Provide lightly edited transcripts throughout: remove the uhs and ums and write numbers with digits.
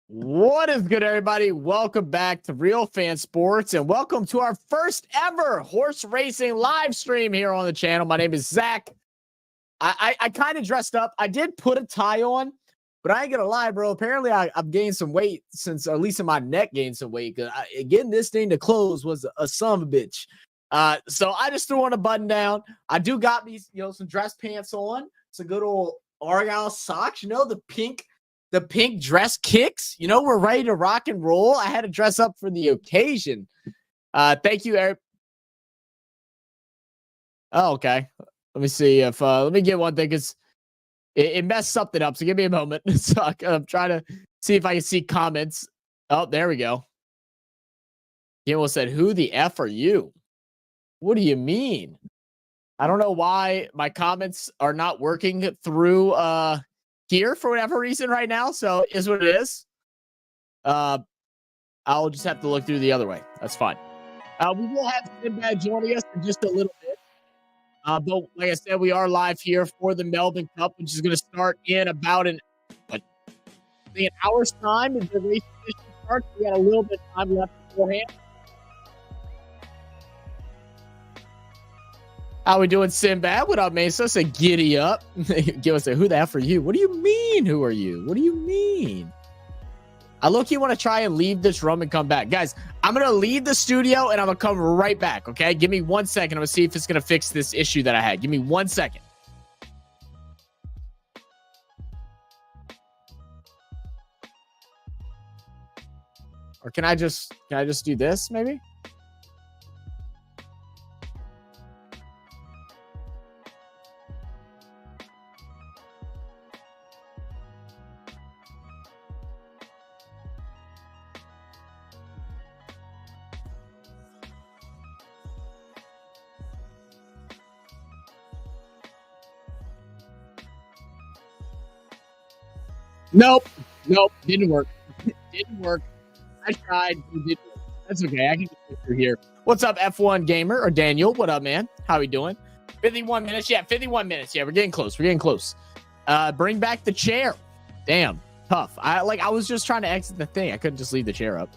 What is good, everybody? Welcome back to Real Fan Sports, and welcome to our first ever horse racing live stream here on the channel. My name is Zach. I kind of dressed up. I did put a tie on, but I ain't gonna lie, bro. Apparently, I've gained some weight since, at least in my neck, gained some weight. Getting this thing to close was a son of a bitch. So I just threw on a button down. I do got me, some dress pants on, some good old Argyle socks. The pink dress kicks. We're ready to rock and roll. I had to dress up for the occasion. Thank you, Eric. Oh, okay. Let me see if let me get one thing, because it messed something up. So give me a moment. So I'm trying to see if I can see comments. Oh, there we go. Gimel said, "Who the F are you?" What do you mean? I don't know why my comments are not working through here for whatever reason right now. So is what it is. I'll just have to look through the other way. That's fine. We will have Sinbad joining us in just a little bit. But like I said, we are live here for the Melbourne Cup, which is going to start in about an hour's time. As the race starts, we got a little bit of time left beforehand. How we doing, Sinbad? What up, Mesa? Say giddy up. Give us a who the F are you? What do you mean, who are you? What do you mean? I low-key want to try and leave this room and come back. Guys, I'm going to leave the studio and I'm going to come right back, okay? Give me 1 second. I'm going to see if it's going to fix this issue that I had. Give me 1 second. Or can I just do this, maybe? Nope. Didn't work. Didn't work. I tried. It didn't work. That's okay. I can get through here. What's up, F1 Gamer or Daniel? What up, man? How we doing? 51 minutes. Yeah, 51 minutes. Yeah, we're getting close. Bring back the chair. Damn, tough. I was just trying to exit the thing. I couldn't just leave the chair up.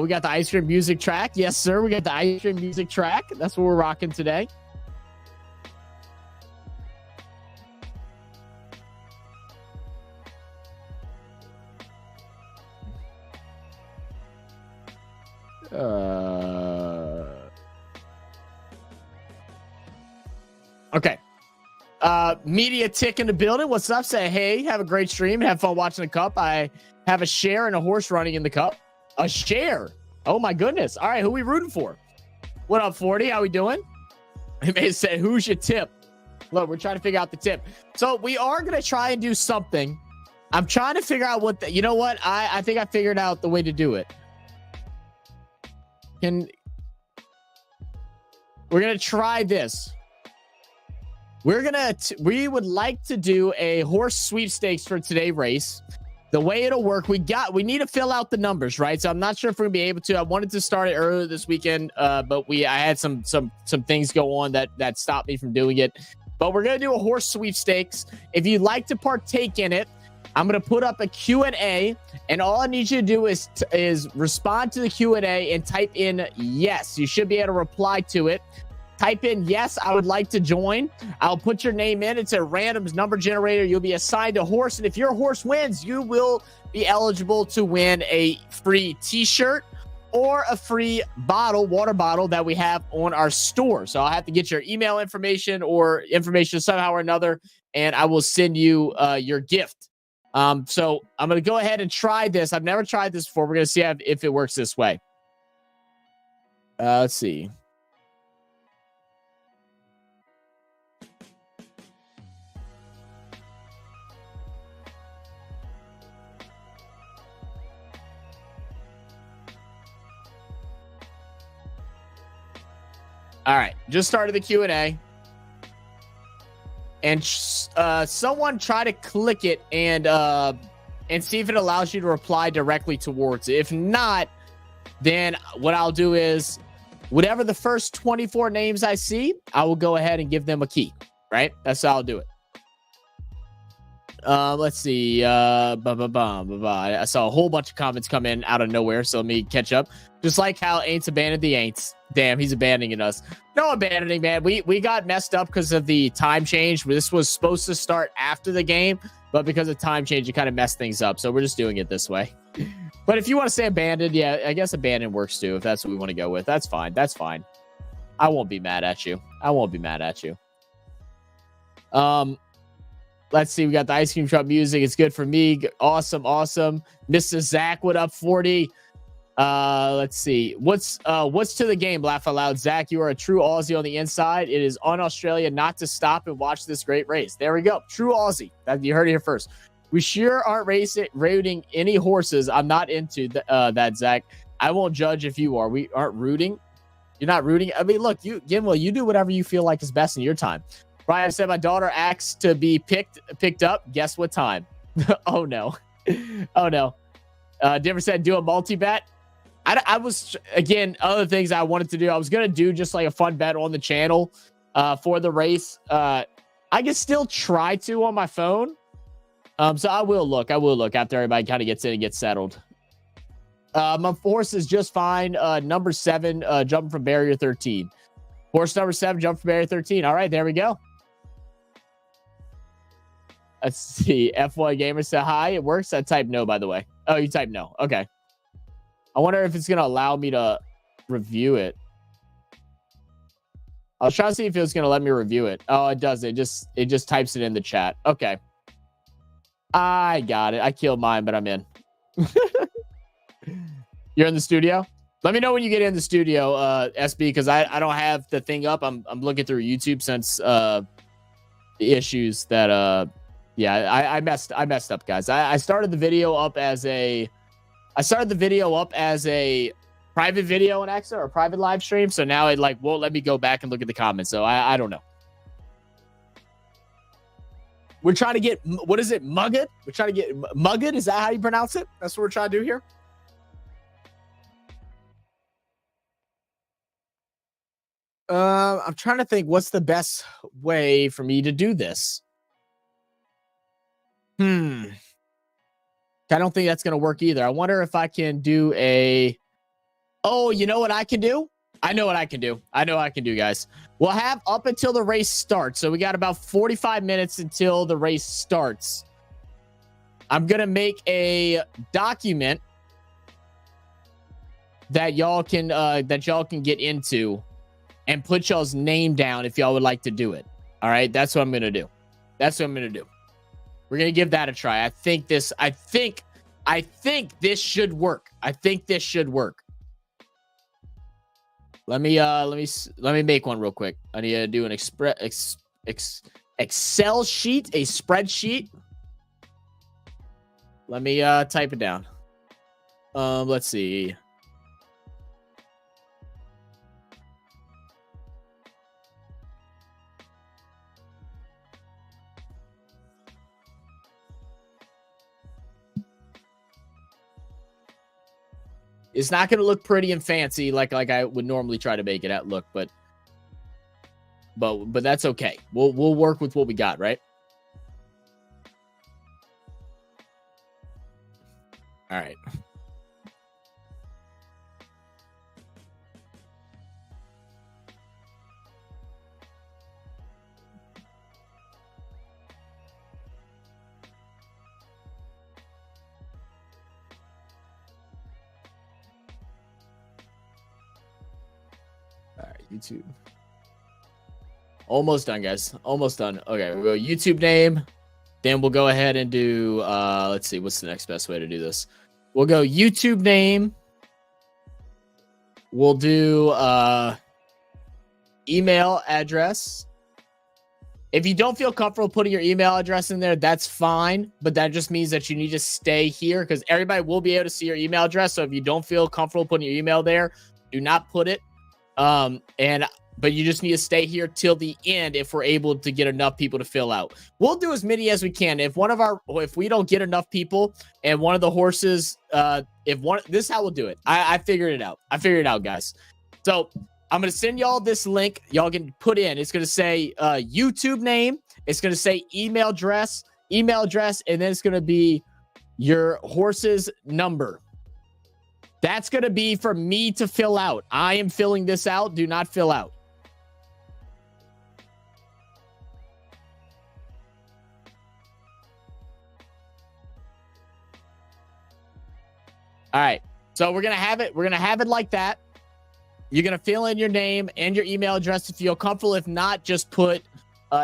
We got the ice cream music track. Yes, sir. We got the ice cream music track. That's what we're rocking today. Okay. Media tick in the building. What's up? Say hey, have a great stream, have fun watching the cup. I have a share and a horse running in the cup. A share. Oh my goodness. All right, who we rooting for? What up, 40? How we doing? He may say, who's your tip? Look, we're trying to figure out the tip. So we are gonna try and do something. I'm trying to figure out what you know what? I think I figured out the way to do it. We're gonna try this. We would like to do a horse sweepstakes for today's race. The way it'll work, we need to fill out the numbers, right? So I'm not sure if we're gonna be able to. I wanted to start it earlier this weekend, but I had some things go on that stopped me from doing it. But we're gonna do a horse sweepstakes. If you'd like to partake in it, I'm going to put up a Q&A, and all I need you to do is respond to the Q&A and type in yes. You should be able to reply to it. Type in yes, I would like to join. I'll put your name in. It's a random number generator. You'll be assigned a horse, and if your horse wins, you will be eligible to win a free t-shirt or a free water bottle that we have on our store. So I'll have to get your email information or information somehow or another, and I will send you your gift. So I'm going to go ahead and try this. I've never tried this before. We're going to see if it works this way. Let's see. All right. Just started the Q&A. And someone try to click it and see if it allows you to reply directly towards it. If not, then what I'll do is whatever the first 24 names I see, I will go ahead and give them a key, right? That's how I'll do it. Let's see. I saw a whole bunch of comments come in out of nowhere, so let me catch up. Just like how Aints abandoned the Aints. Damn, he's abandoning us. No abandoning, man. We got messed up because of the time change. This was supposed to start after the game, but because of time change, it kind of messed things up. So we're just doing it this way. But if you want to say abandoned, yeah, I guess abandoned works too. If that's what we want to go with, that's fine. That's fine. I won't be mad at you. I won't be mad at you. Let's see. We got the ice cream truck music. It's good for me. Awesome. Awesome. Mr. Zach, what up? 40. Let's see. What's to the game? Laugh out loud. Zach, you are a true Aussie on the inside. It is on Australia not to stop and watch this great race. There we go. True Aussie. That you heard it here first. We sure aren't rooting any horses. I'm not into that, Zach. I won't judge if you are. We aren't rooting. You're not rooting. I mean, look, Gimwell, you do whatever you feel like is best in your time. Brian said my daughter asks to be picked up. Guess what time? Oh no. Oh no. Denver said do a multi-bet. I was, again, other things I wanted to do. I was going to do just like a fun bet on the channel for the race. I can still try to on my phone. So I will look after everybody kind of gets in and gets settled. My horse is just fine. Number 7, jumping from barrier 13. Horse number 7, jump from barrier 13. All right, there we go. Let's see. F1 Gamer said hi. It works. I typed no, by the way. Oh, you typed no. Okay. I wonder if it's going to allow me to review it. I was trying to see if it was going to let me review it. Oh, it does. It just types it in the chat. Okay. I got it. I killed mine, but I'm in. You're in the studio? Let me know when you get in the studio, SB, because I don't have the thing up. I'm looking through YouTube since the issues that I messed up, guys. I started the video up as a private video on X or a private live stream. So now it won't let me go back and look at the comments. So I don't know. We're trying to get, what is it? Mugged? We're trying to get mugged. Is that how you pronounce it? That's what we're trying to do here. I'm trying to think what's the best way for me to do this. I don't think that's going to work either. I wonder if I can do oh, you know what I can do? I know what I can do. I know what I can do, guys. We'll have up until the race starts. So we got about 45 minutes until the race starts. I'm going to make a document that y'all can get into and put y'all's name down if y'all would like to do it. All right. That's what I'm going to do. We're going to give that a try. I think this should work. Let me make one real quick. I need to do an Excel sheet, a spreadsheet. Let me type it down. Let's see. It's not going to look pretty and fancy like I would normally try to make it look, but that's okay. We'll work with what we got, right? All right. YouTube. Almost done, guys. Almost done. Okay, we'll go YouTube name. Then we'll go ahead and do, let's see, what's the next best way to do this? We'll go YouTube name. We'll do email address. If you don't feel comfortable putting your email address in there, that's fine. But that just means that you need to stay here because everybody will be able to see your email address. So if you don't feel comfortable putting your email there, do not put it. But you just need to stay here till the end if we're able to get enough people to fill out. We'll do as many as we can. If we don't get enough people and one of the horses, this is how we'll do it. I figured it out. Guys. So I'm going to send y'all this link. Y'all can put in, it's going to say, YouTube name. It's going to say email address, email address, and then it's going to be your horse's number. That's going to be for me to fill out. I am filling this out. Do not fill out. All right. So we're going to have it. We're going to have it like that. You're going to fill in your name and your email address if you feel comfortable. If not, just put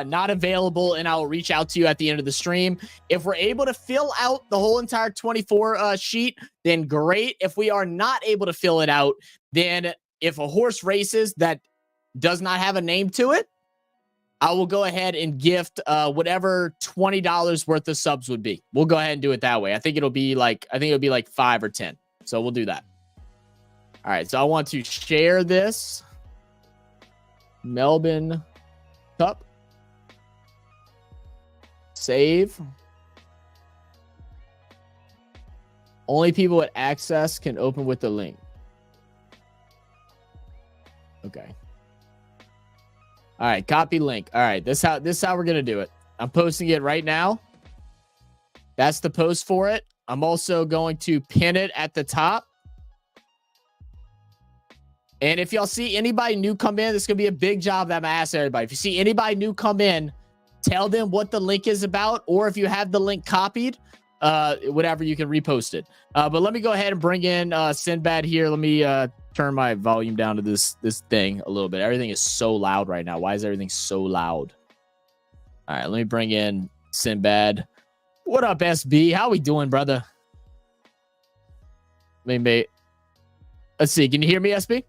not available, and I'll reach out to you at the end of the stream. If we're able to fill out the whole entire 24 sheet, then great. If we are not able to fill it out, then if a horse races that does not have a name to it, I will go ahead and gift whatever $20 worth of subs would be. We'll go ahead and do it that way. I think it'll be like 5 or 10. So we'll do that. All right. So I want to share this Melbourne Cup. Save. Only people with access can open with the link. Okay. All right, copy link. All right, this is how we're gonna do it. I'm posting it right now. That's the post for it. I'm also going to pin it at the top. And if y'all see anybody new come in, this is gonna be a big job that I'm gonna ask everybody. If you see anybody new come in, tell them what the link is about, or if you have the link copied, whatever, you can repost it. But let me go ahead and bring in Sinbad here. Let me turn my volume down to this thing a little bit. Everything is so loud right now. Why is everything so loud? All right, let me bring in Sinbad. What up, SB? How we doing, brother? Let's see. Can you hear me, SB?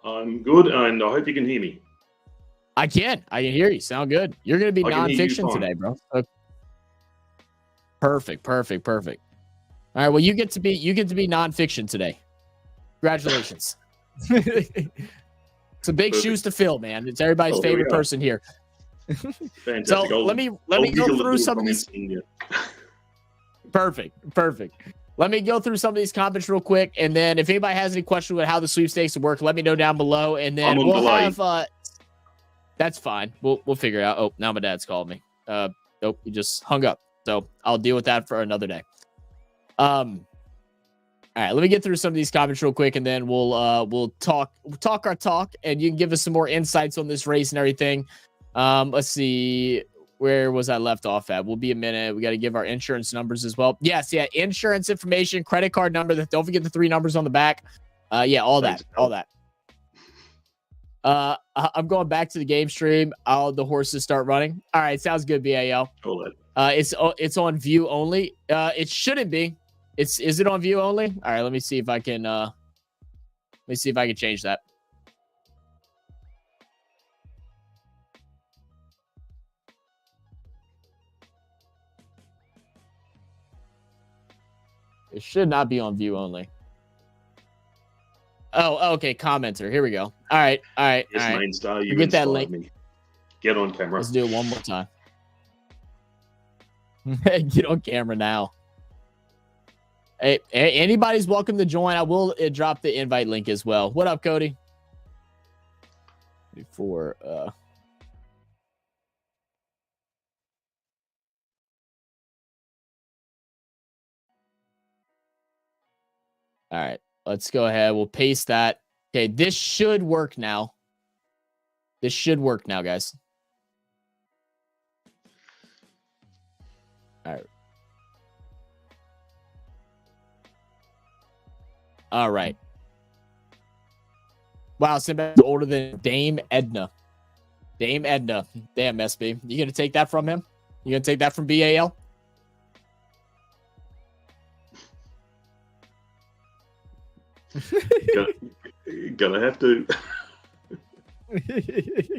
I'm good, and I hope you can hear me. I can hear you. Sound good. You're going to be nonfiction today, bro. Okay. Perfect. All right. Well, you get to be nonfiction today. Congratulations. It's a big shoes to fill, man. It's everybody's favorite person here. Fantastic. So let me go through some of these. Perfect. Let me go through some of these comments real quick, and then if anybody has any questions about how the sweepstakes work, let me know down below, and then we'll have. That's fine. We'll figure it out. Oh, now my dad's called me. Nope, he just hung up. So I'll deal with that for another day. All right, let me get through some of these comments real quick, and then we'll talk our talk, and you can give us some more insights on this race and everything. Let's see, where was I left off at? We'll be a minute. We got to give our insurance numbers as well. Yes, yeah, insurance information, credit card number. Don't forget the 3 numbers on the back. Yeah, all that. I'm going back to the game stream. The horses start running. All right, sounds good, BAL. It's on view only. It shouldn't be. Is it on view only? All right, let me see if I can change that. It should not be on view only. Oh, okay. Commenter. Here we go. All right. Yes, main star. You get that link. Me. Get on camera. Let's do it one more time. Get on camera now. Hey, anybody's welcome to join. I will drop the invite link as well. What up, Cody? Before all right, let's go ahead. We'll paste that. Okay, this should work now. Guys. All right. All right. Wow, Sinbad's older than Dame Edna. Damn, SB. You gonna take that from him? You gonna take that from BAL? Gonna have to.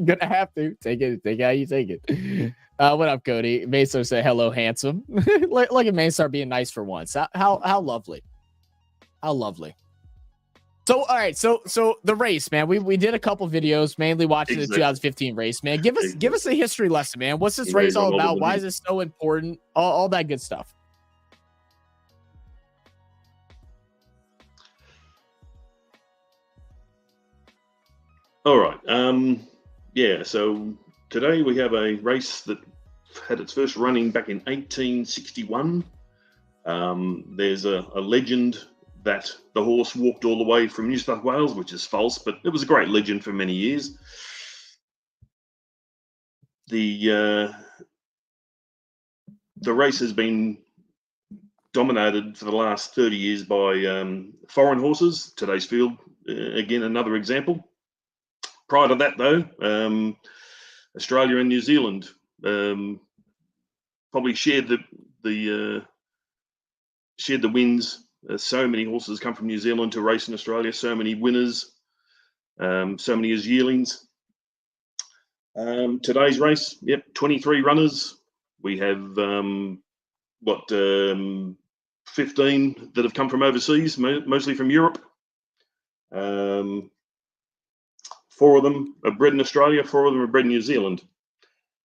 Gonna have to take it how you take it. What up, Cody? Maso say hello, handsome. Look at Maso being nice for once. How lovely. How lovely. So all right, so the race, man. We did a couple videos, mainly watching the 2015 race, man. Give us a history lesson, man. What's this race all about? Why is it so important? All that good stuff. All right. Yeah. So today we have a race that had its first running back in 1861. There's a legend that the horse walked all the way from New South Wales, which is false, but it was a great legend for many years. The race has been dominated for the last 30 years by foreign horses. Today's field, again, another example. Prior to that, though, Australia and New Zealand probably shared the wins. So many horses come from New Zealand to race in Australia. So many winners. So many as yearlings. Today's race, 23 runners. We have 15 that have come from overseas, mostly from Europe. 4 of them are bred in Australia, 4 of them are bred in New Zealand.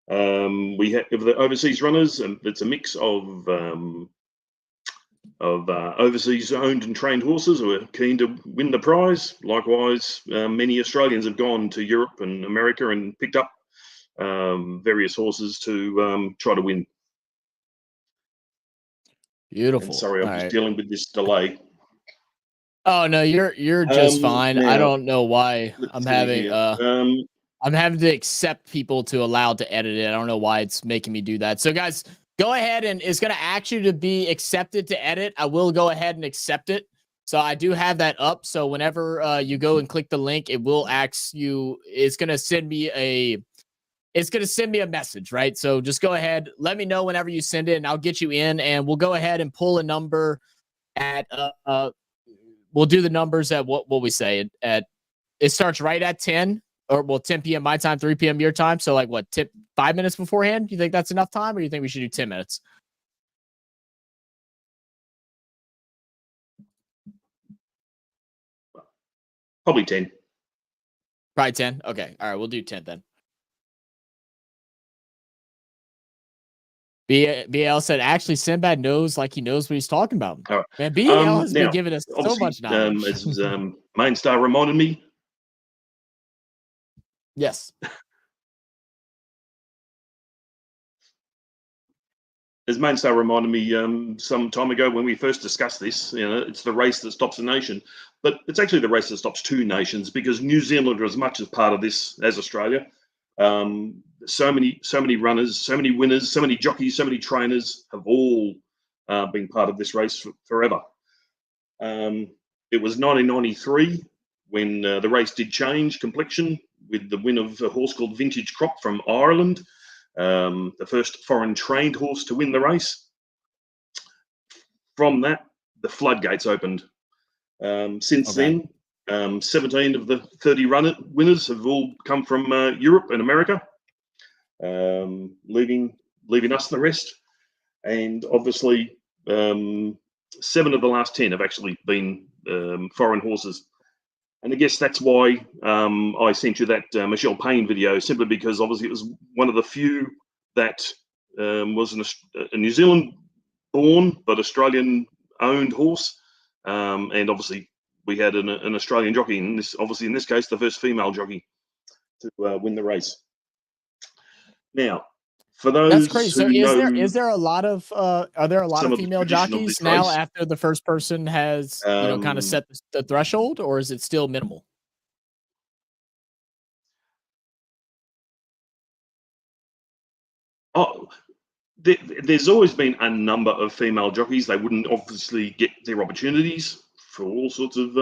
We have the overseas runners, and it's a mix of overseas owned and trained horses who are keen to win the prize. Likewise, many Australians have gone to Europe and America and picked up various horses to try to win. Beautiful. And sorry, I'm just dealing with this delay. Oh no, you're just fine. Now, I don't know why I'm having I'm having to accept people to allow to edit it. I don't know why it's making me do that. So guys, go ahead, and it's going to ask you to be accepted to edit. I will go ahead and accept it. So I do have that up. So whenever you go and click the link, it will ask you. It's going to send me a message, right? So just go ahead, let me know whenever you send it, and I'll get you in, and we'll go ahead and pull a number at we'll do the numbers at what we say at it starts right at 10 p.m. my time, 3 p.m. your time. So like 5 minutes beforehand? Do you think that's enough time, or do you think we should do 10 minutes? Probably 10. Probably 10. Okay. All right. We'll do 10 then. BL said, actually, Sinbad knows like he knows what he's talking about. All right. Man, BL has been giving us so much knowledge. As Main Star reminded me. Yes. As Main Star reminded me some time ago when we first discussed this, it's the race that stops a nation. But it's actually the race that stops 2 nations, because New Zealand are as much as part of this as Australia. So many runners, so many winners, so many jockeys, so many trainers have all been part of this race forever. It was 1993 when the race did change complexion with the win of a horse called Vintage Crop from Ireland, the first foreign trained horse to win the race. From that, the floodgates opened. Since then, 17 of the 30 winners have all come from Europe and America, leaving us the rest. And obviously, 7 of the last 10 have actually been foreign horses. And I guess that's why I sent you that Michelle Payne video, simply because obviously it was one of the few that was a New Zealand-born but Australian-owned horse. And obviously we had an Australian jockey, in this case, the first female jockey to win the race. Now, for those that's great. So are there a lot of are there a lot of female jockeys now after the first person has kind of set the threshold, or is it still minimal? Oh, there's always been a number of female jockeys. They wouldn't obviously get their opportunities for all sorts of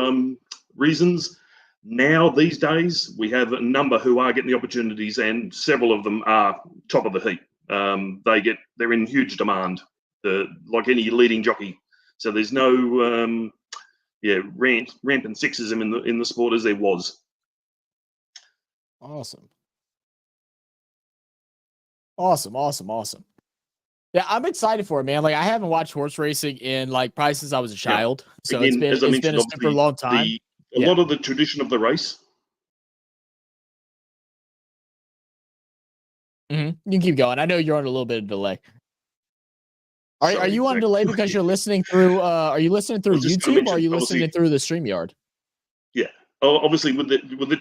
reasons. Now, these days, we have a number who are getting the opportunities, and several of them are top of the heap. They're in huge demand, like any leading jockey. So there's no rampant sexism in the sport as there was. Awesome. Yeah, I'm excited for it, man. Like, I haven't watched horse racing in probably since I was a child. So again, it's been a super long time. A lot of the tradition of the race. You can keep going. I know you're on a little bit of delay. Are you on delay because you're listening through? Are you listening through YouTube, or are you listening through the StreamYard? Yeah, obviously with the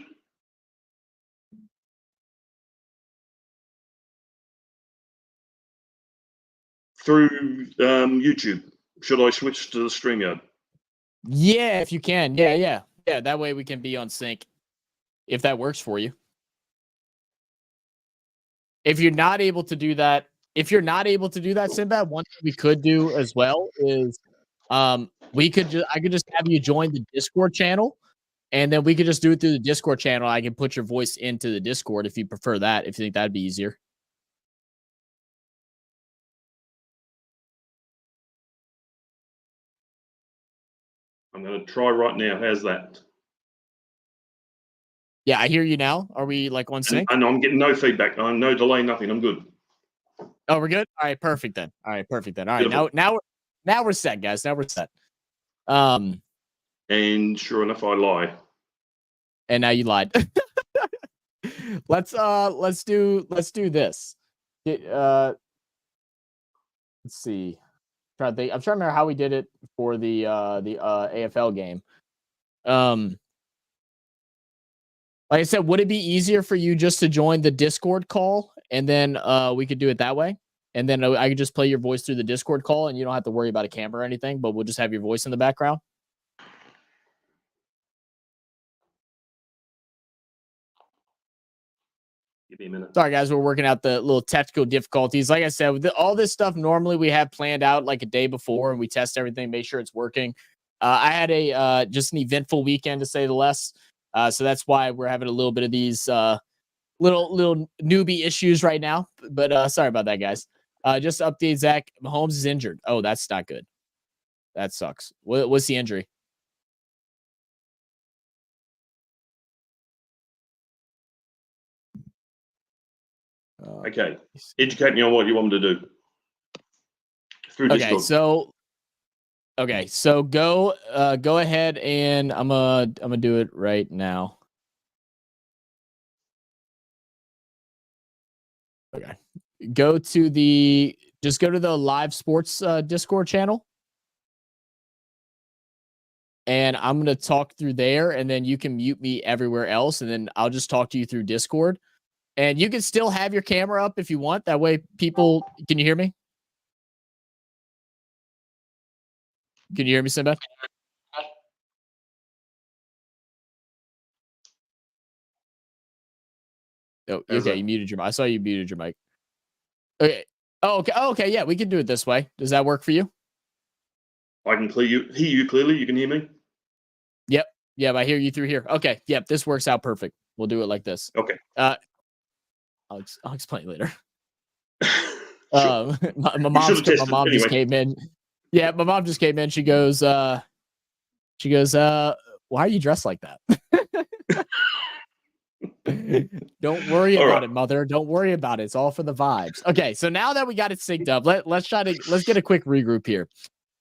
through YouTube. Should I switch to the StreamYard? Yeah, if you can. Yeah. That way we can be on sync, if that works for you. If you're not able to do that, Sinbad, one thing we could do as well is, I could just have you join the Discord channel, and then we could just do it through the Discord channel. I can put your voice into the Discord if you prefer that. If you think that'd be easier. I'm going to try right now. How's that? Yeah, I hear you now. Are we like on sync? And I'm getting no feedback. No delay, nothing. I'm good. Oh, we're good? All right, perfect then. All right, beautiful. Now we're set, guys. Now we're set. And sure enough, I lie. And now you lied. Let's do this. Let's see. I'm trying to remember how we did it for the AFL game. Like I said, would it be easier for you just to join the Discord call, and then we could do it that way? And then I could just play your voice through the Discord call, and you don't have to worry about a camera or anything, but we'll just have your voice in the background. Give me a minute. Sorry, guys. We're working out the little technical difficulties. Like I said, with all this stuff, normally we have planned out like a day before, and we test everything, make sure it's working. I had just an eventful weekend, to say the less. So that's why we're having a little bit of these little newbie issues right now. But sorry about that, guys. Just to update, Zach, Mahomes is injured. Oh, that's not good. That sucks. What's the injury? Okay. Educate me on what you want me to do. Through Discord. So go ahead, and I'm gonna do it right now. Okay. Go to the live sports Discord channel. And I'm going to talk through there, and then you can mute me everywhere else, and then I'll just talk to you through Discord. And you can still have your camera up if you want. That way people... Can you hear me? Can you hear me, Simba? Oh, okay. You muted your mic. I saw you muted your mic. Okay. Oh, okay. Oh, okay. Yeah, we can do it this way. Does that work for you? I can hear you clearly. You can hear me? Yep. Yeah, I hear you through here. Okay. Yep. This works out perfect. We'll do it like this. Okay. I'll explain later. Sure. My mom just came in. Yeah, my mom just came in. She goes, why are you dressed like that? Don't worry about it, mother. Don't worry about it. It's all for the vibes. Okay, so now that we got it synced up, let's get a quick regroup here.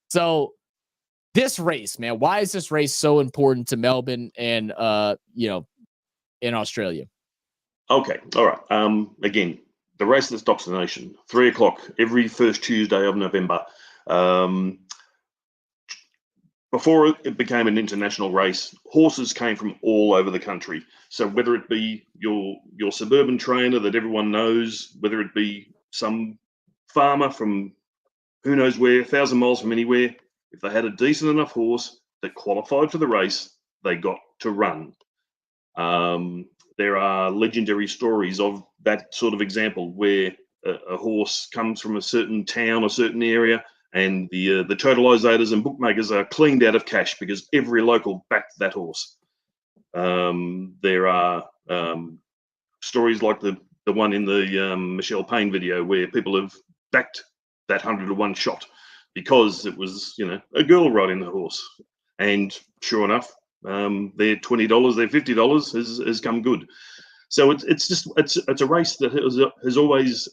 So this race, man, why is this race so important to Melbourne and in Australia? Okay, all right. Again, the race that stops the nation, 3:00 every first Tuesday of November. Before it became an international race, horses came from all over the country. So whether it be your suburban trainer that everyone knows, whether it be some farmer from who knows where, 1,000 miles from anywhere, if they had a decent enough horse that qualified for the race, they got to run. There are legendary stories of that sort of example where a horse comes from a certain town or certain area, and the totalisators and bookmakers are cleaned out of cash because every local backed that horse. There are stories like the one in the Michelle Payne video where people have backed that 100-to-1 shot because it was, a girl riding the horse. And sure enough, their $20, their $50 has come good. So it's a race that has always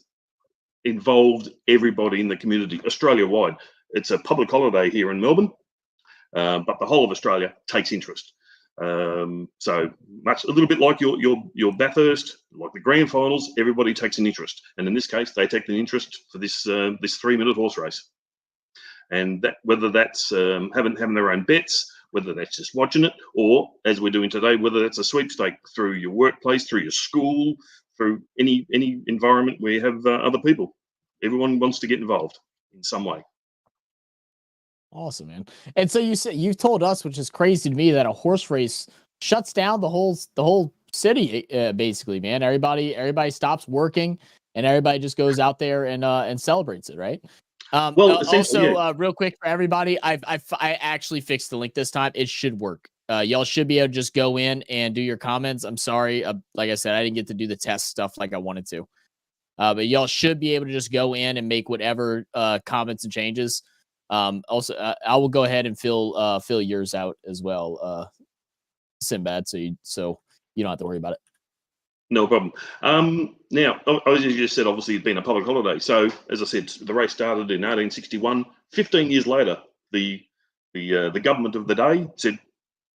involved everybody in the community, Australia-wide. It's a public holiday here in Melbourne, but the whole of Australia takes interest. So much, a little bit like your Bathurst, like the grand finals, everybody takes an interest. And in this case, they take an interest for this 3-minute horse race. And that, whether that's having their own bets, whether that's just watching it, or as we're doing today, whether that's a sweepstake through your workplace, through your school, through any environment where you have other people. Everyone wants to get involved. in some way. Awesome, man. And so you've told us, which is crazy to me, that a horse race shuts down the whole city, basically, man. Everybody stops working and everybody just goes out there and celebrates it, right? Well, essentially, also, real quick for everybody, I actually fixed the link this time. It should work. Y'all should be able to just go in and do your comments. I'm sorry, like I said, I didn't get to do the test stuff like I wanted to, but y'all should be able to just go in and make whatever comments and changes. Also, I will go ahead and fill yours out as well, Sinbad, so you don't have to worry about it. No problem. Now, as you just said, obviously it's been a public holiday. So, as I said, the race started in 1861. 15 years later, the government of the day said,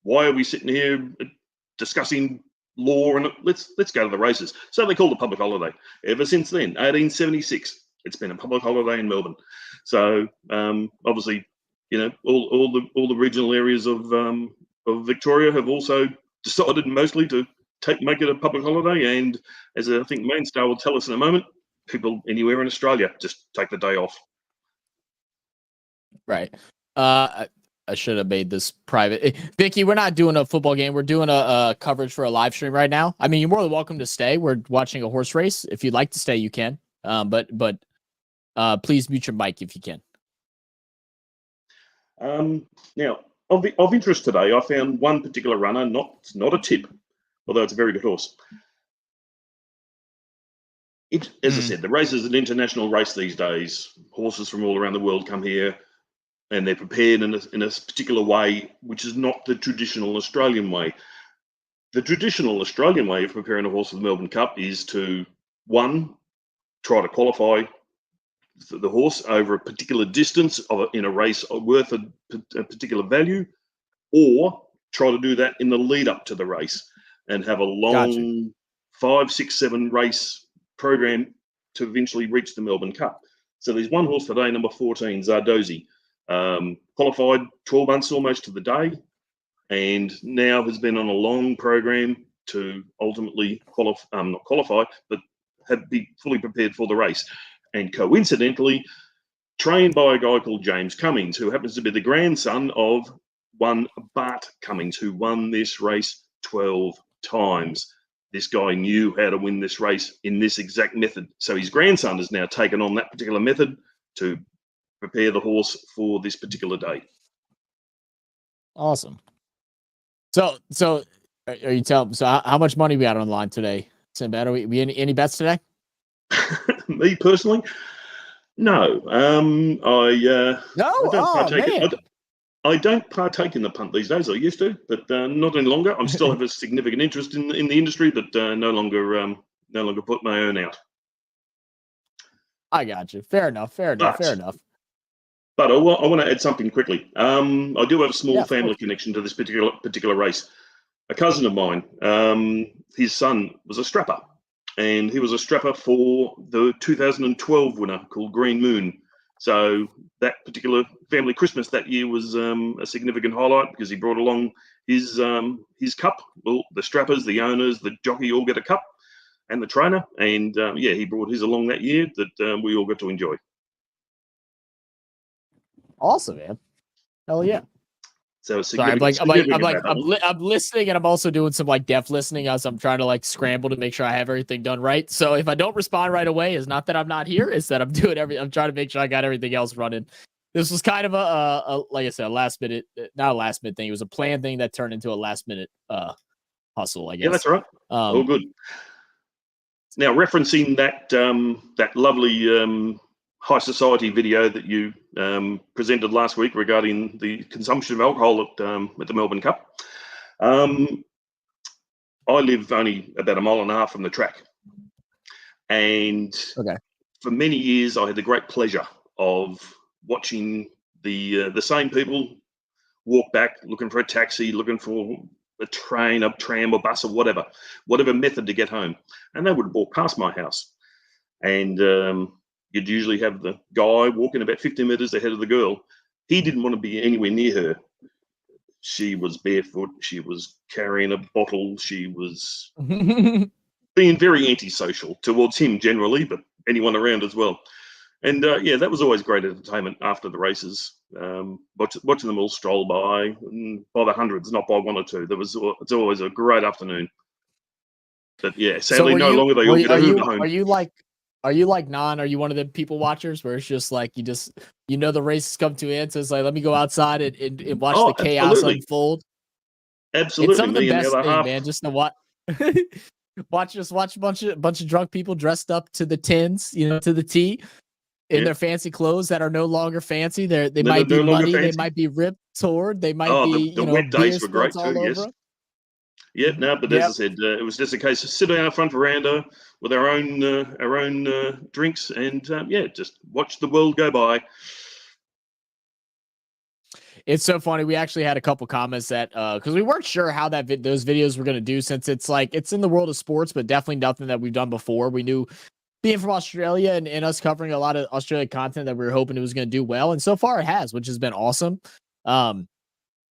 "Why are we sitting here discussing law? And let's go to the races." So they called a public holiday. Ever since then, 1876, it's been a public holiday in Melbourne. So, obviously, all the regional areas of Victoria have also decided mostly to make it a public holiday, and as I think Mainstar will tell us in a moment, people anywhere in Australia just take the day off. Right. I should have made this private. Vicky, we're not doing a football game. We're doing a coverage for a live stream right now. I mean, you're more than welcome to stay. We're watching a horse race. If you'd like to stay, you can. But please mute your mic if you can. Now, of interest today, I found one particular runner, not a tip, although it's a very good horse. As I said, the race is an international race these days. Horses from all around the world come here, and they're prepared in a particular way, which is not the traditional Australian way. The traditional Australian way of preparing a horse for the Melbourne Cup is to, one, try to qualify the horse over a particular distance in a race worth a particular value, or try to do that in the lead up to the race and have a long 5, 6, 7 race program to eventually reach the Melbourne Cup. So there's one horse today, number 14, Zardozi, qualified 12 months almost to the day, and now has been on a long program to ultimately not qualify, but be fully prepared for the race. And coincidentally, trained by a guy called James Cummings, who happens to be the grandson of one Bart Cummings, who won this race 12 times. This guy knew how to win this race in this exact method. So his grandson has now taken on that particular method to prepare the horse for this particular day. Awesome. So are you telling? So how much money we got on the line today? Sinbad, are we any bets today? Me personally, no. I don't partake in the punt these days. I used to, but not any longer. I still have a significant interest in the industry, but no longer put my own out. I got you. Fair enough. But I want to add something quickly. I do have a small family connection to this particular race. A cousin of mine, his son was a strapper, and he was a strapper for the 2012 winner called Green Moon. So that particular family Christmas that year was a significant highlight because he brought along his cup. Well, the strappers, the owners, the jockey all get a cup, and the trainer. And he brought his along that year that we all got to enjoy. Awesome, man. Hell yeah. So I'm listening, and I'm also doing some deaf listening as I'm trying to scramble to make sure I have everything done right. So if I don't respond right away, it's not that I'm not here; it's that I'm doing I'm trying to make sure I got everything else running. This was kind of a like I said, not a last minute thing. It was a planned thing that turned into a last minute hustle, I guess. Yeah, that's right. All good. Now, referencing that lovely high society video that you presented last week regarding the consumption of alcohol at the Melbourne Cup. I live only about a mile and a half from the track, and for many years I had the great pleasure of watching the same people walk back looking for a taxi, looking for a train, a tram, or bus, or whatever method to get home, and they would walk past my house, and you'd usually have the guy walking about 50 meters ahead of the girl. He didn't want to be anywhere near her. She was barefoot. She was carrying a bottle. She was being very antisocial towards him generally, but anyone around as well. And yeah, that was always great entertainment after the races. Watching them all stroll by the hundreds, not by one or two. It's always a great afternoon. But yeah, sadly, no longer. They all get a Uber home. Are you like Non? Are you one of the people watchers where it's just like the race has come to an end, so it's like let me go outside and watch the chaos unfold? Absolutely, it's some of the best thing, man. Just to watch a bunch of drunk people dressed up to the tins, to the T, in their fancy clothes that are no longer fancy. They might be muddy, they might be ripped, torn, they might be the wet days were great too. Yes. Yeah, no, but as I said, it was just a case of sitting out front veranda with our own drinks and just watch the world go by. It's so funny. We actually had a couple comments that because we weren't sure how those videos were going to do, since it's in the world of sports, but definitely nothing that we've done before. We knew, being from Australia and us covering a lot of Australia content, that we were hoping it was going to do well, and so far it has, which has been awesome.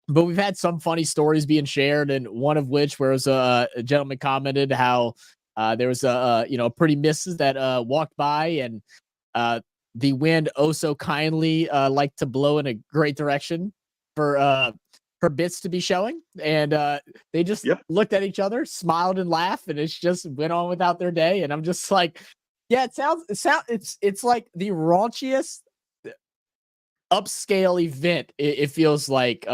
But we've had some funny stories being shared, and one of which was a gentleman commented how there was a pretty missus that walked by, and the wind so kindly liked to blow in a great direction for bits to be showing, and they just looked at each other, smiled and laughed, and it's just went on without their day. And I'm just like, yeah, it's like the raunchiest upscale event. It feels like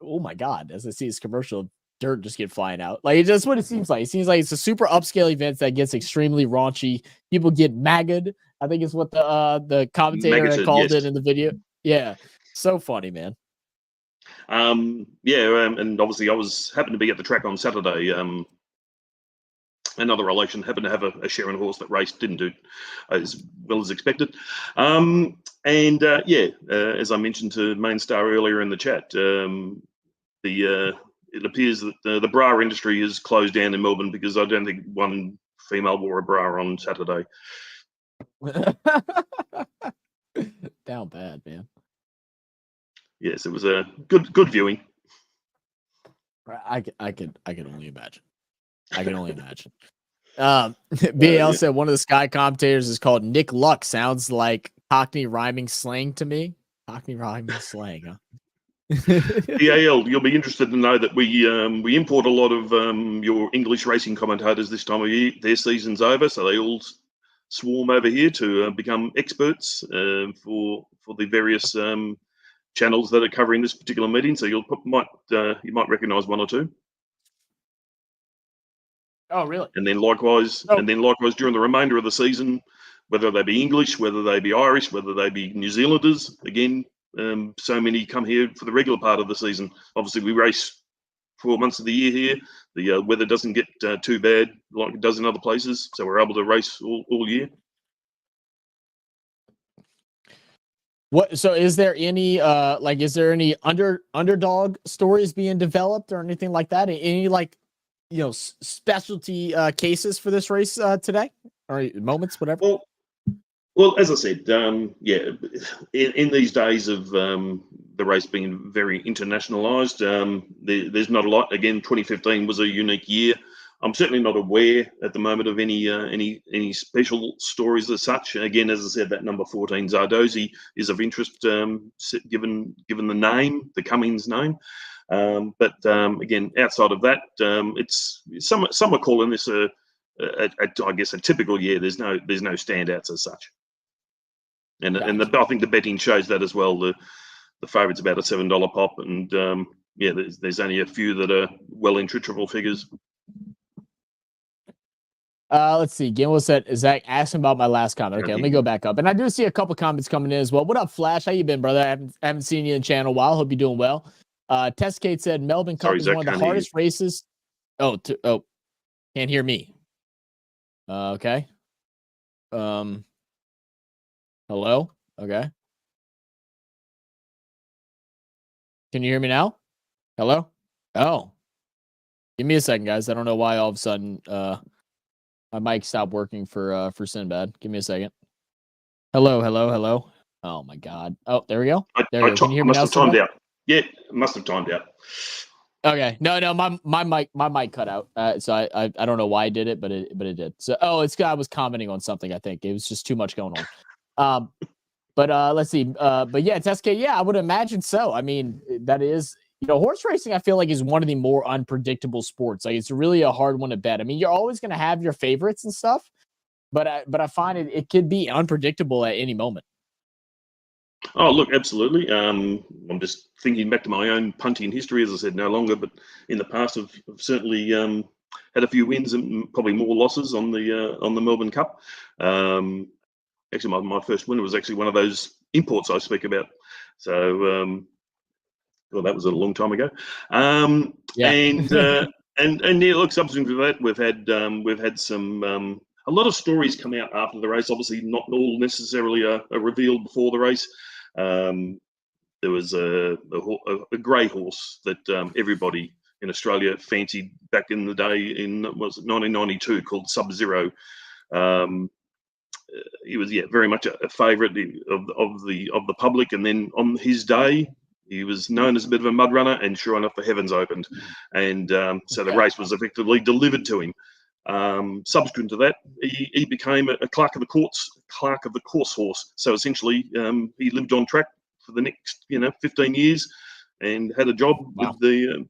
oh my god, as I see this commercial, dirt just get flying out. Like, it's just what it seems like. It seems like it's a super upscale event that gets extremely raunchy. People get magged, I think is what the commentator had called it in the video. Yeah, so funny, man. And obviously I happened to be at the track on Saturday. Another relation happened to have a Sharon horse that raced, didn't do as well as expected. As I mentioned to Main Star earlier in the chat, it appears that the bra industry is closed down in Melbourne, because I don't think one female wore a bra on Saturday. Down bad, man. Yes, it was a good viewing. I can only imagine. I can only imagine. BAL said one of the Sky commentators is called Nick Luck. Sounds like Cockney rhyming slang to me. Cockney rhyming slang, huh? BAL, you'll be interested to know that we import a lot of your English racing commentators this time of year. Their season's over, so they all swarm over here to become experts for the various channels that are covering this particular meeting. So you might recognise one or two. Oh, really? And then likewise, during the remainder of the season, whether they be English, whether they be Irish, whether they be New Zealanders, again, so many come here for the regular part of the season. Obviously, we race 4 months of the year here. The weather doesn't get too bad like it does in other places, so we're able to race all year. So is there any underdog stories being developed or anything like that? Any specialty cases for this race today, or moments, whatever? Well, as I said, in these days of the race being very internationalised, there's not a lot. Again, 2015 was a unique year. I'm certainly not aware at the moment of any special stories as such. Again, as I said, that number 14 Zardozi is of interest, given the name, the Cummings name. But again, outside of that, it's some are calling this I guess a typical year. There's no standouts as such. And I think the betting shows that as well. The favourite's about a $7 pop, and there's only a few that are well into triple figures. Let's see. Gimel said, Zach, ask him about my last comment. Okay, let me go back up. And I do see a couple comments coming in as well. What up, Flash? How you been, brother? I haven't seen you in the channel in a while. Hope you're doing well. Test Kate said Melbourne Cup is one of the hardest races. Can't hear me. Okay. Hello? Okay. Can you hear me now? Hello? Oh. Give me a second, guys. I don't know why all of a sudden my mic stopped working for Sinbad. Give me a second. Hello. Oh my god. Oh, there we go. There we go. Can you hear me now? Must have timed out. Yeah, must have timed out. Okay. No, my mic cut out. So I don't know why I did it, but it did. So I was commenting on something, I think. It was just too much going on. But let's see. But yeah, it's SK. Yeah, I would imagine so. I mean, that is, horse racing, I feel like, is one of the more unpredictable sports. Like, it's really a hard one to bet. I mean, you're always going to have your favorites and stuff, but I find it could be unpredictable at any moment. Oh, look, absolutely. I'm just thinking back to my own punting history, as I said, no longer, but in the past, I've certainly had a few wins and probably more losses on the Melbourne Cup. Actually, my first winner was actually one of those imports I speak about. So, well, that was a long time ago. Yeah. And yeah, look, subsequent to that, we've had some a lot of stories come out after the race. Obviously, not all necessarily are revealed before the race. There was a grey horse that everybody in Australia fancied back in the day in 1992 called Sub-Zero. He was very much a favourite of the public, and then on his day he was known as a bit of a mud runner, and sure enough, the heavens opened, and so the race was effectively delivered to him. Subsequent to that, he became a clerk of the course horse. So essentially, he lived on track for the next 15 years, and had a job with the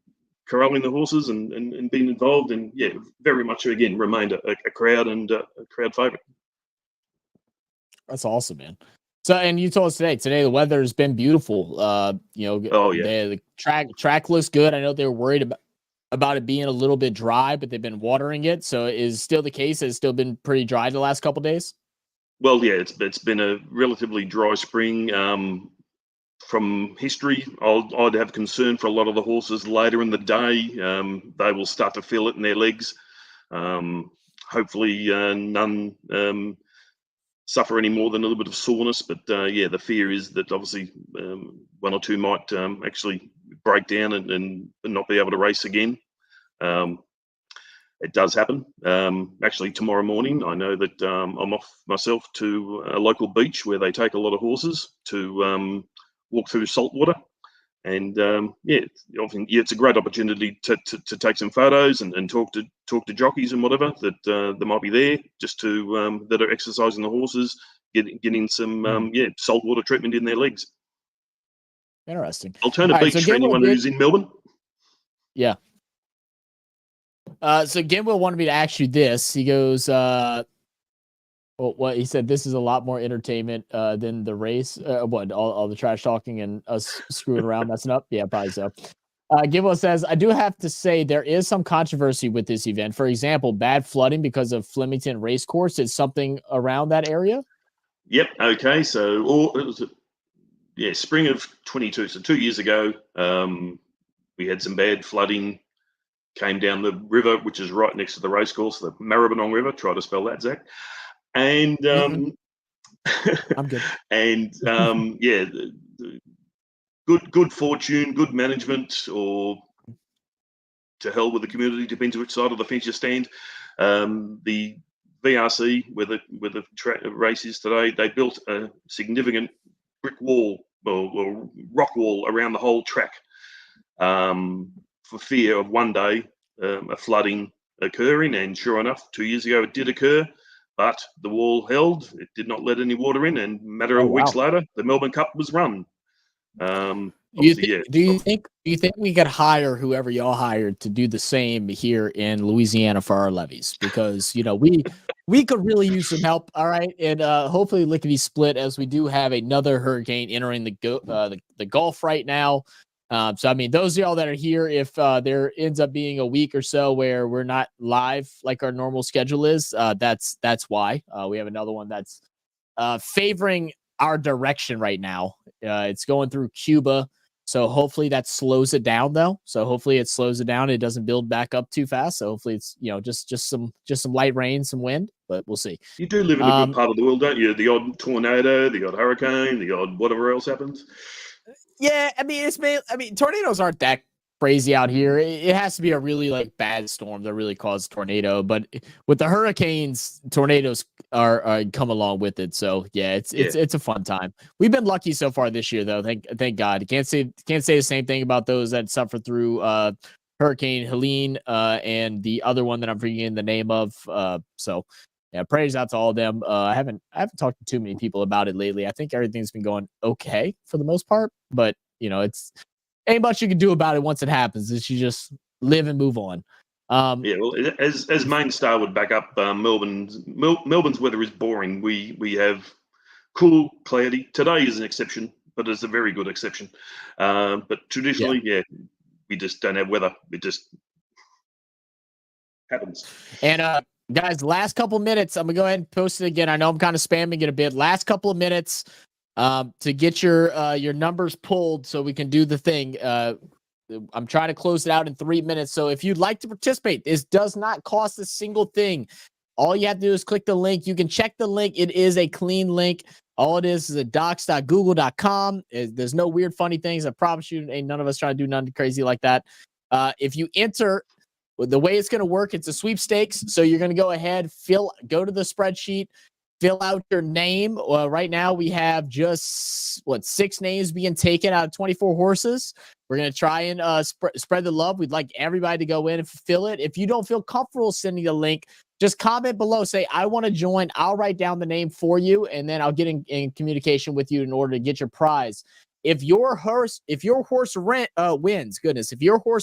corralling the horses and being involved, and very much again remained a crowd favourite. That's awesome, man. So, and you told us today the weather's been beautiful. The track looks good. I know they were worried about it being a little bit dry, but they've been watering it. So is still the case? It's still been pretty dry the last couple of days? Well, yeah, it's been a relatively dry spring. From history, I'd have concern for a lot of the horses later in the day. They will start to feel it in their legs. Hopefully none suffer any more than a little bit of soreness, but the fear is that obviously one or two might actually break down and not be able to race again. It does happen. Actually, tomorrow morning, I know that I'm off myself to a local beach where they take a lot of horses to walk through salt water. And it's a great opportunity to take some photos and talk to jockeys and whatever that might be there, just to that are exercising the horses, getting some saltwater treatment in their legs. Interesting. Alternative beach for anyone who's in Melbourne. Yeah. So Gimwell wanted me to ask you this. He goes, what he said, this is a lot more entertainment than the race. All the trash talking and us screwing around, messing up? Yeah, probably so. Gimwell says, I do have to say there is some controversy with this event. For example, bad flooding because of Flemington Racecourse. Is something around that area? Yep. Okay. So it was spring of 22. So 2 years ago, we had some bad flooding. Came down the river, which is right next to the racecourse, the Maribyrnong River. Try to spell that, Zach. And I'm good. And good fortune, good management, or to hell with the community, depends which side of the fence you stand. The VRC, where the race is today, they built a significant brick wall or rock wall around the whole track for fear of one day a flooding occurring. And sure enough, 2 years ago it did occur. But the wall held; it did not let any water in, and a matter of weeks later, the Melbourne Cup was run. Do you think we could hire whoever y'all hired to do the same here in Louisiana for our levies? Because we could really use some help. All right, and hopefully lickety split, as we do have another hurricane entering the Gulf right now. So, I mean, those of y'all that are here, if there ends up being a week or so where we're not live like our normal schedule is, that's why. We have another one that's favoring our direction right now. It's going through Cuba. So hopefully that slows it down, though. So hopefully it slows it down. It doesn't build back up too fast. So hopefully it's, just some light rain, some wind, but we'll see. You do live in a good part of the world, don't you? The odd tornado, the odd hurricane, the odd whatever else happens. Yeah, I mean, tornadoes aren't that crazy out here. It has to be a really bad storm that really causes a tornado. But with the hurricanes, tornadoes are come along with it. So yeah, it's a fun time. We've been lucky so far this year, though. Thank God. Can't say the same thing about those that suffered through Hurricane Helene and the other one that I'm forgetting the name of. So Yeah, praise out to all of them. I haven't talked to too many people about it lately. I think everything's been going okay for the most part, but it's ain't much you can do about it once it happens. It's you just live and move on. Yeah, well, as Main Star would back up, Melbourne's weather is boring. We have cool, cloudy. Today is an exception, but it's a very good exception. But traditionally, yeah, we just don't have weather. It just happens. And guys, last couple minutes, I'm gonna go ahead and post it again. I know I'm kind of spamming it a bit. Last couple of minutes to get your numbers pulled so we can do the thing. I'm trying to close it out in 3 minutes. So if you'd like to participate, this does not cost a single thing. All you have to do is click the link. You can check the link. It is a clean link. All it is a docs.google.com. There's no weird, funny things. I promise you, ain't none of us trying to do nothing crazy like that. If you enter, the way it's going to work, it's a sweepstakes. So you're going to go ahead, go to the spreadsheet, fill out your name. Right now we have just 6 names being taken out of 24 horses. We're going to try and spread the love. We'd like everybody to go in and fill it. If you don't feel comfortable sending the link, just comment below, say, I want to join. I'll write down the name for you, and then I'll get in communication with you in order to get your prize. If your horse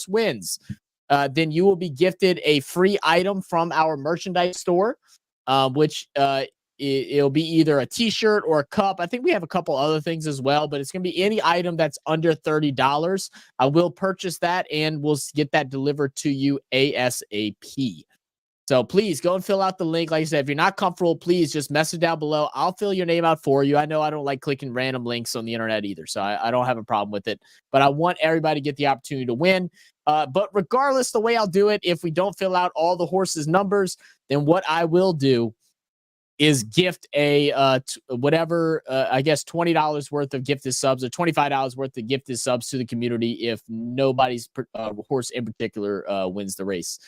wins, then you will be gifted a free item from our merchandise store, which it'll be either a t-shirt or a cup. I think we have a couple other things as well, but it's going to be any item that's under $30. I will purchase that, and we'll get that delivered to you ASAP. So please go and fill out the link. Like I said, if you're not comfortable, please just message down below. I'll fill your name out for you. I know I don't like clicking random links on the internet either, so I don't have a problem with it. But I want everybody to get the opportunity to win. But regardless, the way I'll do it, if we don't fill out all the horses' numbers, then what I will do is gift a I guess $20 worth of gifted subs or $25 worth of gifted subs to the community if nobody's horse in particular wins the race.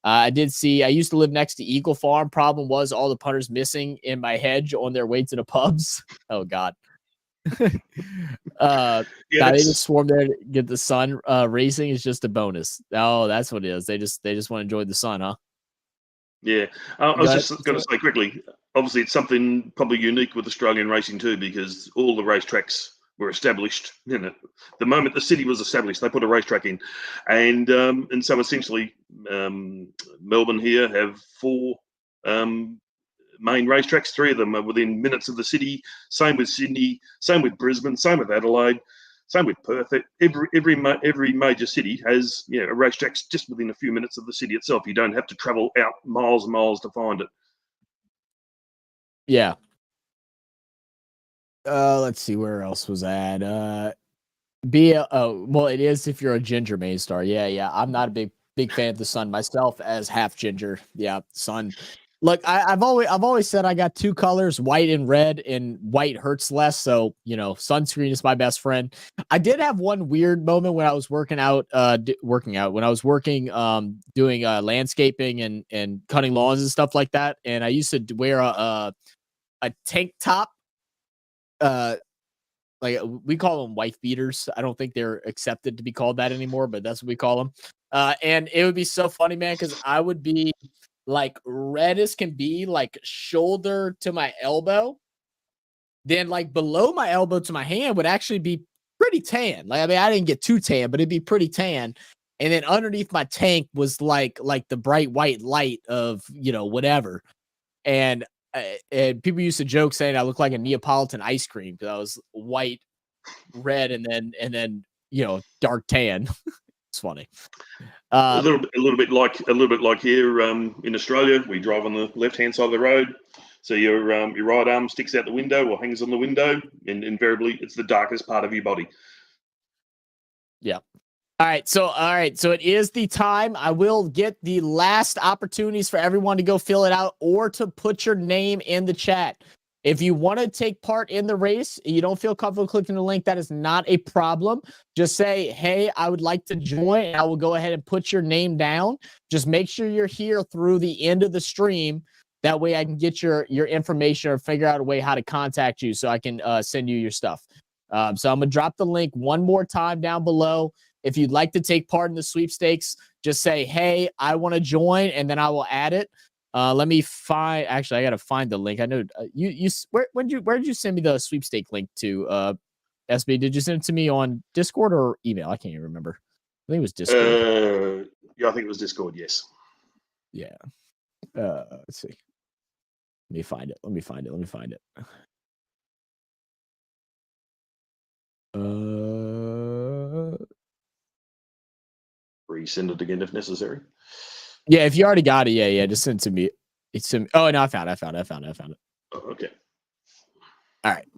I did see, I used to live next to Eagle Farm. Problem was all the punters missing in my hedge on their way to the pubs. Oh, God. They just swarmed there to get the sun. Racing is just a bonus. Oh, that's what it is. They just want to enjoy the sun, huh? Yeah. I was just going to say quickly, obviously it's something probably unique with Australian racing too, because all the racetracks were established. The moment the city was established, they put a racetrack in, and so essentially, Melbourne here have 4 main racetracks. 3 of them are within minutes of the city. Same with Sydney. Same with Brisbane. Same with Adelaide. Same with Perth. Every major city has a racetrack just within a few minutes of the city itself. You don't have to travel out miles and miles to find it. Yeah. Let's see, where else was that? Well, it is if you're a ginger main star. Yeah. I'm not a big fan of the sun myself as half ginger. Yeah, sun. Look, I've always said I got 2 colors, white and red, and white hurts less. So, sunscreen is my best friend. I did have one weird moment when I was working out, when I was working, doing landscaping and cutting lawns and stuff like that. And I used to wear a tank top. Like we call them wife beaters. I don't think they're accepted to be called that anymore, but that's what we call them. And it would be so funny, man, because I would be like red as can be, like shoulder to my elbow. Then like below my elbow to my hand would actually be pretty tan. Like, I mean, I didn't get too tan, but it'd be pretty tan. And then underneath my tank was like the bright white light of, whatever. And people used to joke saying I look like a Neapolitan ice cream because I was white, red, and then dark tan. It's funny. A little bit like here in Australia, we drive on the left-hand side of the road, so your right arm sticks out the window or hangs on the window, and invariably it's the darkest part of your body. Yeah. All right, so it is the time. I will get the last opportunities for everyone to go fill it out or to put your name in the chat. If you want to take part in the race, you don't feel comfortable clicking the link, that is not a problem. Just say, hey, I would like to join, and I will go ahead and put your name down. Just make sure you're here through the end of the stream. That way I can get your information or figure out a way how to contact you so I can send you your stuff. So I'm going to drop the link one more time down below. If you'd like to take part in the sweepstakes, just say, hey, I want to join, and then I will add it. Let me find. Actually, I gotta find the link. I know where did you send me the sweepstake link to? SB, did you send it to me on Discord or email? I can't even remember. I think it was Discord. Yeah, I think it was Discord. Yes. Yeah. Let's see. Let me find it. Resend it again if necessary. Yeah, if you already got it, yeah, just send it to me. Oh no, I found it. Oh, okay. All right.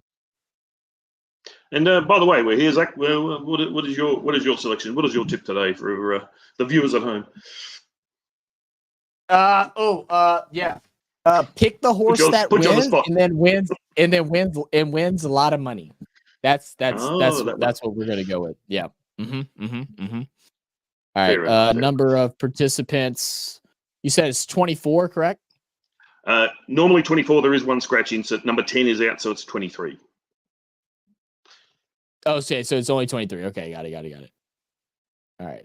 And by the way, we're here, Zach. Well, what is your selection? What is your tip today for the viewers at home? Yeah. Pick the horse that wins and then wins a lot of money. That's what we're gonna go with. Yeah. All right. Number of participants. You said it's 24, correct? Normally 24. There is one scratching, so number 10 is out, so it's 23. Oh, so it's only 23. Okay, got it. All right.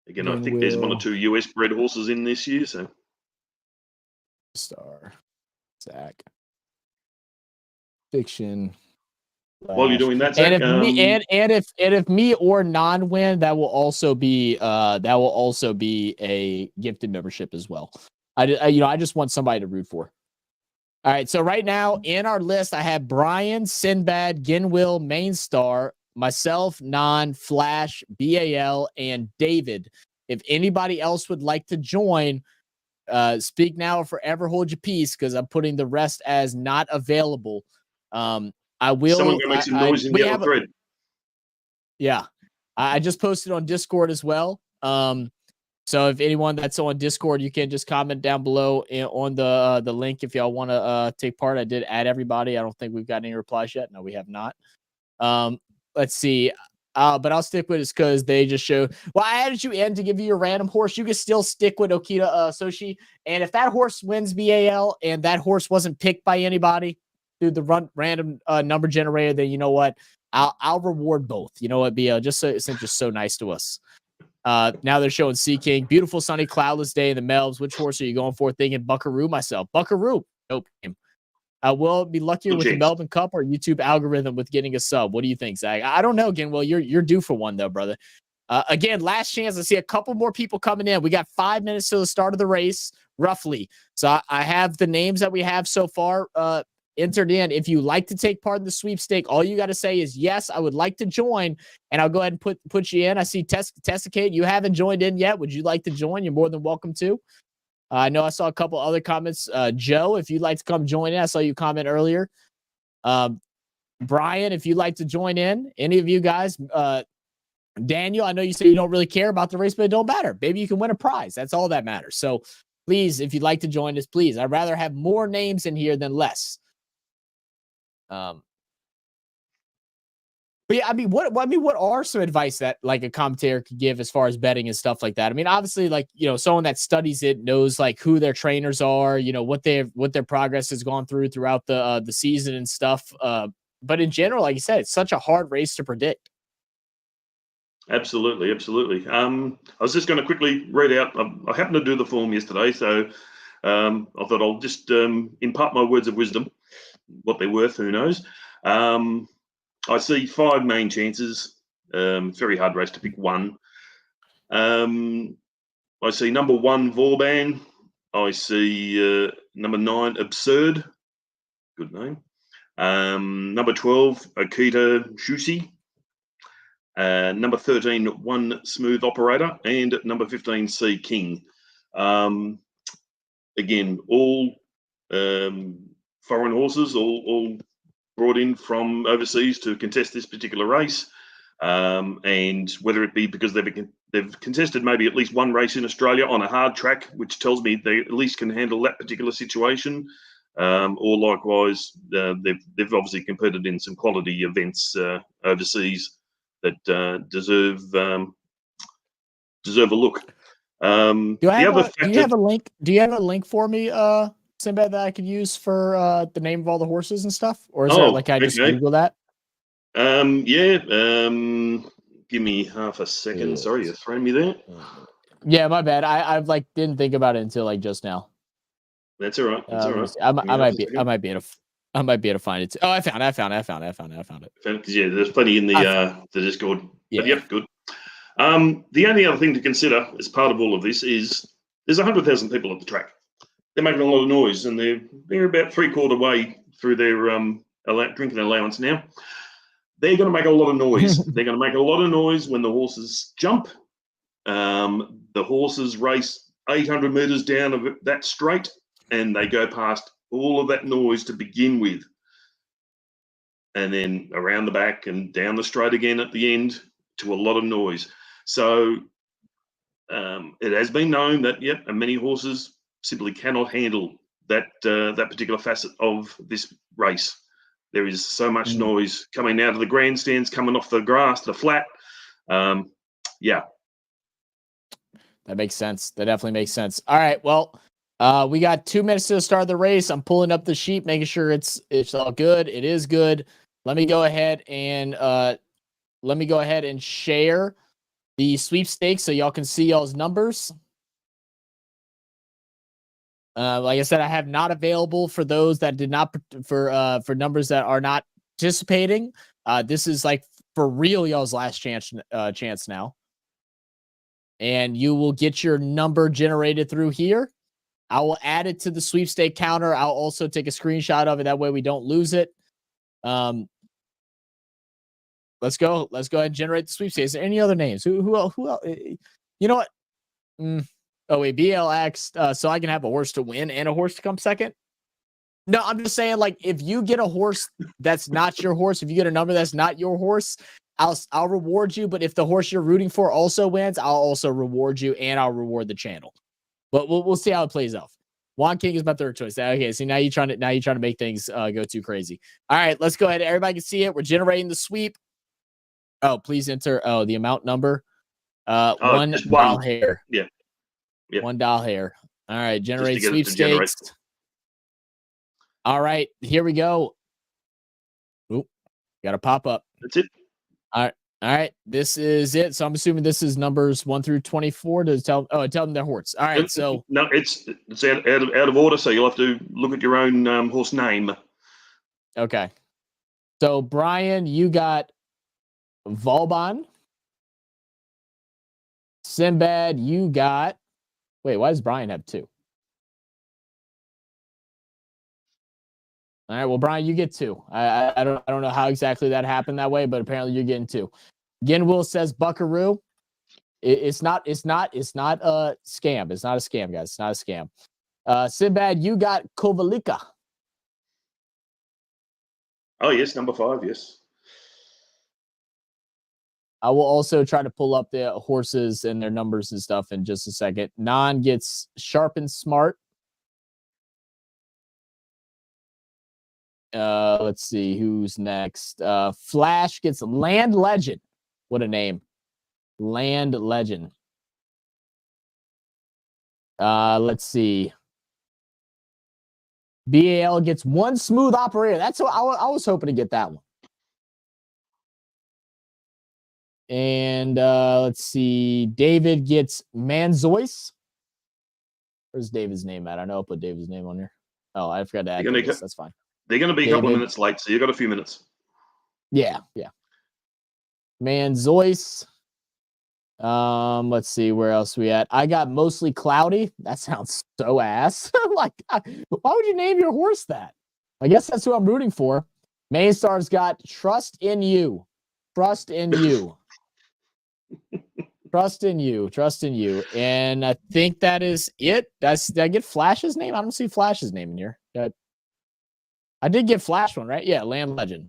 Again, I think there's 1 or 2 US bred horses in this year, so. Star, Zach, Fiction. While you're doing that, Zach, if me or non win, that will also be a gifted membership as well. I just want somebody to root for. All right, so right now in our list, I have Brian, Sinbad, Ginwill, Main Star, myself, Non, Flash, BAL, and David. If anybody else would like to join, speak now or forever hold your peace, because I'm putting the rest as not available. I will. Someone go make some noise in the other thread. Yeah, I just posted on Discord as well. So if anyone that's on Discord, you can just comment down below on the link if y'all want to take part. I did add everybody. I don't think we've got any replies yet. No, we have not. Let's see. But I'll stick with it because they just showed. Well, I added you in to give you your random horse. You can still stick with Okita Soshi. And if that horse wins BAL and that horse wasn't picked by anybody through the random number generator, then you know what? I'll reward both. You know what, BL? Since you're so nice to us. Now they're showing Sea King. Beautiful sunny cloudless day in the Melbs. Which horse are you going for? Thinking Buckaroo myself. Buckaroo. Nope. Will it be luckier with the Melbourne Cup or YouTube algorithm with getting a sub? What do you think, Zach? I don't know. Again, well, you're due for one though, brother. Again, last chance. I see a couple more people coming in. We got 5 minutes to the start of the race, roughly. So I have the names that we have so far entered in. If you like to take part in the sweepstake, all you got to say is yes, I would like to join, and I'll go ahead and put you in. I see Tessicate. You haven't joined in yet. Would you like to join? You're more than welcome to. I know I saw a couple other comments. Joe, if you'd like to come join in, I saw you comment earlier. Brian, if you'd like to join in, any of you guys. Daniel, I know you say you don't really care about the race, but it don't matter. Maybe you can win a prize. That's all that matters. So please, if you'd like to join us, please. I'd rather have more names in here than less. But yeah, what are some advice that like a commentator could give as far as betting and stuff like that? I mean, obviously, like, you know, someone that studies it knows like who their trainers are, you know, what their progress has gone throughout the season and stuff. But in general, like you said, it's such a hard race to predict. Absolutely. I was just going to quickly read out. I happened to do the form yesterday, so I thought I'll just impart my words of wisdom. What they're worth, who knows? I see 5 main chances. It's very hard race to pick one. I see number 1, Vauban. I see number 9, Absurd. Good name. Number 12, Okita Shusi. Number 13, One Smooth Operator. And number 15, Sea King. Again, all foreign horses, all brought in from overseas to contest this particular race, and whether it be because they've contested maybe at least one race in Australia on a hard track, which tells me they at least can handle that particular situation, or likewise they've obviously competed in some quality events overseas that deserve a look. Do you have a link? Do you have a link for me, Sinbad, that I could use for the name of all the horses and stuff? Or is there like I just Google that? Yeah. Give me half a second. Sorry, you're throwing me there. Yeah, my bad. I've like didn't think about it until like just now. That's all right. That's all right. I might be able to find it. Oh, I found it. Because there's plenty in the Discord. Yeah. But yep, good. The only other thing to consider as part of all of this is there's 100,000 people at the track. They're making a lot of noise, and they're about 3/4 way through their drinking allowance now. They're going to make a lot of noise. They're going to make a lot of noise when the horses jump. The horses race 800 meters down that straight, and they go past all of that noise to begin with, and then around the back and down the straight again at the end to a lot of noise. So it has been known that many horses simply cannot handle that particular facet of this race. There is so much noise coming out of the grandstands, coming off the grass, the flat. That makes sense. That definitely makes sense. All right. Well, we got 2 minutes to start the race. I'm pulling up the sheet, making sure it's all good. It is good. Let me go ahead and share the sweepstakes so y'all can see y'all's numbers. Like I said, I have not available for those that did not for numbers that are not participating. This is like for real y'all's last chance now. And you will get your number generated through here. I will add it to the sweepstake counter. I'll also take a screenshot of it. That way we don't lose it. Let's go. Let's go ahead and generate the sweepstakes. Is there any other names? Who else? You know what? Oh, wait, BLX. So I can have a horse to win and a horse to come second? No, I'm just saying, like, if you get a horse that's not your horse, if you get a number that's not your horse, I'll reward you. But if the horse you're rooting for also wins, I'll also reward you, and I'll reward the channel. But we'll see how it plays out. Juan King is my third choice. Okay, see, now you're trying to make things go too crazy. All right, let's go ahead. Everybody can see it. We're generating the sweep. Oh, please enter. Oh, the amount number. One dial hair. Yeah. $1 hair. All right, generate sweepstakes. All right, here we go. Oop, got a pop up. That's it. All right, this is it. So I'm assuming this is numbers 1 through 24 to tell them their horse. All right, so no, it's out of order, so you'll have to look at your own horse name. Okay. So Brian, you got Vauban. Sinbad, you got. Wait, why does Brian have 2? All right, well, Brian, you get 2. I don't know how exactly that happened that way, but apparently you're getting 2. Genwill says Buckaroo. It's not a scam. It's not a scam, guys. It's not a scam. Sinbad, you got Kovalika. Oh yes, number 5. Yes. I will also try to pull up the horses and their numbers and stuff in just a second. Non gets Sharp and Smart. Let's see who's next. Flash gets Land Legend. What a name. Land Legend. Let's see. BAL gets One Smooth Operator. That's what I was hoping to get that one. And let's see. David gets Manzois. Where's David's name at? I know I'll put David's name on here. Oh, I forgot to add this. That's fine. They're going to be a couple of minutes late, so you've got a few minutes. Yeah. Manzois. Let's see where else we at. I got Mostly Cloudy. That sounds so ass. Like, why would you name your horse that? I guess that's who I'm rooting for. Mainstar's got Trust in You. Trust in You. Trust in You. And I think that is it. Did I get Flash's name? I don't see Flash's name in here. I did get Flash one, right? Yeah, Land Legend.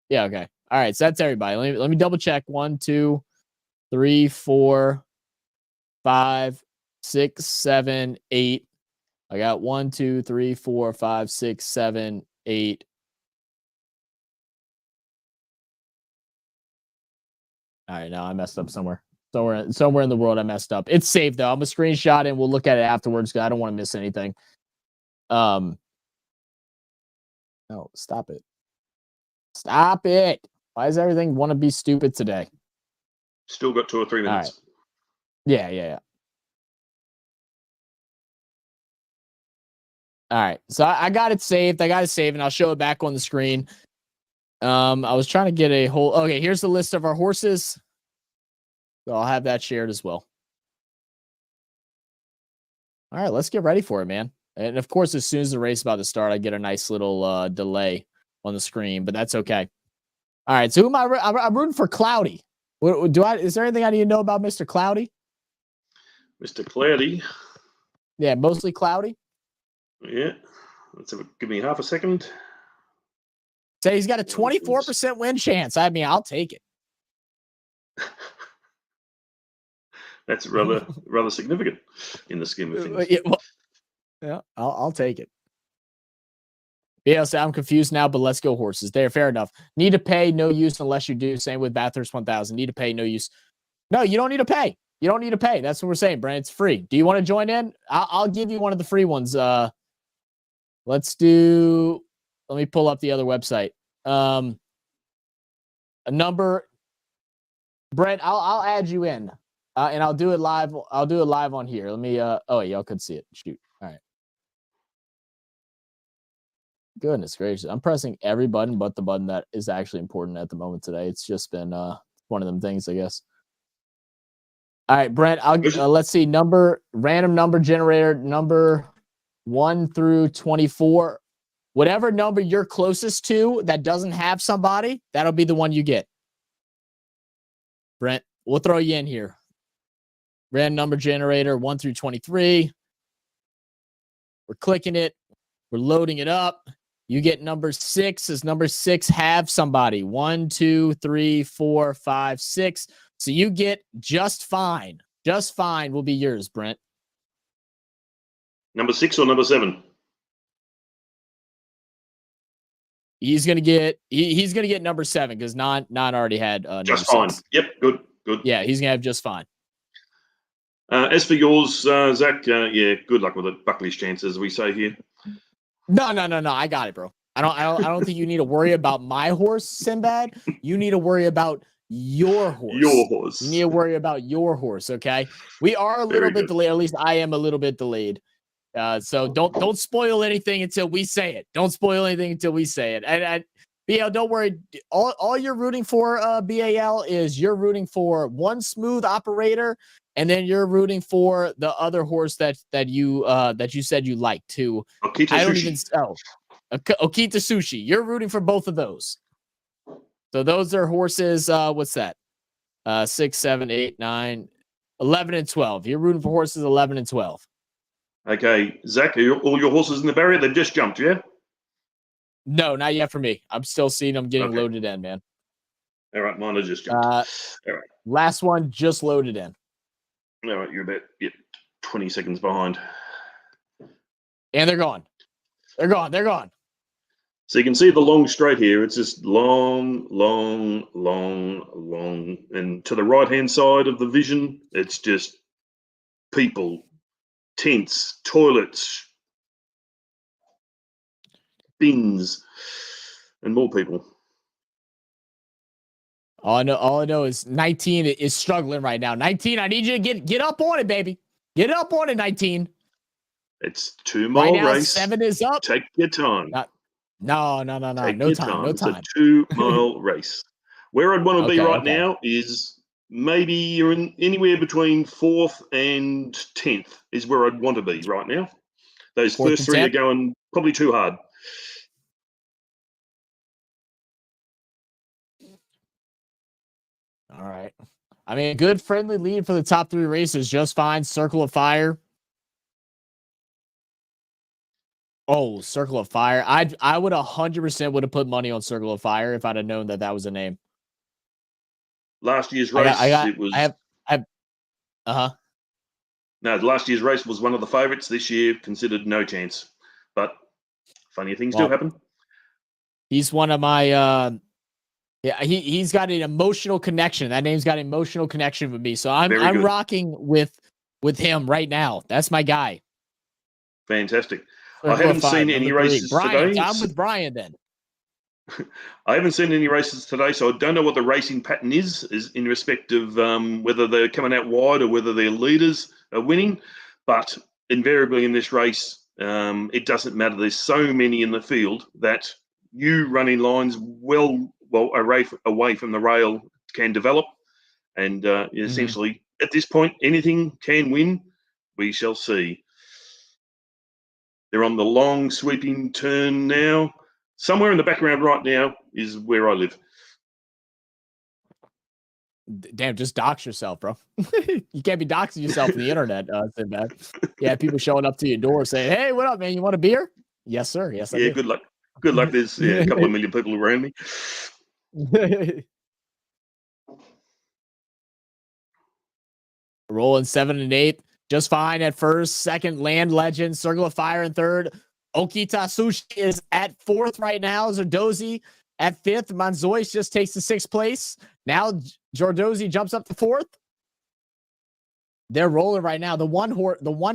Yeah, okay. All right, so that's everybody. Let me double check. 1, 2, 3, 4, 5, 6, 7, 8. I got 1, 2, 3, 4, 5, 6, 7, 8. All right, now I messed up somewhere. Somewhere in the world I messed up. It's saved though. I'm gonna screenshot and we'll look at it afterwards because I don't want to miss anything. No, stop it. Stop it. Why does everything want to be stupid today? Still got 2 or 3 minutes. Right. Yeah. All right. So I got it saved. And I'll show it back on the screen. I was trying to get a whole. Okay, here's the list of our horses. So I'll have that shared as well. All right, let's get ready for it, man. And of course, as soon as the race is about to start, I get a nice little delay on the screen, but that's okay. All right, so who am I? I'm rooting for Cloudy. Is there anything I need to know about Mr. Cloudy? Mr. Cloudy. Yeah, mostly Cloudy. Yeah. Give me half a second. Say he's got a 24% win chance. I mean, I'll take it. That's rather significant in the scheme of things. Yeah, I'll take it. Yeah, so I'm confused now, but let's go horses. There, fair enough. Need to pay, no use unless you do. Same with Bathurst 1000. Need to pay, no use. No, you don't need to pay. You don't need to pay. That's what we're saying, Brent. It's free. Do you want to join in? I'll give you one of the free ones. Let me pull up the other website. A number. Brent, I'll add you in. And I'll do it live. I'll do it live on here. Let me oh, y'all could see it. Shoot. All right. Goodness gracious. I'm pressing every button but the button that is actually important at the moment today. It's just been one of them things, I guess. All right, Brent, let's see. Random number generator, number 1 through 24. Whatever number you're closest to that doesn't have somebody, that'll be the one you get. Brent, we'll throw you in here. Random number generator, 1 through 23. We're clicking it. We're loading it up. You get number 6. Does number 6 have somebody? 1, 2, 3, 4, 5, 6. So you get just fine. Just fine will be yours, Brent. Number 6 or number 7? He's gonna get number 7 because non already had just number fine. 6. Yep, good. Yeah, he's gonna have just fine. As for yours, Zach, yeah, good luck with it. Buckley's chances, as we say here. No. I got it, bro. I don't think you need to worry about my horse, Sinbad. You need to worry about your horse. Your horse. You need to worry about your horse. Okay. We are a little bit delayed. At least I am a little bit delayed. So don't spoil anything until we say it. Don't spoil anything until we say it. And BL, don't worry. All you're rooting for, BAL, is you're rooting for one smooth operator, and then you're rooting for the other horse that you said you liked too. Okita I don't Sushi. even Okita Sushi. You're rooting for both of those. So those are horses. What's that? 6, 7, 8, 9, 11, and 12. You're rooting for horses 11 and 12. Okay, Zach, are all your horses in the barrier? They've just jumped, yeah? No, not yet for me. I'm still seeing them getting loaded in, man. All right, mine are just jumped. All right. Last one just loaded in. All right, you're about 20 seconds behind. And they're gone. They're gone. So you can see the long straight here. It's just long. And to the right-hand side of the vision, it's just people, tents, toilets, bins, and more people. All I know is 19 is struggling right now. 19, I need you to get up on it, baby. Get up on it, 19. It's 2-mile right now, race. 7 is up. Take your time. No. Take No your time. It's a 2-mile race. Where I'd want to be right now is maybe you're in anywhere between 4th and 10th is where I'd want to be right now. Those first 3 are going probably too hard. All right. I mean, a good friendly lead for the top 3 races. Just fine. Circle of Fire. Oh, Circle of Fire. I would 100% would have put money on Circle of Fire if I'd have known that was a name. Last year's race, No, last year's race was one of the favourites. This year, considered no chance. But funny things do happen. He's one of my. He's got an emotional connection. That name's got an emotional connection with me. So I'm rocking with him right now. That's my guy. Fantastic. I haven't seen any races today. I'm with Brian then. I haven't seen any races today, so I don't know what the racing pattern is in respect of whether they're coming out wide or whether their leaders are winning. But invariably in this race, it doesn't matter. There's so many in the field that you running lines well away from the rail can develop. And essentially, at this point, anything can win. We shall see. They're on the long sweeping turn now. Somewhere in the background right now is where I live. Damn, just dox yourself, bro. You can't be doxing yourself on the internet, Sinbad. Yeah, people showing up to your door saying, "Hey, what up, man? You want a beer?" Yes, sir. Yes, I do. Good luck. Good luck. There's a couple of million people around me. Rolling 7 and 8, just fine at first. Second, Land Legend, Circle of Fire in third. Okita Sushi is at fourth right now. Zordozi at fifth. Manzois just takes the sixth place. Now Zordozi jumps up to fourth. They're rolling right now. The one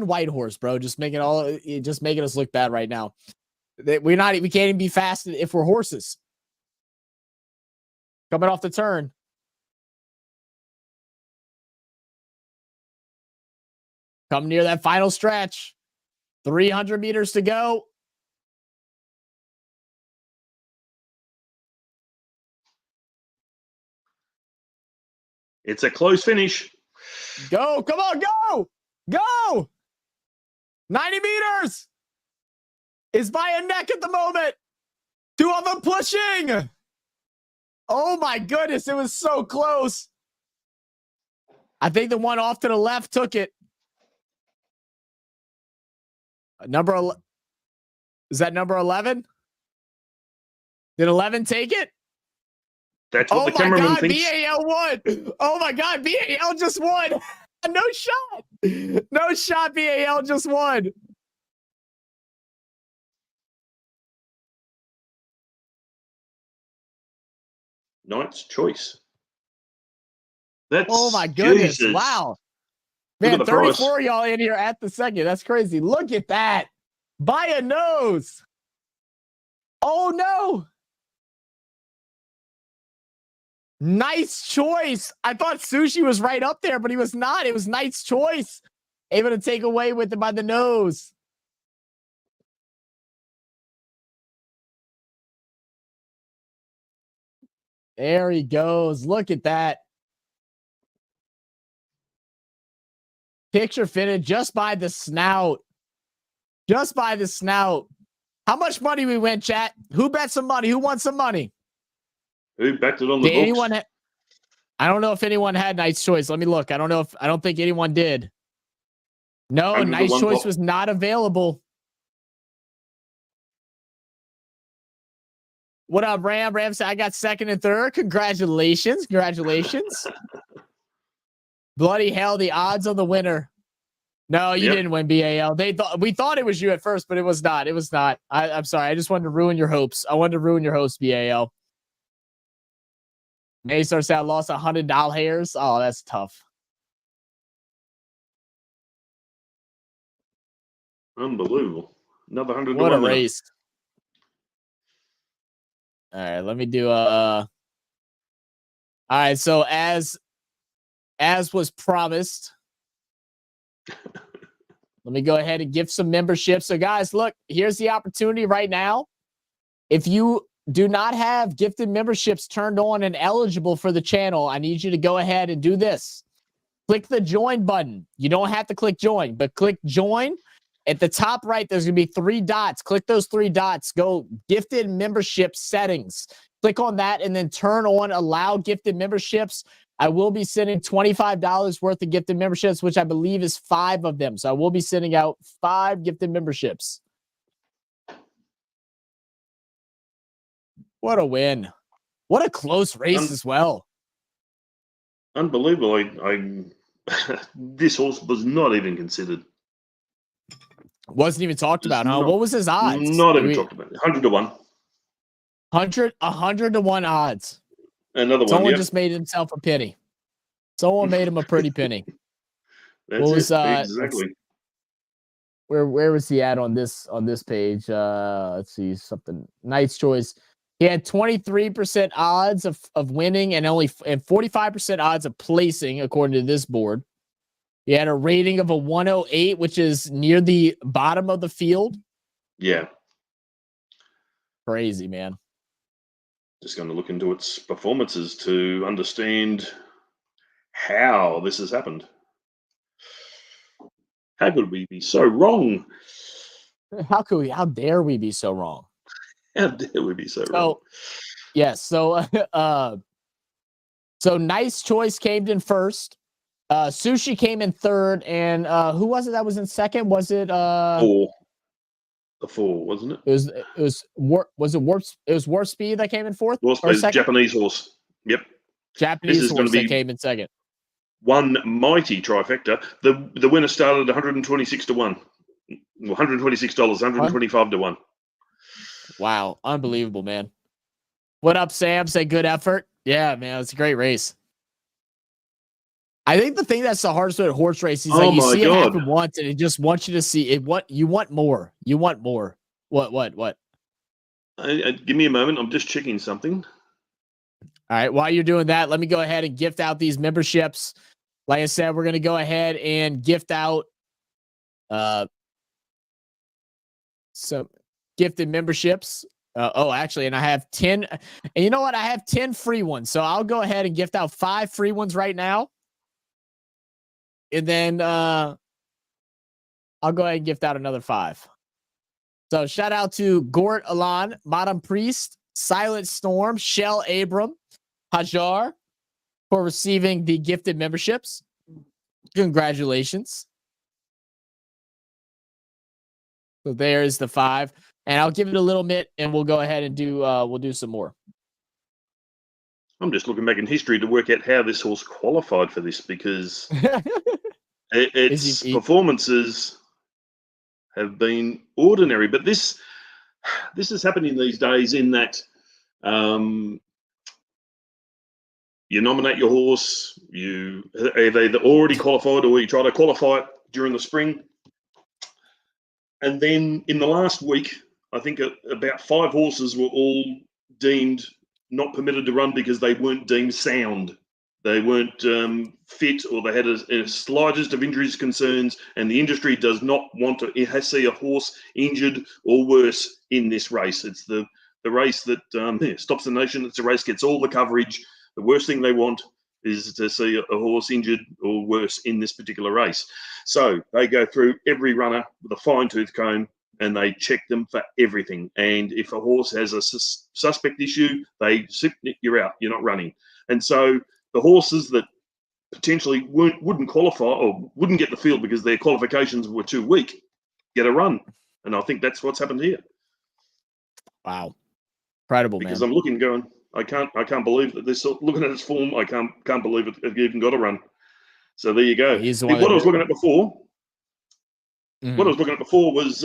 white horse, bro, just making us look bad right now. We can't even be fast if we're horses. Coming off the turn. Come near that final stretch. 300 meters to go. It's a close finish. Go. Come on, go. Go. 90 meters. Is by a neck at the moment. Two of them pushing. Oh, my goodness. It was so close. I think the one off to the left took it. Is that number 11? Did 11 take it? That's what the cameraman thinks. BAL won. Oh my God, BAL just won. No shot. No shot, BAL just won. Ninth choice. That's oh my goodness. Jesus. Wow. Man, 34 of y'all in here at the second. That's crazy. Look at that. By a nose. Oh no. Nice choice. I thought Sushi was right up there, but he was not. It was nice choice. Able to take away with it by the nose. There he goes. Look at that. Picture fitted just by the snout. Just by the snout. How much money we win, chat? Who bet some money? Who won some money? Who bet it on the books? I don't know if anyone had Nice Choice. Let me look. I don't think anyone did. No, Nice Choice was not available. What up, Ram? Ram said, I got second and third. Congratulations. Congratulations. Bloody hell, the odds on the winner. No, you didn't win, BAL. We thought it was you at first, but it was not. It was not. I'm sorry. I just wanted to ruin your hopes. I wanted to ruin your hopes, BAL. Maystar said I lost $100 hairs. Oh, that's tough. Unbelievable. Another 100. What a race. All right, let me do all right, so as was promised, let me go ahead and give some memberships. So guys, look, here's the opportunity right now. If you do not have gifted memberships turned on and eligible for the channel, I need you to go ahead and do this. Click the join button. You don't have to click join, but click join. At the top right, there's going to be 3 dots. Click those 3 dots. Go gifted membership settings. Click on that and then turn on allow gifted memberships. I will be sending $25 worth of gifted memberships, which I believe is 5 of them. So I will be sending out 5 gifted memberships. What a win. What a close race as well. Unbelievable. This horse was not even considered. Wasn't even talked about, huh? What was his odds? Not even talked about. 100 to 1. 100 to 1 odds. Another one. Someone just made himself a penny. Someone made him a pretty penny. That's exactly. Where was he at on this page? Let's see, something. Nice choice. He had 23% odds of winning and 45% odds of placing, according to this board. He had a rating of a 108, which is near the bottom of the field. Yeah. Crazy, man. Just going to look into its performances to understand how this has happened. How could we be so wrong? How dare we be so wrong? How dare we be so wrong? Yes. So Nice Choice came in first. Sushi came in third, and who was it that was in second? Was it Four? The four, wasn't it? Was it Warp Speed that came in fourth Warp or Speed, second? Japanese horse. Yep. Japanese horse that came in second. One mighty trifecta. The winner started 126 to 1. $126, 125 to 1. Wow, unbelievable, man. What up, Sam? Say good effort. Yeah, man, it's a great race. I think the thing that's the hardest with horse racing is you see it happen once and it just wants you to see it. What you want more. You want more. What? Give me a moment. I'm just checking something. All right. While you're doing that, let me go ahead and gift out these memberships. Like I said, we're going to go ahead and gift out some gifted memberships. Actually, and I have 10. And you know what? I have 10 free ones. So I'll go ahead and gift out 5 free ones right now. And then I'll go ahead and gift out another 5. So shout out to Gort Alan, Madam Priest, Silent Storm, Shell Abram, Hajar for receiving the gifted memberships. Congratulations. So there's the 5. And I'll give it a little bit and we'll go ahead and we'll do some more. I'm just looking back in history to work out how this horse qualified for this because its performances have been ordinary. But this is happening these days in that you nominate your horse, you have either already qualified or you try to qualify it during the spring. And then in the last week, I think about 5 horses were all deemed not permitted to run because they weren't deemed sound. They weren't fit, or they had a slightest of injuries concerns, and the industry does not want to see a horse injured or worse in this race. It's the race that stops the nation. It's a race gets all the coverage. The worst thing they want is to see a horse injured or worse in this particular race. So they go through every runner with a fine-tooth comb, and they check them for everything. And if a horse has a suspect issue, they say, you're out, you're not running. And so the horses that potentially wouldn't qualify or wouldn't get the field because their qualifications were too weak get a run. And I think that's what's happened here. Wow. Incredible, because man. I'm looking going, I can't believe that this, looking at its form, I can't believe it even got a run. So there you go. What I was looking at before, what I was looking at before was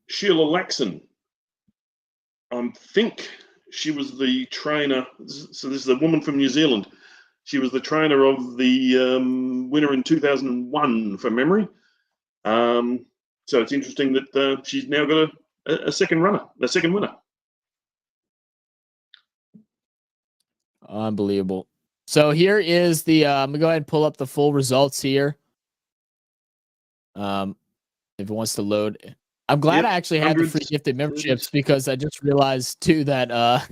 Sheila Laxon. I think she was the trainer. So this is a woman from New Zealand. She was the trainer of the winner in 2001, from memory. So it's interesting that she's now got a second winner. Unbelievable. So here is the I'm gonna go ahead and pull up the full results here. If it wants to load. I'm glad I actually had the free gifted memberships because I just realized too that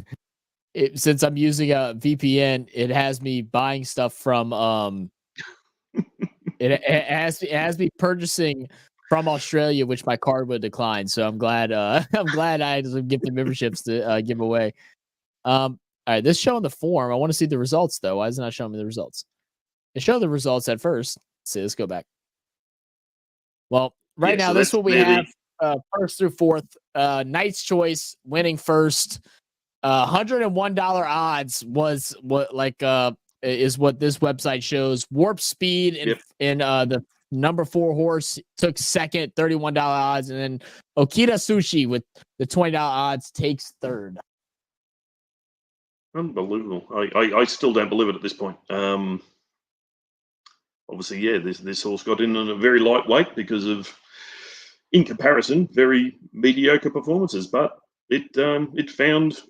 since I'm using a VPN, it has me buying stuff from it has me purchasing from Australia, which my card would decline. So I'm glad I had some gifted memberships to give away. All right, this showing the form. I want to see the results, though. Why is it not showing me the results? It showed the results at first. Let's see, let's go back. Well, right now, this is what we have first through fourth. Knight's Choice winning first. $101 odds was is what this website shows. Warp Speed and the number 4 horse took second, $31 odds, and then Okita Sushi with the $20 odds takes third. Unbelievable. I still don't believe it at this point. Obviously, yeah, this horse got in on a very lightweight because of, in comparison, very mediocre performances. But it found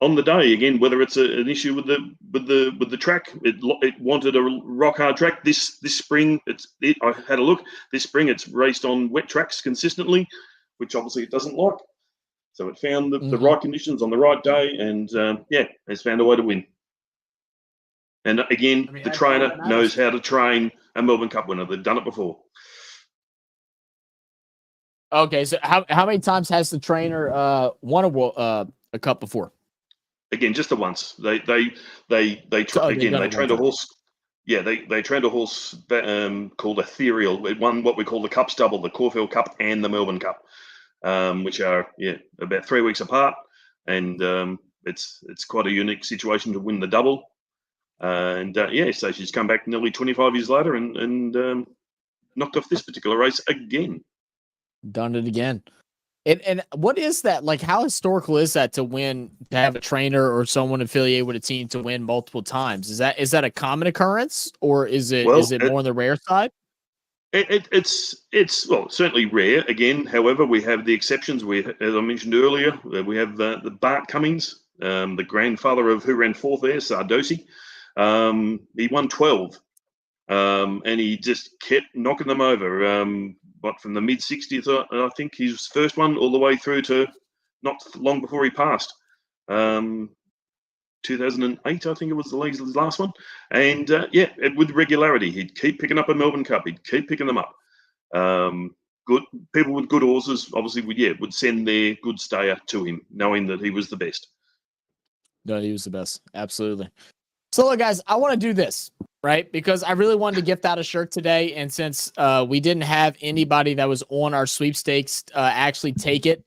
on the day again, whether it's an issue with the track, it wanted a rock hard track. This spring, I had a look. This spring, it's raced on wet tracks consistently, which obviously it doesn't like. So it found the right conditions on the right day, and it's found a way to win. And again, the trainer knows how to train a Melbourne Cup winner. They've done it before. Okay, so how many times has the trainer won a cup before? Again, just the once. They trained a horse. Yeah, they trained a horse called Ethereal. It won what we call the Cups double, the Caulfield Cup and the Melbourne Cup, which are about 3 weeks apart, and it's quite a unique situation to win the double. So she's come back nearly 25 years later and knocked off this particular race again. Done it again. And what is that? Like, how historical is that to have a trainer or someone affiliated with a team to win multiple times? Is that a common occurrence, or is it more on the rare side? It's certainly rare. Again, however, we have the exceptions. As I mentioned earlier, we have the Bart Cummings, the grandfather of who ran fourth there, Sardosi. He won 12, and he just kept knocking them over. From the mid-60s, I think his first one, all the way through to not long before he passed. 2008, I think it was the last one. And with regularity, he'd keep picking up a Melbourne Cup. He'd keep picking them up. Good people with good horses, obviously, would send their good stayer to him, knowing that he was the best. No, he was the best. Absolutely. So, look, guys, I want to do this, right? Because I really wanted to gift out a shirt today. And since we didn't have anybody that was on our sweepstakes actually take it,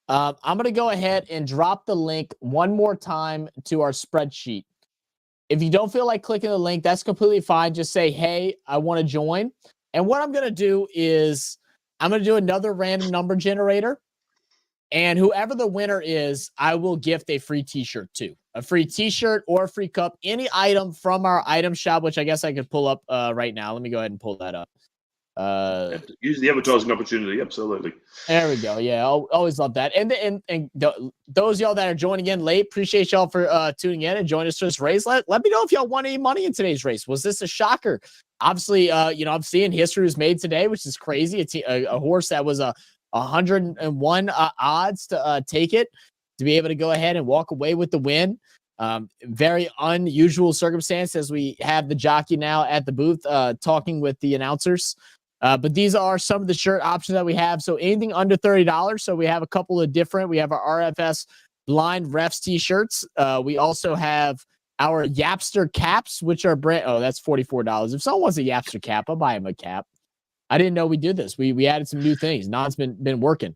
I'm going to go ahead and drop the link one more time to our spreadsheet. If you don't feel like clicking the link, that's completely fine. Just say, hey, I want to join. And what I'm going to do is I'm going to do another random number generator. And whoever the winner is, I will gift a free t-shirt to. A free t-shirt or a free cup, any item from our item shop, which I guess I could pull up right now. Let me go ahead and pull that up. Use the advertising opportunity, absolutely. There we go. Yeah, I'll always love that. And those y'all that are joining in late, appreciate y'all for tuning in and joining us for this race. Let me know if y'all won any money in today's race. Was this a shocker? Obviously, I'm seeing history was made today, which is crazy. It's a horse that was 101 odds to take it, to be able to go ahead and walk away with the win. Very unusual circumstance, as we have the jockey now at the booth talking with the announcers. But these are some of the shirt options that we have. So anything under $30. So we have a couple of different. We have our RFS blind refs t-shirts. We also have our Yapster caps, which are brand. Oh, that's $44. If someone wants a Yapster cap, I'll buy him a cap. I didn't know we did this. We added some new things. Non's been working.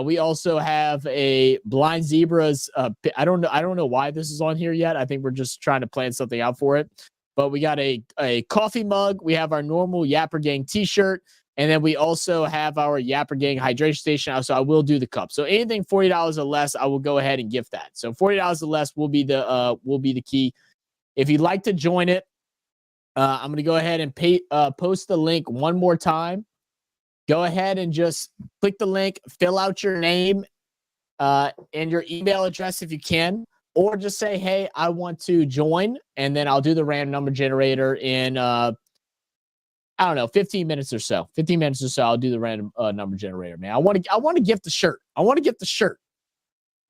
We also have a blind zebras. I don't know why this is on here yet. I think we're just trying to plan something out for it. But we got a coffee mug. We have our normal Yapper Gang t-shirt. And then we also have our Yapper Gang hydration station. So I will do the cup. So anything $40 or less, I will go ahead and gift that. So $40 or less will be the key. If you'd like to join it, I'm going to go ahead and post the link one more time. Go ahead and just click the link, fill out your name and your email address if you can, or just say, hey, I want to join, and then I'll do the random number generator in, 15 minutes or so. 15 minutes or so, I'll do the random number generator, man. I want to gift the shirt. I want to gift the shirt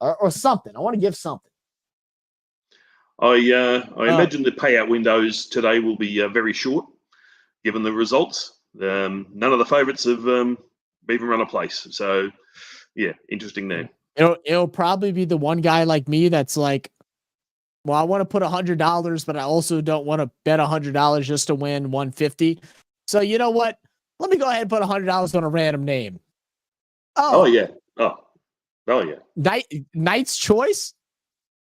or something. I want to give something. I imagine the payout windows today will be very short, given the results. None of the favourites have even run a place. So, yeah, interesting there. It'll probably be the one guy like me that's like, well, I want to put $100, but I also don't want to bet $100 just to win $150. So you know what? Let me go ahead and put $100 on a random name. Oh yeah. Oh yeah. Knight's Choice?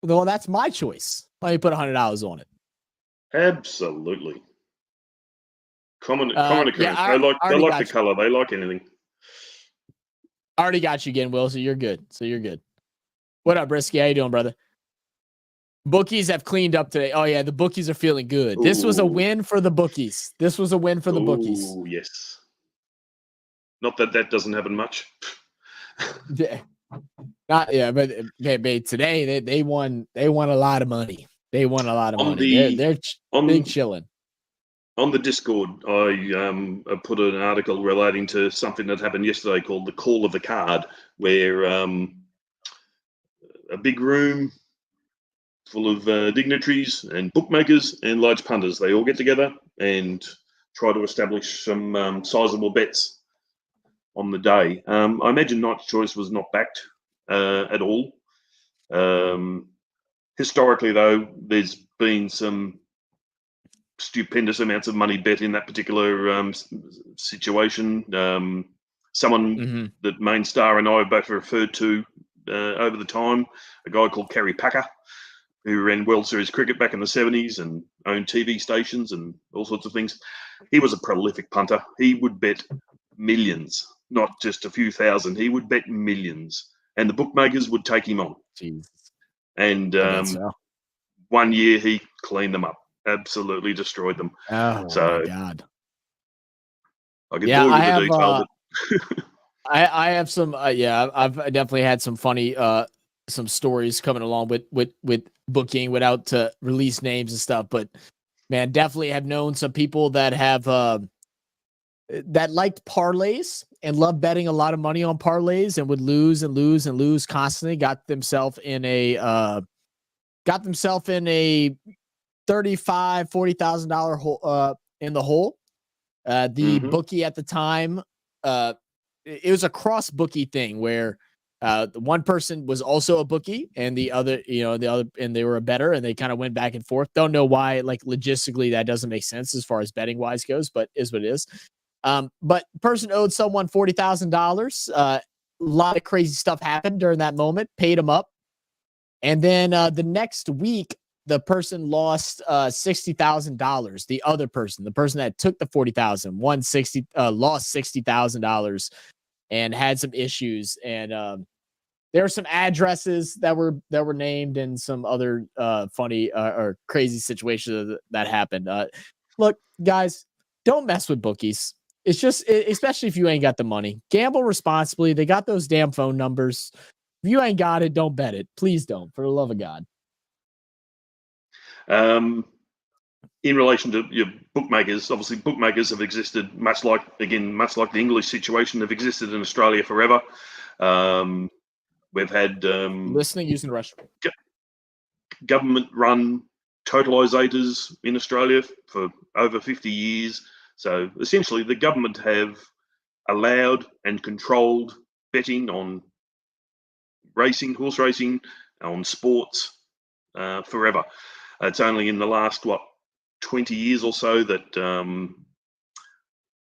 Well, that's my choice. Let me put $100 on it. Absolutely. Common occurrence. Yeah, they like the color. They like anything. I already got you again, Will. So you're good. What up, Brisky? How you doing, brother? Bookies have cleaned up today. Oh yeah, the bookies are feeling good. Ooh. This was a win for the bookies. Bookies. Oh yes. Not that doesn't happen much. Yeah. Not yeah, but today they won a lot of money. They won a lot of On money. the Big on chilling. on the Discord, I put an article relating to something that happened yesterday called the Call of the Card, where a big room full of dignitaries and bookmakers and large punters, they all get together and try to establish some sizable bets on the day. I imagine Knight's Choice was not backed at all. Historically, though, there's been some stupendous amounts of money bet in that particular situation. Someone that Main Star and I have both referred to over the time, a guy called Kerry Packer, who ran World Series cricket back in the 70s and owned TV stations and all sorts of things. He was a prolific punter. He would bet millions, not just a few thousand. He would bet millions, and the bookmakers would take him on. Jesus. And one year he cleaned them up, absolutely destroyed them. Oh my God! I could bore you with the detail. I have some. I've definitely had some funny some stories coming along with booking without to release names and stuff. But man, definitely have known some people that have that liked parlays and loved betting a lot of money on parlays and would lose and lose and lose constantly. Got themselves in a $35,000-$40,000 hole in the hole. The bookie at the time, it was a cross bookie thing where the one person was also a bookie and the other, and they were a bettor, and they kind of went back and forth. Don't know why, like logistically, that doesn't make sense as far as betting wise goes, but is what it is. But person owed someone $40,000. A lot of crazy stuff happened during that moment, paid him up. And then the next week, the person lost $60,000. The other person, the person that took the $40,000, lost $60,000 and had some issues. And there were some addresses that were named and some other funny or crazy situations that happened. Look, guys, don't mess with bookies. It's just, especially if you ain't got the money, gamble responsibly. They got those damn phone numbers. If you ain't got it, don't bet it. Please don't, for the love of God. In relation to your bookmakers, obviously bookmakers have existed much like the English situation, have existed in Australia forever. We've had listening using the restroom. Government-run totalisators in Australia for over 50 years. So essentially, the government have allowed and controlled betting on racing, horse racing, on sports forever. It's only in the last 20 years or so that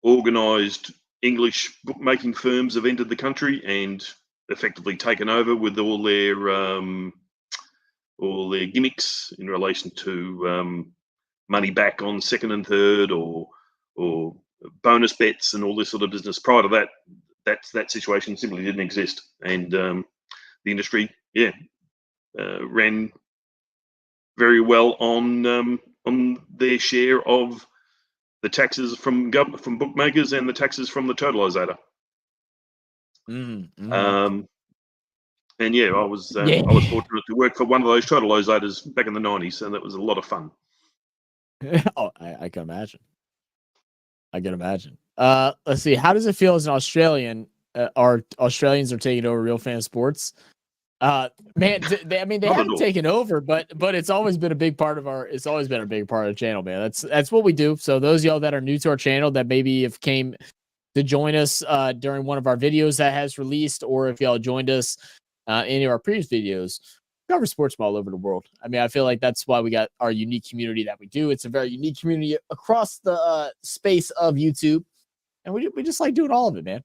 organised English bookmaking firms have entered the country and effectively taken over with all their gimmicks in relation to money back on second and third or bonus bets and all this sort of business. Prior to that situation simply didn't exist, and the industry ran very well on their share of the taxes from bookmakers and the taxes from the totalisator. And I was fortunate to work for one of those totalisators back in the 90s, and that was a lot of fun. Oh, I can imagine. Let's see. How does it feel as an Australian? Our Australians are taking over RealFansSports. Man, they haven't taken over, but it's always been a big part of the channel, man. That's what we do. So those of y'all that are new to our channel that maybe have came to join us during one of our videos that has released, or if y'all joined us in any of our previous videos, we cover sports from all over the world. I mean, I feel like that's why we got our unique community that we do. It's a very unique community across the space of YouTube, and we just like doing all of it, man.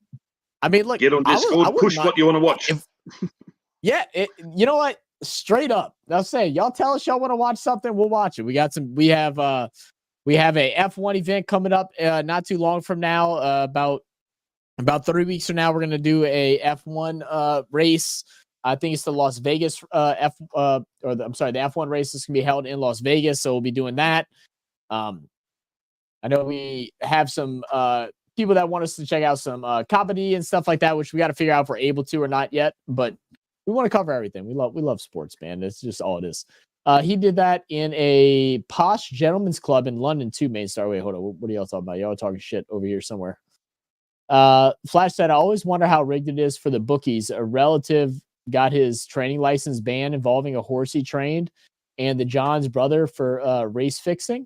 I mean, look, get on Discord, push what you want to watch. You know what? Straight up, I'll say, y'all tell us y'all want to watch something, we'll watch it. We have a F1 event coming up not too long from now. About 3 weeks from now, we're gonna do a F1 race. I think it's the Las Vegas the F1 race is gonna be held in Las Vegas, so we'll be doing that. I know we have some people that want us to check out some comedy and stuff like that, which we got to figure out if we're able to or not yet, but We want to cover everything. We love sports, man. It's just all it is. He did that in a posh gentleman's club in London too, Main Star. Wait, hold on. What are y'all talking about? Y'all are talking shit over here somewhere. Flash said, I always wonder how rigged it is for the bookies. A relative got his training license banned involving a horse he trained and the John's brother for race fixing.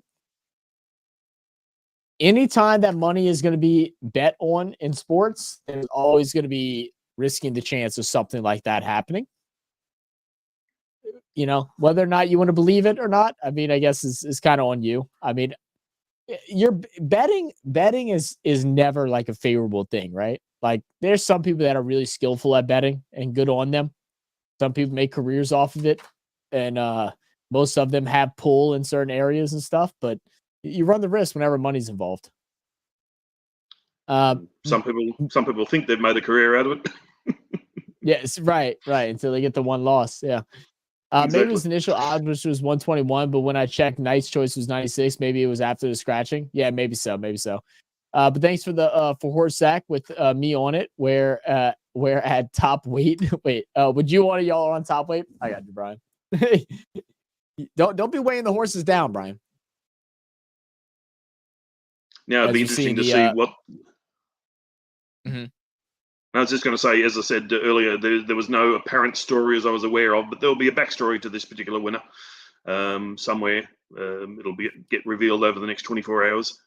Anytime that money is going to be bet on in sports, there's always going to be risking the chance of something like that happening. You know, whether or not you want to believe it or not, I mean, I guess is kind of on you. I mean, you're betting is never like a favorable thing, right? Like there's some people that are really skillful at betting and good on them. Some people make careers off of it, and most of them have pull in certain areas and stuff, but you run the risk whenever money's involved. Some people think they've made a career out of it. Yes, right. Until they get the one loss. Yeah. Exactly. Maybe his initial odds, which was 121, but when I checked, Knight's choice was 96. Maybe it was after the scratching. Yeah, maybe so. But thanks for the for horse sack with me on it. Where at top weight. Wait, would you want y'all on top weight? I got you, Brian. Don't be weighing the horses down, Brian. Now it'd be interesting to see what. Mm-hmm. I was just going to say, as I said earlier, there was no apparent story as I was aware of, but there'll be a backstory to this particular winner somewhere. It'll get revealed over the next 24 hours.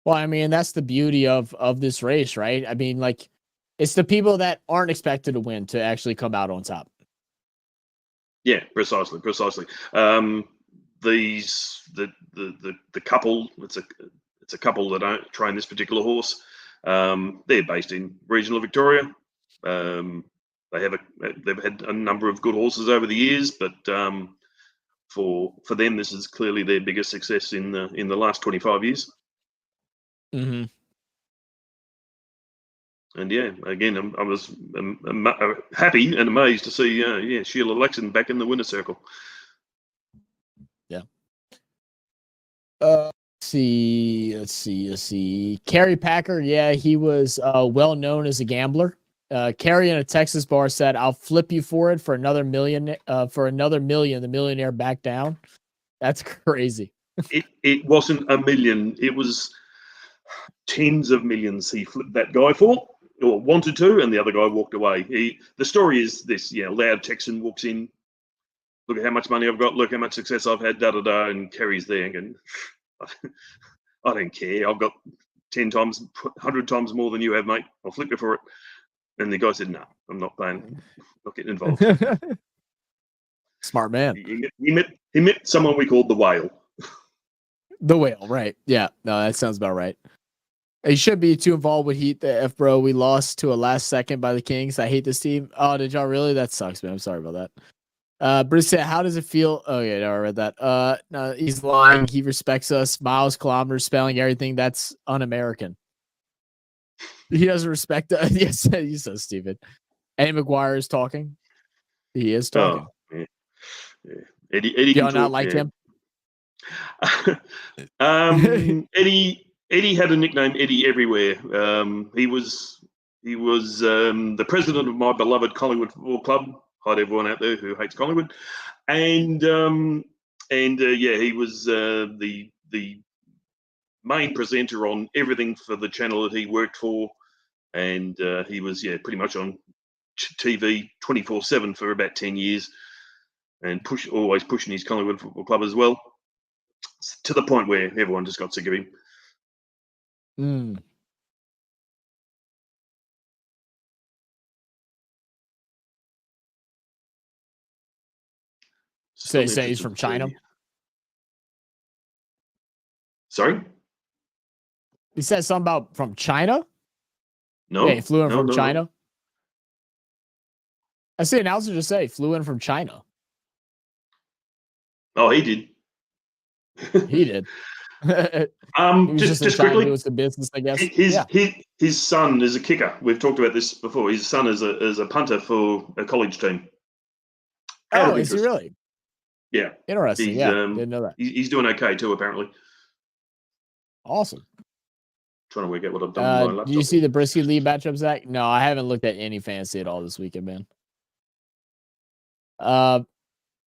Well, I mean, that's the beauty of this race, right? I mean, like, it's the people that aren't expected to win to actually come out on top. Yeah, precisely. The couple, it's a couple that don't train this particular horse. They're based in regional Victoria. They've had a number of good horses over the years, but for them, this is clearly their biggest success in the last 25 years. Mm-hmm. And yeah, again, I was happy and amazed to see Sheila Lexon back in the winner's circle. Yeah. Let's see. Kerry Packer, yeah, he was well known as a gambler. Kerry in a Texas bar said, "I'll flip you for it for another million. The millionaire backed down." That's crazy. It wasn't a million. It was tens of millions he flipped that guy for, or wanted to, and the other guy walked away. The story is this: loud Texan walks in. Look at how much money I've got. Look how much success I've had. Da da da. And Kerry's there, and I don't care. I've got 10 times, 100 times more than you have, mate. I'll flip you for it. And the guy said, "No, I'm not paying. Not getting involved." Smart man. He met someone we called the Whale. The Whale, right? Yeah. No, that sounds about right. He should be too involved with Heat. The F bro, we lost to a last second by the Kings. I hate this team. Oh, did y'all really? That sucks, man. I'm sorry about that. Bruce said, how does it feel? Oh, yeah, no, I read that. No, he's lying. He respects us. Miles, kilometers, spelling, everything. That's un-American. He doesn't respect us. Yes, he's so stupid. Eddie McGuire is talking. He is talking. Oh, yeah. Eddie y'all can not talk, like him? Eddie had a nickname, Eddie Everywhere. He was the president of my beloved Collingwood Football Club. Hi to everyone out there who hates Collingwood. And he was the main presenter on everything for the channel that he worked for. And he was pretty much on TV 24/7 for about 10 years, and always pushing his Collingwood Football Club as well, to the point where everyone just got sick of him. So you say he's from China? Sorry? He said something about from China? No. Yeah, he flew in from China. No. I see an announcer just say flew in from China. Oh, he did. He did. Just quickly, it was the business, I guess. His son is a kicker. We've talked about this before. His son is a punter for a college team. Oh, is he really? Yeah. Interesting. Didn't know that. He's doing okay too, apparently. Awesome. Trying to work out what I've done with my laptop. Do you see the Brisky Lee matchup, Zach? No, I haven't looked at any fantasy at all this weekend, man.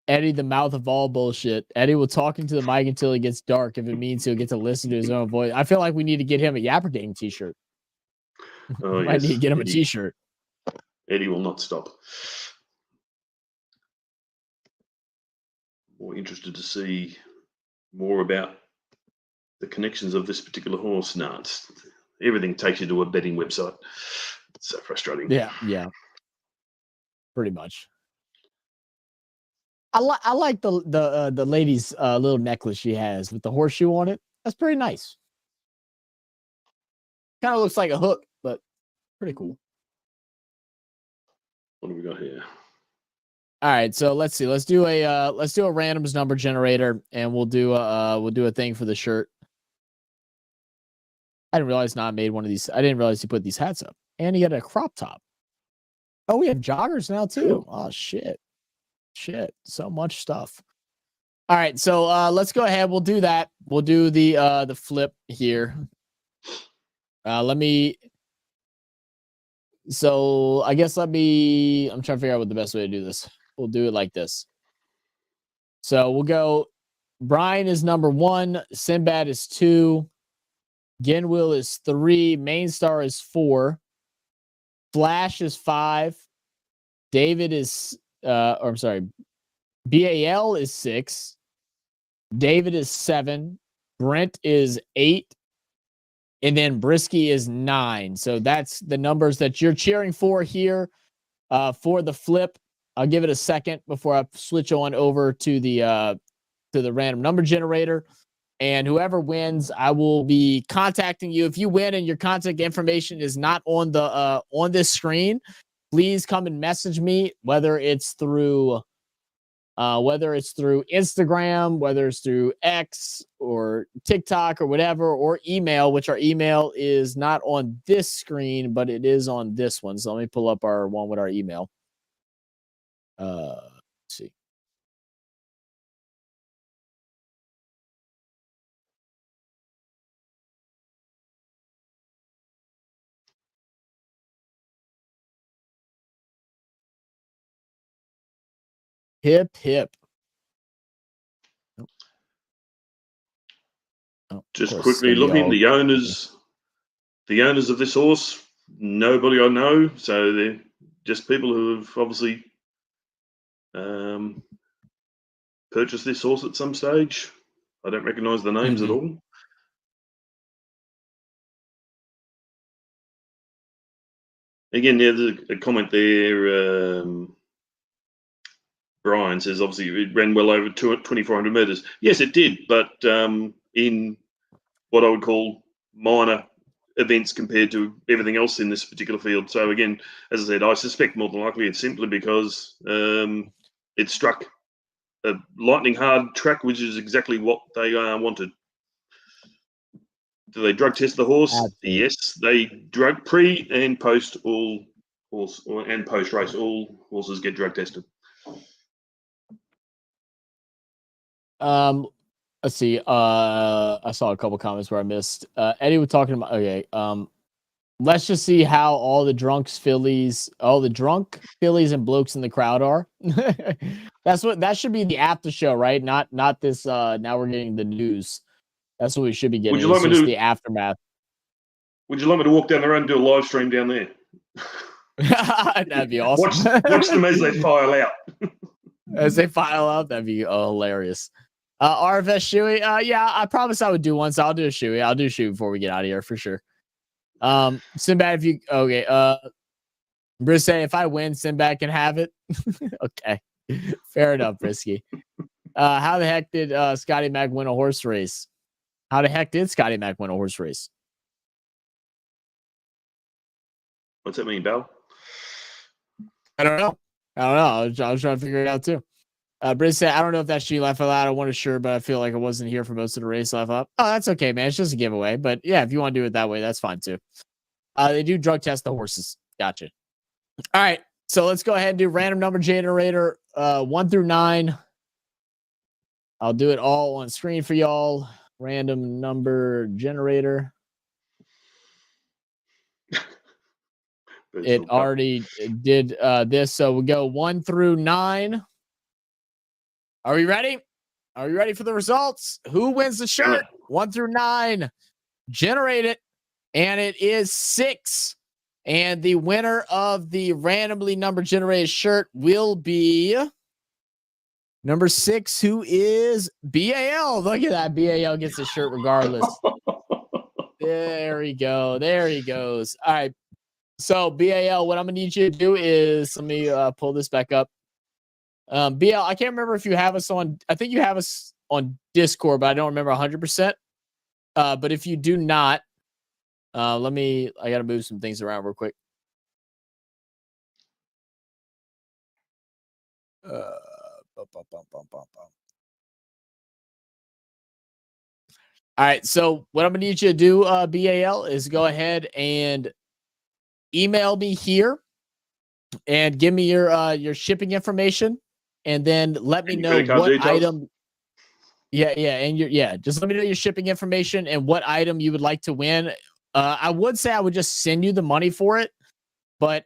Eddie, the mouth of all bullshit. Eddie will talk into the mic until it gets dark. If it means he'll get to listen to his own voice. I feel like we need to get him a Yapper Gang t-shirt. Oh, I need to get him a t-shirt. Eddie will not stop. More interested to see more about the connections of this particular horse. No, everything takes you to a betting website. It's so frustrating. Yeah. Pretty much. I like the lady's little necklace she has with the horseshoe on it. That's pretty nice. Kind of looks like a hook, but pretty cool. What do we got here? All right, so let's see. Let's do a randoms number generator, and we'll do a thing for the shirt. I didn't realize Not made one of these. I didn't realize he put these hats up, and he got a crop top. Oh, we have joggers now too. Oh shit, so much stuff. All right, so let's go ahead. We'll do that. We'll do the flip here. So I guess I'm trying to figure out what the best way to do this. We'll do it like this. So we'll go. Brian is number 1. Sinbad is 2. Genwill is 3. Mainstar is 4. Flash is 5. David is, BAL is 6. David is 7. Brent is 8. And then Brisky is 9. So that's the numbers that you're cheering for here for the flip. I'll give it a second before I switch on over to the random number generator. And whoever wins, I will be contacting you. If you win and your contact information is not on the on this screen, please come and message me, whether it's through Instagram, whether it's through X or TikTok or whatever, or email, which our email is not on this screen, but it is on this one. So let me pull up our one with our email. Let's see. Hip. Oh, just quickly looking, the owners of this horse, nobody I know. So they're just people who have obviously purchased this horse at some stage. I don't recognise the names at all. Again, there's a comment there. Brian says, obviously, it ran well over 2,400 metres. Yes, it did, but in what I would call minor events compared to everything else in this particular field. So again, as I said, I suspect more than likely it's simply because it struck a lightning hard track, which is exactly what they wanted. Do they drug test the horse? Absolutely. Yes, they drug pre and post all horse and post race. All horses get drug tested. Let's see. I saw a couple comments where I missed. Eddie was talking about. Okay. Let's just see how all the drunk fillies and blokes in the crowd are. That should be the after show, right? Not this. Now we're getting the news. That's what we should be getting. Would you like me to the aftermath? Would you like me to walk down there and do a live stream down there? That'd be awesome. Watch them as they file out. As they file out, that'd be hilarious. RFS Shoey, yeah, I promised I would do one, so I'll do a Shoey. I'll do a Shoey before we get out of here for sure. Sinbad, if you Briss, if I win, Sinbad can have it. Okay, fair enough, Brisky. How the heck did Scotty Mac win a horse race? How the heck did Scotty Mac win a horse race? What's that mean, Bell? I don't know. I was trying to figure it out too. Britt said, I don't know if that she laughed out loud. I wasn't sure, but I feel like I wasn't here for most of the race. Laugh up. Oh, that's okay, man. It's just a giveaway. But yeah, if you want to do it that way, that's fine too. They do drug test the horses. Gotcha. All right. So let's go ahead and do random number generator 1 through 9. I'll do it all on screen for y'all. Random number generator. It already did this. So we'll go 1 through 9. Are we ready? Are you ready for the results? Who wins the shirt? 1 through 9. Generate it. And it is 6. And the winner of the randomly number generated shirt will be number 6, who is BAL. Look at that. BAL gets the shirt regardless. There we go. There he goes. All right. So BAL, what I'm gonna need you to do is let me pull this back up. BL, I can't remember if you have us on. I think you have us on Discord, but I don't remember 100%. But if you do not, I gotta move some things around real quick. All right. So what I'm gonna need you to do, BAL, is go ahead and email me here and give me your shipping information, and then let me know what item. Just let me know your shipping information and what item you would like to win. I would say I would just send you the money for it, but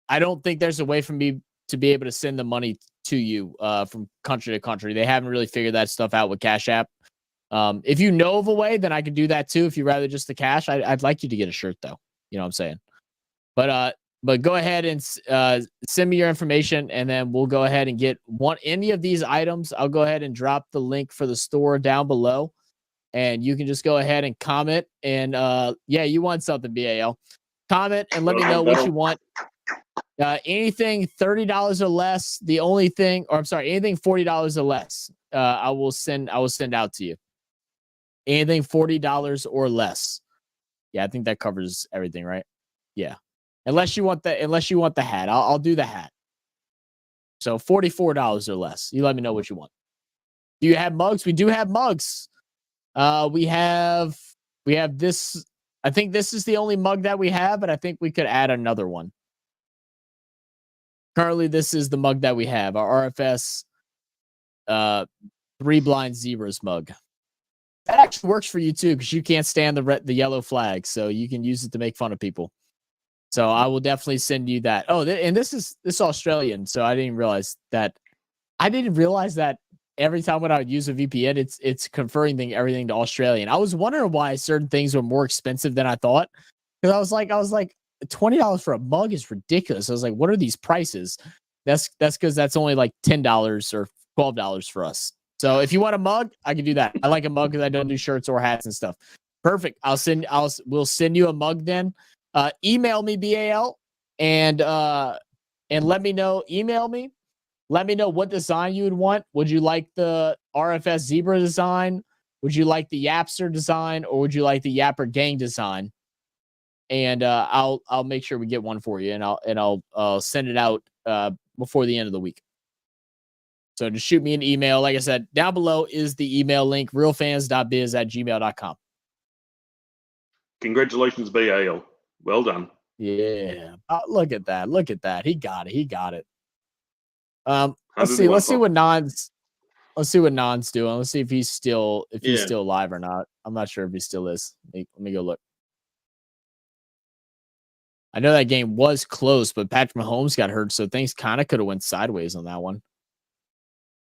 I don't think there's a way for me to be able to send the money to you from country to country. They haven't really figured that stuff out with Cash App. If you know of a way, then I could do that too. If you'd rather just the cash, I'd like you to get a shirt though. You know what I'm saying? But go ahead and send me your information, and then we'll go ahead and get any of these items. I'll go ahead and drop the link for the store down below, and you can just go ahead and comment. And you want something, BAL. Comment and let me know what you want. Anything $30 or less, anything $40 or less, I will send out to you. Anything $40 or less. Yeah, I think that covers everything, right? Yeah. Unless you want the hat. I'll do the hat. So $44 or less. You let me know what you want. Do you have mugs? We do have mugs. We have this. I think this is the only mug that we have, but I think we could add another one. Currently, this is the mug that we have, our RFS 3 Blind Zebras mug. That actually works for you too, because you can't stand the yellow flag, so you can use it to make fun of people. So I will definitely send you that. Oh, and this is Australian, so I didn't realize that. I didn't realize that every time when I would use a VPN, it's converting everything to Australian. I was wondering why certain things were more expensive than I thought, because I was like $20 for a mug is ridiculous. I was like, what are these prices? That's because that's only like $10 or $12 for us. So if you want a mug, I can do that. I like a mug because I don't do shirts or hats and stuff. Perfect. We'll send you a mug then. Email me, BAL, and let me know. Email me. Let me know what design you would want. Would you like the RFS Zebra design? Would you like the Yapster design, or would you like the Yapper Gang design? And I'll make sure we get one for you, and I'll send it out before the end of the week. So just shoot me an email. Like I said, down below is the email link, realfans.biz@gmail.com. Congratulations, BAL. Well done. Yeah. Look at that. Look at that. He got it. Let's see what Non's doing. Let's see if he's still alive or not. I'm not sure if he still is. Let me go look. I know that game was close, but Patrick Mahomes got hurt, so things kind of could have went sideways on that one.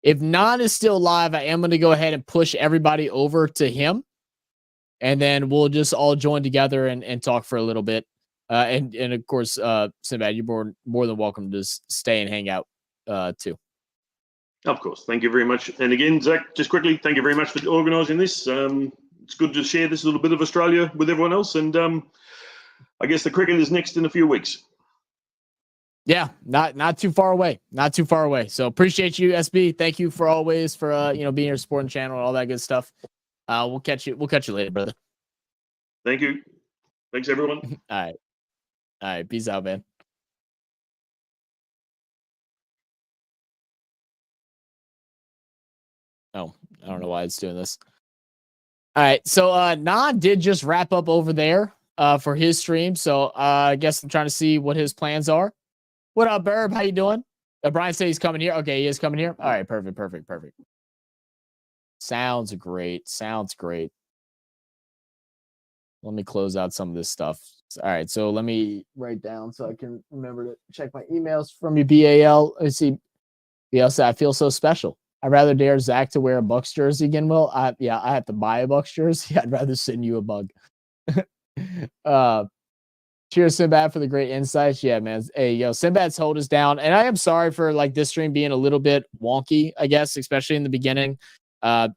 If Non is still alive, I am going to go ahead and push everybody over to him, and then we'll just all join together and talk for a little bit. And of course, Sinbad, you're more than welcome to stay and hang out too. Of course. Thank you very much. And again, Zach, just quickly, thank you very much for organising this. It's good to share this little bit of Australia with everyone else. And I guess the cricket is next in a few weeks. Yeah, not too far away. Not too far away. So appreciate you, SB. Thank you for always for being your supporting channel and all that good stuff. We'll catch you later, brother. Thank you. Thanks, everyone. All right. Peace out, man. Oh, I don't know why it's doing this. All right. So Non did just wrap up over there for his stream. So I guess I'm trying to see what his plans are. What up, Burb? How you doing? Brian said he's coming here. Okay, he is coming here. All right, perfect. Sounds great. Let me close out some of this stuff All right, so let me write down so I can remember to check my emails from you, BAL. Let's see. BAL said, I feel so special. I'd rather dare Zach to wear a Bucks jersey again, Will. I have to buy a Bucks jersey. I'd rather send you a bug. Cheers, Sinbad, for the great insights. Yeah, man. Hey, Sinbad's hold us down. And I am sorry for like this stream being a little bit wonky, I guess, especially in the beginning. Like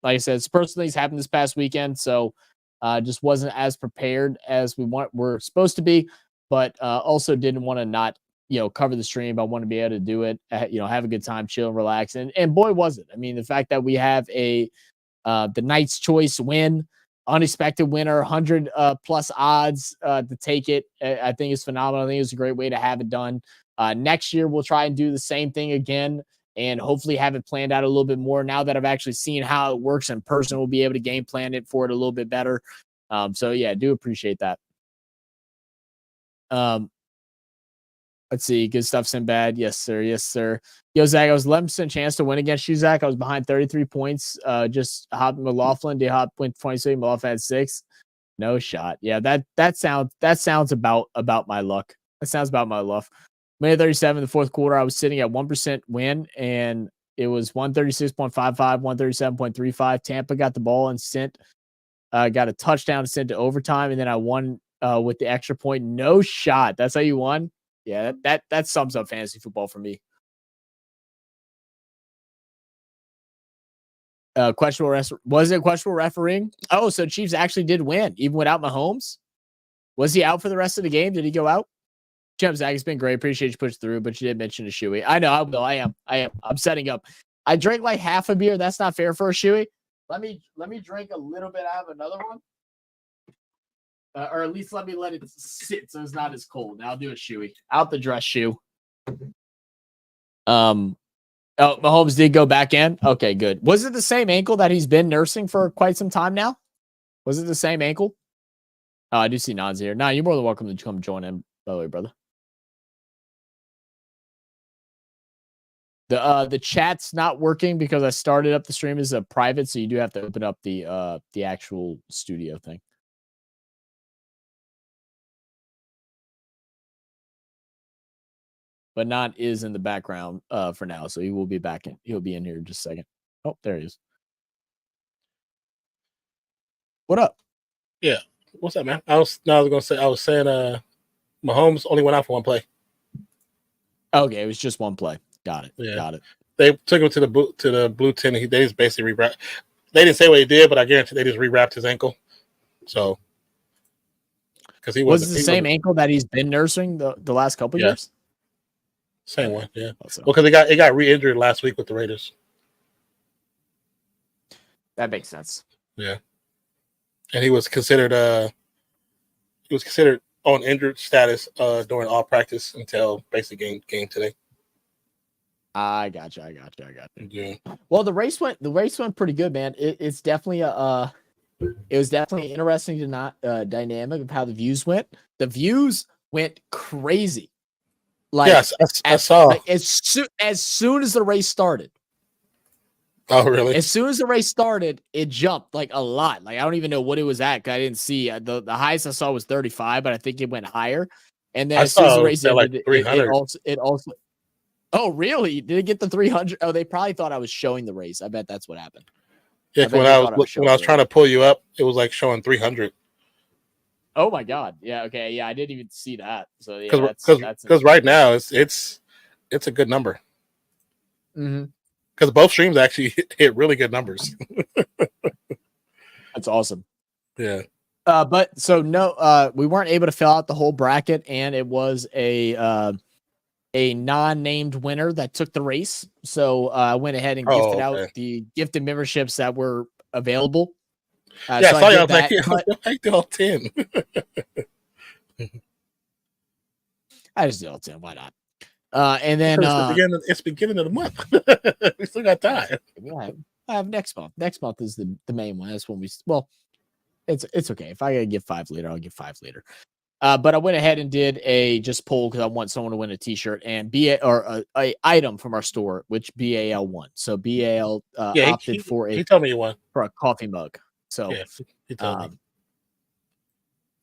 I said, personal things happened this past weekend, so just wasn't as prepared as we're supposed to be, but also didn't want to not, cover the stream. I want to be able to do it, have a good time, chill and relax. And boy, was it. I mean, the fact that we have the Knight's Choice win, unexpected winner, 100 plus odds to take it, I think is phenomenal. I think it's a great way to have it done. Next year, we'll try and do the same thing again and hopefully have it planned out a little bit more. Now that I've actually seen how it works in person, we'll be able to game plan it for it a little bit better. So yeah, I do appreciate that. Let's see. Good stuff, Sinbad. Yes, sir. Yes, sir. Yo, Zach, I was 11% chance to win against you, Zach. I was behind 33 points. Just hopped McLaughlin. Did hop win 26. McLaughlin had 6. No shot. Yeah, that sounds about my luck. That sounds about my luck. Minute 37 in the fourth quarter, I was sitting at 1% win, and it was 136.55, 137.35. Tampa got the ball and got a touchdown and sent to overtime, and then I won with the extra point. No shot. That's how you won? Yeah, that sums up fantasy football for me. Was it questionable refereeing? Oh, so Chiefs actually did win, even without Mahomes? Was he out for the rest of the game? Did he go out? Jim, Zach, it's been great. Appreciate you pushing through, but you did mention a shoey. I know, I will. I am. I'm setting up. I drank like half a beer. That's not fair for a shoey. Let me drink a little bit out of another one. Or at least let it sit so it's not as cold. Now I'll do a shoey. Out the dress shoe. Oh, Mahomes did go back in? Okay, good. Was it the same ankle that he's been nursing for quite some time now? Was it the same ankle? Oh, I do see Nons here. Nah, you're more than welcome to come join in, by the way, brother. The chat's not working because I started up the stream as a private, so you do have to open up the actual studio thing. But Not is in the background for now, so he will be back in. He'll be in here in just a second. Oh, there he is. What up? Yeah, what's up, man? I was saying Mahomes only went out for one play. Okay, it was just one play. Got it. Yeah. Got it. They took him to the blue tent. They just basically rewrapped. They didn't say what he did, but I guarantee they just rewrapped his ankle. So, because he was the same ankle that he's been nursing the last couple years. Same one, yeah. Also. Well, because it got re-injured last week with the Raiders. That makes sense. Yeah, and he was considered on injured status during all practice until basically game today. I got you. Yeah. Well, the race went pretty good, man. It's definitely it was definitely interesting to not dynamic of how the views went. The views went crazy. Like, yes, I saw. Like, as soon as the race started. Oh, really? As soon as the race started, it jumped like a lot. Like, I don't even know what it was at. I didn't see the highest I saw was 35, but I think it went higher. And then as soon as the race ended, like 300. It also. Oh, really? Did it get the 300? Oh, they probably thought I was showing the race. I bet that's what happened. Yeah, when I was trying to pull you up, it was like showing 300. Oh my God! Yeah, okay, yeah, I didn't even see that. So yeah, because right now it's a good number. Mm-hmm. Because both streams actually hit really good numbers. That's awesome. Yeah. But so no, we weren't able to fill out the whole bracket, and it was a non-named winner that took the race. So I went ahead and gifted out the gifted memberships that were available. Yeah, so I saw you. I did all 10. I just did all 10. Why not? And then it's beginning of the month. We still got time. Yeah, I have next month. Next month is the main one. That's when it's okay. If I gotta give 5 later, I'll give 5 later. But I went ahead and did a just poll because I want someone to win a T-shirt and a item from our store, which BAL won. So BAL opted he told me you won for a coffee mug. So yeah, he told me.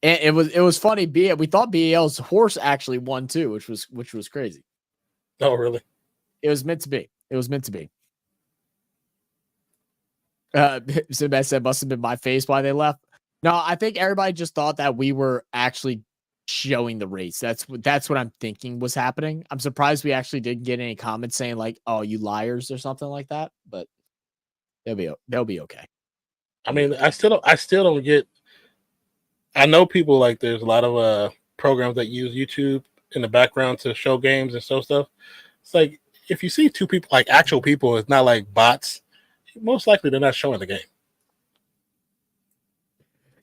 And it was funny. We thought BAL's horse actually won too, which was crazy. Oh, really? It was meant to be. It was meant to be. Sinbad said must have been my face why they left. No, I think everybody just thought that we were actually showing the race. That's what I'm thinking was happening. I'm surprised we actually didn't get any comments saying like, "Oh, you liars" or something like that. But they'll be okay. I mean, I still don't get. I know people like there's a lot of programs that use YouTube in the background to show games and show stuff. It's like if you see two people, like actual people, it's not like bots. Most likely they're not showing the game.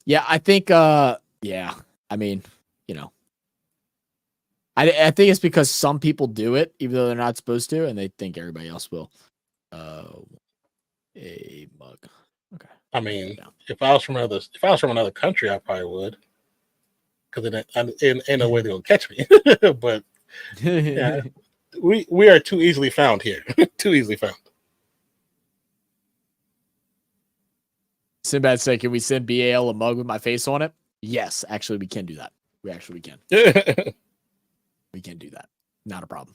Yeah, I think. Yeah, I mean, you know, I think it's because some people do it even though they're not supposed to, and they think everybody else will. A mug. Okay. I mean, if I was from another country, I probably would, because ain't no way they'll catch me. But yeah, we are too easily found here. Too easily found. Sinbad said, "Can we send BAL a mug with my face on it?" Yes, actually, we can do that. We can. We can do that. Not a problem.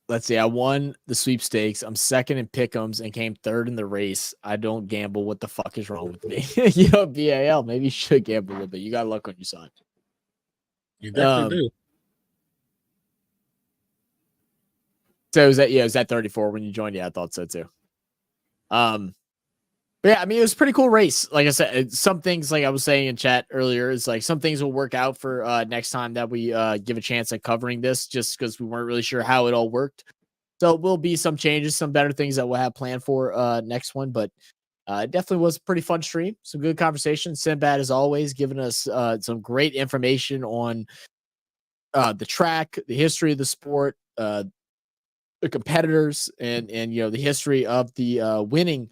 Let's see. I won the sweepstakes. I'm second in pick'ems and came third in the race. I don't gamble. What the fuck is wrong with me? BAL. Maybe you should gamble a little bit. You got luck on your side. You definitely do. So was that 34 when you joined? Yeah, I thought so too. But yeah, I mean, it was a pretty cool race. Like I said, some things, like I was saying in chat earlier, is like some things will work out for next time that we give a chance at covering this, just because we weren't really sure how it all worked. So will be some changes, some better things that we'll have planned for next one. But it definitely was a pretty fun stream. Some good conversation. Sinbad, as always, giving us some great information on the track, the history of the sport, the competitors, and the history of the winning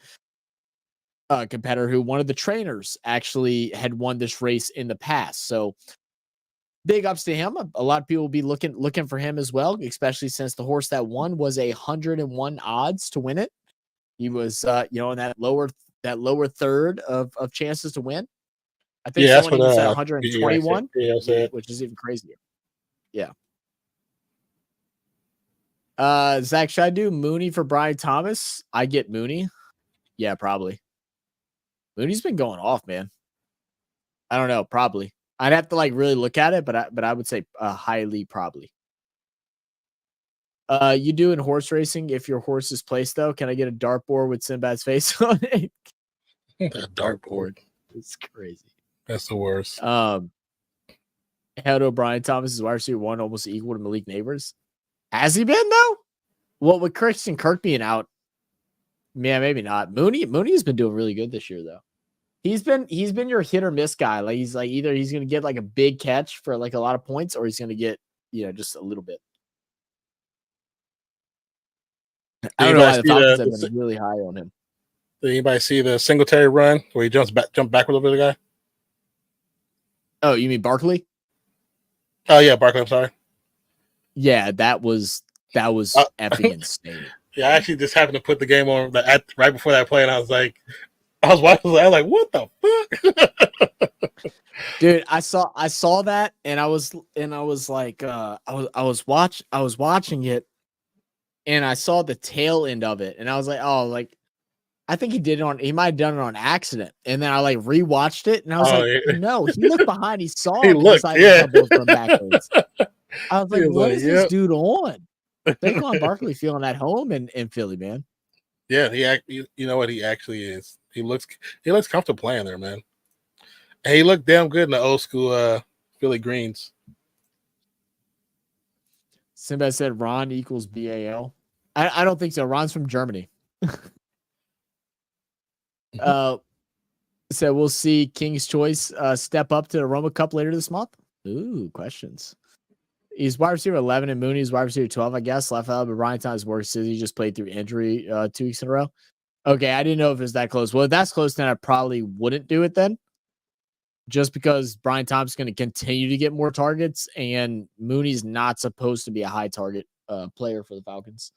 competitor who one of the trainers actually had won this race in the past. So big ups to him. A lot of people will be looking for him as well, especially since the horse that won was 101 odds to win it. He was in that lower third of chances to win. I think someone even said 121, which is even crazier. Yeah. Zach, should I do Mooney for Brian Thomas? I get Mooney. Yeah, probably. Mooney's been going off, man. I don't know, probably. I'd have to like really look at it, but I would say highly probably. You do in horse racing if your horse is placed though. Can I get a dartboard with Sinbad's face on it? A dartboard. It's crazy. That's the worst. Held O'Brien Thomas's wide receiver 1 almost equal to Malik Neighbors. Has he been though? Well, with Christian Kirk being out, yeah, maybe not. Mooney's been doing really good this year though. He's been your hit or miss guy. Like he's like either he's gonna get like a big catch for like a lot of points, or he's gonna get just a little bit. I don't know why the Falcons have been really high on him. Did anybody see the Singletary run where he jumped backwards over the guy? Oh, you mean Barkley? Oh yeah, Barkley. I'm sorry. Yeah, that was effing insane. Yeah, I actually just happened to put the game on right before that play, and I was watching. I was like, "What the fuck?" Dude, I saw that, and I was like, I was watching it, and I saw the tail end of it, and I was like, oh, like I think he might have done it on accident, and then I like rewatched it, and I was no, he looked behind, he saw he him, looked, from backwards. I was like, what is this dude on? Saquon Barkley feeling at home in Philly, man. Yeah, you know what he actually is. He looks comfortable playing there, man. And he looked damn good in the old school Philly greens. Sinbad said Ron equals BAL. I don't think so. Ron's from Germany. So we'll see King's Choice step up to the Roma Cup later this month. Ooh, questions. He's wide receiver 11 and Mooney's wide receiver 12, I guess. Left out, but Ryan Thomas works. He just played through injury 2 weeks in a row. Okay, I didn't know if it was that close. Well, if that's close, then I probably wouldn't do it then. Just because Brian Thomas is going to continue to get more targets, and Mooney's not supposed to be a high target player for the Falcons.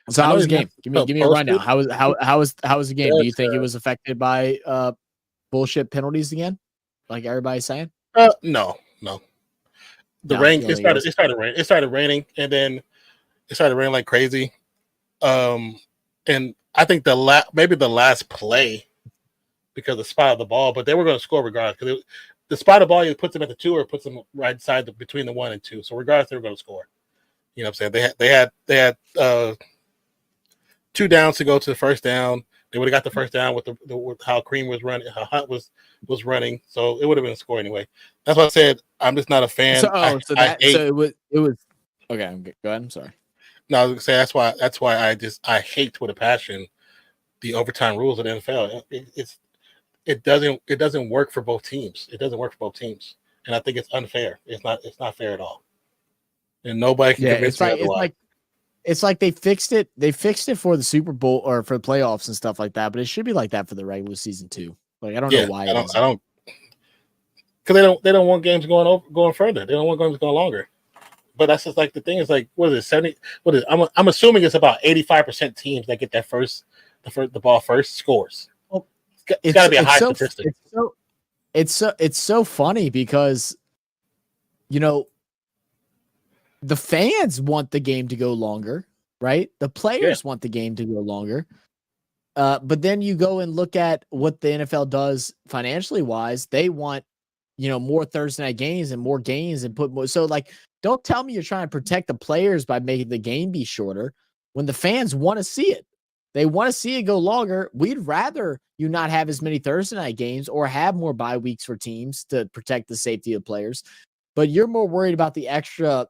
So how was the game? Give me a rundown. How was the game? Do you Yes, think it was affected by bullshit penalties again, like everybody's saying? No. The No, rain. you don't think it was? It started raining, and then it started raining like crazy. And I think maybe the last play, because of the spot of the ball, but they were going to score regardless, because the spot of the ball either puts them at the 2 or puts them right side between the 1 and 2. So regardless, they were going to score. You know what I'm saying? They had 2 downs to go to the first down. They would have got the first down with how Cream was running, how Hunt was running. So it would have been a score anyway. That's why I said I'm just not a fan. It was okay. Go ahead. I'm sorry. No, I was gonna say that's why I hate with a passion the overtime rules of the NFL. It doesn't work for both teams. It doesn't work for both teams, and I think it's unfair. It's not fair at all, and nobody can convince me otherwise. It's like they fixed it. They fixed it for the Super Bowl or for the playoffs and stuff like that, but it should be like that for the regular season too. Like I don't know why. I don't because they don't want games going further. They don't want games going longer. But that's just like the thing is like, what is it, 70? What is it? I'm assuming it's about 85% teams that get the ball first scores. Well, it's got to be a high statistic. It's so funny because, you know, the fans want the game to go longer, right? The players want the game to go longer. But then you go and look at what the NFL does financially wise. They want, more Thursday night games and more games and put more. So like, don't tell me you're trying to protect the players by making the game be shorter when the fans want to see it. They want to see it go longer. We'd rather you not have as many Thursday night games or have more bye weeks for teams to protect the safety of players. But you're more worried about the extra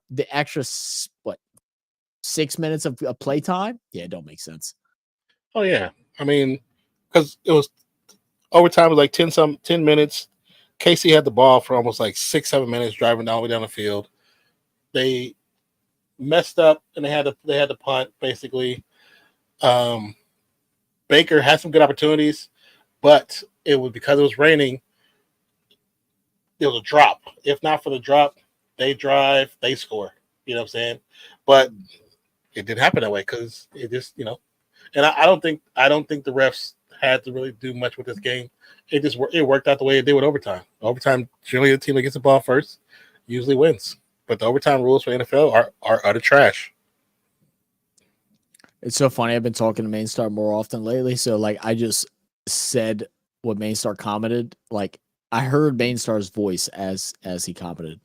6 minutes of play time? Yeah, it don't make sense. Oh yeah. I mean, because it was overtime was like 10 minutes. Casey had the ball for almost like 6-7 minutes driving all the way down the field. They messed up and they had to punt basically. Baker had some good opportunities, but it was because it was raining. It was a drop. If not for the drop, they drive, they score. You know what I'm saying? But it didn't happen that way because it just, and I don't think the refs had to really do much with this game. It worked out the way it did with overtime. Overtime, generally the team that gets the ball first usually wins. But the overtime rules for the NFL are utter trash. It's so funny. I've been talking to Mainstar more often lately. So like I just said what Mainstar commented. Like I heard Mainstar's voice as he commented.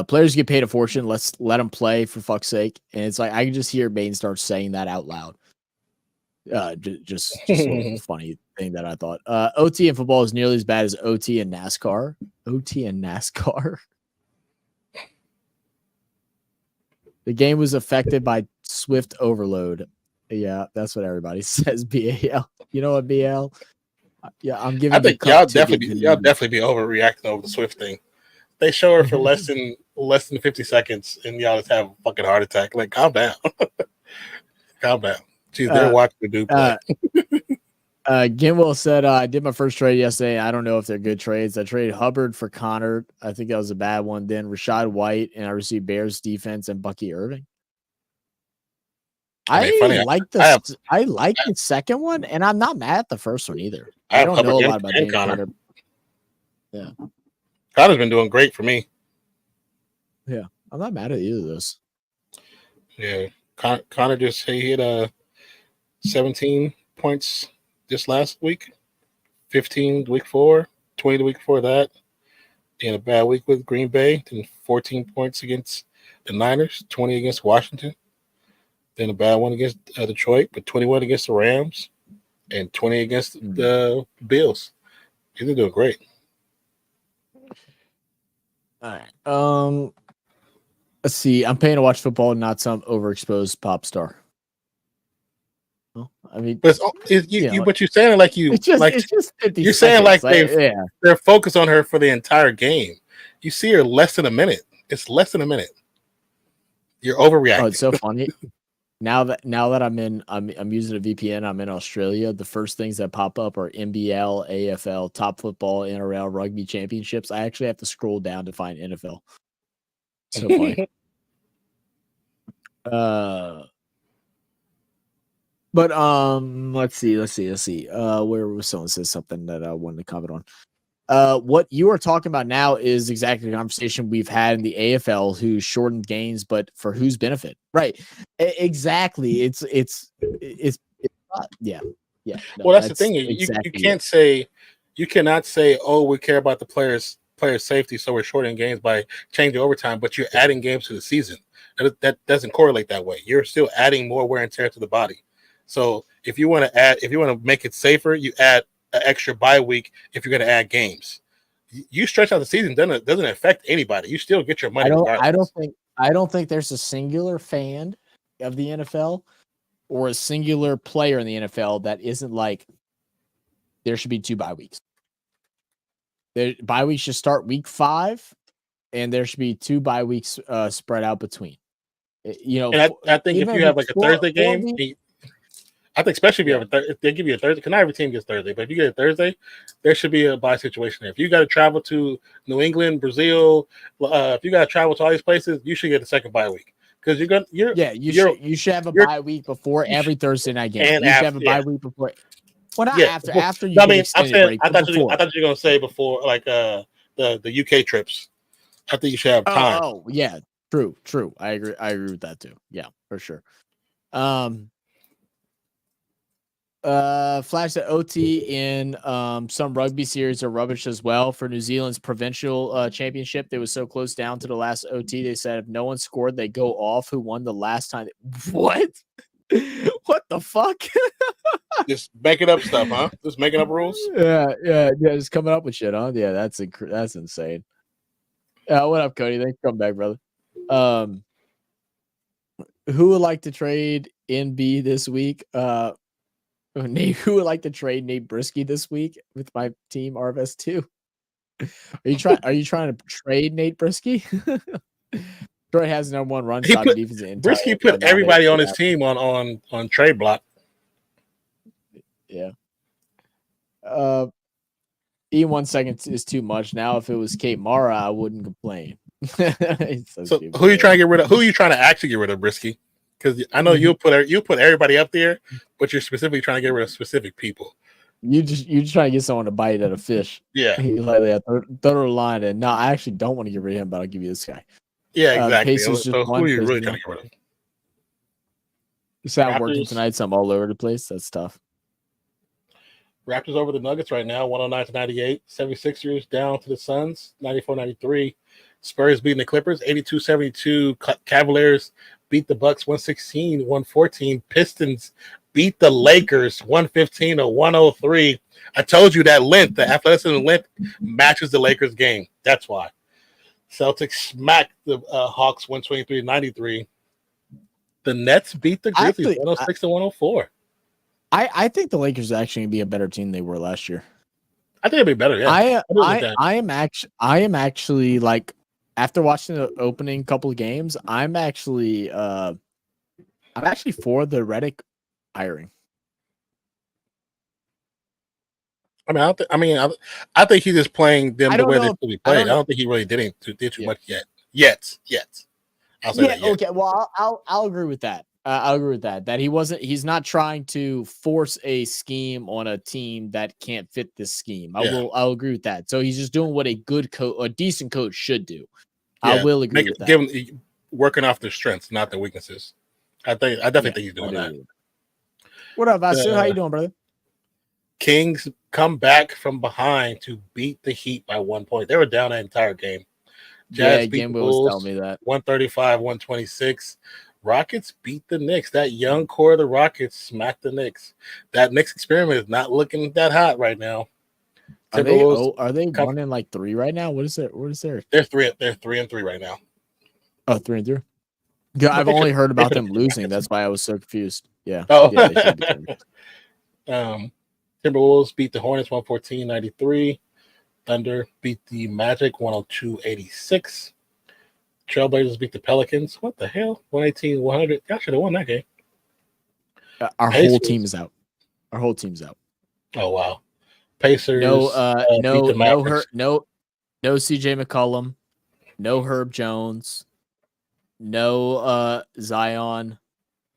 Players get paid a fortune. Let's let them play for fuck's sake. And it's like I can just hear Mainstar saying that out loud. Just a little funny thing that I thought. OT in football is nearly as bad as OT in NASCAR. OT in NASCAR. The game was affected by swift overload. Yeah, that's what everybody says. BAL. You know what, BAL? Yeah, I'm giving. I think y'all definitely be overreacting over the Swift thing. They show her for less than 50 seconds, and y'all just have a fucking heart attack. Like, calm down, calm down. She's there watching the dude play. Ginwell said, I did my first trade yesterday. I don't know if they're good trades. I traded Hubbard for Connor. I think that was a bad one. Then Rashad White, and I received Bears defense and Bucky Irving. I like the second one, and I'm not mad at the first one either. I don't know a lot about James Connor. Yeah. Connor's been doing great for me. Yeah. I'm not mad at either of those. Yeah. Connor just hit 17 points this last week, 15 the week before, 20 the week before that, in a bad week with Green Bay, then 14 points against the Niners, 20 against Washington, then a bad one against Detroit, but 21 against the Rams, and 20 against the Bills. He's doing great. All right. Let's see. I'm paying to watch football, not some overexposed pop star. I mean, but you're saying like you, it's just 50 you're saying like they're focused on her for the entire game. You see her less than a minute. It's less than a minute. You're overreacting. Oh, it's so funny. Now that I'm using a VPN. I'm in Australia. The first things that pop up are NBL, AFL, top football, NRL, rugby championships. I actually have to scroll down to find NFL. So funny. But let's see. Where was someone says something that I wanted to comment on. What you are talking about now is exactly the conversation we've had in the AFL, who shortened games, but for whose benefit? Right. Exactly. It's yeah. Yeah. No, Well, that's the thing. exactly You cannot say, oh, we care about the players' safety, so we're shortening games by changing overtime, but you're adding games to the season. That doesn't correlate that way. You're still adding more wear and tear to the body. So if you want to make it safer, you add an extra bye week if you're going to add games. You stretch out the season, doesn't affect anybody. You still get your money. I don't think there's a singular fan of the NFL or a singular player in the NFL that isn't like there should be 2 bye weeks. Bye weeks should start week 5, and there should be 2 bye weeks spread out between. And I think if you have like a Thursday game, I think especially if they give you a Thursday, because not every team gets Thursday, but if you get a Thursday, there should be a bye situation there. If you got to travel to New England, Brazil, if you got to travel to all these places, you should get a second bye week. Because you should have a bye week before every Thursday night game. You should have a bye week before. Well, not after. After you. I mean, I'm saying. I thought you were going to say before, like the UK trips. I think you should have time. Oh yeah, true. I agree with that too. Yeah, for sure. Flash that OT in some rugby series are rubbish as well. For New Zealand's provincial championship, they was so close down to the last OT. They said if no one scored, they go off. Who won the last time? What? What the fuck? Just making up stuff, huh? Just making up rules. Yeah. Just coming up with shit, huh? Yeah, that's insane. What up, Cody? Thanks for coming back, brother. Who would like to trade NB this week? Nate, who would like to trade Nate Brisky this week with my team RFS2? Are you trying to trade Nate Brisky? Troy has the #1 run shot defense. Brisky put everybody on his team on trade block. Yeah. E1 seconds is too much. Now, if it was Kate Mara, I wouldn't complain. So who are you trying to get rid of? Who are you trying to actually get rid of, Brisky? Because I know you'll put everybody up there, but you're specifically trying to get rid of specific people. You just trying to get someone to bite at a fish. Yeah. Like, throw a line and no, I actually don't want to get rid of him, but I'll give you this guy. Yeah, exactly. So who are you really trying to get rid of? It's not working tonight, so I'm all over the place. That's tough. Raptors over the Nuggets right now, 109-98. 76ers down to the Suns, 94-93. Spurs beating the Clippers, 82-72. Cavaliers beat the Bucks, 116-114. Pistons beat the Lakers, 115-103. I told you that length, the athleticism length, matches the Lakers game. That's why. Celtics smacked the Hawks, 123-93. The Nets beat the Grizzlies, 106-104. I think the Lakers are actually going to be a better team than they were last year. I think it'll be better. Yeah, I am actually like, after watching the opening couple of games, I'm actually for the Redick hiring. I think he's just playing them the way they should be played. I don't think he really did too much yet. I'll say that yet. Okay. Well, I'll agree with that. I'll agree with that. That he's not trying to force a scheme on a team that can't fit this scheme. I'll agree with that. So he's just doing what a decent coach should do. Yeah, I will agree with that. Working off their strengths, not their weaknesses. I definitely think he's doing that. What up, Vasu? How you doing, brother? Kings come back from behind to beat the Heat by 1 point. They were down the entire game. Jazz beat the Bulls, was telling me that. 135-126. Rockets beat the Knicks. That young core of the Rockets smacked the Knicks. That Knicks experiment is not looking that hot right now. Are they running like 3 right now? What is there? They're 3-3 right now. Oh, 3-3. Yeah, I've only heard about them losing. That's why I was so confused. Yeah. Oh. Timberwolves beat the Hornets 114-93. Thunder beat the Magic 102-86. Trailblazers beat the Pelicans. What the hell? 118-100. Y'all should have won that game. Our whole team is out. Oh wow. Pacers. No CJ McCollum. No Herb Jones. No Zion.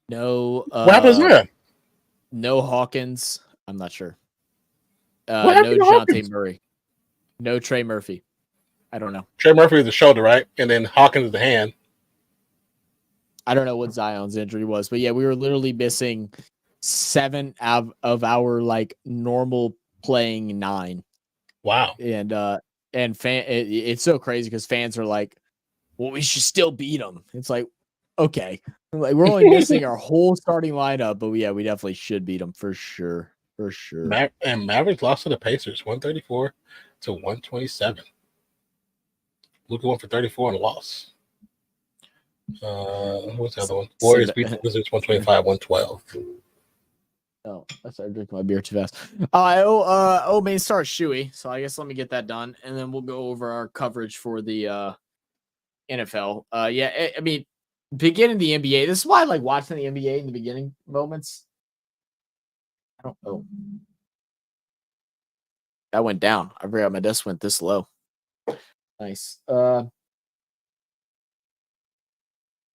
No. What happens there? No Hawkins. I'm not sure. What No happened to Dejounte Hawkins? Murray. No Trey Murphy. I don't know. Trey Murphy is the shoulder, right? And then Hawkins is the hand. I don't know what Zion's injury was, but yeah, we were literally missing 7 of our like normal playing 9. Wow. And it's so crazy because fans are like, well, we should still beat them. It's like, okay, like we're only missing our whole starting lineup, but yeah, we definitely should beat them for sure. For sure. And Mavericks lost to the Pacers 134 to 127. Luka went for 34 and lost. What's the other one? Warriors beat the Wizards 125-112. Oh, I started drinking my beer too fast. Main start Shuey. So I guess let me get that done, and then we'll go over our coverage for the NFL. I mean, beginning the NBA. This is why I like watching the NBA in the beginning moments. I don't know. That went down. I forgot my desk went this low. Nice. Let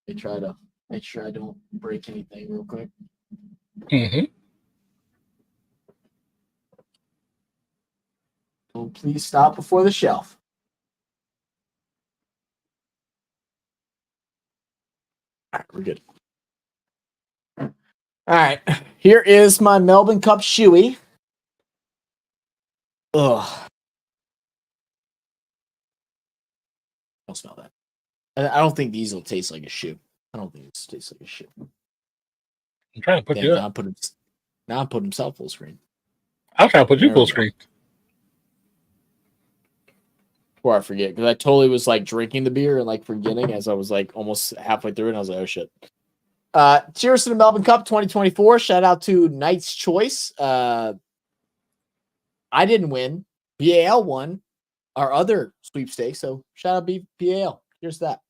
me try to make sure I don't break anything real quick. Mm-hmm. Oh, please stop before the shelf. All right, we're good. All right, here is my Melbourne Cup shoey. Ugh. Don't smell that. I don't think these will taste like a shoe. I don't think this tastes like a shoe. I'm trying to put you up. Now I'm putting himself full screen. I'm trying to put you full screen. Before I forget, because I totally was like drinking the beer and like forgetting as I was like almost halfway through, and I was like, oh shit. Cheers to the Melbourne Cup 2024. Shout out to Knight's Choice. I didn't win. BAL won our other sweepstakes, so shout out BAL. Here's that.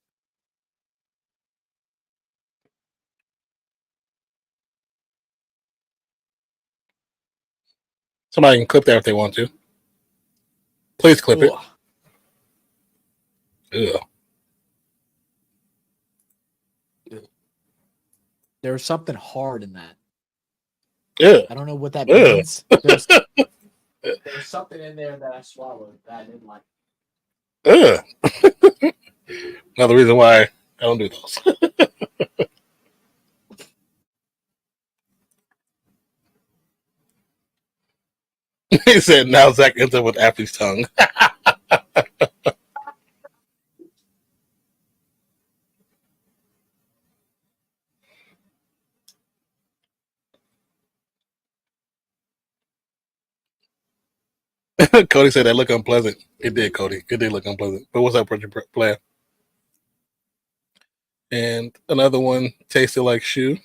Somebody can clip that if they want to. Please clip it. Ugh. There's something hard in that. Yeah. I don't know what that means. There's something in there that I swallowed that I didn't like. Another reason why I don't do those. He said, now Zach ends up with athlete's tongue. Cody said that looked unpleasant. It did, Cody. It did look unpleasant. But what's up with your plan? And another one tasted like shoe.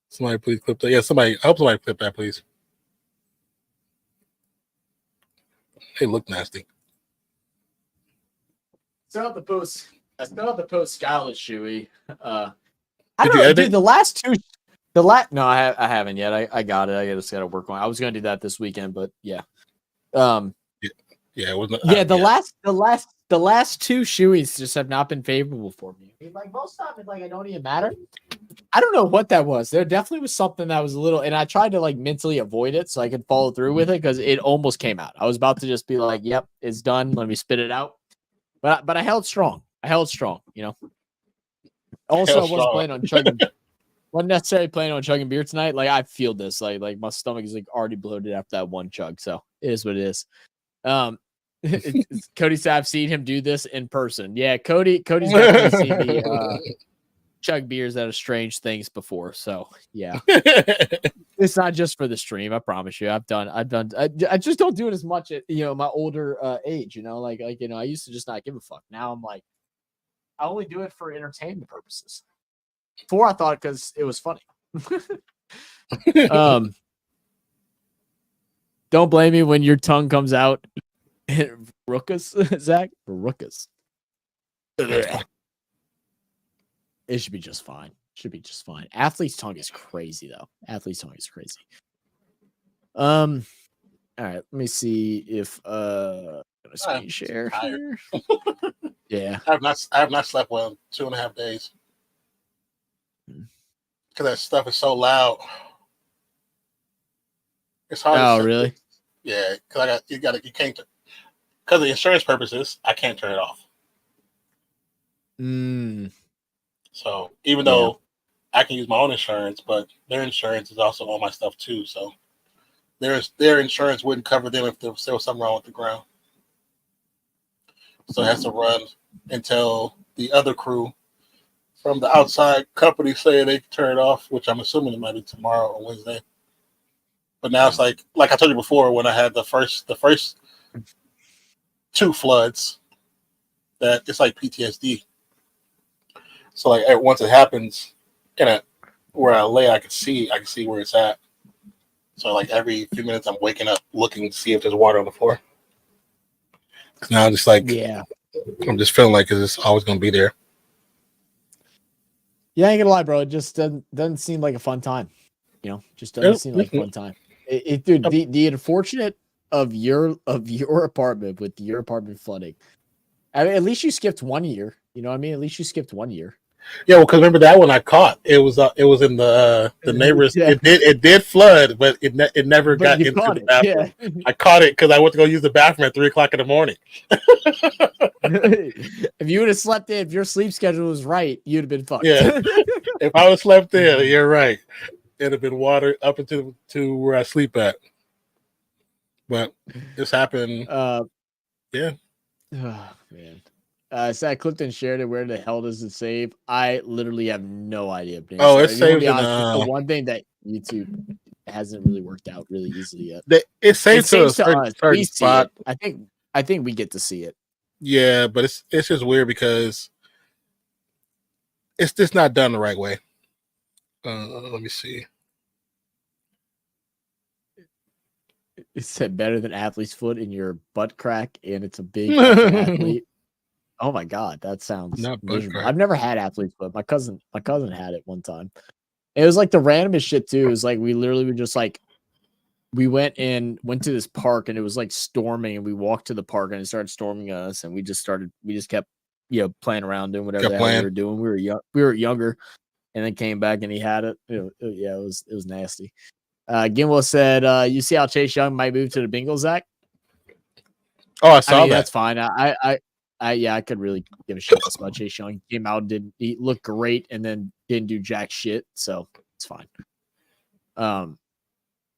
Somebody please clip that. Yeah, somebody. I hope somebody clip that, please. They look nasty. Still have the post. I still have the post Scarlet shoey. I Did don't you know, edit dude. it? The last two. No, I haven't yet. I got it. I just got to work on it. I was going to do that this weekend, but yeah. Yeah, it wasn't. Yeah, the last two shoeys just have not been favorable for me. I mean, like most times, it's like I don't even matter. I don't know what that was. There definitely was something that was a little, and I tried to like mentally avoid it so I could follow through with it because it almost came out. I was about to just be like, "Yep, it's done. Let me spit it out," but I held strong. You know. Also, I wasn't planning on chugging. Wasn't necessarily planning on chugging beer tonight. Like I feel this. Like my stomach is like already bloated after that one chug. So it is what it is. Cody said I've seen him do this in person. Yeah, Cody's definitely seen me chug beers out of strange things before. So yeah, it's not just for the stream. I promise you. I've done. I just don't do it as much at my older age. Like I used to just not give a fuck. Now I'm like, I only do it for entertainment purposes. Before I thought because it was funny. Don't blame me when your tongue comes out. Rookas, Zach? Rookas. It should be just fine. Athlete's tongue is crazy, though. All right, let me see if screen share here. Yeah. I have not slept well in 2.5 days. because that stuff is so loud. It's hard. Oh, to really? Yeah, because you can't, because of insurance purposes, I can't turn it off. So even though I can use my own insurance, but their insurance is also on my stuff too. So their insurance wouldn't cover them if there was something wrong with the ground. So it has to run until the other crew from the outside company say they can turn it off, which I'm assuming it might be tomorrow or Wednesday. But now it's like I told you before, when I had the first 2 floods, that it's like PTSD. So like once it happens, where I lay, I can see where it's at. So like every few minutes, I'm waking up looking to see if there's water on the floor. Now I'm just like, I'm just feeling like it's always going to be there. Yeah, I ain't gonna lie, bro. It just doesn't seem like a fun time. Just doesn't seem like a fun time. Dude, the unfortunate of your apartment with your apartment flooding. I mean, at least you skipped 1 year. You know what I mean? At least you skipped 1 year. Yeah, well, because remember that one I caught. It was in the neighbors. Yeah. It did flood, but it never got into the bathroom. Yeah. I caught it because I went to go use the bathroom at 3:00 in the morning. If you would have slept in, if your sleep schedule was right, you'd have been fucked. Yeah, if I would have slept in, you're right. It'd have been water up into to where I sleep at. But this happened. Yeah. Oh, man. Sad Clifton shared it. Where the hell does it save? I literally have no idea. Oh, it saves in the one thing that YouTube hasn't really worked out really easily yet. It saves to us. We see it. I think we get to see it. Yeah, but it's just weird because it's just not done the right way. Let me see. It said better than athlete's foot in your butt crack, and it's a big athlete. Oh my god, that sounds miserable. I've never had athlete's foot. My cousin had it one time. It was like the randomest shit too. It was like we literally were just like we went to this park and it was like storming, and we walked to the park and it started storming us, and we just kept playing around doing whatever the hell we were doing. We were younger, and then came back and he had it. It was nasty. Gimwell said, "You see how Chase Young might move to the Bengals, Zach?" Oh, I saw that. That's fine. I could really give a shit about Chase Young. Came out, he looked great, and then didn't do jack shit, so it's fine.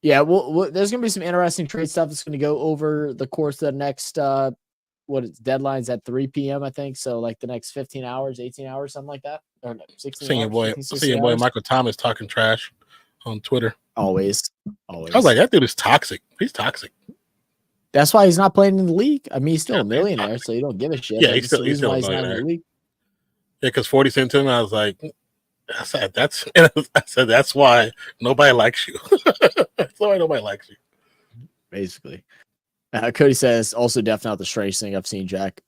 Yeah, well, there's gonna be some interesting trade stuff that's gonna go over the course of the next deadline's at 3 p.m. I think, so like the next 15 hours, 18 hours, something like that, or no, 16 hours. Seeing your boy Michael Thomas talking trash on Twitter. Always. I was like, that dude is toxic. He's toxic. That's why he's not playing in the league. I mean, he's still a millionaire, so you don't give a shit. Yeah, he's still a millionaire. Not in the league. Yeah, because 40 sent to him, I was like, that's why nobody likes you. That's why nobody likes you. Basically. Cody says, also definitely not the strangest thing I've seen Zach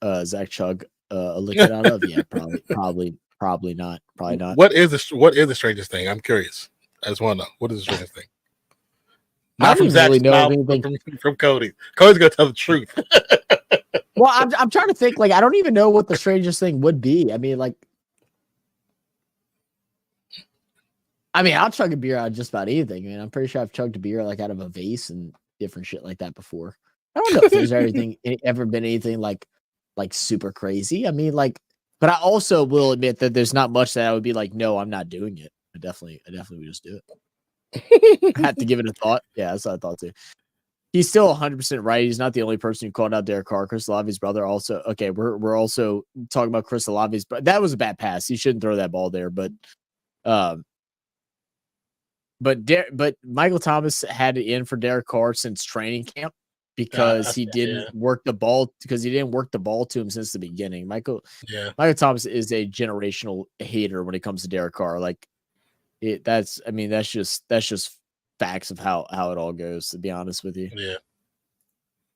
chug a liquid out of. Yeah, probably not. Probably not. What is the strangest thing? I'm curious. I just want to know. What is the strangest thing? Not from Zach's really mouth, from Cody. Cody's gonna tell the truth. Well, I'm trying to think. Like, I don't even know what the strangest thing would be. I mean, I'll chug a beer out of just about anything. I mean, I'm pretty sure I've chugged a beer like out of a vase and different shit like that before. I don't know if there's ever been anything like super crazy. I mean, but I also will admit that there's not much that I would be like, no, I'm not doing it. I definitely would just do it. I have to give it a thought. Yeah, that's what I thought too. He's still 100% right. He's not the only person who called out Derek Carr. Chris Olave's brother also. Okay, we're also talking about Chris Olave's, but that was a bad pass. He shouldn't throw that ball there. But Michael Thomas had it in for Derek Carr since training camp because he didn't work the ball to him since the beginning. Michael Thomas is a generational hater when it comes to Derek Carr. That's just facts of how it all goes, to be honest with you.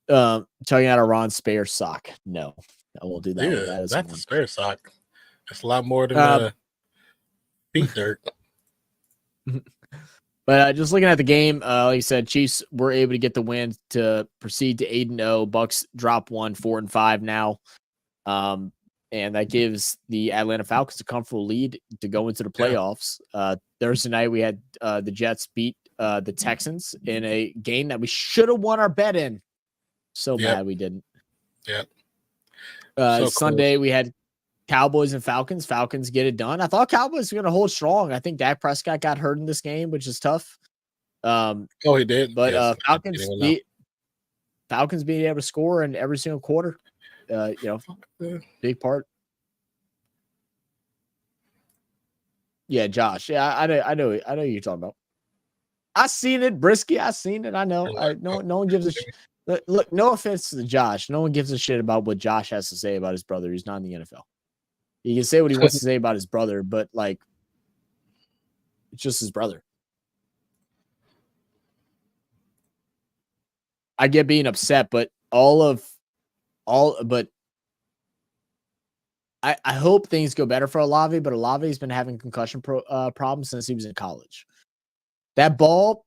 Yeah. Chugging out a Ron Spare sock. No, I won't do that. Yeah, that's a spare sock. That's a lot more than feet dirt. But just looking at the game, like you said, Chiefs were able to get the win to proceed to 8-0. Bucks drop 1, 4-5 now. and that gives the Atlanta Falcons a comfortable lead to go into the playoffs. Thursday night, we had the Jets beat the Texans in a game that we should have won our bet in. So mad we didn't. So Sunday, close. we had Cowboys and Falcons. Falcons get it done. I thought Cowboys were going to hold strong. I think Dak Prescott got hurt in this game, which is tough. He did. But Yes, Falcons being able to score in every single quarter, big part. Yeah, Josh. Yeah, I know you're talking about. I seen it, Brisky. I seen it. I know. No one gives a shit. Look, no offense to Josh. No one gives a shit about what Josh has to say about his brother. He's not in the NFL. He can say what he wants to say about his brother, but like, it's just his brother. I get being upset, but I hope things go better for Olave, but Olave's been having concussion problems since he was in college. That ball,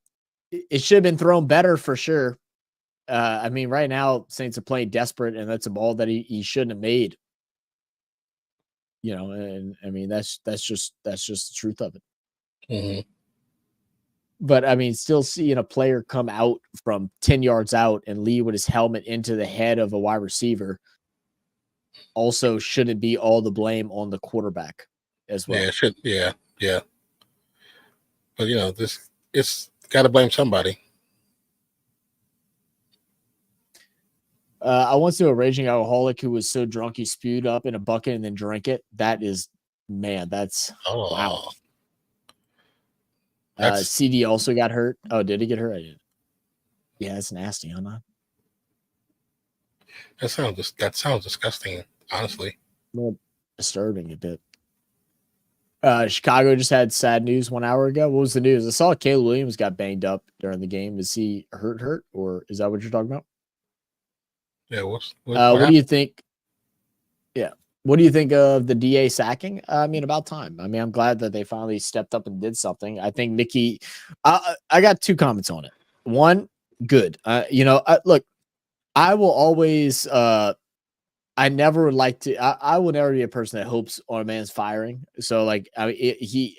it should have been thrown better for sure. I mean, right now, Saints are playing desperate, and that's a ball that he shouldn't have made. And I mean, that's just the truth of it. Mm-hmm. But I mean, still seeing a player come out from 10 yards out and lead with his helmet into the head of a wide receiver also shouldn't be all the blame on the quarterback as well. Yeah, it should. Yeah. But it's got to blame somebody. I once knew a raging alcoholic who was so drunk he spewed up in a bucket and then drank it. That's wow. CD also got hurt. Oh, did he get hurt? I did. Yeah, that's nasty, huh? Not? That sounds disgusting, honestly. More disturbing a bit. Chicago just had sad news 1 hour ago. What was the news? I saw Caleb Williams got banged up during the game. Is he hurt, or is that what you're talking about? Yeah. What do you think? Yeah. What do you think of the DA sacking? I mean, about time. I mean, I'm glad that they finally stepped up and did something. I think Mickey, I got 2 comments on it. One, good. Look, I will always, I never like to, I will never be a person that hopes on a man's firing. So like, he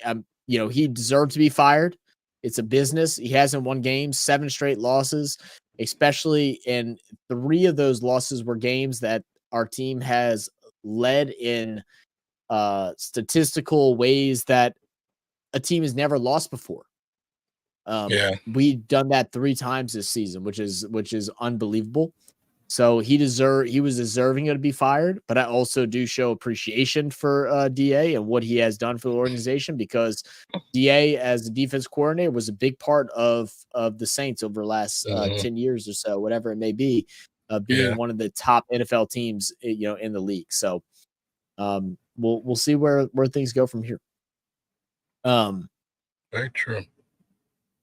deserved to be fired. It's a business. He hasn't won games, 7 straight losses, especially in 3 of those losses were games that our team has led in statistical ways that a team has never lost before. We've done that 3 times this season, which is unbelievable. So he was deserving to be fired, but I also do show appreciation for DA and what he has done for the organization, because DA as a defense coordinator was a big part of the Saints over the last 10 years or so, whatever it may be, being one of the top NFL teams, in the league. So we'll see where things go from here. Very true.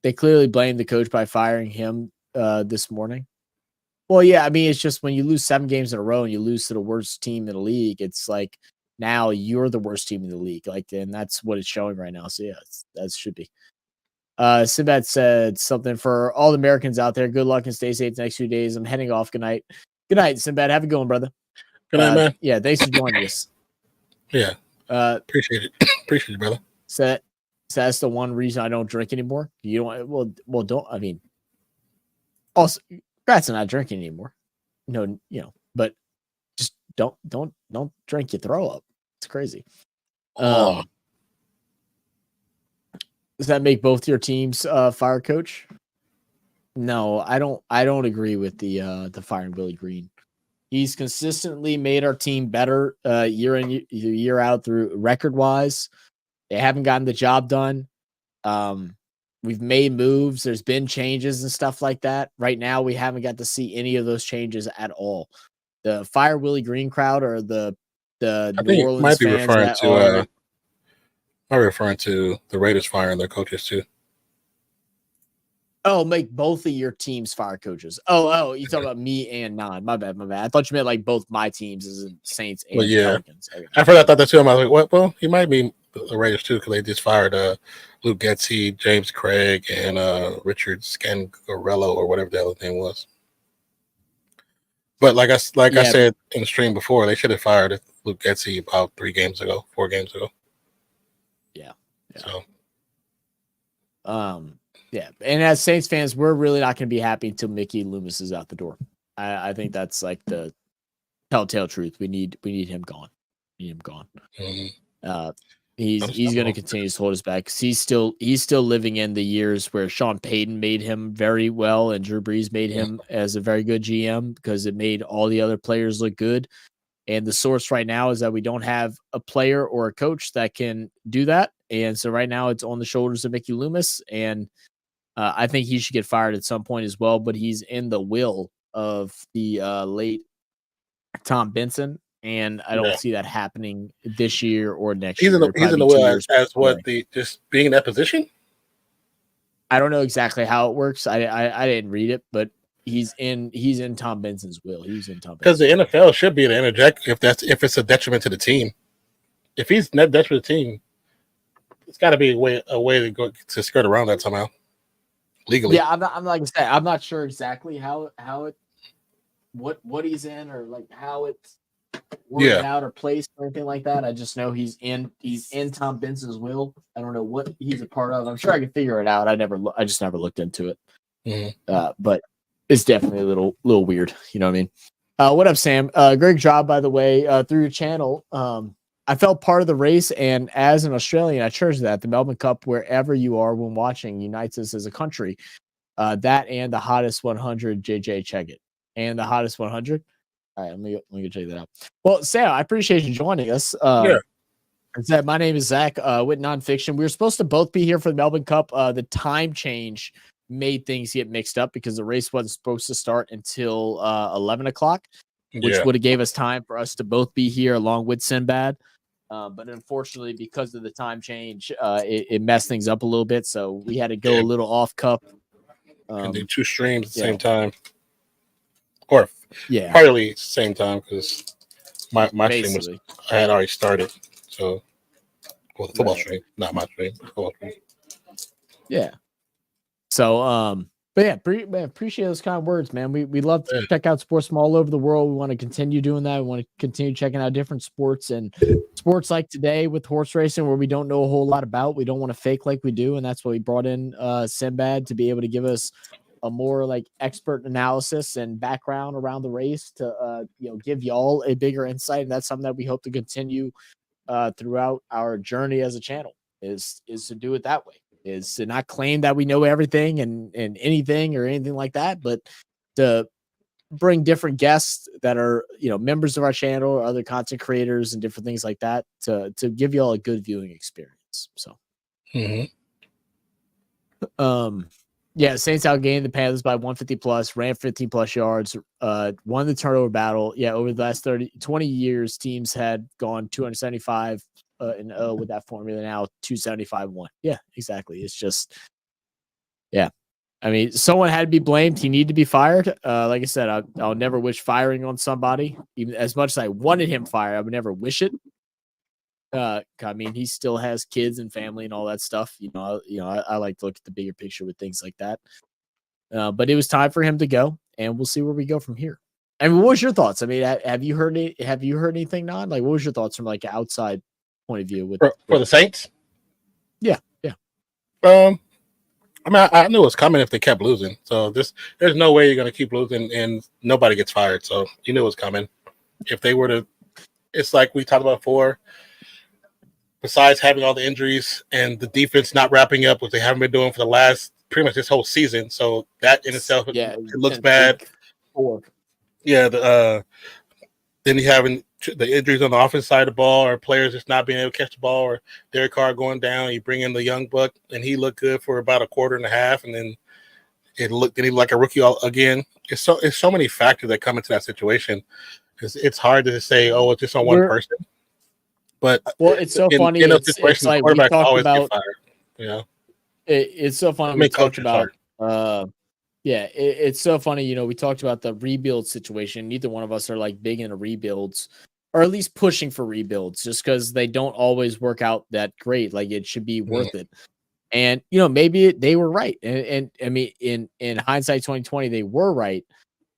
They clearly blamed the coach by firing him this morning. Well, yeah, I mean, it's just when you lose 7 games in a row and you lose to the worst team in the league, it's like now you're the worst team in the league. Like, and that's what it's showing right now. So yeah, that should be. Sinbad said something for all the Americans out there. Good luck and stay safe the next few days. I'm heading off. Good night. Good night, Sinbad. Have a good one, brother. Good night, man. Yeah, thanks for joining us. Yeah. Appreciate it. Appreciate it, brother. So that's the one reason I don't drink anymore. You don't. Well, don't. I mean, also, congrats on not drinking anymore. No, but just don't drink. You throw up. It's crazy. Does that make both your teams fire coach? No, I don't agree with the firing Willie Green. He's consistently made our team better year in year out through record wise. They haven't gotten the job done. We've made moves. There's been changes and stuff like that. Right now, we haven't got to see any of those changes at all. The fire Willie Green crowd or the New Orleans fans might be referring to the Raiders firing their coaches too. Oh, make both of your teams fire coaches. Oh, you talking about me and Non. My bad. I thought you meant like both my teams as in Saints and Pelicans. Okay. I thought that too. I'm like, what? Well, he might be the Raiders too, because they just fired Luke Getsy, James Craig, and Richard Scangarello or whatever the other name was. But like I said in the stream before, they should have fired Luke Getzey about 4 games ago. Yeah. So, yeah. And as Saints fans, we're really not going to be happy until Mickey Loomis is out the door. I think that's like the telltale truth. We need him gone. mm-hmm. He's going to continue to hold us back. 'Cause he's still living in the years where Sean Payton made him very well and Drew Brees made him as a very good GM because it made all the other players look good. And the source right now is that we don't have a player or a coach that can do that. And so right now it's on the shoulders of Mickey Loomis. And I think he should get fired at some point as well. But he's in the will of the late Tom Benson. And I don't see that happening this year or next year. He's in the will as what just being in that position? I don't know exactly how it works. I didn't read it, but he's in Tom Benson's will. He's in Tom because the NFL should be to interject if it's a detriment to the team. If he's not detriment to the team, it's got to be a way to go to skirt around that somehow legally. Yeah, I'm not like I said, I'm not sure exactly how it what he's in or like how it's working out or placed or anything like that. I just know he's in Tom Benson's will. I don't know what he's a part of. I'm sure I can figure it out. I just never looked into it. Mm-hmm. But it's definitely a little weird. You know what I mean? What up, Sam? Great job, by the way, through your channel. I felt part of the race, and as an Australian, I cherish that. The Melbourne Cup, wherever you are when watching, unites us as a country. That and the hottest 100, JJ, check it. And the hottest 100. All right, let me go check that out. Well, Sam, I appreciate you joining us. My name is Zach with Nonpfixion. We were supposed to both be here for the Melbourne Cup. The time change made things get mixed up because the race wasn't supposed to start until 11 o'clock, which would have gave us time for us to both be here along with Sinbad. But unfortunately, because of the time change, it messed things up a little bit. So we had to go a little off cup. And do 2 streams at the same time. Or partly same time because my stream was I had already started. So the football stream, not my stream. Football stream. Yeah. So but yeah, appreciate those kind of words, man. We love to check out sports from all over the world. We want to continue doing that. We want to continue checking out different sports and sports like today with horse racing where we don't know a whole lot about. We don't want to fake like we do, and that's why we brought in Sinbad to be able to give us a more like expert analysis and background around the race to give y'all a bigger insight. And that's something that we hope to continue throughout our journey as a channel is to do it that way. Is to not claim that we know everything and anything or anything like that, but to bring different guests that are, members of our channel or other content creators and different things like that to give you all a good viewing experience. So, Saints outgained the Panthers by 150 plus, ran 15 plus yards, won the turnover battle. Yeah. Over the last 20 years, teams had gone 275 and with that formula now 275-1. Yeah, exactly. It's just, I mean, someone had to be blamed. He needed to be fired. Like I said, I'll never wish firing on somebody. Even as much as I wanted him fired, I would never wish it. I mean, he still has kids and family and all that stuff. I like to look at the bigger picture with things like that. But it was time for him to go, and we'll see where we go from here. I mean, what was your thoughts? I mean, have you heard anything, Non? Like, what was your thoughts from like an outside point of view for the Saints? Yeah. I mean, I knew it was coming if they kept losing. So there's no way you're going to keep losing and nobody gets fired. So you knew it was coming. If they were to, it's like we talked about before. Besides having all the injuries and the defense not wrapping up, what they haven't been doing for the last pretty much this whole season. So that in itself, it looks bad. Then you having the injuries on the offensive side of the ball, or players just not being able to catch the ball, or Derek Carr going down. You bring in the young buck, and he looked good for about a quarter and a half, and then he looked like a rookie again. It's so many factors that come into that situation. It's hard to say, it's just on one person. But it's so funny. It's like we talked about. It's so funny. We talked about. It's so funny. We talked about the rebuild situation. Neither one of us are like big into rebuilds, or at least pushing for rebuilds, just because they don't always work out that great. Like it should be worth it. And maybe they were right. And I mean, in hindsight 2020, they were right.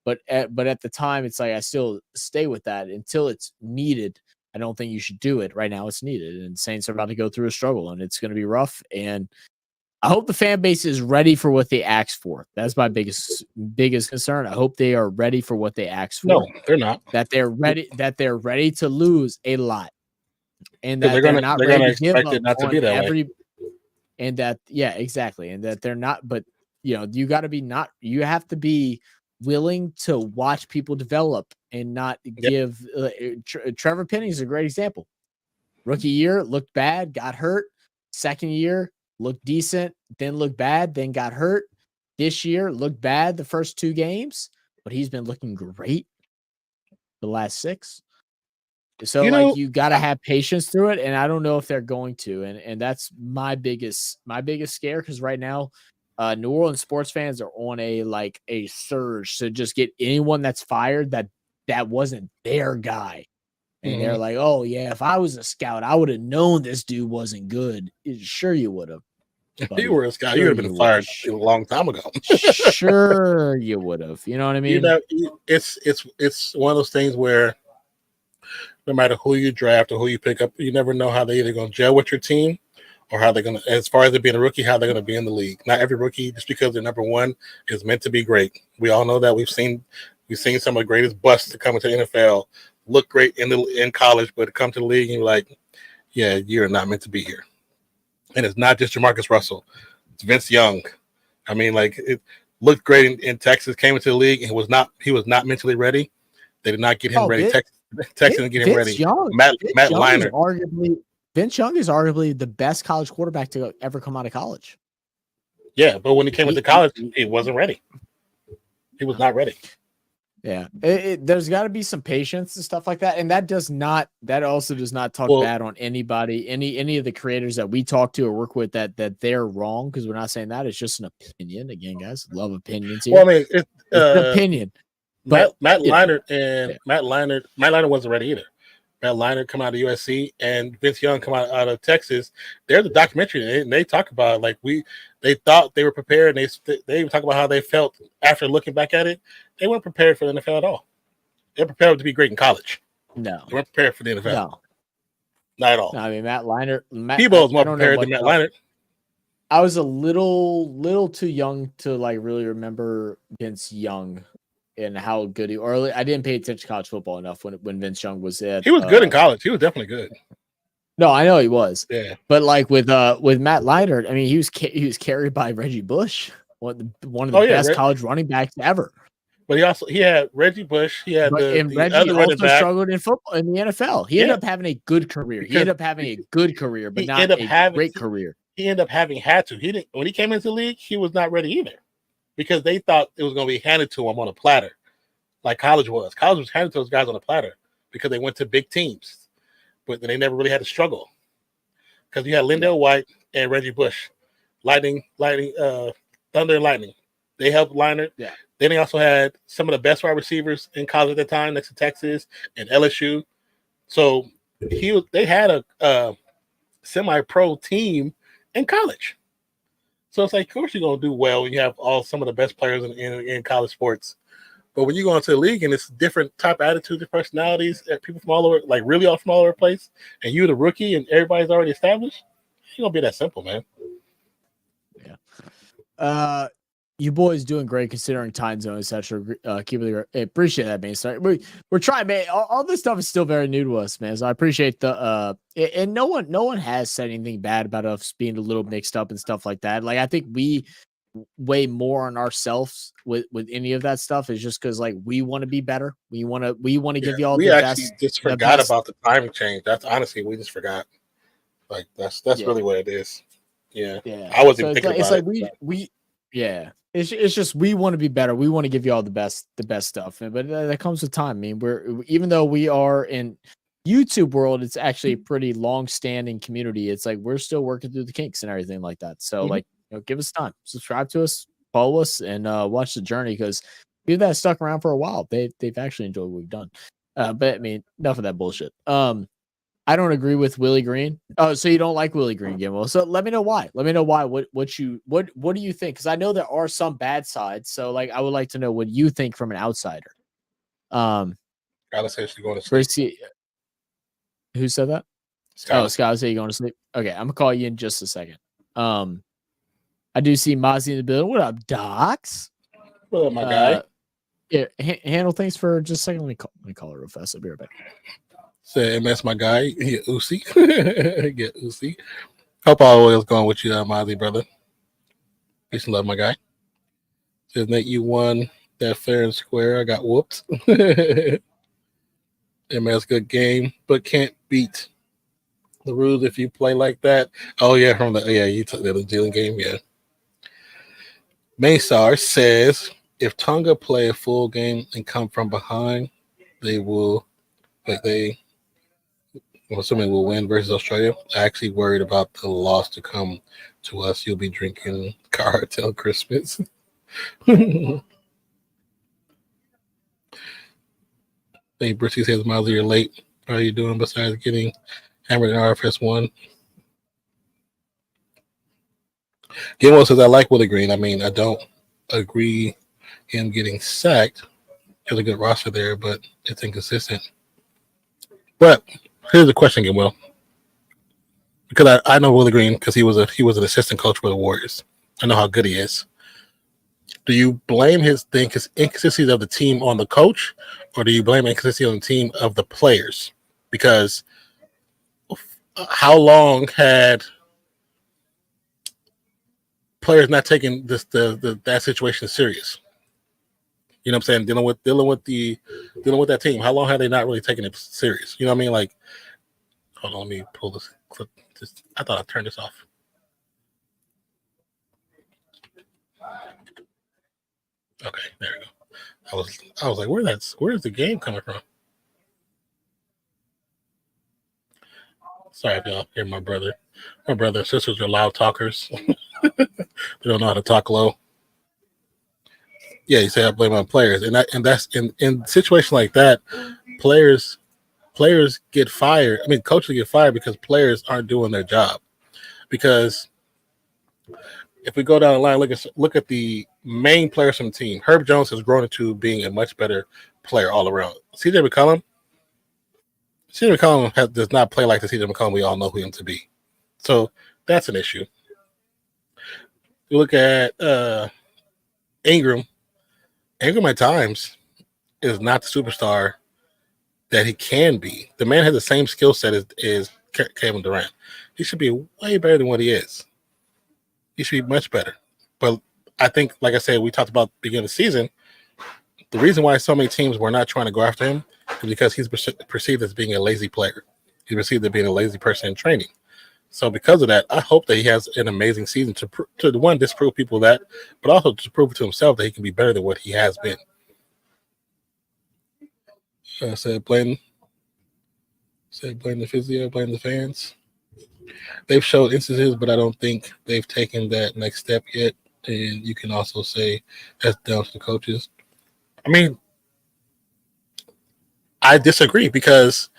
But at the time, it's like I still stay with that until it's needed. I don't think you should do it right now. It's needed, and Saints are about to go through a struggle, and it's going to be rough. And I hope the fan base is ready for what they asked for. That's my biggest concern. I hope they are ready for what they asked for. No, they're not. That they're ready to lose a lot, and that they're not going to expect it not to be that way. And that, yeah, exactly, and that they're not. But you have to be willing to watch people develop and not give. Trevor Penning is a great example. Rookie year looked bad, got hurt. Second year looked decent, then looked bad, then got hurt. This year looked bad the first 2 games, but he's been looking great the last 6. So you got to have patience through it, and I don't know if they're going to, and that's my biggest scare, because right now, New Orleans sports fans are on a surge to just get anyone that's fired that wasn't their guy, and they're like, oh yeah, if I was a scout, I would have known this dude wasn't good. Sure, you would have. If you were a scout, you would have been fired a long time ago. Sure, you would have. You know what I mean? It's one of those things where no matter who you draft or who you pick up, you never know how they're either going to gel with your team or how they're going to, as far as it being a rookie, how they're going to be in the league. Not every rookie, just because they're number 1, is meant to be great. We all know that. We've seen some of the greatest busts to come into the NFL, look great in college, but come to the league and you're like, yeah, you're not meant to be here. And it's not just Jamarcus Russell. It's Vince Young. I mean, it looked great in Texas, came into the league, and he was not mentally ready. They did not get him ready. Texas didn't get him ready. Matt Leinart. Vince Young is arguably the best college quarterback to ever come out of college. Yeah, but when he came into college, he wasn't ready. He was not ready. Yeah, there's got to be some patience and stuff like that, and that also does not talk bad on anybody, any of the creators that we talk to or work with that they're wrong, because we're not saying that. It's just an opinion. Again, guys, love opinions here. Well, I mean, it's an opinion. But Matt Leinart wasn't ready either. Matt Leinart come out of USC and Vince Young come out of Texas. There's a documentary and they talk about they thought they were prepared, and they even talk about how they felt after looking back at it. They weren't prepared for the NFL at all. They're prepared to be great in college. No, they weren't prepared for the NFL. No, not at all. No, I mean, Matt Leinart. Tebow's more prepared than Matt Leinart. I was a little too young to really remember Vince Young and how good I didn't pay attention to college football enough when Vince Young was there. He was good in college. He was definitely good. No, I know he was. Yeah. But with Matt Leinart, I mean, he was carried by Reggie Bush, one of the best college running backs ever. But he had Reggie Bush. He had Reggie other running back. Struggled in football in the NFL. He ended up having a good career. But not a great career. He ended up having had to. He didn't when he came into the league. He was not ready either, because they thought it was going to be handed to him on a platter, like college was. College was handed to those guys on a platter because they went to big teams, but they never really had to struggle, because you had Lindell White and Reggie Bush, Thunder and Lightning. They helped Leinart. Yeah. Then they also had some of the best wide receivers in college at the time, next to Texas and LSU. So they had a semi-pro team in college. So it's like, of course you're going to do well when you have some of the best players in college sports. But when you go into the league and it's different type of attitudes and personalities, people from all over, really all from all over the place, and you're the rookie and everybody's already established, it's going to be that simple, man. Yeah. You boys doing great considering time zone, etc. Appreciate that, man. Sorry, we're trying, man. All this stuff is still very new to us, man. So I appreciate and no one has said anything bad about us being a little mixed up and stuff like that. I think we weigh more on ourselves with any of that stuff. Is just because we want to be better. We want to give you all the best. We actually just forgot about the timing change. That's honestly, we just forgot. That's really what it is. Yeah. I wasn't even thinking about it. Yeah. It's just we want to be better. We want to give you all the best stuff, but that comes with time. I mean, even though we are in YouTube world, it's actually a pretty long-standing community. It's we're still working through the kinks and everything like that. So give us time, subscribe to us, follow us, and watch the journey, because people that stuck around for a while, they've actually enjoyed what we've done. But I mean, enough of that bullshit. I don't agree with Willie Green. Oh, so you don't like Willie Green, Gimel? So let me know why. What do you think? Because I know there are some bad sides. So I would like to know what you think from an outsider. Gotta say she's going to sleep. Who said that? Scott. Oh, Scott, say you going to sleep? Okay, I'm gonna call you in just a second. I do see Mozzie in the building. What up, Docs? What up, my guy? Yeah, handle things for just a second. Let me call her real fast. I'll be right back. Say MS, my guy. Get Uzi. Get Uzi. Hope all is going with you, Mozzie, brother. Peace and love, my guy. Says Nate, you won that fair and square. I got whooped. MS, good game, but can't beat the rules if you play like that. Oh yeah, you took the New Zealand game, yeah. Maysar says if Tonga play a full game and come from behind, they will, I'm assuming will win versus Australia. I actually worried about the loss to come to us. You'll be drinking car till Christmas. Hey, Brisky says, Miles, you're late. How are you doing besides getting hammered in RFS 1? Gilmore says, I like Willie Green. I mean, I don't agree him getting sacked. There's a good roster there, but it's inconsistent. But here's the question, Gilmore. Because I know Willie Green because he was an assistant coach for the Warriors. I know how good he is. Do you blame his inconsistencies of the team on the coach, or do you blame inconsistency on the team of the players? Because how long had players not taking that situation serious? You know what I'm saying? Dealing with that team. How long had they not really taken it serious? You know what I mean? Like, hold on, let me pull this clip. I thought I turned this off. Okay, there we go. I was like, where's the game coming from? Sorry if y'all hear my brother. My brother and sisters are loud talkers. They don't know how to talk low. Yeah, you say I blame on players, and that's in situations like that, players get fired. I mean, coaches get fired because players aren't doing their job. Because if we go down the line, look at the main players from the team. Herb Jones has grown into being a much better player all around. CJ McCollum does not play like the CJ McCollum we all know him to be. So that's an issue. You look at Ingram. Ingram at times is not the superstar that he can be. The man has the same skill set as Kevin Durant. He should be way better than what he is. He should be much better. But I think, like I said, we talked about the beginning of the season. The reason why so many teams were not trying to go after him is because he's perceived as being a lazy player. He's perceived as being a lazy person in training. So because of that, I hope that he has an amazing season to one, disprove people that, but also to prove to himself that he can be better than what he has been. Blame the physio, blame the fans. They've showed instances, but I don't think they've taken that next step yet. And you can also say that's down to the coaches. I mean, I disagree because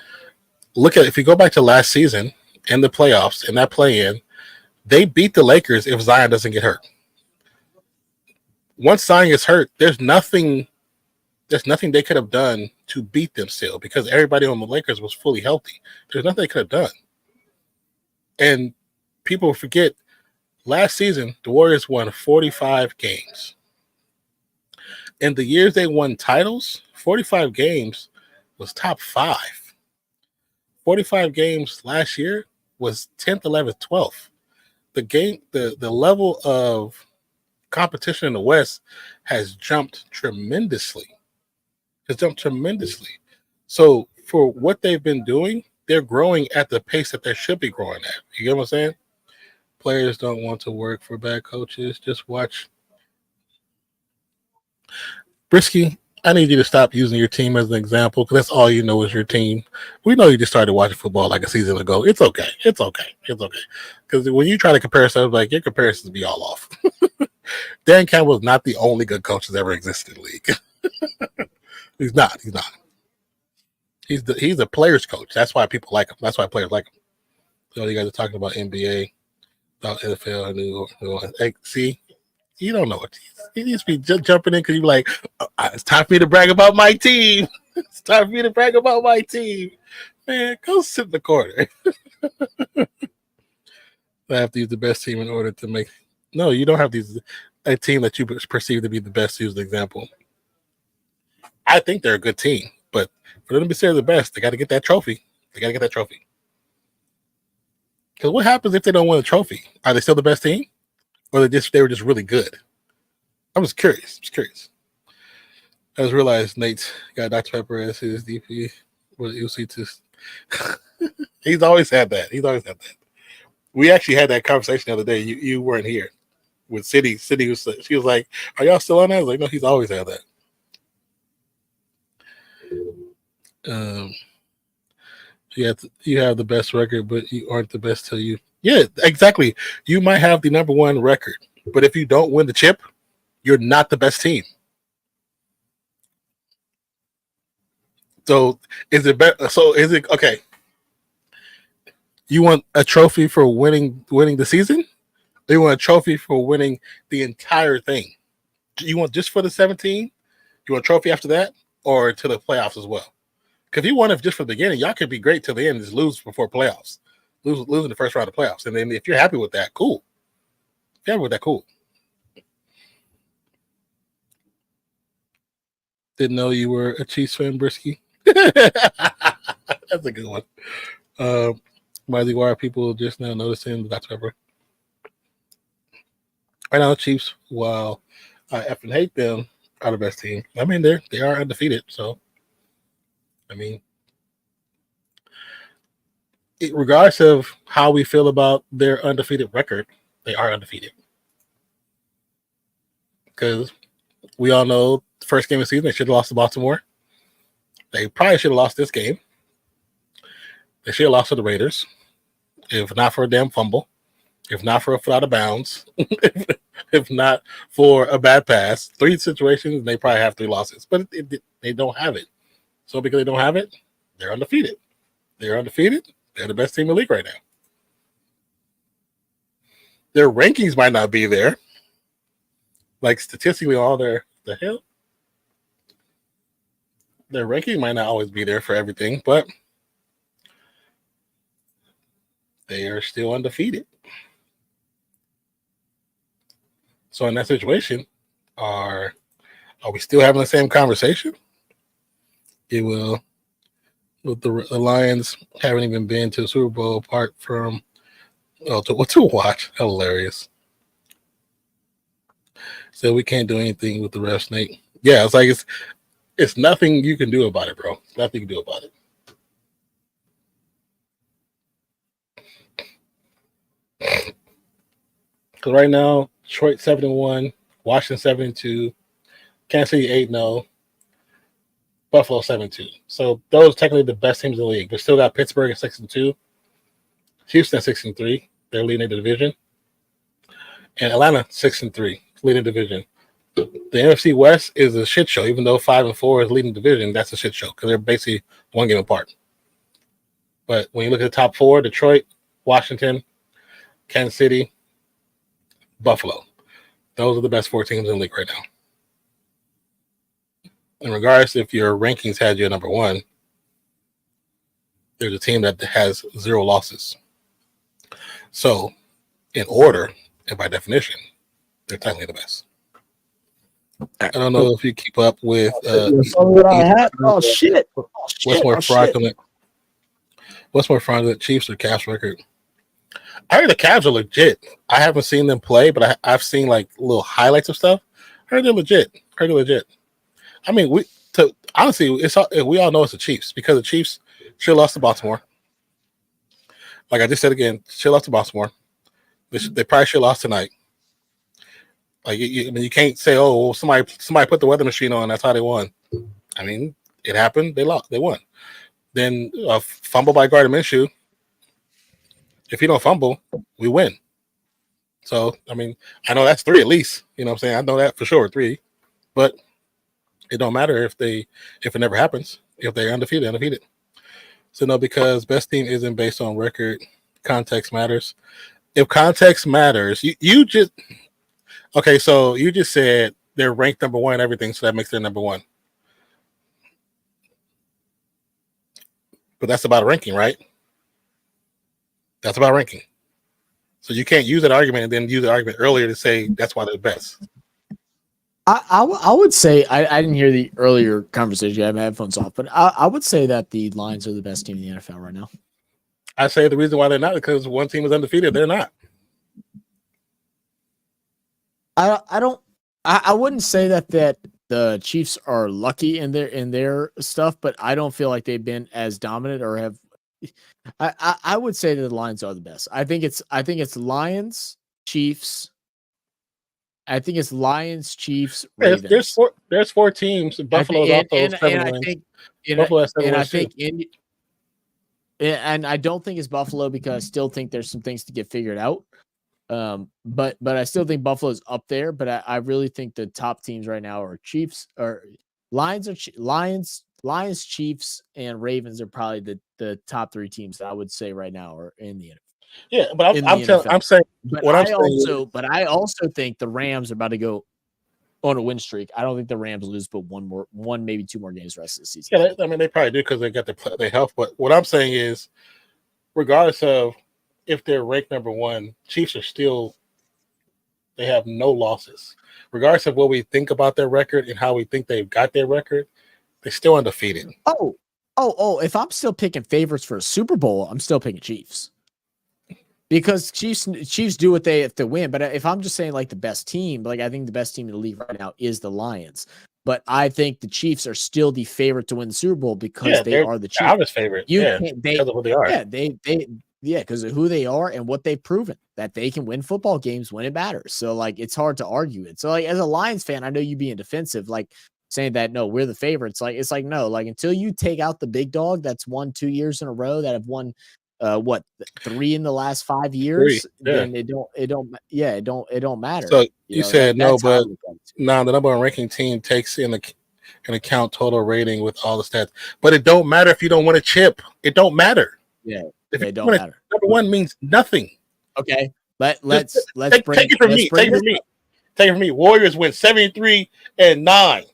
if you go back to last season and the playoffs and that play-in, they beat the Lakers if Zion doesn't get hurt. Once Zion gets hurt, there's nothing they could have done to beat them still because everybody on the Lakers was fully healthy. There's nothing they could have done. And people forget, last season, the Warriors won 45 games. In the years they won titles, 45 games was top 5. 45 games last year was 10th, 11th, 12th. The level of competition in the West has jumped tremendously. So for what they've been doing, they're growing at the pace that they should be growing at. You get what I'm saying? Players don't want to work for bad coaches. Just watch. Brisky, I need you to stop using your team as an example because that's all you know is your team. We know you just started watching football like a season ago. It's okay. Because when you try to compare stuff, like your comparisons be all off. Dan Campbell is not the only good coach that's ever existed in the league. He's not. He's a player's coach. That's why people like him. That's why players like him. So you guys are talking about NBA, about NFL, and New York. Hey, see, you don't know what he needs to be just jumping in because you're like, it's time for me to brag about my team. It's time for me to brag about my team. Man, go sit in the corner. I have to use the best team in order to make. No, you don't have to use a team that you perceive to be the best. Use the example. I think they're a good team, but for them to be considered the best, they got to get that trophy. Because what happens if they don't win a trophy? Are they still the best team, or they were just really good? I'm just curious. I just realized Nate's got Dr. Pepper as his DP. What you'll see to. He's always had that. We actually had that conversation the other day. You weren't here with City. She was like, "Are y'all still on that?" I was like, "No, he's always had that." You have the best record, but you aren't the best till you. Yeah, exactly. You might have the number one record, but if you don't win the chip, you're not the best team. So is it better? So is it okay? You want a trophy for winning the season? Or you want a trophy for winning the entire thing? You want just for the 17? You want a trophy after that, or to the playoffs as well? Because if you want it just for the beginning, y'all could be great till the end, just lose before playoffs, losing the first round of playoffs, and then if you're happy with that, cool. If you're happy with that, cool. Didn't know you were a Chiefs fan, Brisky. That's a good one. Why are people just now noticing the Dr. Pepper? Right now, Chiefs, while I effing hate them, are the best team. I mean, they are undefeated. So, I mean, regardless of how we feel about their undefeated record, they are undefeated. Because we all know the first game of the season, they should have lost to Baltimore. They probably should have lost this game. They should have lost to the Raiders. If not for a damn fumble, if not for a foot out of bounds, if not for a bad pass, 3 situations, they probably have 3 losses. But they don't have it. So because they don't have it, they're undefeated. They're undefeated. They're the best team in the league right now. Their rankings might not be there. Like statistically, the hell? Their ranking might not always be there for everything, but they are still undefeated. So in that situation, are we still having the same conversation? It will. With the Lions haven't even been to the Super Bowl apart from to watch. Hilarious. So we can't do anything with the refs, Nate. Yeah, it's like it's nothing you can do about it, bro. Nothing you can do about it. Because right now, Detroit 7-1, Washington 7-2, Kansas City 8-0, Buffalo 7-2. So those are technically the best teams in the league. But still got Pittsburgh at 6-2, Houston at 6-3. They're leading the division, and Atlanta 6-3, leading the division. The NFC West is a shit show. Even though 5-4 is leading the division, that's a shit show because they're basically one game apart. But when you look at the top 4, Detroit, Washington, Kansas City, Buffalo. Those are the best 4 teams in the league right now. In regards if your rankings had you at number 1, there's a team that has 0 losses. So, in order and by definition, they're technically the best. I don't know if you keep up with. Oh shit! What's more fraudulent? What's more fraudulent, Chiefs or Cavs record? I heard the Cavs are legit. I haven't seen them play, but I've seen like little highlights of stuff. I heard they're legit. I mean, honestly, we all know it's the Chiefs because the Chiefs should have lost to Baltimore. Like I just said again, should have lost to Baltimore. They probably should have lost tonight. Like you can't say, oh, well, somebody put the weather machine on. That's how they won. I mean, it happened. They lost. They won. Then a fumble by Gardner Minshew. If you don't fumble, we win. So I mean, I know that's 3 at least. You know what I'm saying? I know that for sure, 3. But it don't matter if it never happens. If they're undefeated. So no, because best team isn't based on record. Context matters. If context matters, you just. Okay, so you just said they're ranked number 1 and everything, so that makes them number 1. But that's about ranking, right? That's about ranking. So you can't use that argument and then use the argument earlier to say that's why they're best. I would say I didn't hear the earlier conversation. I have my headphones off, but I would say that the Lions are the best team in the NFL right now. I say the reason why they're not is because one team is undefeated. They're not. I wouldn't say that the Chiefs are lucky in their stuff, but I don't feel like they've been as dominant or have. I would say that the Lions are the best. I think it's Lions, Chiefs. I think it's Lions, Chiefs, Ravens. There's four teams. Buffalo's also 7 wins. Buffalo has 7 wins. And I don't think it's Buffalo because I still think there's some things to get figured out. But I still think Buffalo's up there. But I really think the top teams right now are Chiefs or Lions, Chiefs, and Ravens are probably the top 3 teams that I would say right now are in the NFL. Yeah, but I'm saying. But I also think the Rams are about to go on a win streak. I don't think the Rams lose but one maybe 2 more games the rest of the season. Yeah, I mean they probably do because they got their health. But what I'm saying is, regardless of if they're ranked number 1, Chiefs are still. They have no losses, regardless of what we think about their record and how we think they've got their record. They're still undefeated. Oh! If I'm still picking favorites for a Super Bowl, I'm still picking Chiefs. Because Chiefs do what they have to win, but if I'm just saying like the best team, like I think the best team in the league right now is the Lions. But I think the Chiefs are still the favorite to win the Super Bowl because they are the Chiefs. Obvious favorite. Because of who they are. Because of who they are and what they've proven that they can win football games when it matters. So like it's hard to argue it. So like as a Lions fan, I know you being defensive, like saying that no, we're the favorites. Like it's like no, like until you take out the big dog that's won 2 years in a row that have won 3 in the last 5 years, then it don't matter. So you said no, but now the number 1 ranking team takes in account total rating with all the stats, but it don't matter if you don't win a chip. It don't matter. Yeah, if it don't matter. Number 1 means nothing. Okay, let's take it from me. Take it from me. Warriors win 73-9, and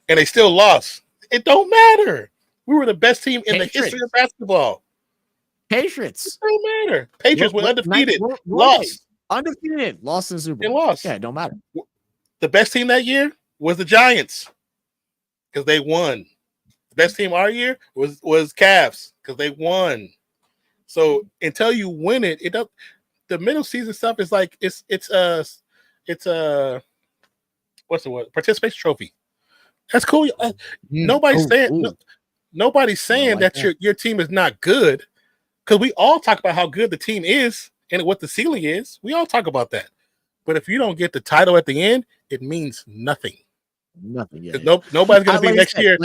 they still lost. It don't matter. We were the best team in the history of basketball. Patriots. It don't matter. Patriots were undefeated. Lost. Undefeated. Lost in the Super Bowl. They lost. Yeah, it don't matter. The best team that year was the Giants because they won. The best team our year was Cavs because they won. So until you win it, the middle season stuff is like it's what's the word? Participation trophy. That's cool. Nobody's saying that your team is not good. Because we all talk about how good the team is and what the ceiling is. We all talk about that. But if you don't get the title at the end, it means nothing. Nothing. Yeah. Nobody's going to be next year.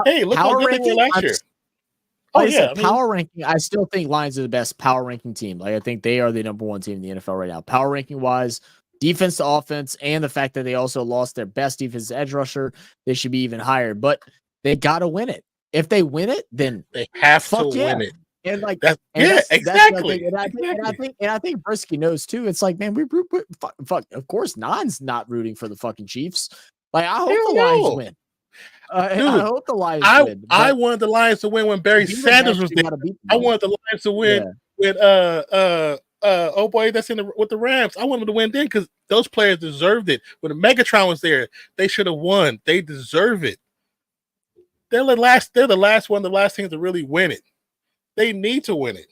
Hey, look how good they were last year. Power ranking. I still think Lions are the best power ranking team. Like I think they are the number 1 team in the NFL right now. Power ranking wise, defense to offense, and the fact that they also lost their best defensive edge rusher, they should be even higher. But they got to win it. If they win it, then they have to win it. And like exactly. And I think Brisky knows too. It's like, man, we fuck. Of course, Non's not rooting for the fucking Chiefs. Like, I hope the Lions win. I hope the Lions win. I wanted the Lions to win when Barry Sanders was there. I wanted the Lions to win with oh boy, that's with the Rams. I wanted them to win then because those players deserved it. When Megatron was there, they should have won. They deserve it. They're the last one, the last team to really win it. They need to win it.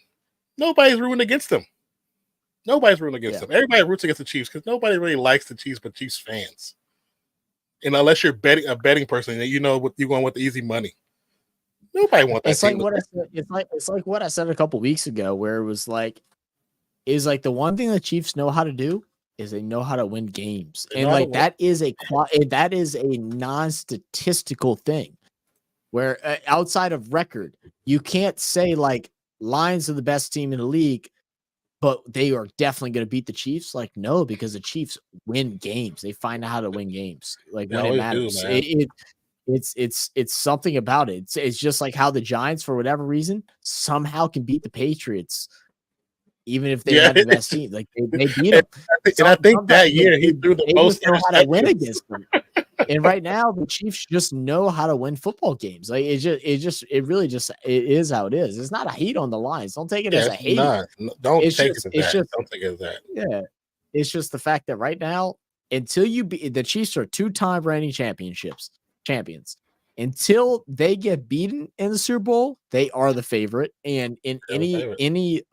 Nobody's rooting against them. Them. Everybody roots against the Chiefs because nobody really likes the Chiefs but Chiefs fans. And unless you're a betting person, you know what you're going with the easy money. Nobody wants that. It's like what I said. It's like what I said a couple weeks ago, where it was like, the one thing the Chiefs know how to do is they know how to win games, and like that is a non-statistical thing. Where outside of record, you can't say like Lions are the best team in the league, but they are definitely going to beat the Chiefs. Like, no, because the Chiefs win games. They find out how to win games. Like when it matters. It's something about it. It's just like how the Giants, for whatever reason, somehow can beat the Patriots, even if they have the best team. Like they beat them. And I think that year he threw the most know how to win against them. And right now, the Chiefs just know how to win football games. Like it is how it is. It's not a hate on the Lions. Don't take it as a hate. Don't It's take just, it as that. Don't take it as that. Yeah, it's just the fact that right now, until the Chiefs are 2-time reigning champions. Until they get beaten in the Super Bowl, they are the favorite. And in anybody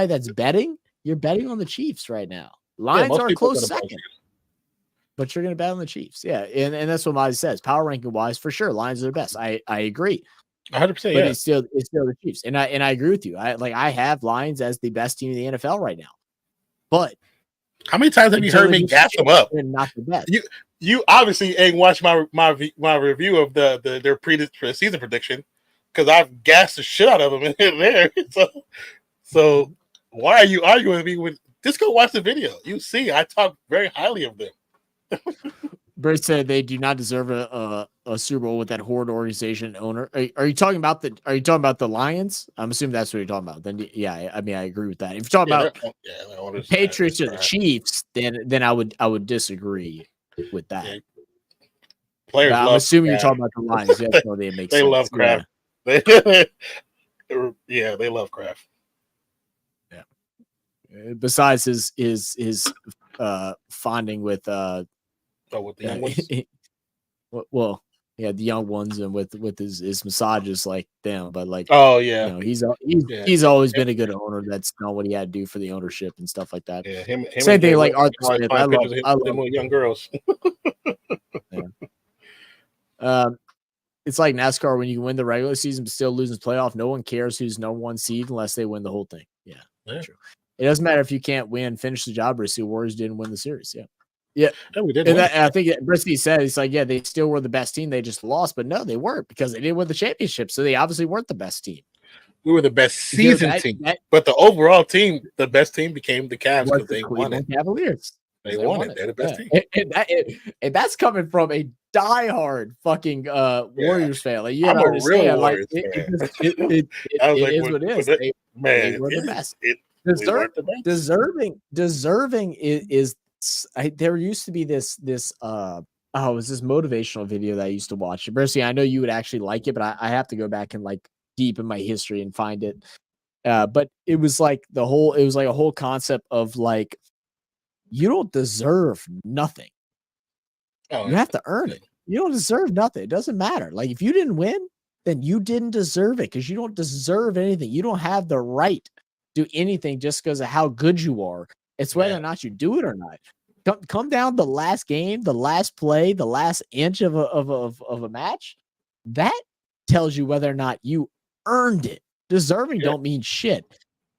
that's betting, you're betting on the Chiefs right now. Lions are a close second. But you're going to bet on the Chiefs. Yeah. And that's what Mozzie says. Power ranking wise, for sure, Lions are the best. I agree. 100%. But it's still the Chiefs. And I agree with you. I have Lions as the best team in the NFL right now. But how many times have you heard me gas them up? Not the best. You obviously ain't watched my review of their season prediction, because I've gassed the shit out of them in there. So why are you arguing with me? Just go watch the video. You see, I talk very highly of them. Bruce said they do not deserve a Super Bowl with that horde organization owner. Are you talking about the Lions? I'm assuming that's what you're talking about. Then yeah, I mean I agree with that. If you're talking about the Patriots or the Chiefs, then I would disagree with that. Yeah. Players, I'm assuming you're talking about the Lions. Yeah, so they make they sense. Love Kraft. Yeah. They love Kraft. Yeah. Besides his fonding with with the young ones. Well, yeah, the young ones, and with his massages like them, but like, oh yeah, he's always been a good owner. That's not what he had to do for the ownership and stuff like that. Yeah, him same thing like Arthur Smith. I love young girls. Yeah. It's like NASCAR when you win the regular season but still losing the playoff. No one cares who's number 1 seed unless they win the whole thing. Yeah. True. It doesn't matter if you can't finish the job. Or the Warriors didn't win the series. Yeah, we did. And I think Brisky said it's like, yeah, they still were the best team. They just lost, but no, they weren't, because they didn't win the championship. So they obviously weren't the best team. We were the best season team, but the overall team, the best team became the Cavs because they won it. Cavaliers. They won it. They're the best team. And that's coming from a diehard fucking Warriors fan. Like, you I'm a real Warriors fan. It is what it is. They were the best. Deserving is. There used to be this it was this motivational video that I used to watch. Mercy, I know you would actually like it, but I have to go back and like deep in my history and find it. But it was like a whole concept of like, you don't deserve nothing. You have to earn it. You don't deserve nothing. It doesn't matter. Like, if you didn't win, then you didn't deserve it, because you don't deserve anything. You don't have the right to do anything just because of how good you are. It's whether or not you do it or not. Come down the last game, the last play, the last inch of a match. That tells you whether or not you earned it. Deserving don't mean shit.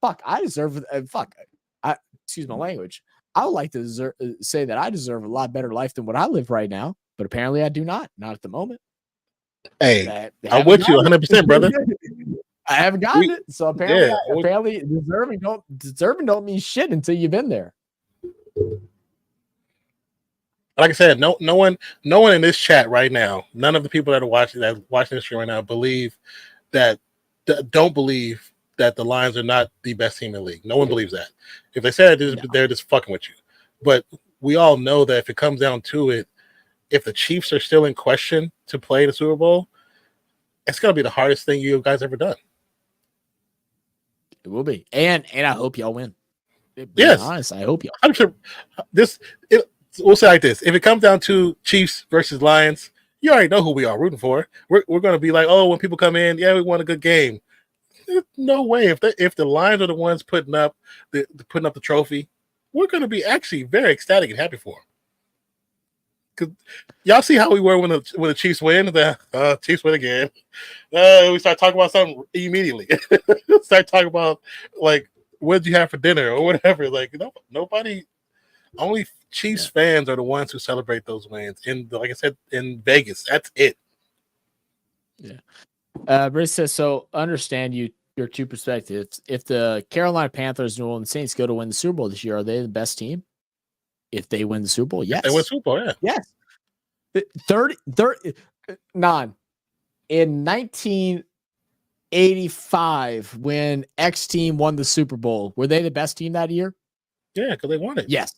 Fuck, I deserve. Excuse my language. I would like to say that I deserve a lot better life than what I live right now, but apparently I do not. Not at the moment. Hey, I'm with you 100%, brother. I haven't gotten it, so apparently deserving don't mean shit until you've been there. Like I said, no one in this chat right now, none of the people that are watching this stream right now don't believe that the Lions are not the best team in the league. No one believes that. If they say that, they're just fucking with you. But we all know that if it comes down to it, if the Chiefs are still in question to play the Super Bowl, it's gonna be the hardest thing you guys ever done. It will be, and I hope y'all win. Yes, honest, I hope y'all. I'm sure we'll say like this: if it comes down to Chiefs versus Lions, you already know who we are rooting for. We're going to be like, oh, when people come in, yeah, we won a good game. There's no way if the Lions are the ones putting up the trophy, we're going to be actually very ecstatic and happy for them. Because y'all see how we were when the Chiefs win. The Chiefs win again. We start talking about something immediately. Start talking about like, what did you have for dinner or whatever. Like, nobody. Only Chiefs fans are the ones who celebrate those wins. Like I said, in Vegas, that's it. Yeah. Britt says, so understand your two perspectives. If the Carolina Panthers, New Orleans Saints go to win the Super Bowl this year, are they the best team? If they win the Super Bowl, yes. If they win Super Bowl, yeah. Yes. 9. In 1985, when X team won the Super Bowl, were they the best team that year? Yeah, because they won it. Yes.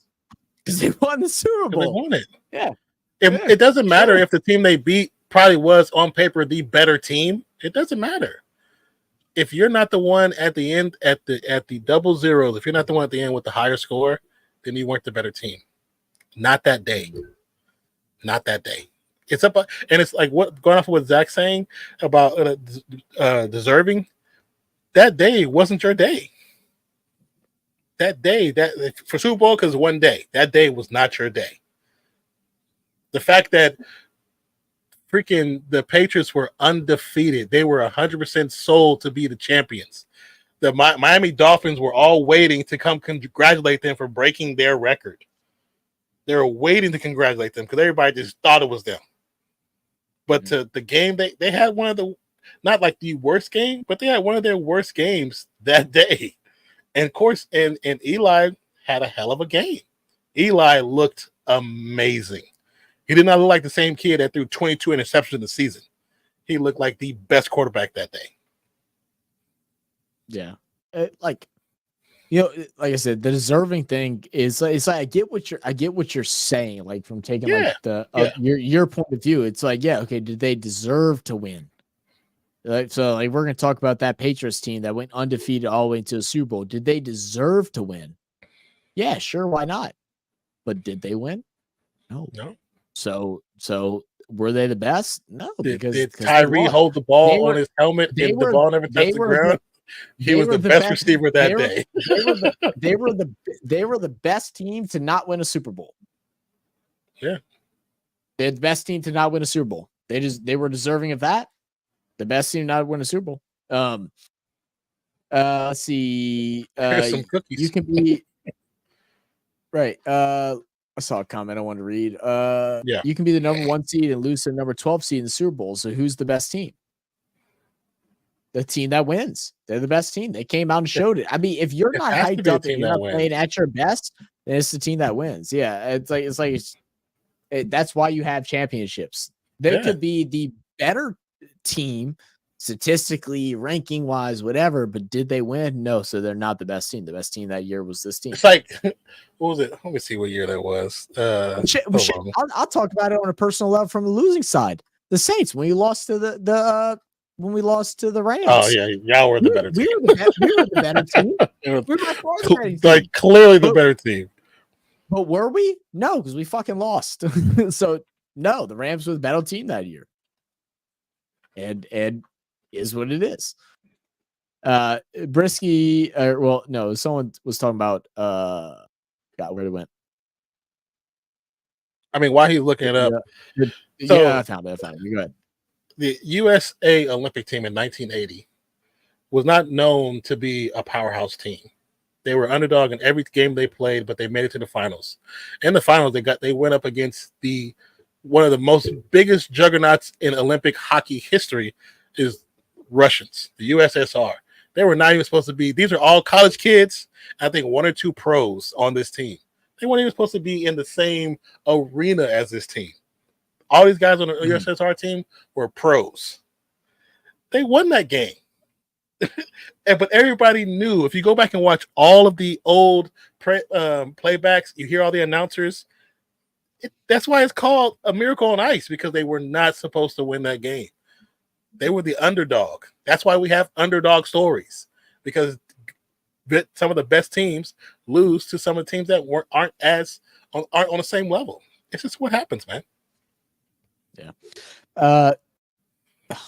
Because they won the Super Bowl. They won it. Yeah. It doesn't matter if the team they beat probably was on paper the better team. It doesn't matter. If you're not the one at the end at the double zeros, if you're not the one at the end with the higher score, then you weren't the better team. Not that day. Not that day. It's up, and it's like what going off of what Zach's saying about deserving. That day wasn't your day. That day, that for Super Bowl, because one day, that day was not your day. The fact that freaking the Patriots were undefeated, they were 100% sold to be the champions. The Miami Dolphins were all waiting to come congratulate them for breaking their record. They were waiting to congratulate them because everybody just thought it was them. But to the game, they had one of the, not like the worst game, but they had one of their worst games that day. And of course, and Eli had a hell of a game. Eli looked amazing. He did not look like the same kid that threw 22 interceptions in the season. He looked like the best quarterback that day. Yeah. Like I said, the deserving thing is it's like I get what you're saying, like from taking like the your point of view. It's like, yeah, okay, did they deserve to win? So like we're gonna talk about that Patriots team that went undefeated all the way into the Super Bowl. Did they deserve to win? Yeah, sure, why not? But did they win? No. So were they the best? No, because did Tyree hold the ball on his helmet and the ball never touched the ground? He was the best receiver that day. They were the best team to not win a Super Bowl. Yeah. They're the best team to not win a Super Bowl. They were deserving of that. The best team not win a Super Bowl. Let's see. Some cookies. You can be right. I saw a comment I wanted to read. You can be the number 1 seed and lose to the number 12 seed in the Super Bowl. So who's the best team? The team that wins. They're the best team. They came out and showed it. I mean, if you're not hyped up and you're not playing at your best, then it's the team that wins. Yeah, that's why you have championships. They could be the better team statistically, ranking wise, whatever, but did they win? No, so they're not the best team. The best team that year was this team. It's like, what was it? Let me see what year that was. I'll talk about it on a personal level from the losing side. The Saints, when we lost to the Rams. Oh yeah, y'all were the better team. We were the better team. We were by far the better team. Like clearly the better team. But were we? No, because we fucking lost. So no, the Rams were the better team that year. And is what it is. Brisky, someone was talking about God, where it went. I mean, while he's looking it up. I found it. You go ahead. The USA Olympic team in 1980 was not known to be a powerhouse team. They were underdog in every game they played, but they made it to the finals. In the finals, they went up against one of the most biggest juggernauts in Olympic hockey history is Russians, the USSR. They were not even supposed to be. These are all college kids. I think 1 or 2 pros on this team. They weren't even supposed to be in the same arena as this team. All these guys on the USSR team were pros. They won that game. But everybody knew. If you go back and watch all of the old playbacks, you hear all the announcers. That's why it's called A Miracle on Ice, because they were not supposed to win that game. They were the underdog. That's why we have underdog stories, because some of the best teams lose to some of the teams that aren't on the same level. It's just what happens, man. Yeah. Oh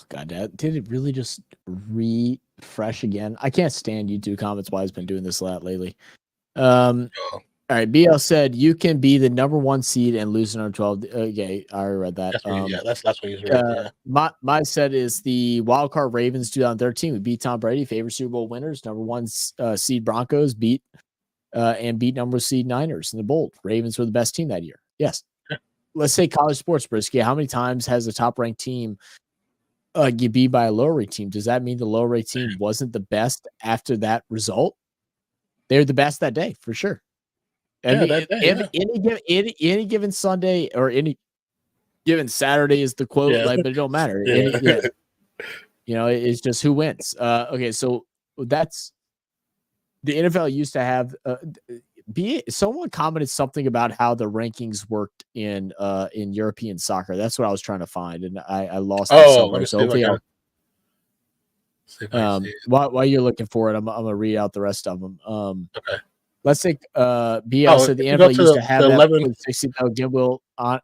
God, did it really just refresh again? I can't stand YouTube comments. Why it's been doing this a lot lately. All right, BL said you can be the number 1 seed and lose to number 12. Okay, I already read that. That's what he's read. My set is the wild card Ravens 2013. We beat Tom Brady, favorite Super Bowl winners. Number 1 seed Broncos beat number seed Niners in the bold. Ravens were the best team that year. Yes. Let's say college sports, Brisky. How many times has a top ranked team get beat by a lower ranked team? Does that mean the lower ranked team wasn't the best after that result? They're the best that day for sure. Any given Sunday or any given Saturday is the quote, but it don't matter. It's just who wins. Okay, so that's the NFL used to have someone commented something about how the rankings worked in European soccer. That's what I was trying to find, and I lost it somewhere. Let me So see hopefully if I see it. while you're looking for it, I'm gonna read out the rest of them. Okay. Let's take BL said the NFL used to have that 11 60. Again,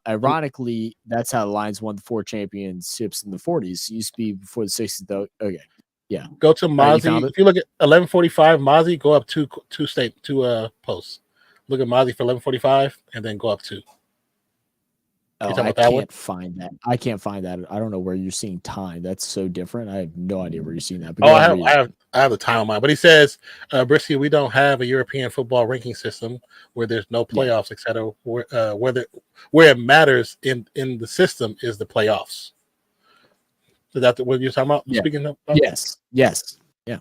ironically, that's how the Lions won the 4 championships in the 40s. It used to be before the 60s, though. Okay, yeah. Go to Mozzie. If you look at 11:45, Mozzie, go up two posts. Look at Mozzie for 11:45, and then go up 2. Oh, I can't find that. I can't find that. I don't know where you're seeing time. That's so different. I have no idea where you're seeing that. But I have the time on mine. But he says, Brisky, we don't have a European football ranking system where there's no playoffs, etc. Where it matters in the system is the playoffs. Is that what you're talking about? Yeah. Speaking of? Yes. Yeah.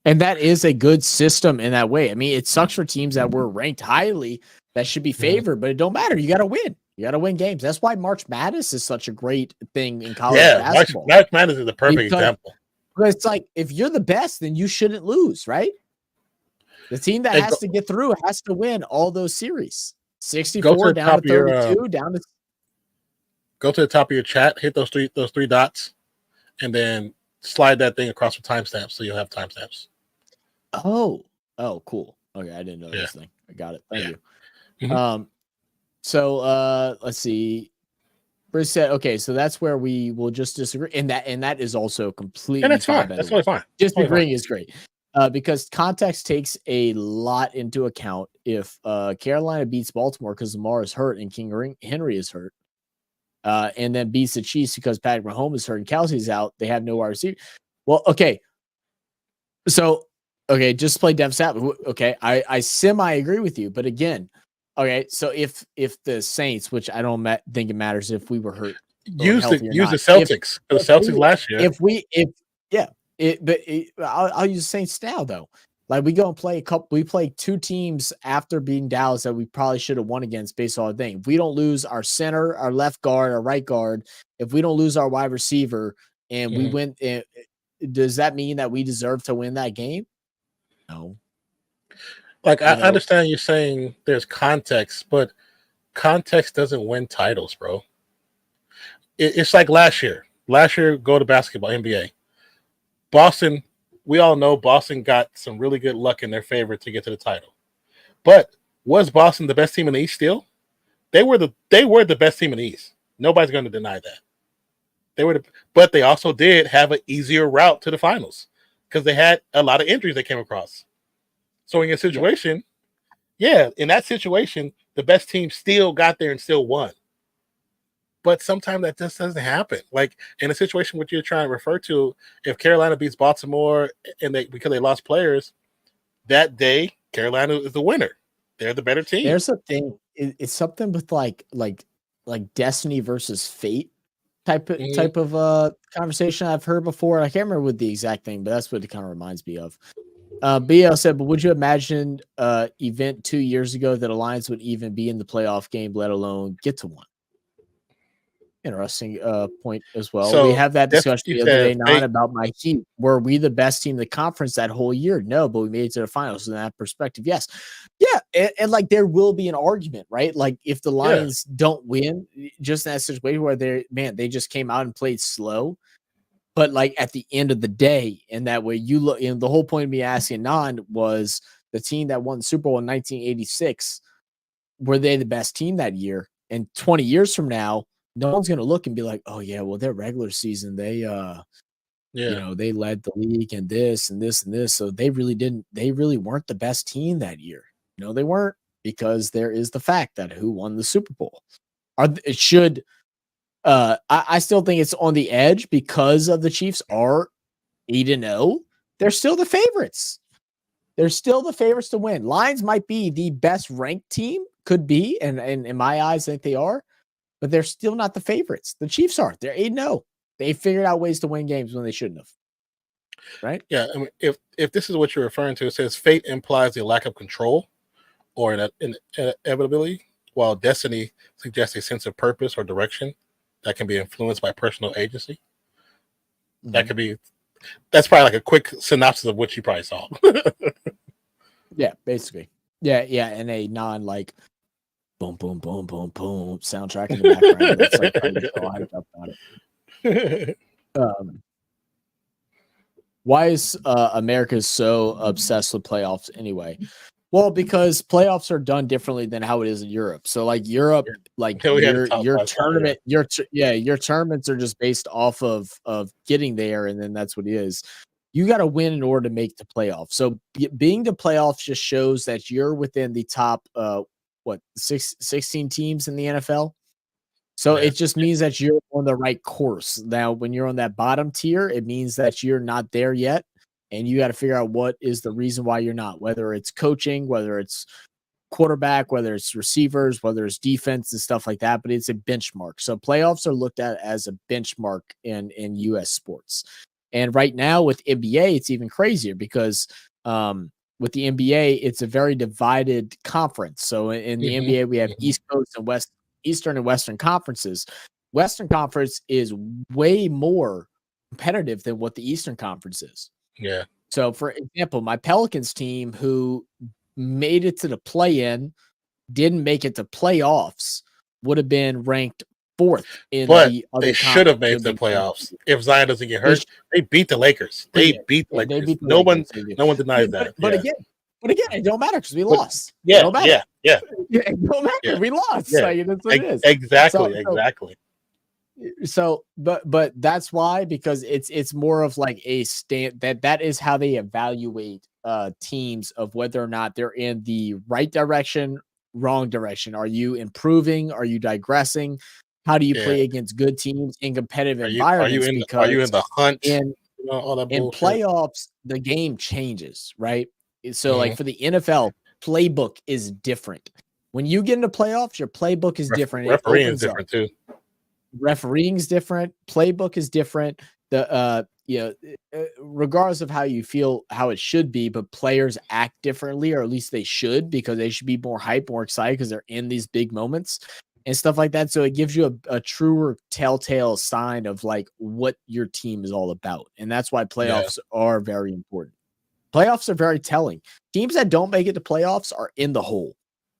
And that is a good system in that way. I mean, it sucks for teams that were ranked highly that should be favored, but it don't matter. You got to win. You got to win games. That's why March Madness is such a great thing in college basketball. March Madness is the perfect example. But it's like, if you're the best, then you shouldn't lose, right? The team that has to get through has to win all those series. 64 down to 32, down to. Go to the top of your chat, hit those three dots, and then slide that thing across with timestamps so you'll have timestamps. Oh, cool. Okay, I didn't know this thing. I got it. Thank you. Mm-hmm. So let's see. Bruce said, okay, so that's where we will just disagree. And that is also completely and that's fine. That's totally fine. Disagreeing is great. Because context takes a lot into account. If Carolina beats Baltimore because Lamar is hurt and King Henry is hurt, and then beats the Chiefs because Patrick Mahomes is hurt and Kelsey's out, they have no wide receiver. Well, okay. So, just play devil's advocate. Okay, I semi agree with you, but again, okay, so if the Saints, which I don't think it matters if we were hurt, use the Celtics. The Celtics last year. I'll use the Saints now though. Like, we go and play we play 2 teams after beating Dallas that we probably should have won against based on the thing. If we don't lose our center, our left guard, our right guard, if we don't lose our wide receiver, and we win, does that mean that we deserve to win that game? No. Like, I understand you're saying there's context, but context doesn't win titles, bro. It's like last year. Last year, go to basketball, NBA. Boston, we all know Boston got some really good luck in their favor to get to the title. But was Boston the best team in the East still? They were the best team in the East. Nobody's going to deny that. But they also did have an easier route to the finals because they had a lot of injuries they came across. So in your situation, in that situation, the best team still got there and still won. But sometimes that just doesn't happen. Like, in a situation which you're trying to refer to, if Carolina beats Baltimore and because they lost players, that day Carolina is the winner. They're the better team. There's a thing. It's something with like destiny versus fate type of conversation I've heard before. I can't remember what the exact thing, but that's what it kind of reminds me of. BL said, but would you imagine event 2 years ago that Alliance would even be in the playoff game, let alone get to one? Interesting point as well. So we have that discussion the other day, not about my Heat. Were we the best team in the conference that whole year? No, but we made it to the finals. So in that perspective, yes. Yeah, and like, there will be an argument, right? Like, if the Lions don't win, just in that situation where they just came out and played slow. But like, at the end of the day, and that way you look, and the whole point of me asking Non was the team that won the Super Bowl in 1986, were they the best team that year? And 20 years from now, no one's going to look and be like, oh yeah, well, their regular season, they they led the league and this and this and this. So they really weren't the best team that year. No, they weren't, because there is the fact that who won the Super Bowl. I still think it's on the edge because of the Chiefs are 8-0. They're still the favorites. They're still the favorites to win. Lions might be the best ranked team, could be, and in my eyes, I think they are, but they're still not the favorites. The Chiefs are. They're 8-0. They figured out ways to win games when they shouldn't have. Right? Yeah. I mean, if this is what you're referring to, it says fate implies a lack of control or an inevitability, while destiny suggests a sense of purpose or direction that can be influenced by personal agency. Mm-hmm. That's probably like a quick synopsis of what you probably saw. Yeah, basically. Yeah, and a non like boom, boom, boom, boom, boom soundtrack in the background. That's like how you get all hyped up about it. Why is America so obsessed with playoffs anyway? Well, because playoffs are done differently than how it is in Europe. So like Europe, like your tournament, your tournaments are just based off of getting there, and then that's what it is. You got to win in order to make the playoffs. So being the playoffs just shows that you're within the top 16 teams in the NFL. So it just means that you're on the right course. Now, when you're on that bottom tier, it means that you're not there yet. And you got to figure out what is the reason why you're not, whether it's coaching, whether it's quarterback, whether it's receivers, whether it's defense and stuff like that. But it's a benchmark. So playoffs are looked at as a benchmark in U.S. sports. And right now with NBA, it's even crazier because with the NBA, it's a very divided conference. So in the NBA, we have East Coast and Eastern and Western conferences. Western Conference is way more competitive than what the Eastern Conference is. Yeah. So, for example, my Pelicans team, who made it to the play-in, didn't make it to playoffs, would have been ranked 4th in the other. They should have made the playoffs if Zion doesn't get hurt. They beat the Lakers. They beat the Lakers. No one denies that. But again, it don't matter because we lost. Yeah, it don't matter. Yeah. It don't matter. Yeah. We lost. Yeah. Like, that's what it is. Exactly. So, but that's why, because it's more of like a stand that is how they evaluate teams of whether or not they're in the right direction, wrong direction. Are you improving? Are you digressing? How do you play against good teams in competitive environments? Are you in the hunt? In playoffs, the game changes, right? So, like for the NFL, playbook is different. When you get into playoffs, your playbook is different. Refereeing is different too. Refereeing is different. Playbook is different. Regardless of how you feel, how it should be, but players act differently, or at least they should, because they should be more hyped, more excited because they're in these big moments and stuff like that. So it gives you a truer telltale sign of like what your team is all about. And that's why playoffs are very important. Playoffs are very telling. Teams that don't make it to playoffs are in the hole.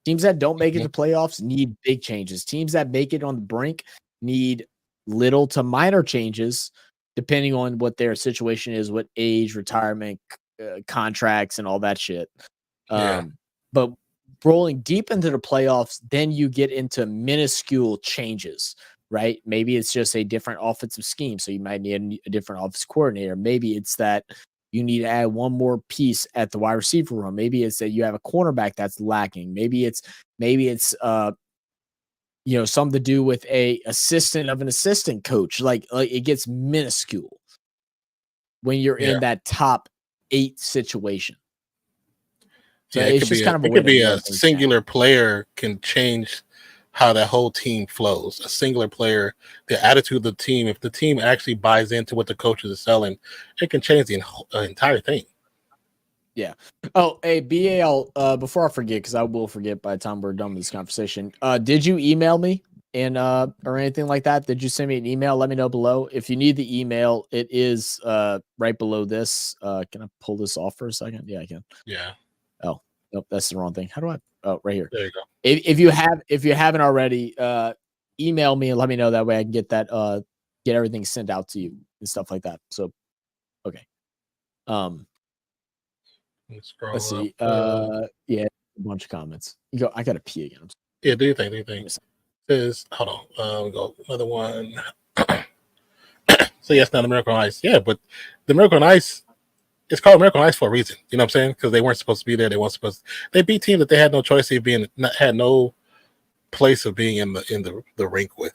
Teams that don't make it to playoffs need big changes. Teams that make it on the brink need little to minor changes depending on what their situation is, what age, retirement, contracts, and all that shit. But rolling deep into the playoffs, then you get into minuscule changes, right? Maybe it's just a different offensive scheme. So you might need a different offensive coordinator. Maybe it's that you need to add one more piece at the wide receiver room. Maybe it's that you have a cornerback that's lacking. Maybe it's something to do with a assistant of an assistant coach. Like it gets minuscule when you're in that top 8 situation. So it's just kind of a singular player can change how that whole team flows. A singular player, the attitude of the team, if the team actually buys into what the coaches are selling, it can change the entire thing. Yeah. Oh, hey, BAL, before I forget, because I will forget by the time we're done with this conversation, did you email me or anything like that? Did you send me an email? Let me know below. If you need the email, it is right below this. Can I pull this off for a second? Yeah, I can. Yeah. Oh, nope, that's the wrong thing. How do I? Oh, right here. There you go. If you haven't already, email me and let me know. That way I can get that get everything sent out to you and stuff like that. So, okay. Let's see. A bunch of comments. You go. I gotta pee again. Yeah, do you think? Says, hold on. We go another one. So yes, not American Ice. Yeah, but the American Ice, it's called American Ice for a reason. You know what I'm saying? Because they weren't supposed to be there. They beat teams that they had no choice of being, had no place of being in the rink with.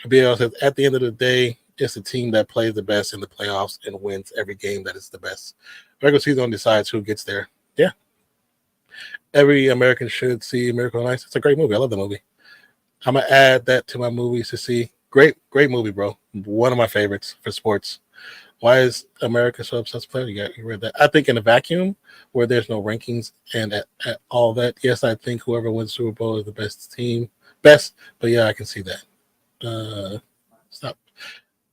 BL says, at the end of the day, it's a team that plays the best in the playoffs and wins every game that is the best. Regular season decides who gets there. Yeah. Every American should see American Ice. It's a great movie. I love the movie. I'm going to add that to my movies to see. Great movie, bro. One of my favorites for sports. Why is America so obsessed with it? You read that. I think in a vacuum where there's no rankings and at all that, yes, I think whoever wins Super Bowl is the best. But yeah, I can see that. Stop.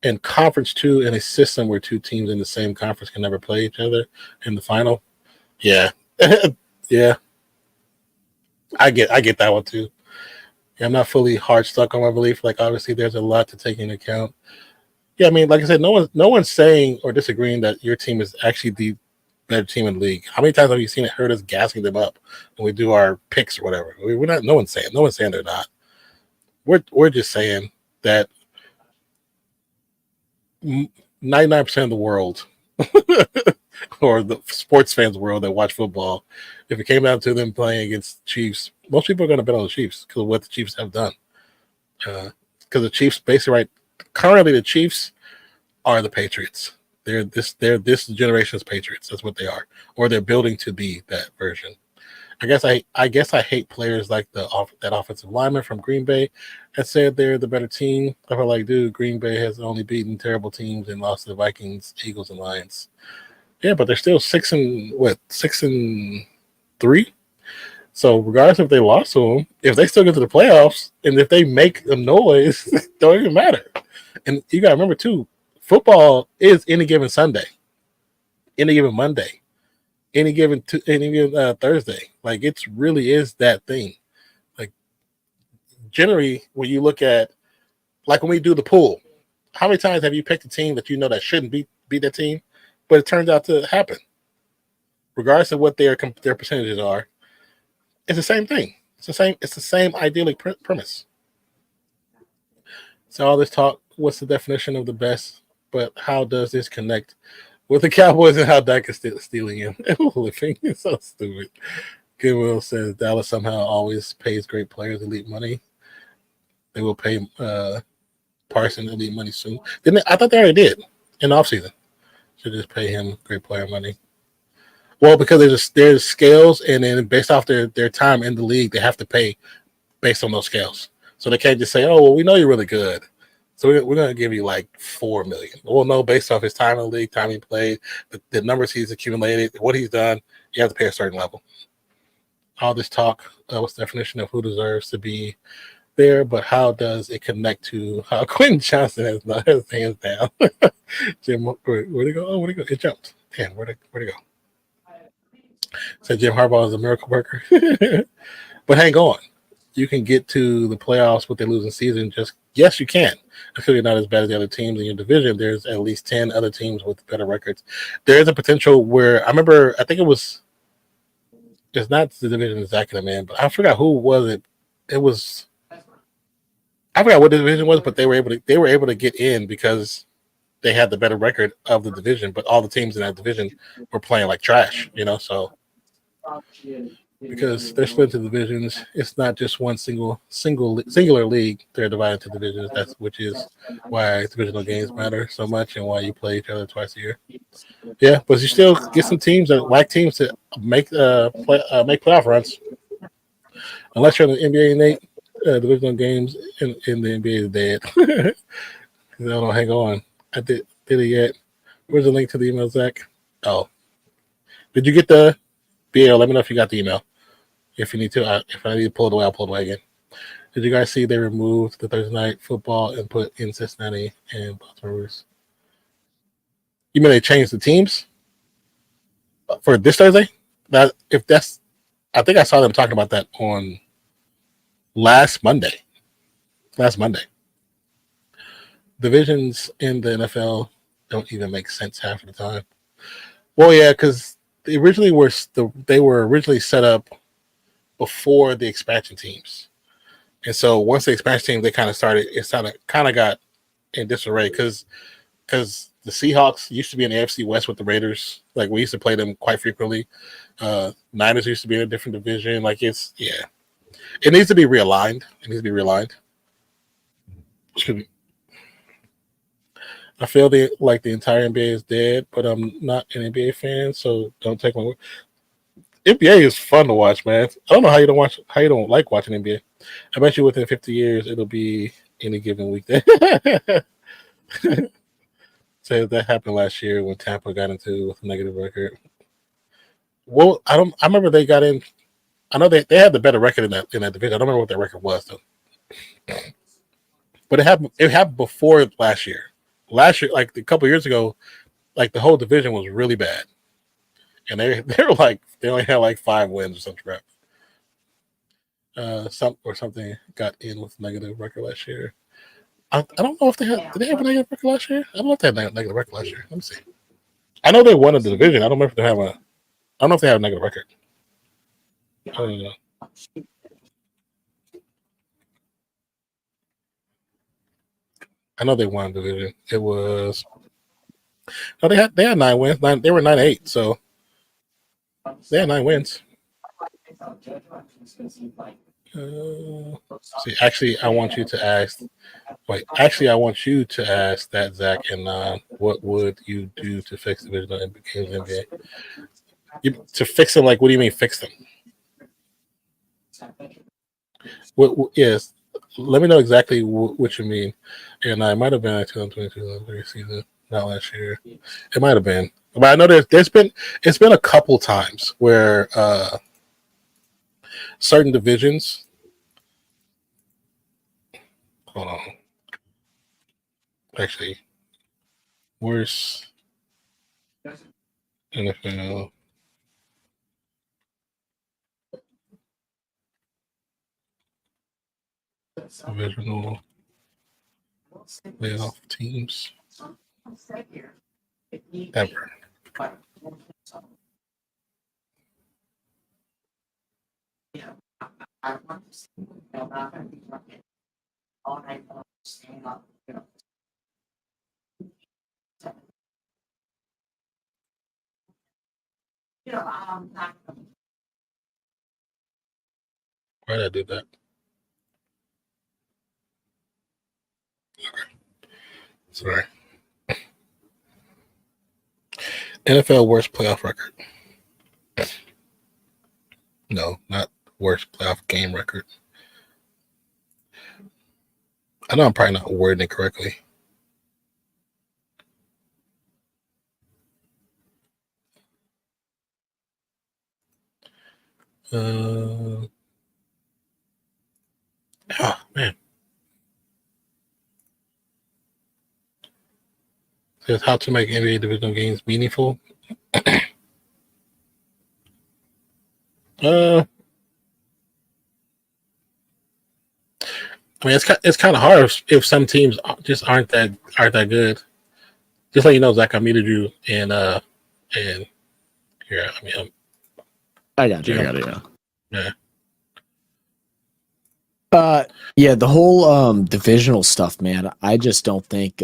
In conference 2, in a system where 2 teams in the same conference can never play each other in the final. Yeah. Yeah, I get that one too. Yeah, I'm not fully hard stuck on my belief. Like, obviously, there's a lot to take into account. Yeah, I mean, like I said, no one's saying or disagreeing that your team is actually the better team in the league. How many times have you seen it hurt us gassing them up when we do our picks or whatever? We're not. No one's saying they're not. We're just saying that 99% of the world or the sports fans world that watch football, if it came down to them playing against Chiefs, most people are going to bet on the Chiefs because of what the Chiefs have done. Because the Chiefs, basically, right, currently the Chiefs are the Patriots. They're this generation's Patriots. That's what they are, or they're building to be that version. I guess I hate players like that offensive lineman from Green Bay that said they're the better team. I feel like, dude, Green Bay has only beaten terrible teams and lost to the Vikings, Eagles, and Lions. Yeah, but they're still 6-3. So regardless if they lost to them, if they still get to the playoffs and if they make a noise, it don't even matter. And you gotta remember too, football is any given Sunday, any given Monday, any given Thursday. Like, it's really is that thing. Like, generally, when you look at, like, when we do the pool, how many times have you picked a team that you know that shouldn't be that team, but it turns out to happen, regardless of what their percentages are? It's the same thing. It's the same idyllic premise. So all this talk, what's the definition of the best? But how does this connect with the Cowboys and how Dak is stealing him? It's so stupid. Goodwill says Dallas somehow always pays great players elite money. They will pay Parson elite money soon. Didn't they? I thought they already did in the offseason. Should just pay him great player money. Well, because there's scales, and then based off their time in the league, they have to pay based on those scales. So they can't just say, "Oh, well, we know you're really good, so we're going to give you like $4 million." Well, no, based off his time in the league, time he played, the numbers he's accumulated, what he's done, you have to pay a certain level. All this talk, what's the definition of who deserves to be there? But how does it connect to how Quentin Johnson has not his hands down? Jim, where'd it go? Oh, where'd it go? It jumped. Damn, where'd it go? Said Jim Harbaugh is a miracle worker. But hang on. You can get to the playoffs with the losing season. Yes, you can. I feel you're not as bad as the other teams in your division. There's at least 10 other teams with better records. There's a potential where I think it's not the division Zach and man, but I forgot who was it. I forgot what the division was, but they were able to get in because they had the better record of the division, but all the teams in that division were playing like trash, so because they're split into divisions, it's not just one singular league. They're divided into divisions. Which is why divisional games matter so much and why you play each other twice a year. Yeah, but you still get some teams that whack teams to make playoff runs. Unless you're in the NBA, Nate, divisional games in the NBA is dead. No, hang on. I did it yet. Where's the link to the email, Zach? Oh, did you get the BL? Let me know if you got the email. If you need to, if I need to pull it away, I'll pull it away again. Did you guys see they removed the Thursday night football and put in Cincinnati and Baltimore? You mean they changed the teams for this Thursday? I think I saw them talking about that on last Monday. Divisions in the NFL don't even make sense half of the time. Well, yeah, because they were originally set up before the expansion teams, and so once the expansion team, they kind of started. It kind of got in disarray because the Seahawks used to be in the AFC West with the Raiders. Like, we used to play them quite frequently. Niners used to be in a different division. Like, it needs to be realigned. Excuse me. I feel like the entire NBA is dead, but I'm not an NBA fan, so don't take my word. NBA is fun to watch, man. I don't know how you don't like watching NBA. I bet you within 50 years it'll be any given weekday. So that happened last year when Tampa got into with a negative record. Well, I remember they got in. I know they had the better record in that division. I don't remember what their record was though. But it happened before last year. Last year, like a couple years ago, like the whole division was really bad. and they were like they only had like 5 wins or some crap. Something got in with negative record last year. I don't know if they had. Did they have a negative record last year? I don't know if they had a negative record last year. Let me see. I know they won the division. I don't remember if they have a. I don't know if they have a negative record. I don't know. I know they won the division. It was. No, they had 9 wins. They were 9-8, so they had 9 wins. See, actually, I want you to ask. Wait, actually, I want you to ask that, Zach, and what would you do to fix divisional games in the NBA? To fix them, like, what do you mean fix them? Yes, let me know exactly what you mean. And I might have been at 2022 season, not last year. It might have been, but I know it's been a couple times where certain divisions. Hold on. Actually, worse NFL divisional playoff teams ever. Why did I do that? Okay. Sorry. NFL worst playoff record. No, not worst playoff game record. I know I'm probably not wording it correctly. Oh, man. It says how to make NBA divisional games meaningful. I mean, it's kind of hard if some teams just aren't that good. Just let you know, Zach, I muted you, and here, I mean, I got you. Yeah. Yeah. The whole divisional stuff, man. I just don't think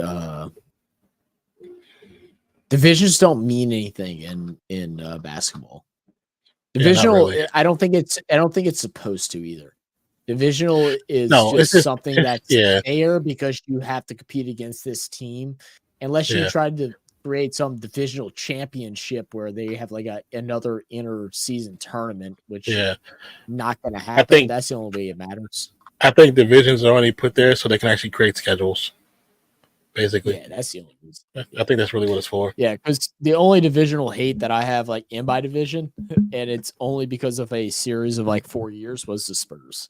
divisions don't mean anything in basketball. Divisional, really. I don't think it's supposed to either. Divisional is just something that's there because you have to compete against this team, unless you try to create some divisional championship where they have like another inter-season tournament, which not going to happen. That's the only way it matters. I think divisions are only put there so they can actually create schedules. Basically, yeah, that's the only reason. I think that's really what it's for. Yeah, because the only divisional hate that I have, like in my division, and it's only because of a series of like 4 years, was the Spurs,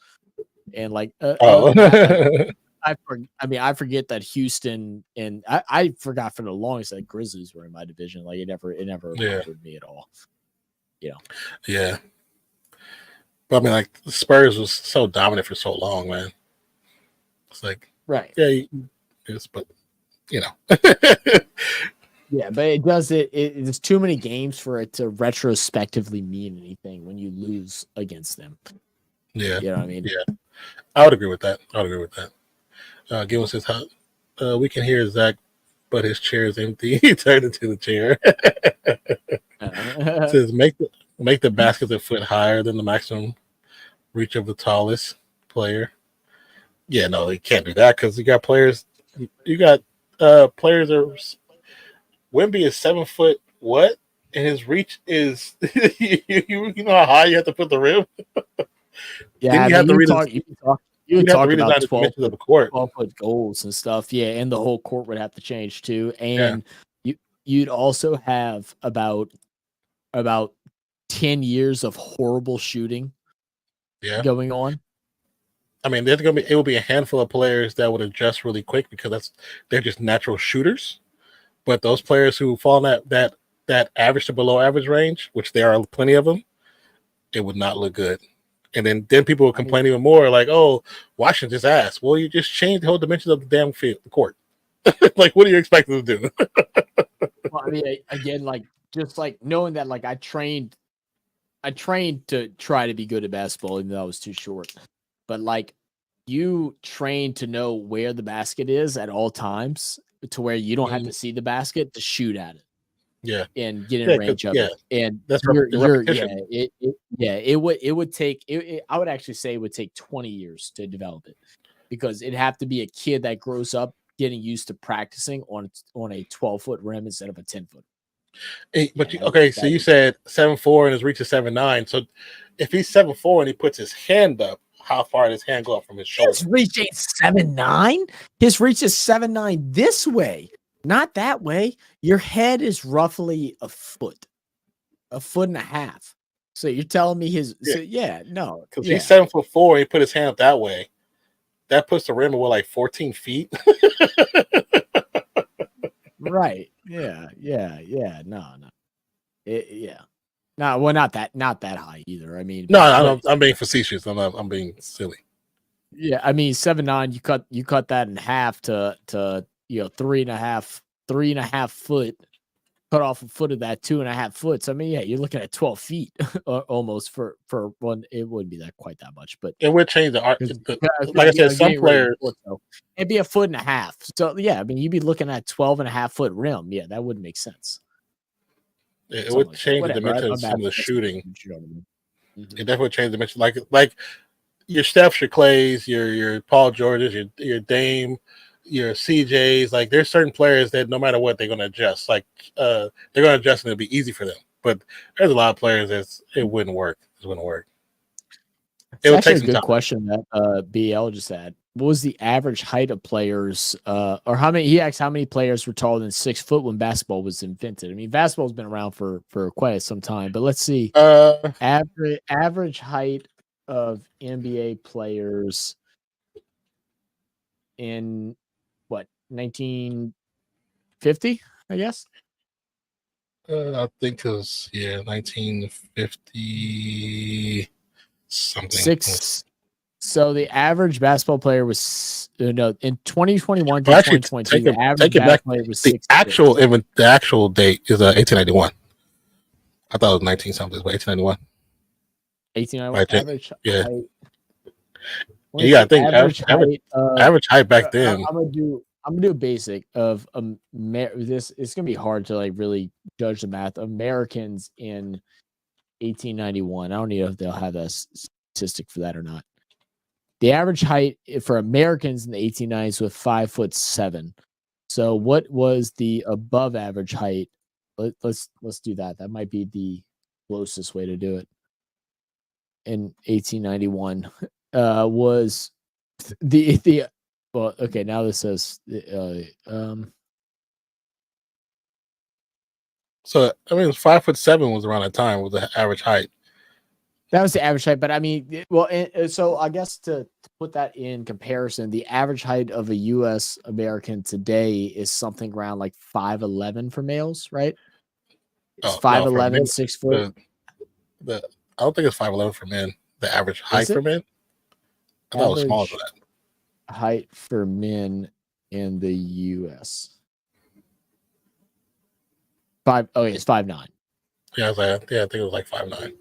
and like I forget that Houston and I forgot for the longest that Grizzlies were in my division. Like it never bothered me at all. You know. Yeah. But I mean, like the Spurs was so dominant for so long, man. It's like but you know. Yeah, but it does it's too many games for it to retrospectively mean anything when you lose against them. Yeah. You know what I mean? Yeah. I would agree with that. Gil says how we can hear Zach, but his chair is empty. He turned into the chair. It says make the basket a foot higher than the maximum reach of the tallest player. Yeah, no, you can't do that because you got players. Players are. Wemby is 7 foot. What? And his reach is. you know how high you have to put the rim. Yeah, you have to read. You would talk about 12-foot goals and stuff. Yeah, and the whole court would have to change too. And you'd also have about 10 years of horrible shooting going on. I mean, it will be a handful of players that would adjust really quick because they're just natural shooters. But those players who fall in that that average to below average range, which there are plenty of them, it would not look good. And then people will complain even more, like, "Oh, Washington's ass." Well, you just changed the whole dimensions of the damn field, the court. Like, what are you expecting to do? Well, I mean, again, like just like knowing that, like I trained to try to be good at basketball, even though I was too short. But like you train to know where the basket is at all times, to where you don't have to see the basket to shoot at it. Yeah, and get in range of it. And that's you're repetition. it would take I would actually say it would take 20 years to develop it, because it'd have to be a kid that grows up getting used to practicing on a 12-foot rim instead of a 10-foot. But so you said 7'4" and his reach is 7'9". So if he's 7'4" and he puts his hand up, how far does his hand go up from his shoulder? His reach ain't 7'9". His reach is 7'9" this way, not that way. Your head is roughly a foot and a half. So you're telling me his? No, because he's 7'4". He put his hand up that way. That puts the rim away like 14 feet. Right. Yeah. No. No, well, not that high either. I mean, no, I'm being facetious. I'm being silly. Yeah, I mean, 7'9", you cut that in half to 3.5 foot. Cut off a foot of that 2.5 foot. So I mean, yeah, you're looking at 12 feet almost for one. It wouldn't be that quite that much, but it would change the art. Like I said, some players it'd be a foot and a half. So yeah, I mean, you'd be looking at 12.5 foot rim. Yeah, that would make sense. It would change the dimension of some of the shooting. It definitely changed the dimension. Like your Stephs, your Clays, your Paul Georges, your Dame, your CJs. Like there's certain players that no matter what, they're going to adjust. Like they're going to adjust and it'll be easy for them. But there's a lot of players that it wouldn't work. It wouldn't work. It would take a good question that BL just had. What was the average height of players, or how many? He asked how many players were taller than 6 foot when basketball was invented. I mean, basketball's been around for quite some time, but let's see. Average height of NBA players in what, 1950? I guess. I think it was 1950 something. 6. So the average basketball player was in 2021 to 2022. The average basketball player was 6. The actual date is 1891. I thought it was 19 something, but 1891. 1891 average. Yeah. Height. Yeah, I think average height back then. I'm gonna do a basic of this. It's gonna be hard to like really judge the math. Americans in 1891. I don't know if they'll have a statistic for that or not. The average height for Americans in the 1890s was 5'7". So what was the above average height? Let's do that. That might be the closest way to do it. In 1891, was the well, okay. Now this says So I mean, 5'7" was around that time was the average height. That was the average height, but I mean, well, so I guess to put that in comparison, the average height of a U.S. American today is something around like 5'11" for males, right? It's 5'11", 6 foot. I don't think it's 5'11" for men. The average height for men. I thought it was smaller than that. Height for men in the U.S. It's 5'9". Yeah, I think it was like 5'9".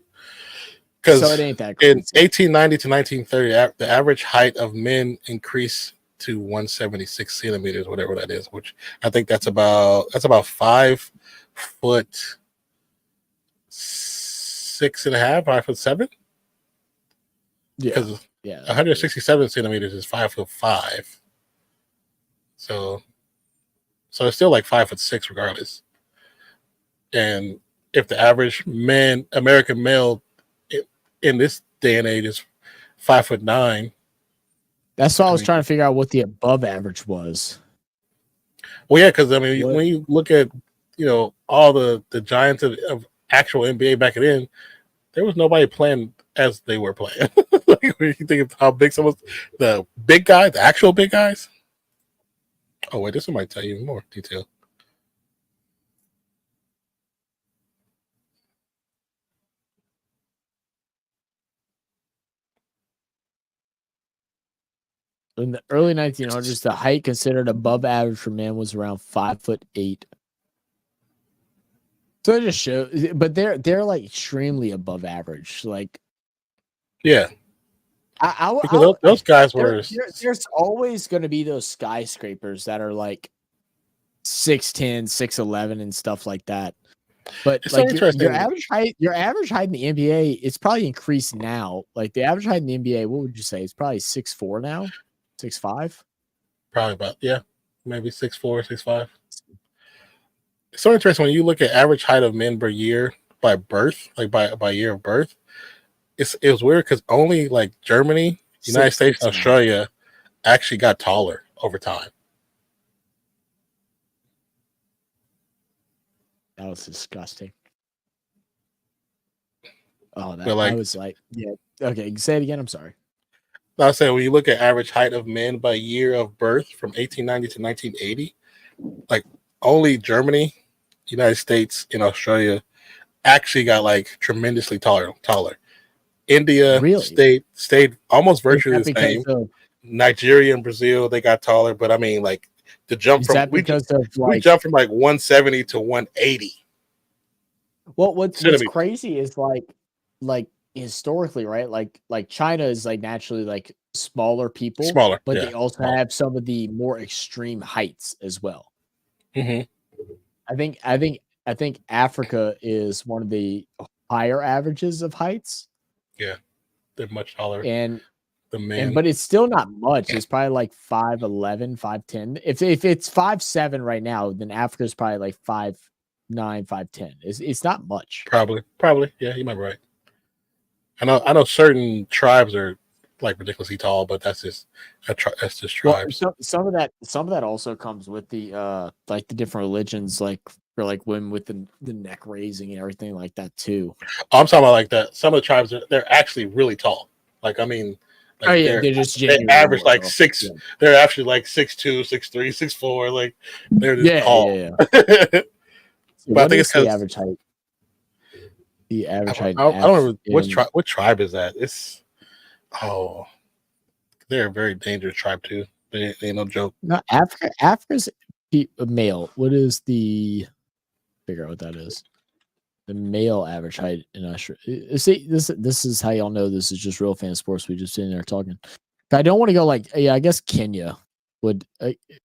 So it ain't that crazy. In 1890 to 1930, the average height of men increased to 176 centimeters, whatever that is, which I think that's about 5'6.5", 5'7". Yeah, because 167 centimeters is 5'5". So it's still like 5'6" regardless. And if the average American male in this day and age is 5'9". That's why I was trying to figure out what the above average was. Well, yeah, because I mean, when you look at all the giants of actual NBA back then, there was nobody playing as they were playing. Like, when you think of how big some of the big guys, the actual big guys. Oh wait, this one might tell you more detail. In the early 1900s, the height considered above average for men was around 5'8". So it just shows, but they're like extremely above average. Like, Yeah, I because those guys were. there's always going to be those skyscrapers that are like 6'10", 6'11", and stuff like that. But It's like so interesting. your average height in the NBA, it's probably increased now. Like the average height in the NBA, what would you say? It's probably 6'4" now, 6'5". Probably about maybe 6'4", 6'5". It's so interesting when you look at average height of men per year by birth, like by year of birth. It was weird because only like Germany, United States, and Australia actually got taller over time. That was disgusting. Oh, that was like, yeah. Okay, say it again. I'm sorry. I was saying when you look at average height of men by year of birth from 1890 to 1980, like only Germany, United States, and Australia actually got like tremendously taller. India stayed almost virtually the same. Nigeria and Brazil, they got taller, but I mean, like the jump we jumped from like 170 to 180. Well, what's crazy is like historically, right? Like China is like naturally like smaller people, but they also have some of the more extreme heights as well. Mm-hmm. I think Africa is one of the higher averages of heights. Yeah, they're much taller. And the men, but it's still not much. It's probably like 5'11", 5'10". If it's 5'7" right now, then Africa's probably like 5'9", 5'10". It's not much. Probably. Yeah, you might be right. I know certain tribes are like ridiculously tall, but that's just tribes. Well, some of that also comes with the like the different religions, like for like women with the neck raising and everything like that too. Oh, I'm talking about like that. Some of the tribes they're actually really tall. Like I mean, like they average like tall. 6. Yeah. They're actually like 6'2", 6'3", 6'4". Like they're just tall. Yeah. But I think it's the average height. The average height. I don't remember what tribe is that. They're a very dangerous tribe too. They ain't no joke. No, Africa's male. What is the? Figure out what that is. The male average height in Australia. See, this is how y'all know this is just real fan sports. We just sitting there talking. I don't want to go like, yeah, I guess Kenya would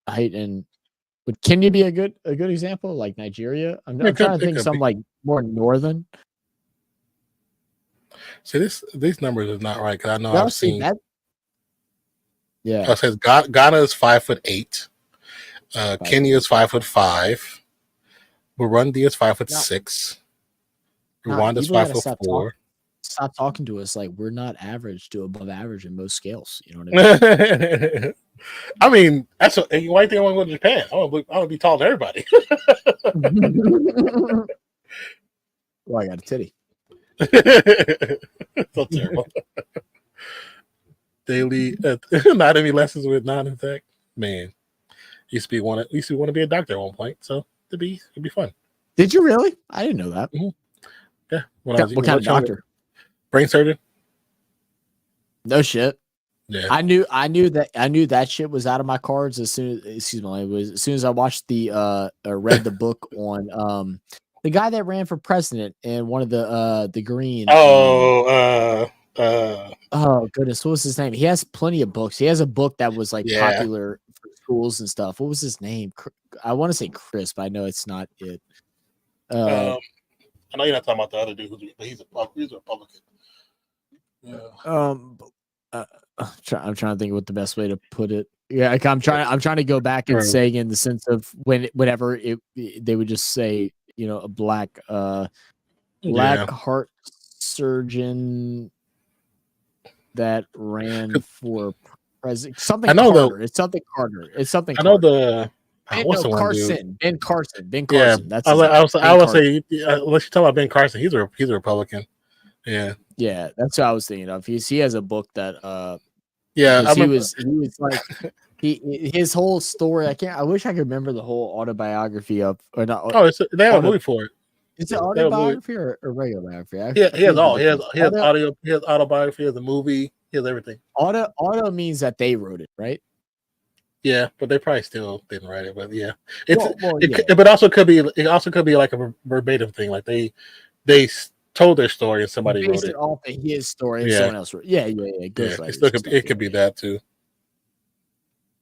height and would Kenya be a good example? Like Nigeria? I'm trying to think of something like more northern. See, these numbers is not right because I know I've seen that. Yeah, it says Ghana is 5'8". Kenya is 5'5". Burundi is 5'6". Rwanda is 5'4". Stop talking to us like we're not average to above average in most scales. You know what I mean? I mean, that's why do you think I want to go to Japan? I want to be tall to everybody. Well, I got a titty. So terrible. Daily anatomy lessons with non-infect. Man, used to want to be a doctor at one point, so it'd be fun. Did you really? I didn't know that. Mm-hmm. Yeah. What kind of doctor? Brain surgeon. No shit. Yeah. I knew that shit was out of my cards as soon as I watched read the book on the guy that ran for president and one of the green. Oh goodness, what was his name? He has plenty of books. He has a book that was like popular for schools and stuff. What was his name? I want to say Chris, but I know it's not it. I know you're not talking about the other dude, but he's a Republican. Yeah. I'm trying to think of what the best way to put it. Yeah, I'm trying to go back and say in the sense of whenever they would just say, you know, a black heart surgeon that ran for president. Something I know Carter. It's something Carter. It's something. I know Carter. Ben Carson. Yeah, that's. I would say unless you talk about Ben Carson, he's a Republican. Yeah, that's what I was thinking of. He has a book that. He was like his whole story. I wish I could remember the whole autobiography of or not. Oh, they have a movie for it. Is it autobiography or regular biography? He has all. He has autobiography. He has a movie. He has everything. Auto means that they wrote it, right? Yeah, but they probably still didn't write it. But yeah, but also could be like a verbatim thing. Like they told their story and somebody wrote it off of his story and someone else wrote. Yeah. It could be that too.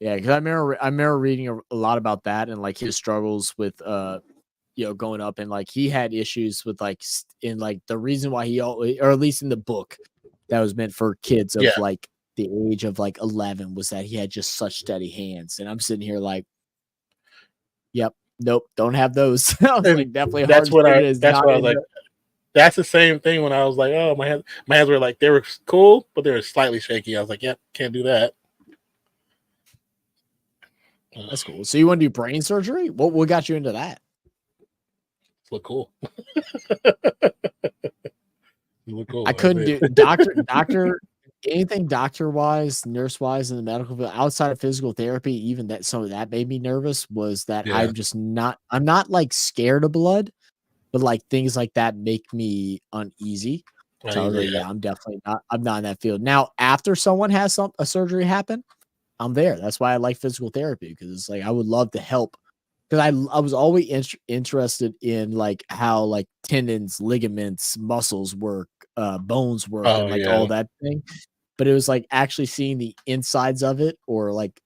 Yeah, because I remember reading a lot about that and like his struggles with going up, and like he had issues with like in like the reason why he always, or at least in the book that was meant for kids of like the age of like 11, was that he had just such steady hands. And I'm sitting here like, yep, nope, don't have those. I was like, definitely hard. That's what I was like. That's the same thing when I was like, oh, my hands were like, they were cool, but they were slightly shaky. I was like, yep, can't do that. That's cool. So you want to do brain surgery? What got you into that? Look cool. You look cool. I couldn't do doctor anything doctor wise, nurse wise in the medical field outside of physical therapy. Even that, some of that made me nervous. Was that I'm not like scared of blood, but like things like that make me uneasy. So I was like, I'm definitely not. I'm not in that field. Now, after someone has a surgery happen, I'm there. That's why I like physical therapy, because it's like I would love to help. Because I was always interested in like how like tendons, ligaments, muscles work, bones work, and like all that thing. But it was like actually seeing the insides of it, or like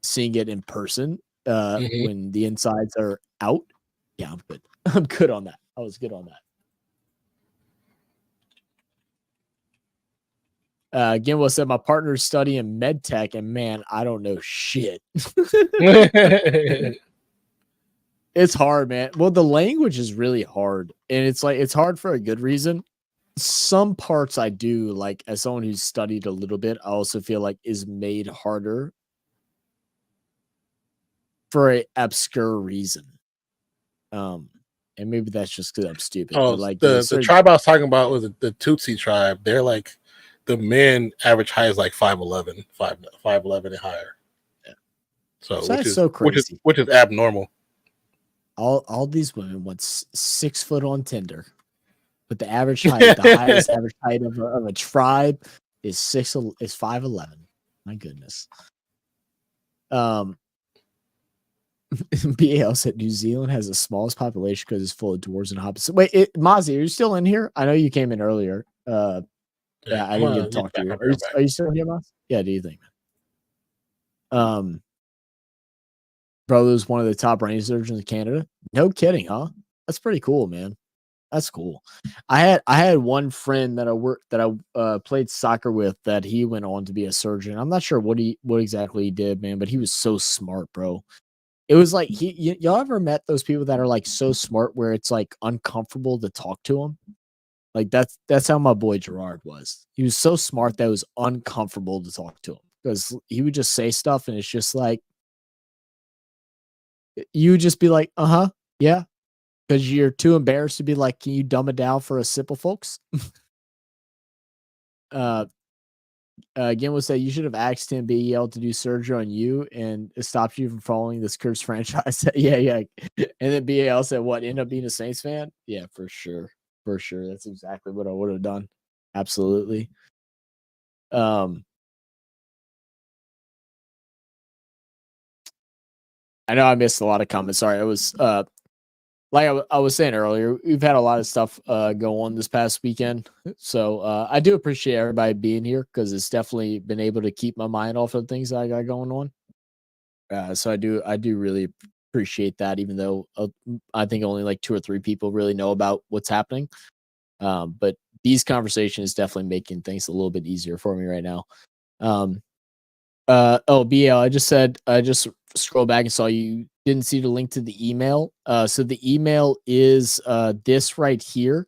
seeing it in person when the insides are out. Yeah, I'm good. I'm good on that. I was good on that. Again, what said my partner's studying med tech, and man, I don't know shit. It's hard, man. Well, the language is really hard, and it's like it's hard for a good reason. Some parts I do, like as someone who's studied a little bit, I also feel like is made harder for an obscure reason. And maybe that's just because I'm stupid. Oh, but like the tribe I was talking about was the Tutsi tribe. They're like the men average height is like 5'11", 5'11" and higher. Yeah. So that's so crazy. Which is abnormal. All these women want 6 foot on Tinder, but the average height, the highest average height of a tribe is 5'11". My goodness. BAL said New Zealand has the smallest population because it's full of dwarves and hobbits. Wait, Mozzie, are you still in here? I know you came in earlier. I didn't get to talk to you. Are you still here, Moz? Yeah, do you think? Brother's one of the top brain surgeons in Canada. No kidding, huh? That's pretty cool, man. That's cool. I had one friend that I played soccer with that he went on to be a surgeon. I'm not sure what exactly he did, man, but he was so smart, bro. It was like y'all ever met those people that are like so smart where it's like uncomfortable to talk to them? Like that's how my boy Gerard was. He was so smart that it was uncomfortable to talk to him, because he would just say stuff and it's just like you would just be like, yeah, because you're too embarrassed to be like, can you dumb it down for a simple folks? Again, was that you should have asked him BEL to do surgery on you, and it stopped you from following this cursed franchise. yeah. And then BAL said, what, end up being a Saints fan? Yeah, for sure. That's exactly what I would have done. Absolutely. I know I missed a lot of comments. Sorry. I was like I was saying earlier, we've had a lot of stuff go on this past weekend. So I do appreciate everybody being here, because it's definitely been able to keep my mind off of things that I got going on. So I do really appreciate that, even though I think only like 2 or 3 people really know about what's happening. But these conversations definitely making things a little bit easier for me right now. BL, I just scrolled back and saw you didn't see the link to the email. So the email is this right here.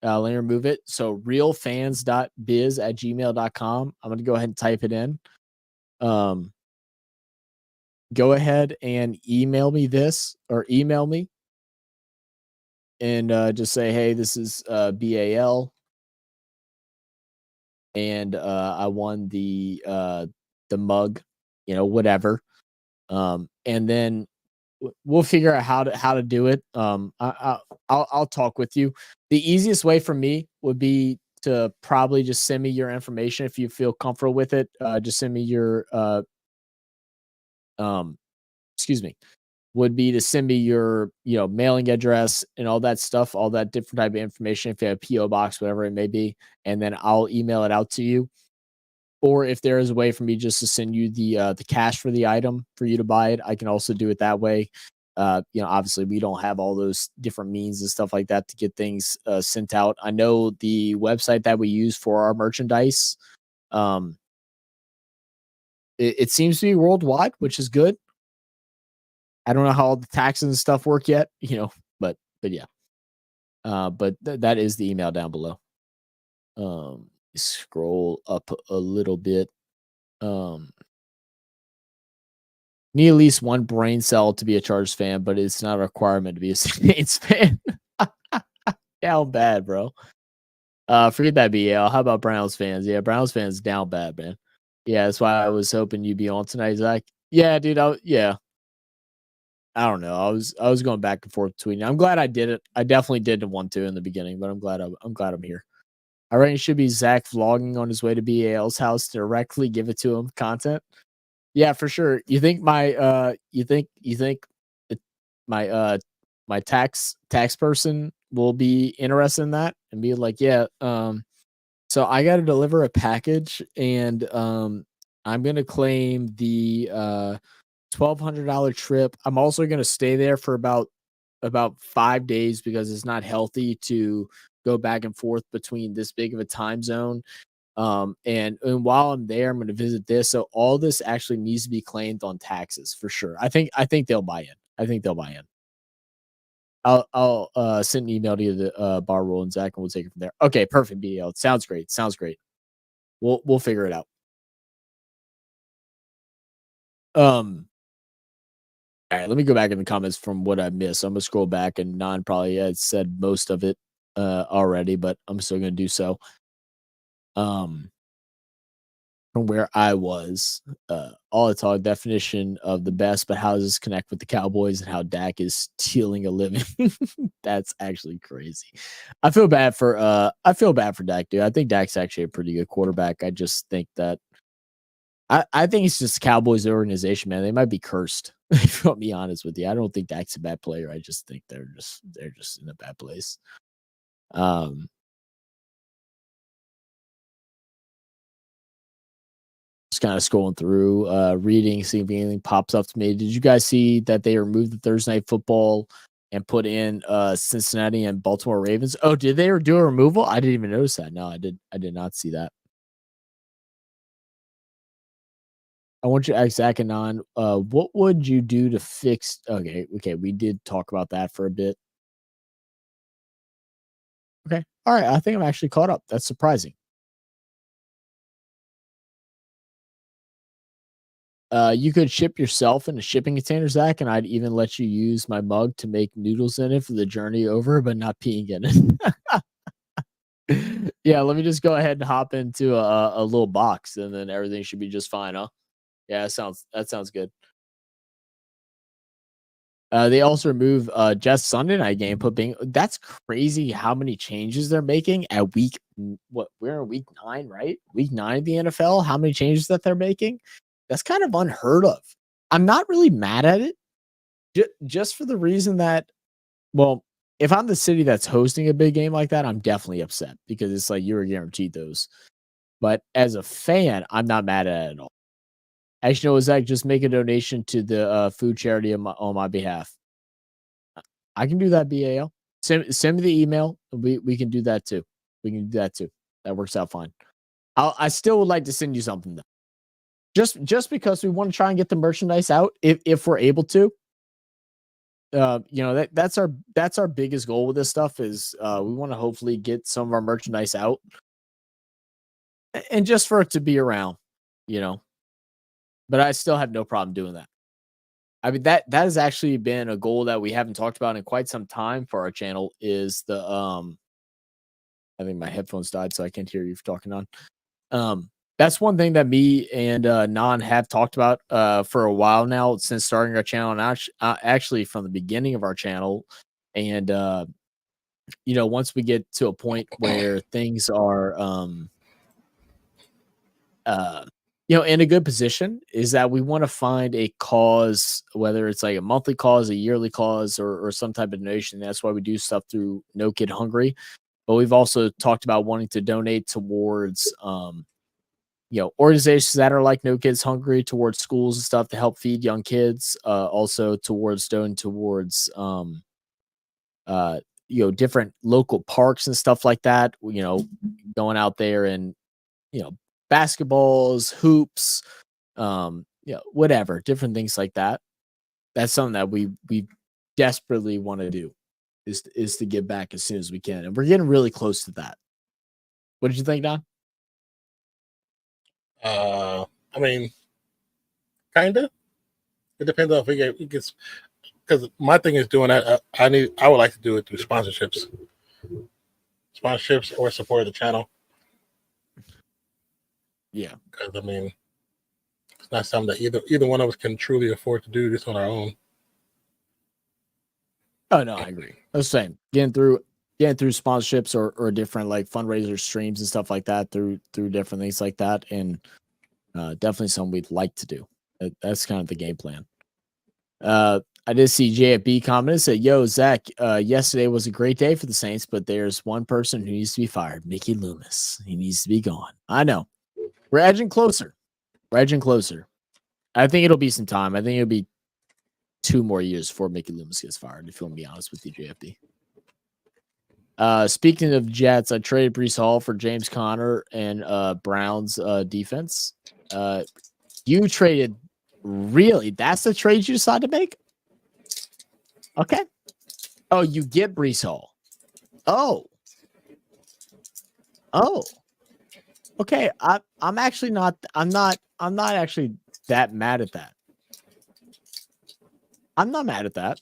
Let me remove it. So realfans.biz@gmail.com. I'm going to go ahead and type it in. Go ahead and email me this, or email me and just say, hey, this is BAL. And I won the mug, whatever. And then we'll figure out how to do it. I'll talk with you. The easiest way for me would be to probably just send me your information if you feel comfortable with it. Just send me your excuse me, would be to send me your, mailing address and all that stuff, all that different type of information, if you have a PO box, whatever it may be, and then I'll email it out to you. Or if there is a way for me just to send you the cash for the item for you to buy it, I can also do it that way. Obviously we don't have all those different means and stuff like that to get things sent out. I know the website that we use for our merchandise, it seems to be worldwide, which is good. I don't know how all the taxes and stuff work yet, but yeah. But that is the email down below. Scroll up a little bit. Need at least one brain cell to be a Chargers fan, but it's not a requirement to be a Saints fan. Down bad, bro. Forget that BL. How about Browns fans? Yeah, Browns fans down bad, man. Yeah, that's why I was hoping you'd be on tonight, Zach. Yeah, dude. I don't know. I was going back and forth between. I'm glad I did it. I definitely didn't want to in the beginning, but I'm glad I'm here. I reckon it should be Zach vlogging on his way to BAL's house to directly give it to him content. Yeah, for sure. You think my my tax person will be interested in that and be like, yeah, so I got to deliver a package and I'm going to claim the $1,200 trip. I'm also going to stay there for about 5 days because it's not healthy to go back and forth between this big of a time zone. And while I'm there, I'm going to visit this. So all this actually needs to be claimed on taxes for sure. I think they'll buy in. I'll send an email to you, the bar rule, and Zach, and we'll take it from there. Okay, perfect. BL. Sounds great. We'll figure it out. All right, let me go back in the comments from what I missed. I'm gonna scroll back, and Non probably had said most of it already, but I'm still gonna do so. From where I was, all the talk definition of the best, but how does this connect with the Cowboys and how Dak is stealing a living? That's actually crazy. I feel bad for Dak, dude. I think Dak's actually a pretty good quarterback. I just think that I think it's just the Cowboys organization, man. They might be cursed. If I'll be honest with you, I don't think Dak's a bad player. I just think they're just in a bad place. Just kind of scrolling through, reading, seeing if anything pops up to me. Did you guys see that they removed the Thursday Night Football and put in Cincinnati and Baltimore Ravens? Oh, did they do a removal? I didn't even notice that. No, I did not see that. I want you to ask Zach and Non, what would you do to fix? Okay, we did talk about that for a bit. Okay, all right. I think I'm actually caught up. That's surprising. You could ship yourself in a shipping container, Zach, and I'd even let you use my mug to make noodles in it for the journey over, but not peeing in it. Yeah, let me just go ahead and hop into a little box, and then everything should be just fine, huh? Yeah, that sounds good. They also remove just Sunday night game. That's crazy how many changes they're making at week. We're in week 9, right? Week 9 of the NFL. How many changes that they're making? That's kind of unheard of. I'm not really mad at it, just for the reason that, well, if I'm the city that's hosting a big game like that, I'm definitely upset because it's like you were guaranteed those. But as a fan, I'm not mad at it at all. Actually, no, Zach, just make a donation to the food charity on my behalf. I can do that, BAL. Send me the email. We can do that too. That works out fine. I still would like to send you something though. Just because we want to try and get the merchandise out if we're able to. That's our biggest goal with this stuff is we want to hopefully get some of our merchandise out. And just for it to be around, But I still have no problem doing that. I mean, that has actually been a goal that we haven't talked about in quite some time for our channel is the I think my headphones died, so I can't hear you talking on. That's one thing that me and Non have talked about for a while now since starting our channel, and actually from the beginning of our channel. And once we get to a point where things are, in a good position, is that we want to find a cause, whether it's like a monthly cause, a yearly cause, or some type of donation. That's why we do stuff through No Kid Hungry. But we've also talked about wanting to donate towards, organizations that are like No Kids Hungry, towards schools and stuff to help feed young kids. Also towards donating towards, different local parks and stuff like that. Going out there and, basketballs, hoops, whatever, different things like that. That's something that we desperately want to do, is to give back as soon as we can. And we're getting really close to that. What did you think, Don? I mean, kind of. It depends on if it gets, because my thing is doing that. I would like to do it through sponsorships or support the channel. Yeah, because I mean, it's not something that either one of us can truly afford to do this on our own. Oh no, I agree. That's the same. Getting through sponsorships or different like fundraiser streams and stuff like that through different things like that, and definitely something we'd like to do. That's kind of the game plan. I did see JFB comment and said, "Yo, Zach, yesterday was a great day for the Saints, but there's one person who needs to be fired, Mickey Loomis. He needs to be gone." I know. We're edging closer. I think it'll be some time. I think it'll be 2 more years before Mickey Loomis gets fired, if you want to be honest with you, JFD. Speaking of Jets, I traded Breece Hall for James Conner and Browns defense. You traded, really? That's the trade you decided to make? Okay. Oh, you get Breece Hall. Oh. Okay. I'm actually not. I'm not actually that mad at that. I'm not mad at that.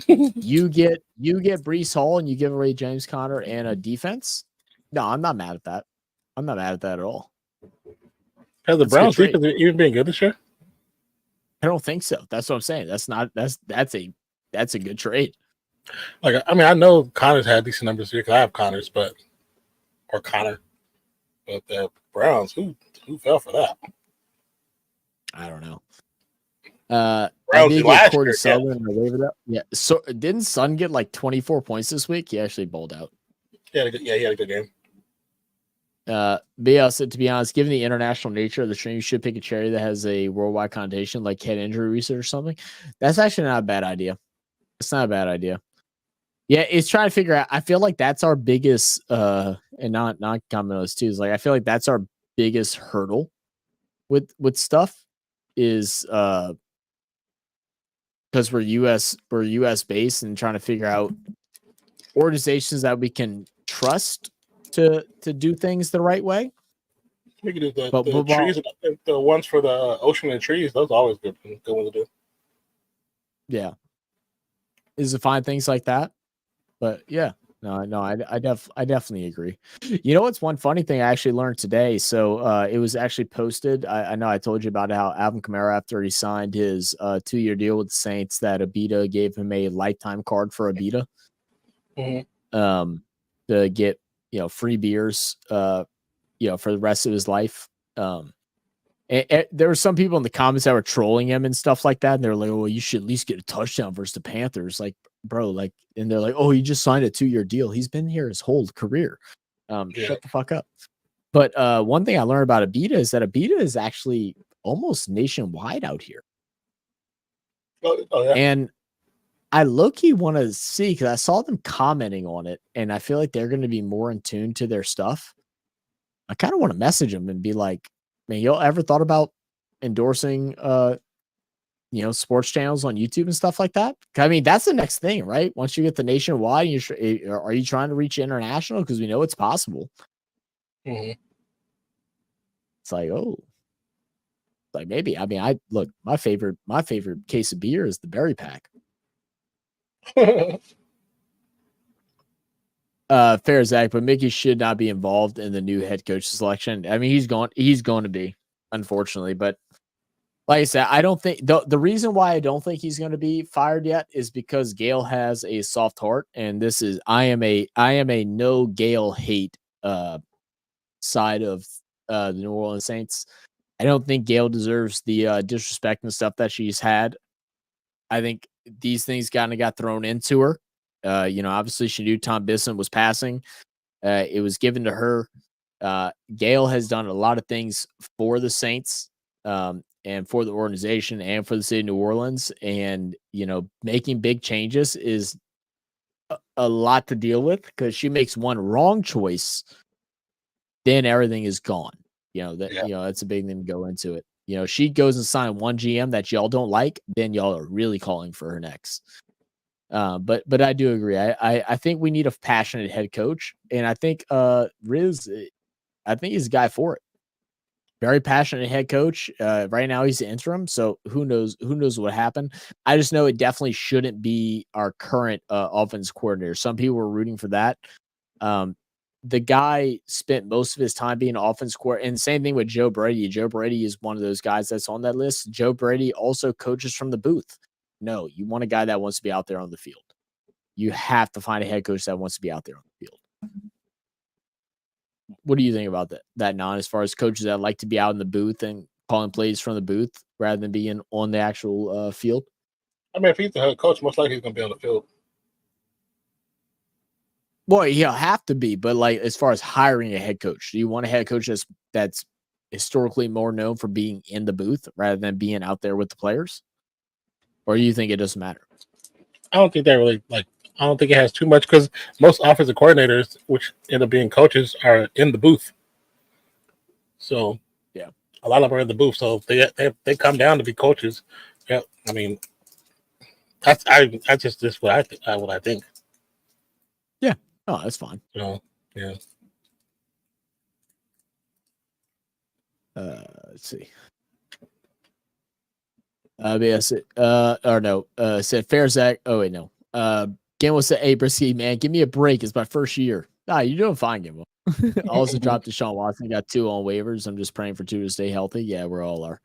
You get Breece Hall and you give away James Conner and a defense. No, I'm not mad at that. I'm not mad at that at all. Has the Browns defense even been good this year? I don't think so. That's what I'm saying. That's a good trade. Like, I mean, I know Connor's had decent numbers here because I have Connor, but the Browns, who fell for that? I don't know. Browns did last year. Yeah. So didn't Sun get like 24 points this week? He actually bowled out. He had a good game. But yeah, so to be honest, given the international nature of the stream, you should pick a charity that has a worldwide connotation, like head injury research or something. That's actually not a bad idea. It's not a bad idea. Yeah, it's trying to figure out. I feel like that's our biggest, and not comment on those too. Is like I feel like that's our biggest hurdle with stuff is because we're US based and trying to figure out organizations that we can trust to do things the right way. We can do the trees, the ones for the ocean and trees. Those are always good ones to do. Yeah, is to find things like that. But yeah, no, I definitely agree. You know what's one funny thing I actually learned today? So it was actually posted. I know I told you about how Alvin Kamara, after he signed his 2-year deal with the Saints, that Abita gave him a lifetime card for Abita. Mm-hmm. To get free beers for the rest of his life. And there were some people in the comments that were trolling him and stuff like that, and they're like, "Oh, you should at least get a touchdown versus the Panthers." Like, bro, like, and they're like, "Oh, he just signed a 2-year deal. He's been here his whole career." Shut the fuck up. But one thing I learned about Abita is that Abita is actually almost nationwide out here. Oh yeah. And I low-key want to see, because I saw them commenting on it, and I feel like they're going to be more in tune to their stuff. I kind of want to message them and be like, "Man, y'all ever thought about endorsing, sports channels on YouTube and stuff like that?" I mean, that's the next thing, right? Once you get the nationwide, are you trying to reach international? Because we know it's possible. Mm-hmm. It's like, oh, like maybe. I mean, my favorite case of beer is the Berry Pack. Fair Zach, but Mickey should not be involved in the new head coach selection. I mean, he's going to be, unfortunately, but Like I said, I don't think the reason why I don't think he's going to be fired yet is because Gale has a soft heart, and this is I am a no Gale hate side of the New Orleans Saints. I don't think Gale deserves the disrespect and stuff that she's had. I think these things kind of got thrown into her. Obviously she knew Tom Bisson was passing. It was given to her. Gale has done a lot of things for the Saints. And for the organization and for the city of New Orleans. And, making big changes is a lot to deal with because she makes one wrong choice, then everything is gone. That's a big thing to go into it. She goes and signs one GM that y'all don't like, then y'all are really calling for her next. But I do agree. I think we need a passionate head coach. And I think Riz, I think he's a guy for it. Very passionate head coach. Right now he's the interim, so who knows what happened. I just know it definitely shouldn't be our current offense coordinator. Some people were rooting for that. The guy spent most of his time being an offense coordinator, and same thing with Joe Brady. Joe Brady is one of those guys that's on that list. Joe Brady also coaches from the booth. No, you want a guy that wants to be out there on the field. You have to find a head coach that wants to be out there on the field. What do you think about that Non, as far as coaches that like to be out in the booth and calling plays from the booth rather than being on the actual field? I mean, if he's the head coach, most likely he's going to be on the field. Well, he'll have to be, but like as far as hiring a head coach, do you want a head coach that's historically more known for being in the booth rather than being out there with the players? Or do you think it doesn't matter? I don't think that really I don't think it has too much because most offensive coordinators, which end up being coaches, are in the booth. So yeah, a lot of them are in the booth. So they come down to be coaches. Yeah, I mean, that's just what I think. Yeah, oh, that's fine. So yeah. Let's see. Yes, said fair Zach. Oh wait, no. Gamble said, "Hey, Brisky, man, give me a break. It's my first year." You're doing fine, Gamble. Also dropped Deshaun Watson. Got 2 on waivers. I'm just praying for 2 to stay healthy. Yeah, we all are.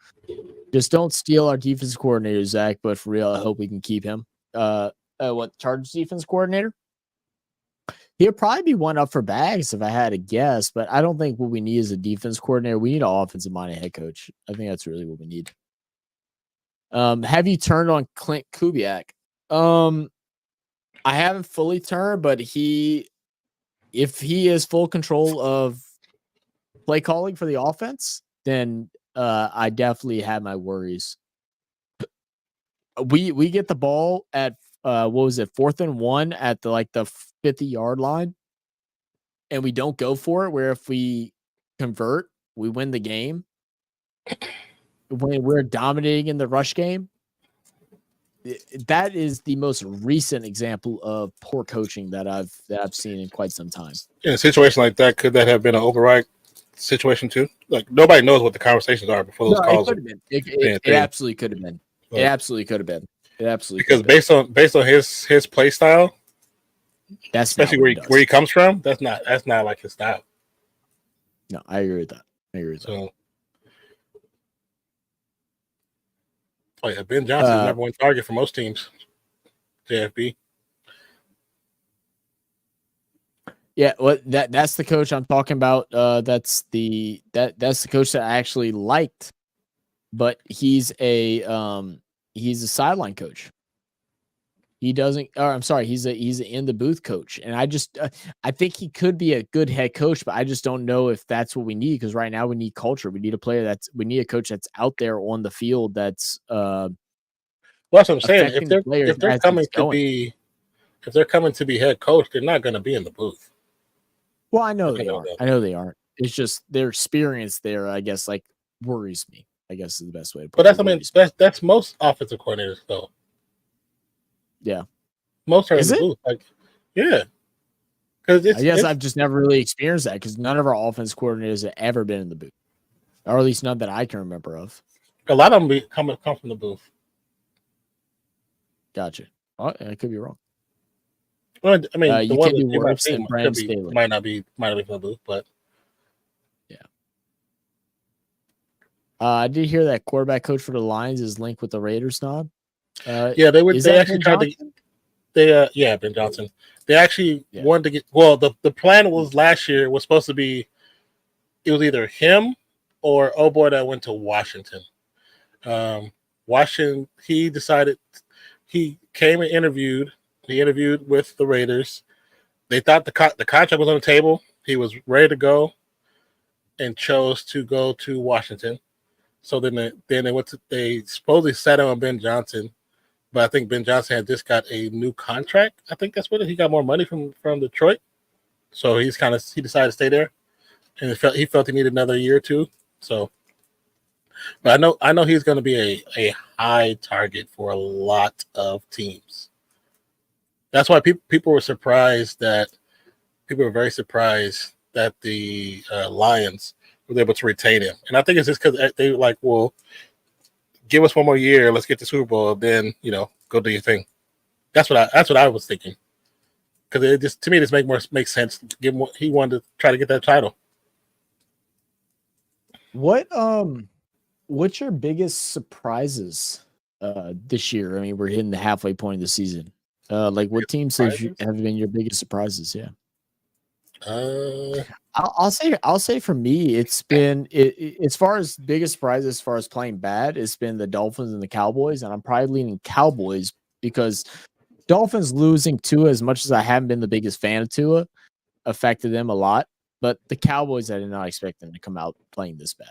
Just don't steal our defensive coordinator, Zach. But for real, I hope we can keep him. What Chargers defense coordinator? He'll probably be one up for bags if I had to guess. But I don't think what we need is a defense coordinator. We need an offensive-minded head coach. I think that's really what we need. Have you turned on Clint Kubiak? I haven't fully turned, but if he is full control of play calling for the offense, then I definitely have my worries. We get the ball at 4th and 1 at the 50-yard line, and we don't go for it. Where if we convert, we win the game. When we're dominating in the rush game, that is the most recent example of poor coaching that I've seen in quite some time. In a situation like that, could that have been an override situation too? Like nobody knows what the conversations are before those calls. It could have been. It absolutely could have been. It absolutely could have been. It absolutely because based on his play style, that's especially where he comes from, that's not like his style. No, I agree with that. that. Oh yeah, Ben Johnson is number 1 target for most teams. JFB. Yeah, well, that's the coach I'm talking about. That's the coach that I actually liked, but he's a sideline coach. He doesn't. Or I'm sorry, he's an in the booth coach, and I think he could be a good head coach, but I just don't know if that's what we need because right now we need culture. We need a coach that's out there on the field. That's well, that's what I'm saying. If they're coming to be head coach, they're not going to be in the booth. Well, I know they aren't. I know they aren't. It's just their experience there, I guess, worries me. I guess is the best way to put it. But that's most offensive coordinators though. Yeah, most are in the booth. Yeah, because I guess I've just never really experienced that because none of our offense coordinators have ever been in the booth, or at least none that I can remember of. A lot of them come from the booth. Gotcha. Oh, I could be wrong. Well, I mean, you could be worse than Brandon Staley. Might not be from the booth, but yeah. I did hear that quarterback coach for the Lions is linked with the Raiders now. Yeah, they actually tried Johnson? to. Ben Johnson. They actually wanted to get. Well, the plan was last year was supposed to be. It was either him or that went to Washington. Washington. He decided. He came and interviewed. He interviewed with the Raiders. They thought the contract was on the table. He was ready to go, and chose to go to Washington. So then they supposedly sat on Ben Johnson, but I think Ben Johnson had just got a new contract. I think that's what he got more money from Detroit. So he decided to stay there, and he felt he needed another year or two. So, but I know he's going to be a high target for a lot of teams. That's why people were surprised that very surprised that the Lions were able to retain him. And I think it's just because they were like, well, give us one more year, let's get the Super Bowl, then go do your thing. That's what I was thinking. Because it just, to me, this makes sense. He wanted to try to get that title. What's your biggest surprises this year? I mean, we're hitting the halfway point of the season. What teams have been your biggest surprises? Yeah. I'll say for me, it's been as far as biggest surprise as far as playing bad, it's been the Dolphins and the Cowboys, and I'm probably leaning Cowboys because Dolphins losing Tua, as much as I haven't been the biggest fan of Tua, affected them a lot. But the Cowboys, I did not expect them to come out playing this bad.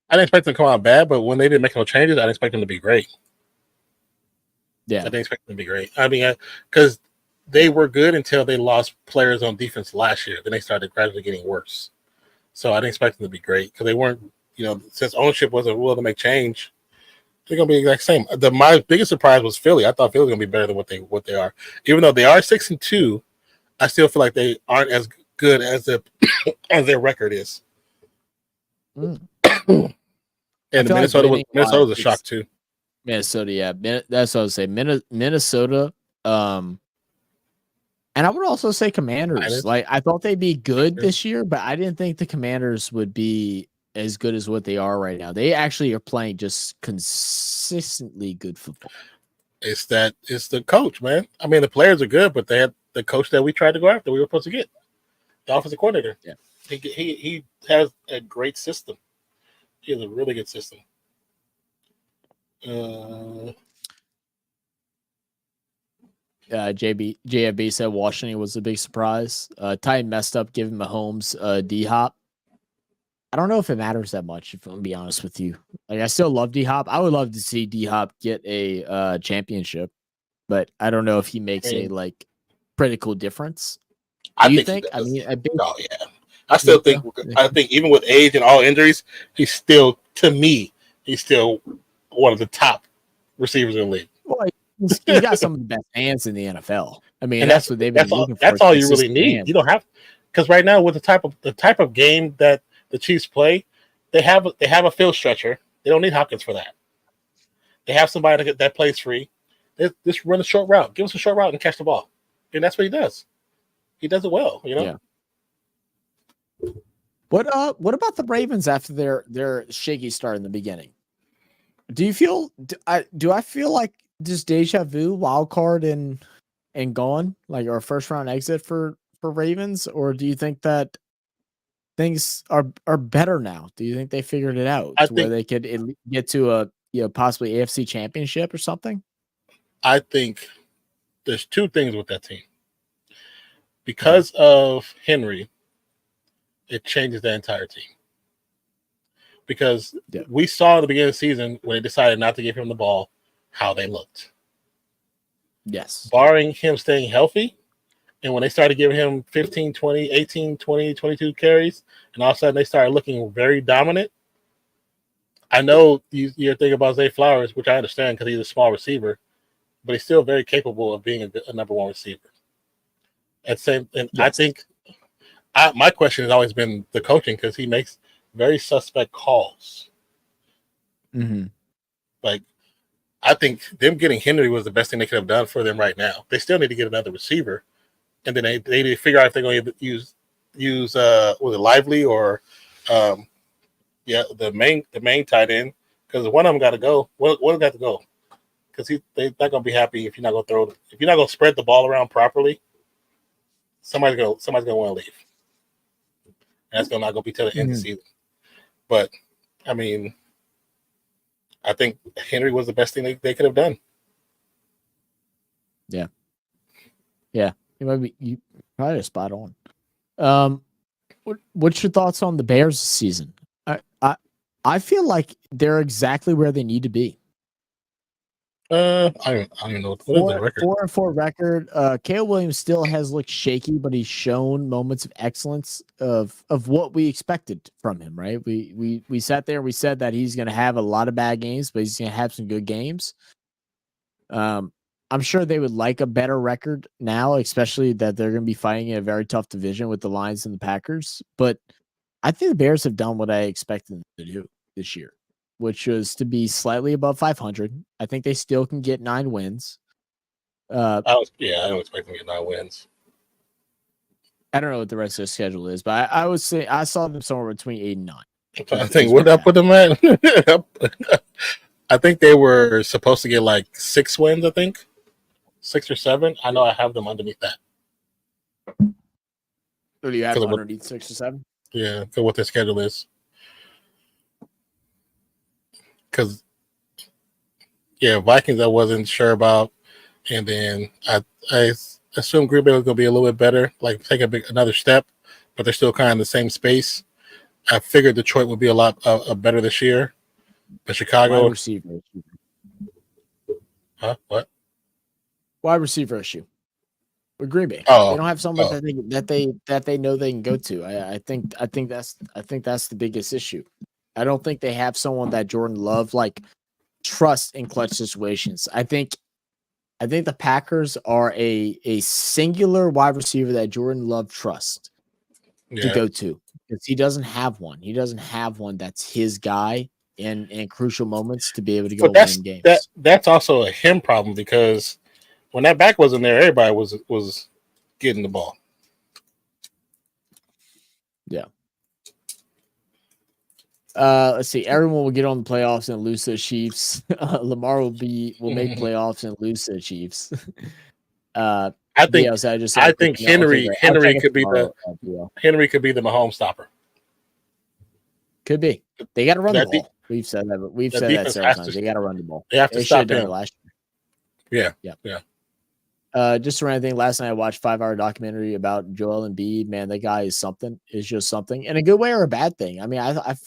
I didn't expect them to come out bad, but when they didn't make no changes, I didn't expect them to be great. Yeah, I didn't expect them to be great. I mean, because they were good until they lost players on defense last year. Then they started gradually getting worse. So I didn't expect them to be great because they weren't, since ownership wasn't willing to make change, they're going to be the exact same. My biggest surprise was Philly. I thought Philly was going to be better than what they are. Even though they are 6-2, I still feel like they aren't as good as their record is. And Minnesota was a shock too. Minnesota, yeah. That's what I would say. Minnesota, and I would also say Commanders. I thought they'd be good this year, but I didn't think the Commanders would be as good as what they are right now. They actually are playing just consistently good football. It's the coach, man. I mean, the players are good, but they had the coach that we tried to go after. We were supposed to get the offensive coordinator. Yeah, he has a great system. He has a really good system. JFB said Washington was a big surprise. Ty messed up giving Mahomes D-Hop. I don't know if it matters that much, if I'm gonna be honest with you. I still love D-Hop. I would love to see D-Hop get a championship, but I don't know if he makes a critical difference. Do you think? I mean, oh yeah. I still think. I think even with age and all injuries, he's still, to me, one of the top receivers in the league. Well, he's got some of the best hands in the NFL. I mean, and that's what they've been looking for. That's all you really need. Hands. You don't have, because right now with the type of game that the Chiefs play, they have a field stretcher. They don't need Hopkins for that. They have somebody that plays free. They just run a short route. Give us a short route and catch the ball, and that's what he does. He does it well, Yeah. What about the Ravens after their shaky start in the beginning? Do you feel? Do I feel like just deja vu, wild card and gone, like our first round exit for Ravens, or do you think that things are better now? Do you think they figured it out where they could get to a possibly AFC championship or something? I think there's two things with that team. Because of Henry, it changes the entire team. Because we saw at the beginning of the season when they decided not to give him the ball, how they looked. Yes. Barring him staying healthy, and when they started giving him 15, 20, 18, 20, 22 carries, and all of a sudden they started looking very dominant. I know you're thinking about Zay Flowers, which I understand because he's a small receiver, but he's still very capable of being a number one receiver. Yes. I think my question has always been the coaching, because he makes very suspect calls. Mm-hmm. I think them getting Henry was the best thing they could have done for them right now. They still need to get another receiver, and then they need to figure out if they're going to use was it Lively or Yeah, the main tight end, because one of them got to go. One got to go because they're not gonna be happy if you're not gonna spread the ball around properly. Somebody's gonna want to leave. And that's not gonna be till the end of the season. But I mean, I think Henry was the best thing they could have done. Yeah. You probably spot on. What's your thoughts on the Bears this season? I feel like they're exactly where they need to be. I don't know what is the record. 4-4 record. Caleb Williams still has looked shaky, but he's shown moments of excellence of what we expected from him. Right? We sat there. We said that he's going to have a lot of bad games, but he's going to have some good games. I'm sure they would like a better record now, especially that they're going to be fighting in a very tough division with the Lions and the Packers. But I think the Bears have done what I expected them to do this year, which was to be slightly above 500. I think they still can get 9 wins. I don't expect them to get 9 wins. I don't know what the rest of the schedule is, but I would say I saw them somewhere between 8 and 9. I think what did I put them at? I think they were supposed to get like 6 wins. I think 6 or 7. I know I have them underneath that. So do you have them underneath 6 or 7? Yeah, for what their schedule is. Because, Vikings I wasn't sure about, and then I assumed Green Bay was going to be a little bit better, like take another step, but they're still kind of in the same space. I figured Detroit would be a lot better this year, but Chicago. Wide receiver issue. Huh? What? Wide receiver issue with Green Bay. Oh, they don't have someone that they know they can go to. I think that's the biggest issue. I don't think they have someone that Jordan Love trusts in clutch situations. I think the Packers are a singular wide receiver that Jordan Love trusts to go to, because he doesn't have one. He doesn't have one that's his guy in crucial moments to be able to go win games. That's also a him problem, because when that back wasn't there, everybody was getting the ball. Yeah. Let's see. Everyone will get on the playoffs and lose to the Chiefs. Lamar will make playoffs and lose to the Chiefs. I think Henry could be the Mahomes stopper. Could be. They got to run the ball. We've said that. But we've said that several times. They got to run the ball. They have to stop him last year. Yeah. Just around thing. Last night I watched a 5-hour documentary about Joel Embiid. Man, that guy is something. Is just something, in a good way or a bad thing. I mean, I've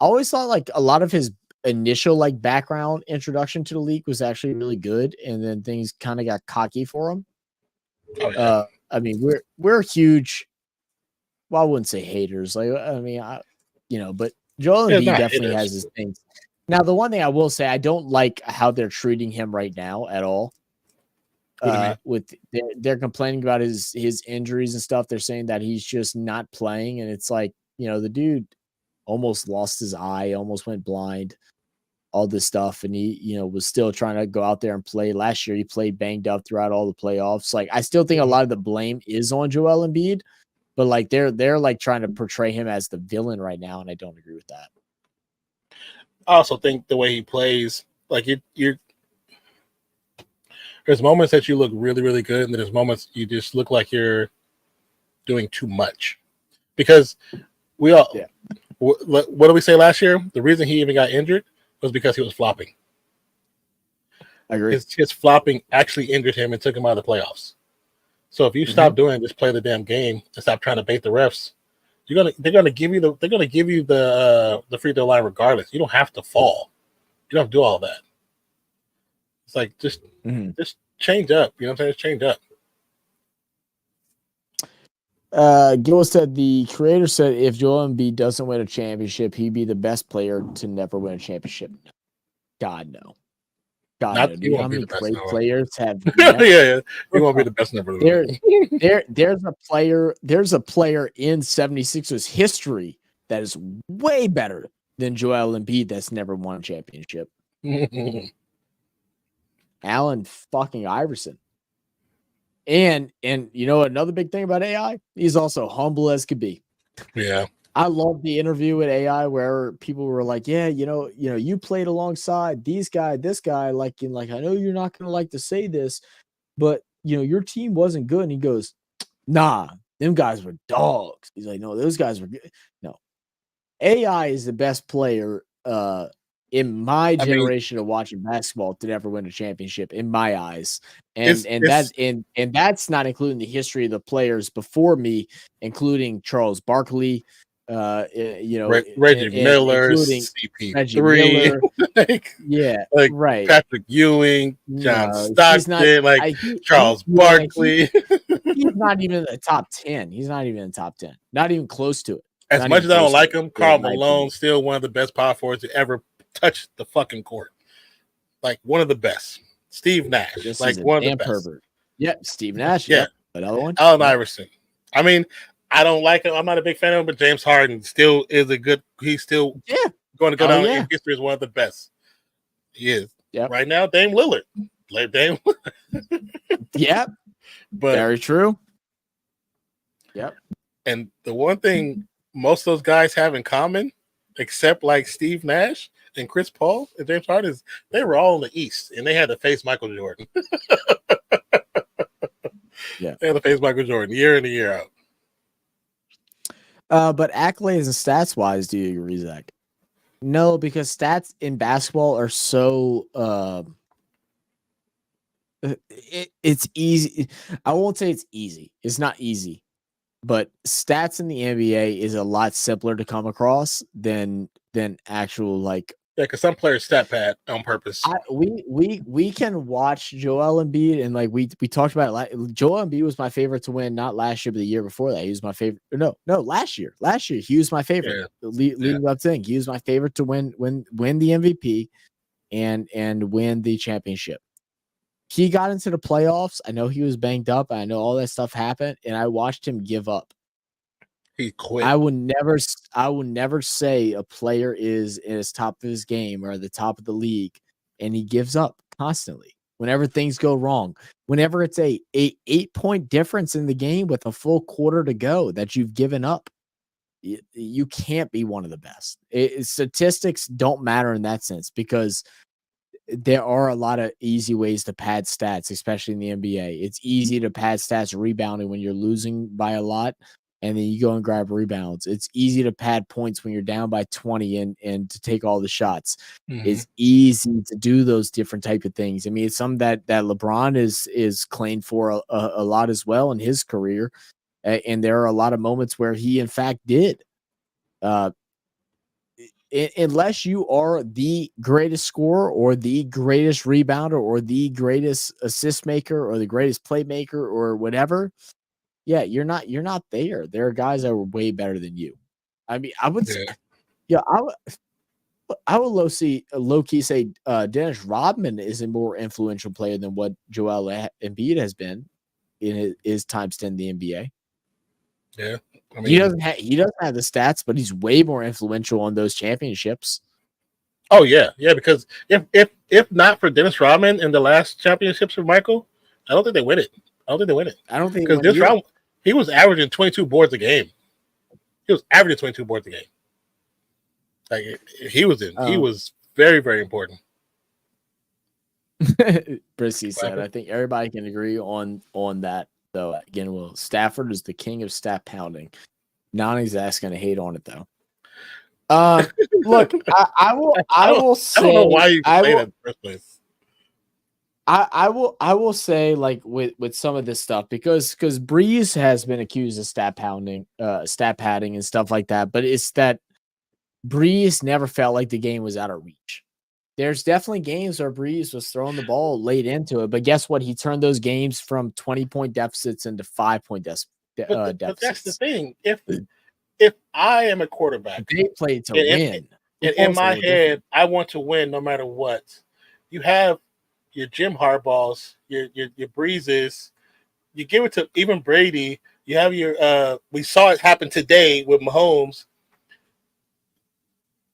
always thought a lot of his initial background introduction to the league was actually really good, and then things kind of got cocky for him. Oh, yeah. I mean, we're huge. Well, I wouldn't say haters. But Joel Embiid definitely has his things. Now, the one thing I will say, I don't like how they're treating him right now at all. They're complaining about his injuries and stuff. They're saying that he's just not playing, and it's the dude almost lost his eye, almost went blind, all this stuff, and he was still trying to go out there and play. Last year he played banged up throughout all the playoffs. I still think a lot of the blame is on Joel Embiid, but they're trying to portray him as the villain right now, and I don't agree with that. I also think the way he plays, you're there's moments that you look really, really good, and then there's moments you just look like you're doing too much. Because what did we say last year? The reason he even got injured was because he was flopping. I agree. His flopping actually injured him and took him out of the playoffs. So if you stop doing just play the damn game and stop trying to bait the refs, they're gonna give you the free throw line regardless. You don't have to fall. You don't have to do all that. It's just change up. You know what I'm saying? Just change up. Gil said the creator said if Joel Embiid doesn't win a championship, he'd be the best player to never win a championship. God no. God no. Dude, how many great players have? Yeah, he won't be the best never. There's a player in 76ers history that is way better than Joel Embiid that's never won a championship. Allen fucking Iverson. And another big thing about AI, he's also humble as could be. Yeah. I love the interview with AI where people were like, "Yeah, you played alongside this guy. Like, and like, I know you're not gonna like to say this, but your team wasn't good." And he goes, "Nah, them guys were dogs." He's like, "No, those guys were good." No, AI is the best player in my I mean, generation of watching basketball to ever win a championship in my eyes. And it's that's not including the history of the players before me, including Charles Barkley, Reggie Miller, including Reggie CP3, Miller. like Yeah, like right. Patrick Ewing, John No, he's not. Stockton, like Charles Barkley. He's not even in the top 10. He's not even in the top 10. Not even close to it. As Not much even as I don't close to like it, him, in Karl my Malone opinion. still one of the best power forwards to ever touch the fucking court. Like one of the best. Steve Nash, This like is a one of the damn best. pervert. Yep, Steve Nash. Yeah. Yep, another one. Allen Yep. Iverson. I mean, I don't like him. I'm not a big fan of him, but James Harden still is a good. He's still going to go down in history as one of the best. He is. Yep. Right now, Dame Lillard. Like Dame. Yep. But very true. Yep. And the one thing most of those guys have in common, except like Steve Nash and Chris Paul and James Harden, is they were all in the East and they had to face Michael Jordan. Yeah. They had to face Michael Jordan year in and year out. But accolades and stats wise, do you agree, Zach? No, because stats in basketball are so it's easy. I won't say it's easy. It's not easy. But stats in the NBA is a lot simpler to come across than actual like. Yeah, because some players stat pad on purpose. We can watch Joel Embiid and like we talked about it. Joel Embiid was my favorite to win, not last year, but the year before that. He was my favorite. No, last year. Last year he was my favorite. Yeah. Leading up to thing, he was my favorite to win the MVP and win the championship. He got into the playoffs. I know he was banged up. I know all that stuff happened, and I watched him give up. He quit. I will never say a player is at his top of his game or at the top of the league, and he gives up constantly. Whenever things go wrong, whenever it's a 8-point difference in the game with a full quarter to go that you've given up, you can't be one of the best. Statistics don't matter in that sense because there are a lot of easy ways to pad stats, especially in the NBA. It's easy to pad stats rebounding when you're losing by a lot, and then you go and grab rebounds. It's easy to pad points when you're down by 20 and to take all the shots. Mm-hmm. It's easy to do those different type of things. I mean, it's something that LeBron is claimed for a lot as well in his career, and there are a lot of moments where he, in fact, did. Unless you are the greatest scorer or the greatest rebounder or the greatest assist maker or the greatest playmaker or whatever, yeah, you're not there. There are guys that are way better than you. I mean, I would say, I would low key say Dennis Rodman is a more influential player than what Joel Embiid has been in his time spent in the NBA. Yeah. I mean, he doesn't have the stats, but he's way more influential on those championships. Oh yeah, because if not for Dennis Rodman in the last championships for Michael, I don't think they win it. I don't think because Dennis Rodman, he was averaging 22 boards a game. He was averaging 22 boards a game. Like he was very, very important. Brissy said, I think everybody can agree on that. So again, Stafford is the king of stat pounding. Nani's asking to hate on it though. Look, I will say, I don't know why you say that in the first place. I will say like with some of this stuff because Breeze has been accused of stat padding and stuff like that, but it's that Breeze never felt like the game was out of reach. There's definitely games where Breeze was throwing the ball late into it, but guess what? He turned those games from 20-point deficits into 5-point deficits. But that's the thing. If I am a quarterback, they play to win. In my head, I want to win no matter what. You have your Jim Harbaughs, your Breezes. You give it to even Brady. You have your we saw it happen today with Mahomes.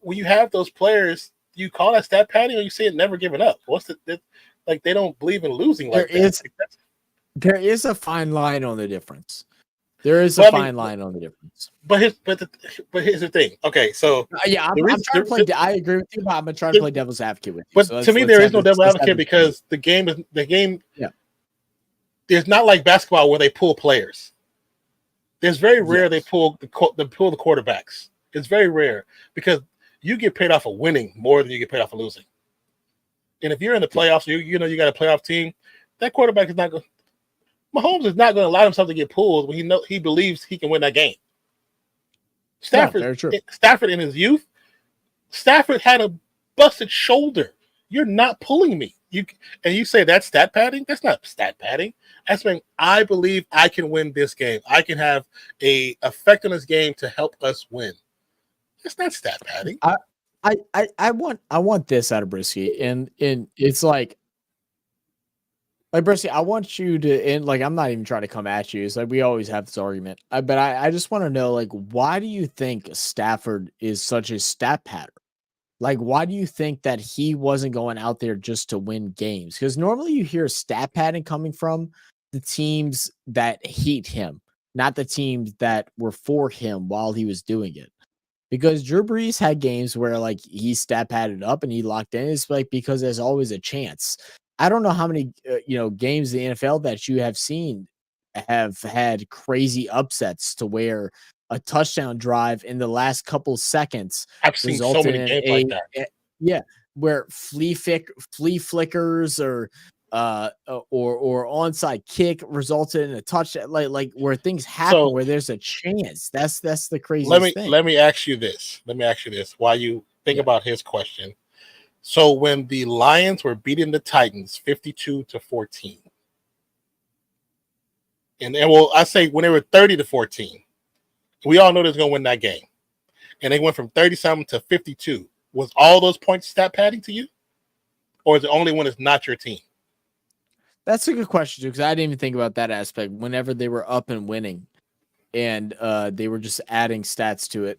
When you have those players, do you call that stat padding or you say it never giving up? What's they don't believe in losing like that. There is a fine line on the difference. There is a fine line on the difference. But here's the thing. Okay, so yeah, I'm trying to play. I agree with you, but I'm trying to play devil's advocate with you. But so to me, there is no devil's advocate because the game. Yeah, there's not like basketball where they pull players. There's very rare they pull the quarterbacks. It's very rare because you get paid off of winning more than you get paid off of losing. And if you're in the playoffs, you got a playoff team, that quarterback is not going. Mahomes is not going to allow himself to get pulled when he believes he can win that game. Stafford in his youth, Stafford had a busted shoulder. You're not pulling me. You say that's stat padding? That's not stat padding. That's saying I believe I can win this game. I can have a effect on this game to help us win. It's not stat padding. I want this out of Brisky, and it's like Brisky, I want you to, and like I'm not even trying to come at you. It's like we always have this argument, but I just want to know, like, why do you think Stafford is such a stat padder? Like, why do you think that he wasn't going out there just to win games? Because normally you hear stat padding coming from the teams that hate him, not the teams that were for him while he was doing it. Because Drew Brees had games where like he stat padded up and he locked in. It's like because there's always a chance. I don't know how many games in the NFL that you have seen have had crazy upsets to where a touchdown drive in the last couple seconds. I've seen so many games like that. Where flea flickers or onside kick resulted in a touchdown, like where things happen where there's a chance. That's the craziest thing. Let me ask you this. While you think about his question. So when the Lions were beating the Titans 52-14, and I say when they were 30-14, we all know they're going to win that game, and they went from 30-something to 52. Was all those points stat padding to you, or is it only when it's not your team? That's a good question too, because I didn't even think about that aspect. Whenever they were up and winning, and they were just adding stats to it.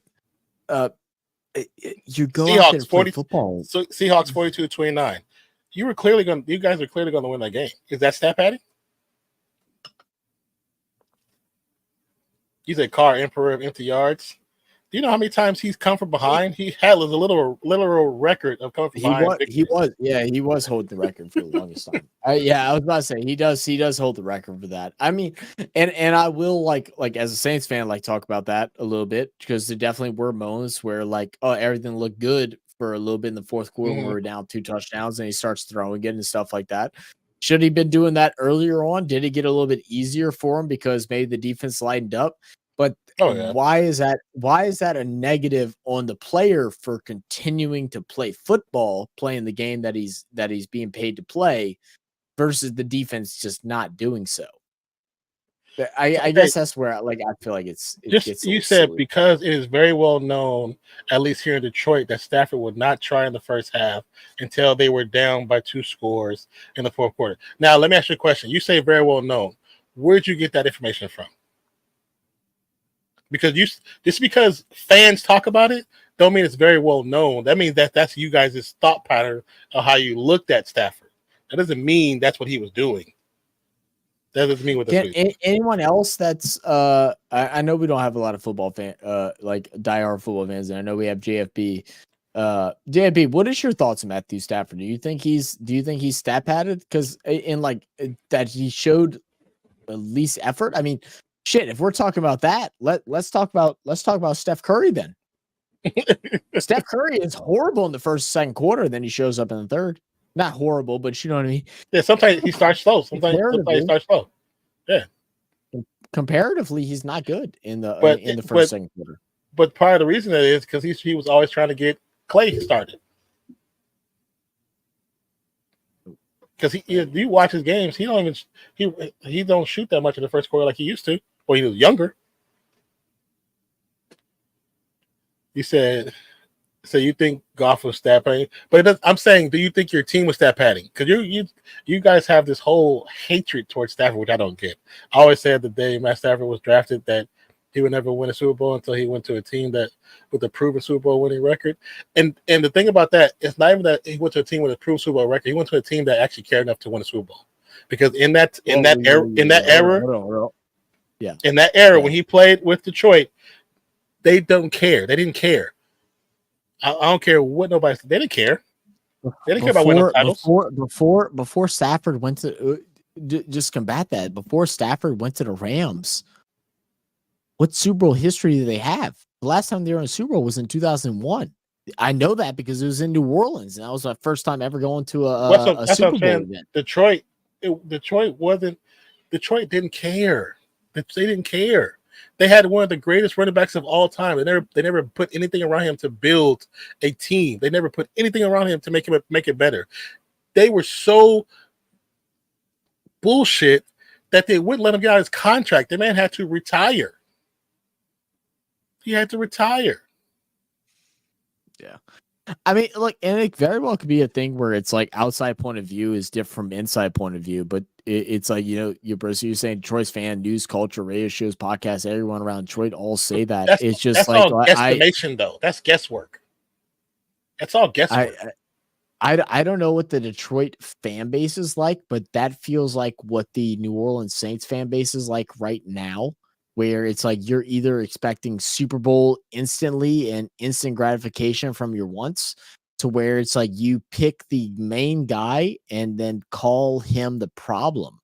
You go Seahawks, out there and play football. So Seahawks 42-29. You guys are clearly going to win that game. Is that stat padding? You said Carr, Emperor of empty yards. Do you know how many times he's come from behind? He had a literal record of coming from behind. He was holding the record for the longest time. I was about to say he does hold the record for that. I mean, and I will like as a Saints fan, like talk about that a little bit because there definitely were moments where like everything looked good for a little bit in the fourth quarter when we were down 2 touchdowns and he starts throwing it and stuff like that. Should he been doing that earlier on? Did it get a little bit easier for him because maybe the defense lightened up? But why is that a negative on the player for continuing to play football, playing the game that he's being paid to play, versus the defense just not doing so? I guess that's where I feel like you said silly. Because it is very well known, at least here in Detroit, that Stafford would not try in the first half until they were down by 2 scores in the fourth quarter. Now, let me ask you a question. You say very well known. Where'd you get that information from? Because fans talk about it, don't mean it's very well known. That means that's you guys' thought pattern of how you looked at Stafford. That doesn't mean that's what he was doing. That doesn't mean what that's anyone else that's I know we don't have a lot of football fan like diehard football fans, and I know we have JFB. JFB, what is your thoughts on Matthew Stafford? Do you think he's stat padded? Because in like that he showed at least effort. I mean, shit, if we're talking about that, let's talk about Steph Curry then. Steph Curry is horrible in the first, second quarter, then he shows up in the third. Not horrible, but you know what I mean? Yeah, sometimes he starts slow. Sometimes he starts slow. Yeah. Comparatively, he's not good in the first, second quarter. But part of the reason that is because he was always trying to get Clay started. Because you watch his games, he don't shoot that much in the first quarter like he used to. When he was younger. You said, so you think golf was stat padding? But I'm saying, do you think your team was stat padding? Because you guys have this whole hatred towards Stafford, which I don't get. I always said the day Matt Stafford was drafted that he would never win a Super Bowl until he went to a team that with a proven Super Bowl winning record. And the thing about that, it's not even that he went to a team with a proven Super Bowl record. He went to a team that actually cared enough to win a Super Bowl. Because in that era. Yeah. In that era when he played with Detroit, they don't care. They didn't care. I don't care what nobody said. They didn't care. They didn't care about winning titles. Before Stafford went to just combat that. Before Stafford went to the Rams, what Super Bowl history do they have? The last time they were in a Super Bowl was in 2001. I know that because it was in New Orleans, and that was my first time ever going to a Super Bowl event. Detroit didn't care. They didn't care. They had one of the greatest running backs of all time. They never put anything around him to build a team. They never put anything around him to make it better. They were so bullshit that they wouldn't let him get out of his contract. The man had to retire. He had to retire. Yeah. I mean, look, and it very well could be a thing where it's like outside point of view is different from inside point of view, but it's like, you're saying Detroit's fan, news, culture, radio shows, podcasts, everyone around Detroit all say that. It's just that's like all guesstimation, though. That's guesswork. That's all guesswork. I don't know what the Detroit fan base is like, but that feels like what the New Orleans Saints fan base is like right now, where it's like you're either expecting Super Bowl instantly and instant gratification from your wants, to where it's like you pick the main guy and then call him the problem.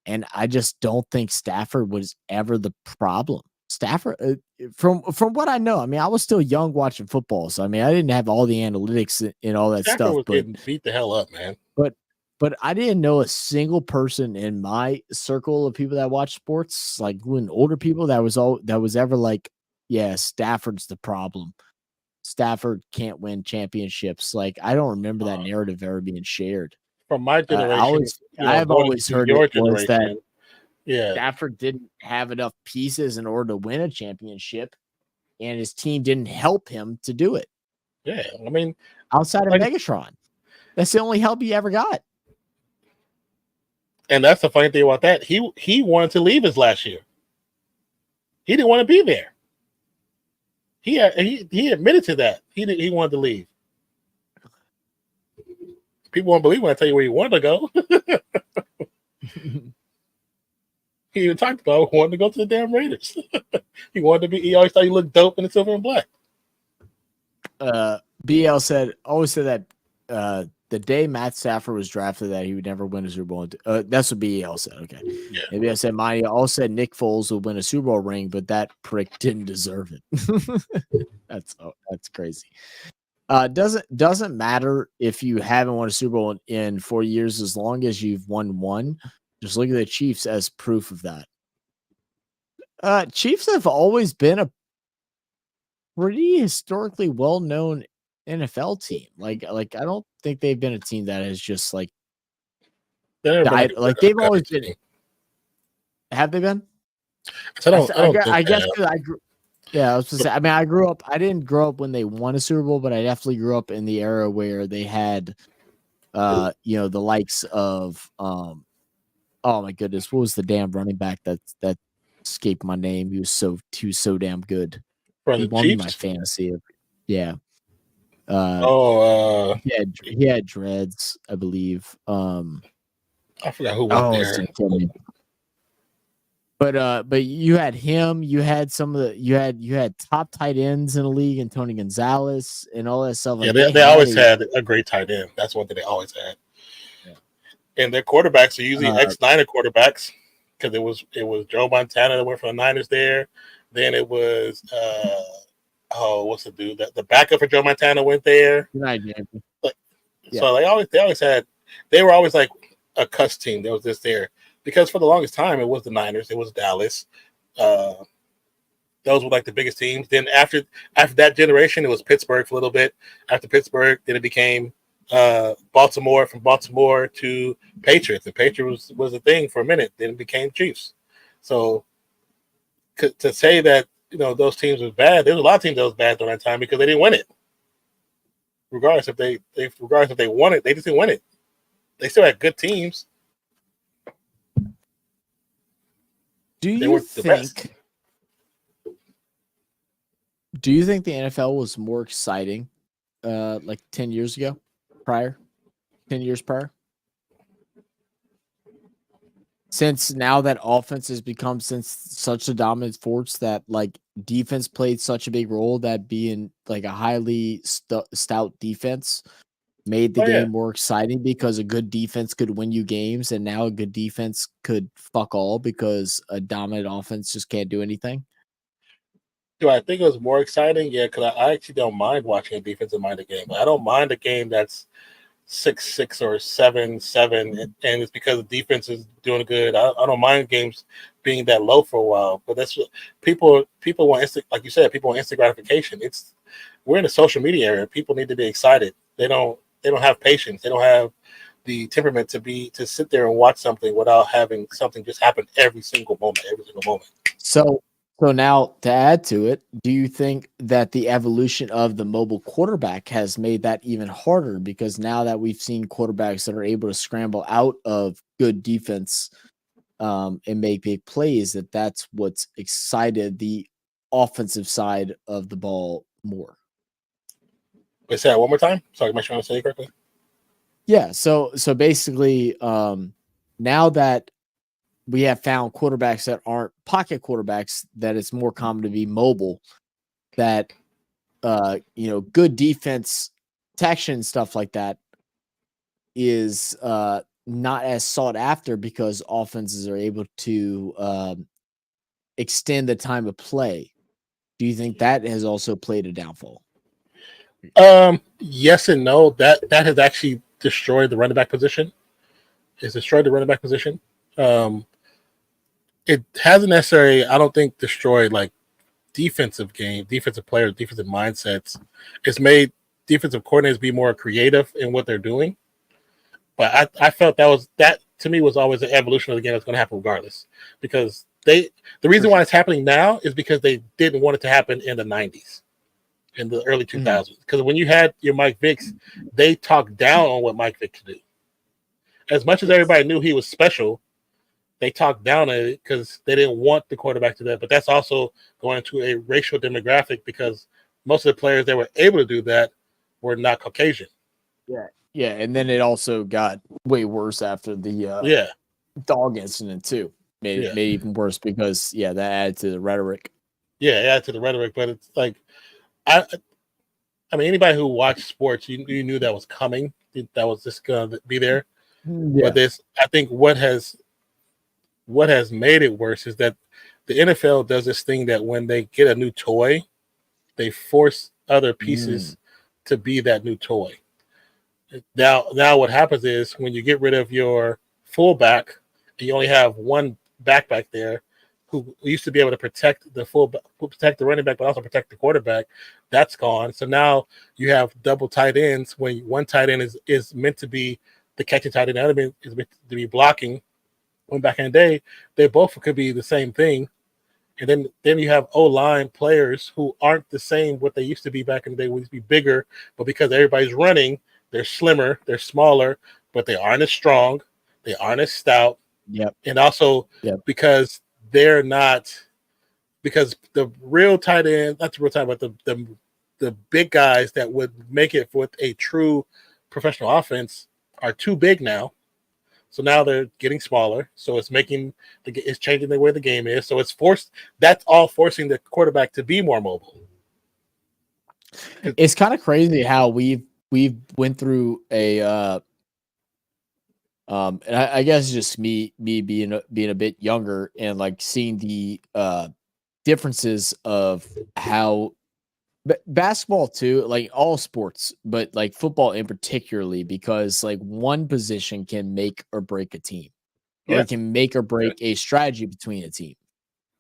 And I just don't think Stafford was ever the problem. Stafford, from what I know, I mean, I was still young watching football, so I mean, I didn't have all the analytics and all that Stafford stuff. Was getting beat the hell up, man. But I didn't know a single person in my circle of people that watch sports, like when older people, that was ever like, yeah, Stafford's the problem. Stafford can't win championships. Like, I don't remember that narrative ever being shared. From my generation, I've always heard it was that yeah, Stafford didn't have enough pieces in order to win a championship, and his team didn't help him to do it. Yeah, I mean, outside of Megatron, that's the only help he ever got. And that's the funny thing about that. He wanted to leave his last year. He didn't want to be there. He admitted to that. He wanted to leave. People won't believe when I tell you where he wanted to go. He even talked about wanting to go to the damn Raiders. He always thought he looked dope in the silver and black. BL always said that the day Matt Stafford was drafted, that he would never win a Super Bowl. That's what BL said. Okay. Yeah. Maybe I said mine. I also said Nick Foles would win a Super Bowl ring, but that prick didn't deserve it. That's crazy. Doesn't matter if you haven't won a Super Bowl in 4 years, as long as you've won one. Just look at the Chiefs as proof of that. Chiefs have always been a pretty historically well-known NFL team. Like I don't think they've been a team that has just like died. Like they've always been. Have they been? I guess I grew. Yeah, I was supposed to say. I mean, I grew up. I didn't grow up when they won a Super Bowl, but I definitely grew up in the era where they had, the likes of, oh my goodness, what was the damn running back that escaped my name? He was so damn good. He won my fantasy. Yeah. He had dreads, I believe. I forgot who went there. But you had him. You had you had top tight ends in the league, and Tony Gonzalez and all that stuff. Yeah, they always had a great tight end. That's one thing they always had. Yeah. And their quarterbacks are usually ex-Niner quarterbacks, because it was Joe Montana that went from the Niners there. Then it was what's the dude that the backup for Joe Montana went there. So they were always like a cuss team. There was this there. Because for the longest time, it was the Niners, it was Dallas. Those were like the biggest teams. Then after that generation, it was Pittsburgh for a little bit. After Pittsburgh, then it became Baltimore. From Baltimore to Patriots. And Patriots was a thing for a minute. Then it became Chiefs. So to say that those teams were bad, there's a lot of teams that was bad during that time because they didn't win it. Regardless if they won it, they just didn't win it. They still had good teams. Do you think the NFL was more exciting like 10 years ago? 10 years prior? since now that offense has become such a dominant force that like defense played such a big role, that being like a highly stout defense made the Oh yeah. game more exciting because a good defense could win you games, and now a good defense could fuck all because a dominant offense just can't do anything. Do I think it was more exciting? Yeah, because I actually don't mind watching a defensive-minded game. I don't mind a game that's 6-6 or 7-7, and it's because the defense is doing good. I don't mind games being that low for a while, but that's what people want instant, like you said, people want instant gratification. We're in a social media era. People need to be excited. They don't have patience. They don't have the temperament to sit there and watch something without having something just happen every single moment. So now to add to it, do you think that the evolution of the mobile quarterback has made that even harder? Because now that we've seen quarterbacks that are able to scramble out of good defense and make big plays, that's what's excited the offensive side of the ball more. Wait, say that one more time. Sorry, am I trying to say it correctly? Yeah. So basically, now that we have found quarterbacks that aren't pocket quarterbacks, that it's more common to be mobile, that good defense protection, stuff like that is not as sought after because offenses are able to extend the time of play. Do you think that has also played a downfall? Yes and no. That has actually destroyed the running back position. It's destroyed the running back position. It hasn't necessarily, I don't think, destroyed like defensive players, defensive mindsets. It's made defensive coordinators be more creative in what they're doing. But I felt that to me was always an evolution of the game that's going to happen regardless. Because the reason why it's happening now is because they didn't want it to happen in the 90s, in the early 2000s. Because when you had your Mike Vicks, they talked down on what Mike Vick could do. As much as everybody knew he was special, they talked down at it because they didn't want the quarterback to do that. But that's also going to a racial demographic because most of the players that were able to do that were not Caucasian. Yeah, and then it also got way worse after the dog incident too. Made it even worse because that added to the rhetoric. Yeah, it added to the rhetoric, but it's like I mean, anybody who watched sports, you knew that was coming. That was just gonna be there. Yeah. But I think what has made it worse is that the NFL does this thing that when they get a new toy, they force other pieces to be that new toy. Now what happens is when you get rid of your fullback, you only have one back there who used to be able to protect the protect the running back, but also protect the quarterback. That's gone. So now you have double tight ends when one tight end is meant to be the catching tight end, the other is meant to be blocking. When back in the day, they both could be the same thing. And then you have O-line players who aren't the same what they used to be back in the day. We used to be bigger, but because everybody's running, they're slimmer, they're smaller, but they aren't as strong, they aren't as stout. Yep. And also because they're not, because the real tight end, not the real tight, but the big guys that would make it with a true professional offense are too big now. So now they're getting smaller. So it's changing the way the game is. So that's all forcing the quarterback to be more mobile. It's kind of crazy how we've went through a and I guess it's just me being a bit younger and like seeing the differences of how basketball too, like all sports, but like football in particularly, because like one position can make or break a team, or it can make or break a strategy between a team.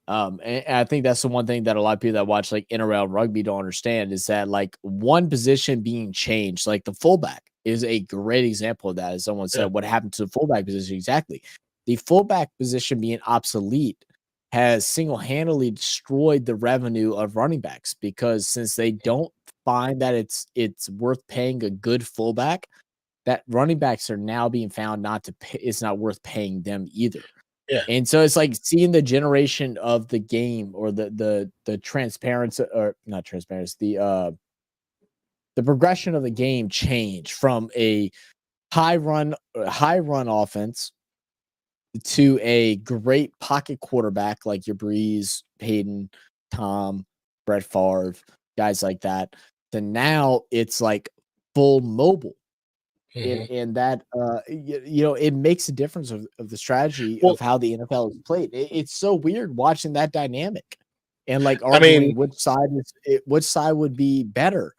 And I think that's the one thing that a lot of people that watch like NRL rugby don't understand is that like one position being changed, like the fullback is a great example of that. As someone said, what happened to the fullback position? Exactly. The fullback position being obsolete has single-handedly destroyed the revenue of running backs, because since they don't find that it's worth paying a good fullback, that running backs are now being found not to pay, it's not worth paying them either. Yeah. And so it's like seeing the generation of the game, or the transparency, or not transparency, the progression of the game change from a high run offense to a great pocket quarterback like your Breeze, Peyton, Tom, Brett Favre, guys like that, to now it's like full mobile. And that it makes a difference of the strategy of how the NFL is played. It's so weird watching that dynamic and like arguing which side would be better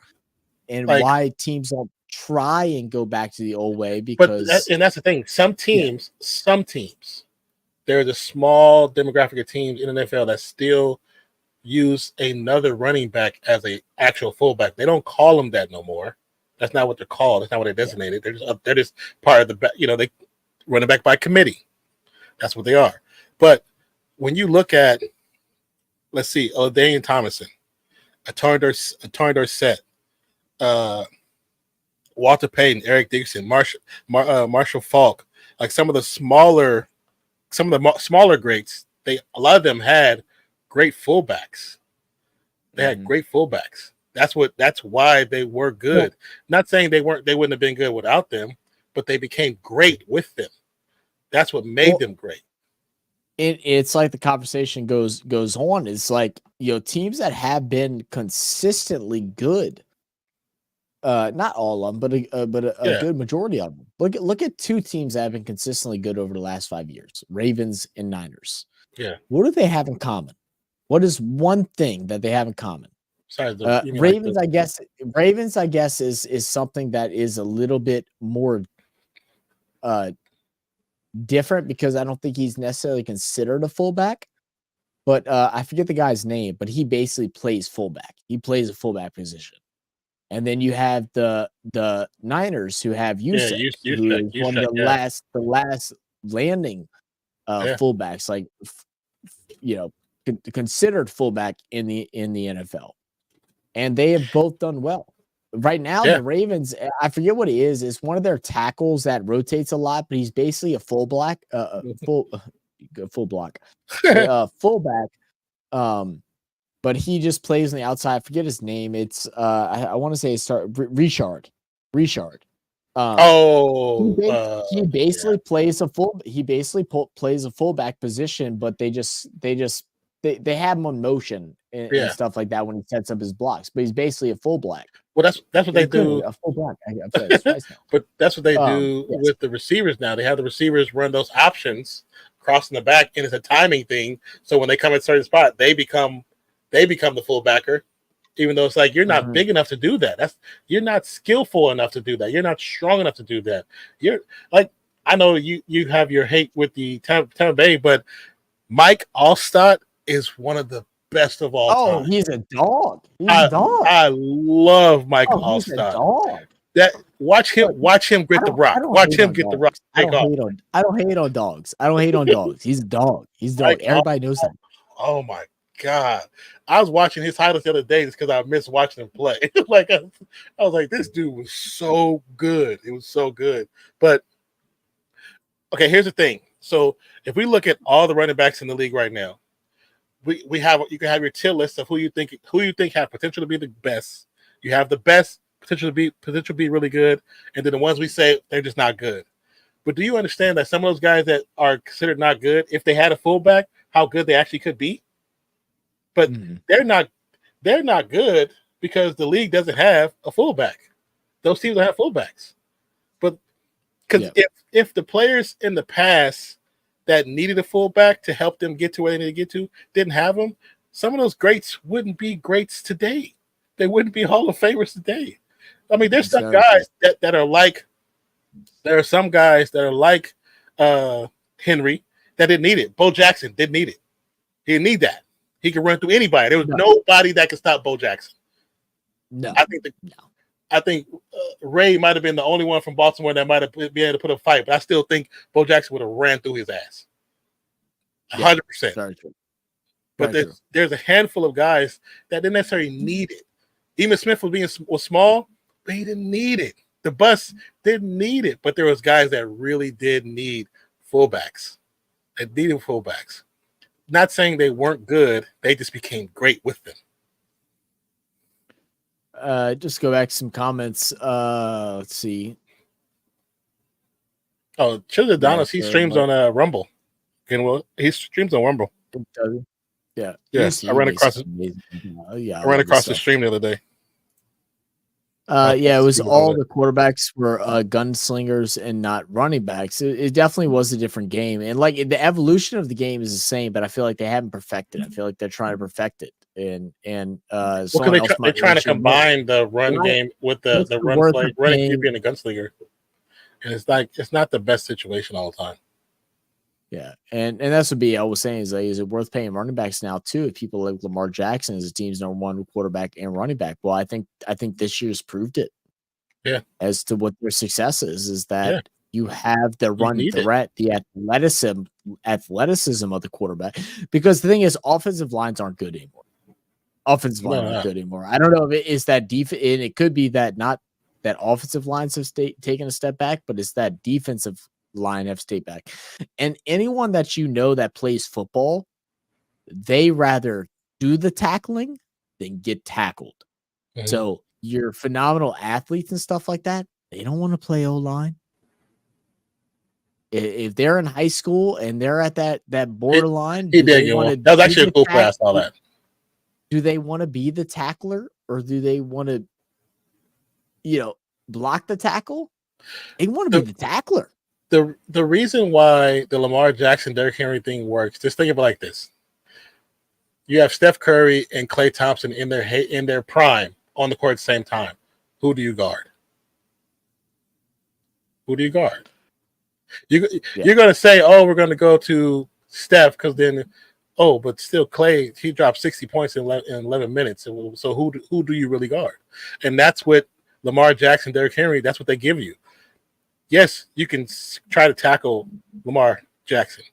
and like, why teams don't try and go back to the old way because that's the thing. Some teams, there's a small demographic of teams in the NFL that still use another running back as a actual fullback. They don't call them that no more. That's not what they're called. That's not what they're designated. They're just part of the they running back by committee. That's what they are. But when you look at, let's see, Daniel Thomason, Attorney Dorsett, Walter Payton, Eric Dixon, Marshall Faulk, like some of the smaller greats, a lot of them had great fullbacks. They had great fullbacks. That's why they were good. Not saying they wouldn't have been good without them, but they became great with them. That's what made them great. It's like the conversation goes on. It's like, teams that have been consistently good. Not all of them, but a good majority of them. Look at two teams that have been consistently good over the last 5 years: Ravens and Niners. Yeah. What do they have in common? What is one thing that they have in common? Ravens, I guess, is something that is a little bit more different because I don't think he's necessarily considered a fullback. But I forget the guy's name, but he basically plays fullback. He plays a fullback position. And then you have the Niners who have Yusek, who is one of the last landing fullbacks, like considered fullback in the NFL. And they have both done well. Right now, the Ravens, I forget what he is. It's one of their tackles that rotates a lot, but he's basically a fullback. But he just plays on the outside. I forget his name. It's I want to say Richard. He basically plays a fullback position, but they have him on motion and stuff like that when he sets up his blocks. But he's basically a fullback. Well, that's what they do. A fullback. I've said it twice now. But that's what they do with the receivers now. They have the receivers run those options crossing the back, and it's a timing thing. So when they come at a certain spot, they become the fullbacker, even though it's like you're not big enough to do that. You're not skillful enough to do that. You're not strong enough to do that. You're like, I know you have your hate with the Tampa Bay, but Mike Allstott is one of the best of all time. Oh, he's a dog. A dog. I love Mike Allstott. He's a dog. Watch him get the rock. Watch him get the rock. I don't hate on dogs. He's a dog. He's a dog. Everybody knows that. Oh my God. I was watching his highlights the other day just because I missed watching him play. I was like, this dude was so good. It was so good. But okay, here's the thing. So if we look at all the running backs in the league right now, you can have your tier list of who you think have potential to be the best. You have the best potential to be really good, and then the ones we say they're just not good. But do you understand that some of those guys that are considered not good, if they had a fullback, how good they actually could be? But they're not good because the league doesn't have a fullback. Those teams don't have fullbacks. But because if the players in the past that needed a fullback to help them get to where they need to get to didn't have them, some of those greats wouldn't be greats today. They wouldn't be Hall of Famers today. I mean, there's some guys that are like, there are some guys that are like Henry that didn't need it. Bo Jackson didn't need it. He didn't need that. He could run through anybody. There was nobody that could stop Bo Jackson. No, I think Ray might have been the only one from Baltimore that might have been able to put a fight, but I still think Bo Jackson would have ran through his ass. 100%. Very true. But there's a handful of guys that didn't necessarily need it. Emmitt Smith was small, but he didn't need it. The bus didn't need it, but there was guys that really did need fullbacks. They needed fullbacks. Not saying they weren't good, they just became great with them. Just go back to some comments. Let's see. Oh, Chili Adonis, he streams on Rumble. Kenwell. He streams on Wimble. Yeah. Yes, I ran across the stream the other day. Yeah, it was all the quarterbacks were gunslingers and not running backs. It definitely was a different game, and like the evolution of the game is the same, but I feel like they haven't perfected it. I feel like they're trying to perfect it, and they're trying to combine the run game with the run play, running QB and the gunslinger, and it's not the best situation all the time. Yeah, and that's what BL was saying is like, is it worth paying running backs now too? If people like Lamar Jackson as a team's #1 quarterback and running back, well, I think this year's proved it. Yeah, as to what their success is that you have the run threat, the athleticism of the quarterback. Because the thing is, offensive lines aren't good anymore. Offensive line aren't good anymore. I don't know if it is that defense, and it could be that not that offensive lines have taken a step back, but it's that defensive line have stayed back. And anyone that that plays football, they rather do the tackling than get tackled. Mm-hmm. So your phenomenal athletes and stuff like that, they don't want to play O-line. If they're in high school and they're at that borderline, that was actually a cool play. I saw that. Do they want to be the tackler or do they want to, block the tackle? They want to be the tackler. The reason why the Lamar Jackson, Derrick Henry thing works, just think of it like this. You have Steph Curry and Klay Thompson in their prime on the court at the same time. Who do you guard? You're going to say, oh, we're going to go to Steph because then, but still Klay, he dropped 60 points in 11 minutes. So who do you really guard? And that's what Lamar Jackson, Derrick Henry, that's what they give you. Yes, you can try to tackle Lamar Jackson,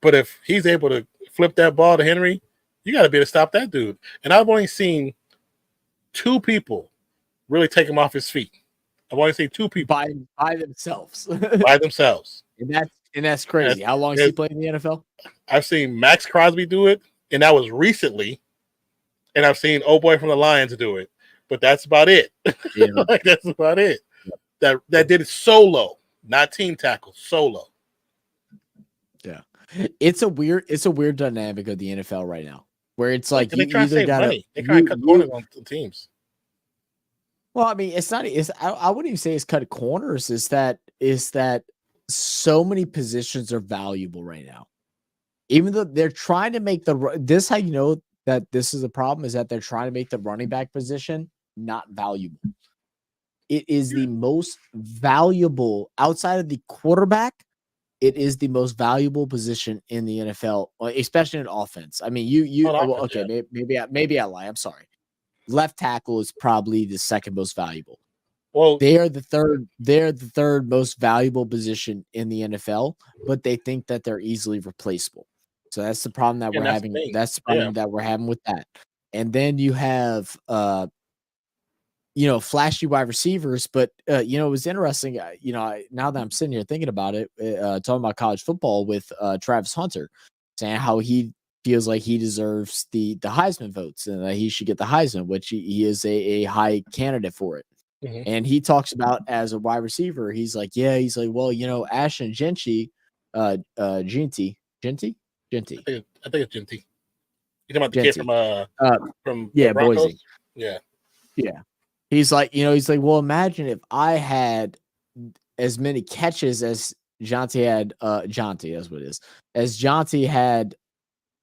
but if he's able to flip that ball to Henry, you got to be able to stop that dude. And I've only seen 2 people really take him off his feet. I've only seen 2 people by themselves. And that's crazy. How long has he played in the NFL? I've seen Max Crosby do it, and that was recently. And I've seen old boy from the Lions do it, but that's about it. Yeah. That's about it. That did it solo, not team tackle, solo. Yeah, it's a weird dynamic of the NFL right now, where it's like they try to save money. They try to cut corners on teams. Well, I mean, it's not. I wouldn't even say it's cut corners. Is that so many positions are valuable right now, even though they're trying to make this. How you know that this is a problem is that they're trying to make the running back position not valuable. It is the most valuable outside of the quarterback. It is the most valuable position in the NFL, especially in offense. I mean, maybe I lie. I'm sorry. Left tackle is probably the second most valuable. Well, they are the third. They're the third most valuable position in the NFL, but they think that they're easily replaceable. So that's the problem that we're having. That's the problem that we're having with that. And then you have flashy wide receivers, but it was interesting. Now that I'm sitting here thinking about it, talking about college football with Travis Hunter, saying how he feels like he deserves the Heisman votes and that he should get the Heisman, which he is a high candidate for it. Mm-hmm. And he talks about as a wide receiver, he's like, well, Ashton Genty. I think it's Genty. You talking about the kid from Broncos? Boise. Yeah. He's like, well, imagine if I had as many catches as Jonty had, that's what it is, as Jonty had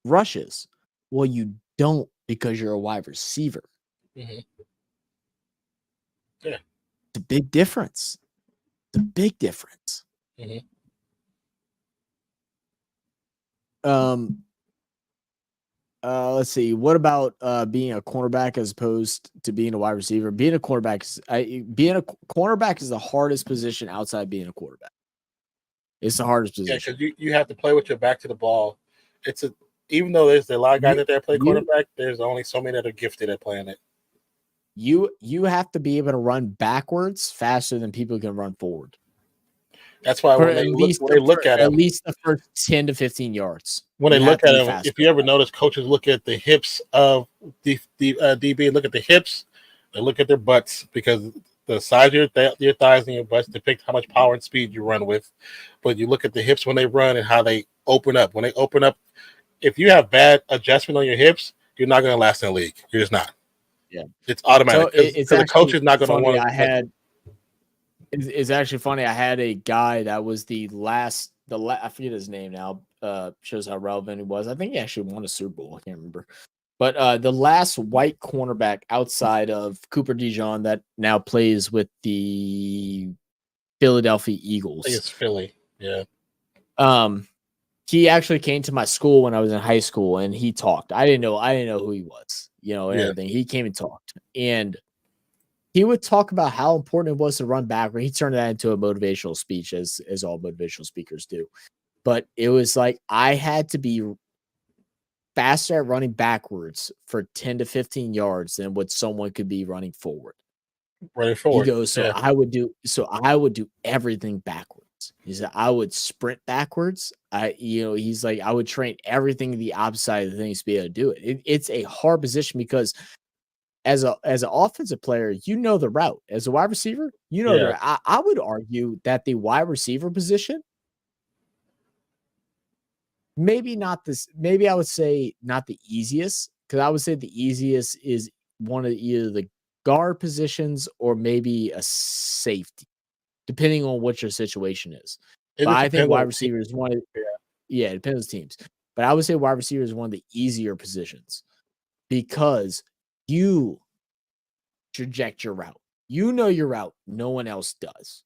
rushes. Well, you don't because you're a wide receiver. Mm-hmm. Yeah. It's a big difference. Mm-hmm. Let's see. What about being a cornerback as opposed to being a wide receiver? Being a cornerback is the hardest position outside being a quarterback. It's the hardest position. Yeah, because you have to play with your back to the ball. Even though there's a lot of guys that play quarterback, there's only so many that are gifted at playing it. You have to be able to run backwards faster than people can run forward. That's why when they look at him, at least the first 10 to 15 yards. When they look at him, if you ever notice, coaches look at the hips of the DB, look at the hips, they look at their butts because the size of your thighs and your butts depict how much power and speed you run with. But you look at the hips when they run and how they open up. When they open up, if you have bad adjustment on your hips, you're not going to last in the league. You're just not. Yeah, it's automatic. So it's the coach is not going to funny. want. It's actually funny. I had a guy that was I forget his name now. Shows how relevant he was. I think he actually won a Super Bowl. I can't remember. But the last white cornerback outside of Cooper DeJean that now plays with the Philadelphia Eagles. I think it's Philly. Yeah. He actually came to my school when I was in high school, and he talked. I didn't know who he was, and everything. He came and talked, and he would talk about how important it was to run backward. He turned that into a motivational speech, as all motivational speakers do. But it was like I had to be faster at running backwards for 10 to 15 yards than what someone could be running forward. Running forward. He goes, I would do everything backwards. He said I would sprint backwards. He's like, I would train everything the opposite side of the things to be able to do it. It's a hard position because as an offensive player, the route. As a wide receiver, the route. I would argue that the wide receiver position, maybe I would say not the easiest, because I would say the easiest is one of either the guard positions or maybe a safety, depending on what your situation is. But I think wide receiver is one of it depends on teams. But I would say wide receiver is one of the easier positions because you traject your route. You know your route. No one else does.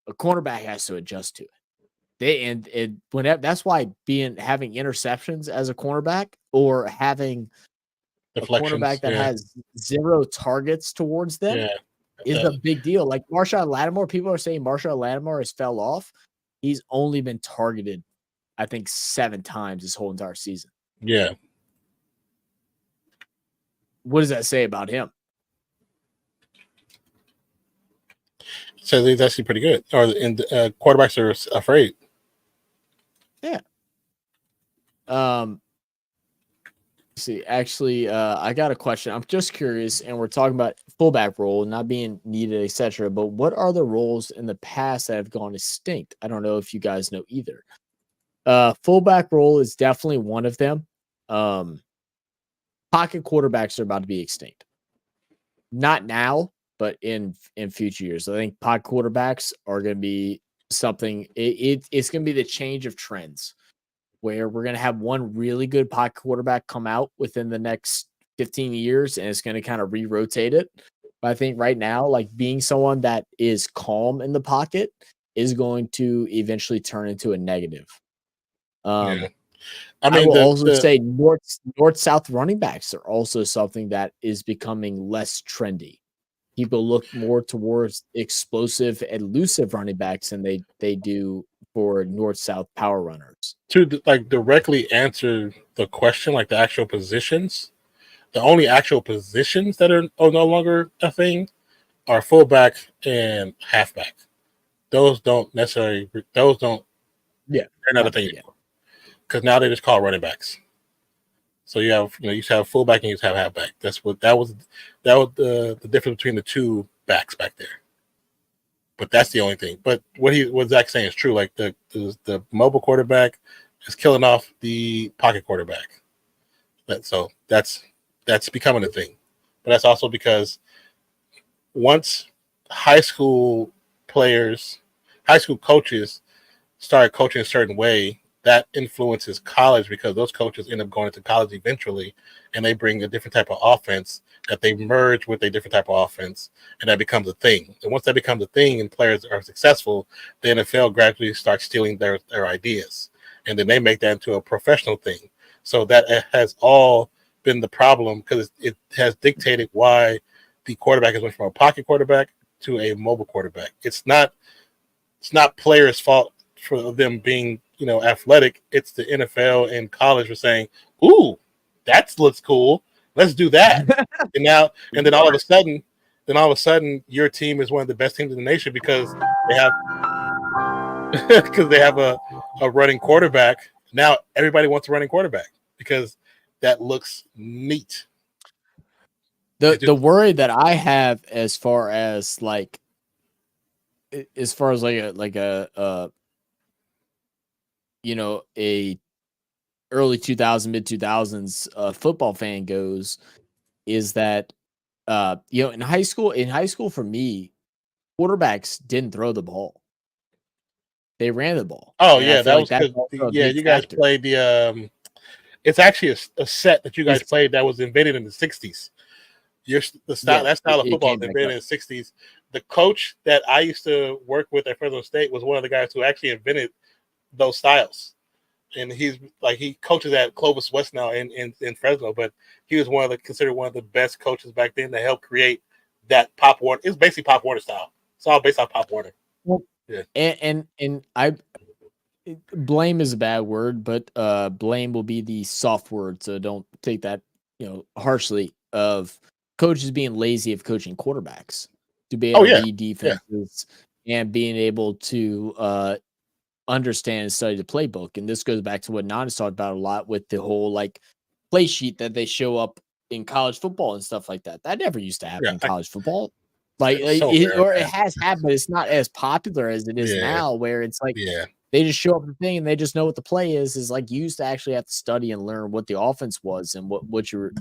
A cornerback has to adjust to it. That's why having interceptions as a cornerback or having a cornerback that has 0 targets towards them is a big deal. Like Marshawn Lattimore, people are saying Marshawn Lattimore has fell off. He's only been targeted, I think, 7 times this whole entire season. Yeah. What does that say about him? So he's actually pretty good. Quarterbacks are afraid. Yeah. See, actually, I got a question. I'm just curious, and we're talking about fullback role not being needed, etc. But what are the roles in the past that have gone extinct? I don't know if you guys know either. Fullback role is definitely one of them. Pocket quarterbacks are about to be extinct. Not now, but in future years. I think pocket quarterbacks are going to be something. It's going to be the change of trends, where we're going to have one really good pocket quarterback come out within the next 15 years, and it's going to kind of re-rotate it. But I think right now, like being someone that is calm in the pocket is going to eventually turn into a negative. I will also say north-south running backs are also something that is becoming less trendy. People look more towards explosive, elusive running backs than they do for north-south power runners. To directly answer the question, like the actual positions, the only actual positions that are no longer a thing are fullback and halfback. Those don't. They're not a thing anymore. Because now they just call running backs. So you have, you used to have fullback and you used to have halfback. That was the difference between the two backs back there. But that's the only thing. But what Zach's saying is true. Like the mobile quarterback is killing off the pocket quarterback. That's becoming a thing. But that's also because once high school coaches started coaching a certain way, that influences college, because those coaches end up going into college eventually, and they bring a different type of offense that they merge with a different type of offense, and that becomes a thing. And once that becomes a thing and players are successful, the NFL gradually starts stealing their ideas, and then they make that into a professional thing. So that has all been the problem, because it has dictated why the quarterback has went from a pocket quarterback to a mobile quarterback. It's not players' fault for them being athletic. It's the NFL and college for saying, "Ooh, that looks cool. Let's do that." and then all of a sudden, your team is one of the best teams in the nation because they have a running quarterback. Now everybody wants a running quarterback because that looks neat. The worry that I have as far as like a a early 2000 mid 2000s football fan goes is that in high school for me, quarterbacks didn't throw the ball. They ran the ball. Oh, And yeah, I feel that like was that's good. also a Yeah, big you guys factor. played the it's actually a set that you guys It's- played that was invented in the 60s. That style of it football came was back invented up. in the 60s. The coach that I used to work with at Fresno State was one of the guys who actually invented those styles. And he coaches at Clovis West now in Fresno, but he was considered one of the best coaches back then to help create that Pop Warner. It's basically Pop Warner style. It's all based off Pop Warner. Well, Yeah. And blame is a bad word, but blame will be the soft word, so don't take that harshly, of coaches being lazy of coaching quarterbacks to be able to read defenses and being able to understand and study the playbook. And this goes back to what Nan has talked about a lot with the whole like play sheet that they show up in college football and stuff like that. That never used to happen in college football. Like it has happened, but it's not as popular as it is now, where it's like they just show up the thing and they just know what the play is like you used to actually have to study and learn what the offense was and what your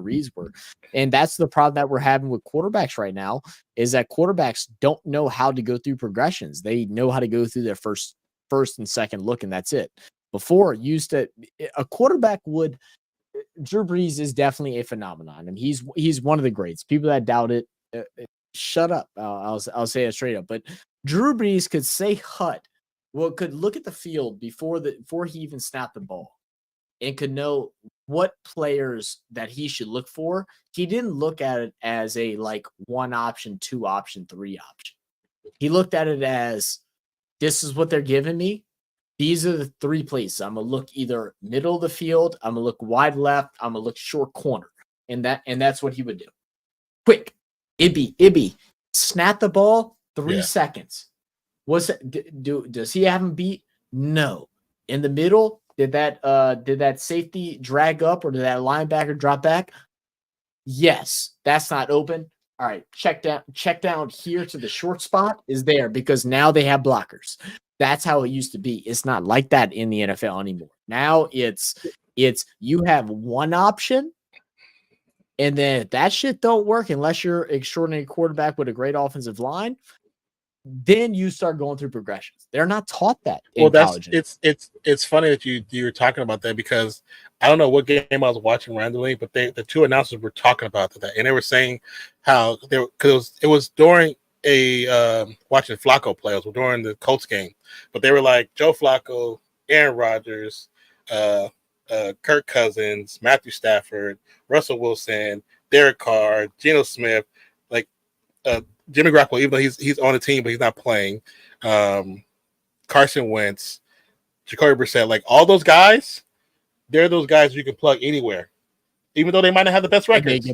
reads were. And that's the problem that we're having with quarterbacks right now, is that quarterbacks don't know how to go through progressions. They know how to go through their first and second look, and that's it. Before, a quarterback would. Drew Brees is definitely a phenomenon, and he's one of the greats. People that doubt it, shut up. I'll say it straight up. But Drew Brees could say could look at the field before he even snapped the ball, and could know what players that he should look for. He didn't look at it as a like 1 option, 2 option, 3 option. He looked at it as, this is what they're giving me. These are the 3 places. I'm going to look either middle of the field, I'm going to look wide left, I'm going to look short corner. And that's what he would do. Quick. Ibby. Snap the ball, 3 seconds. Does he have him beat? No. In the middle, did that safety drag up, or did that linebacker drop back? Yes. That's not open. All right, check down here to the short spot is there, because now they have blockers. That's how it used to be. It's not like that in the NFL anymore. Now it's you have 1 option, and then if that shit don't work, unless you're an extraordinary quarterback with a great offensive line, then you start going through progressions. They're not taught that in college. It's funny that you were talking about that, because I don't know what game I was watching randomly, but the 2 announcers were talking about that, and they were saying how because it was during watching Flacco play, it was during the Colts game, but they were like Joe Flacco, Aaron Rodgers, Kirk Cousins, Matthew Stafford, Russell Wilson, Derek Carr, Geno Smith, like Jimmy Garoppolo, even though he's on the team, but he's not playing. Carson Wentz, Jacoby Brissett, like all those guys, they're those guys you can plug anywhere, even though they might not have the best records.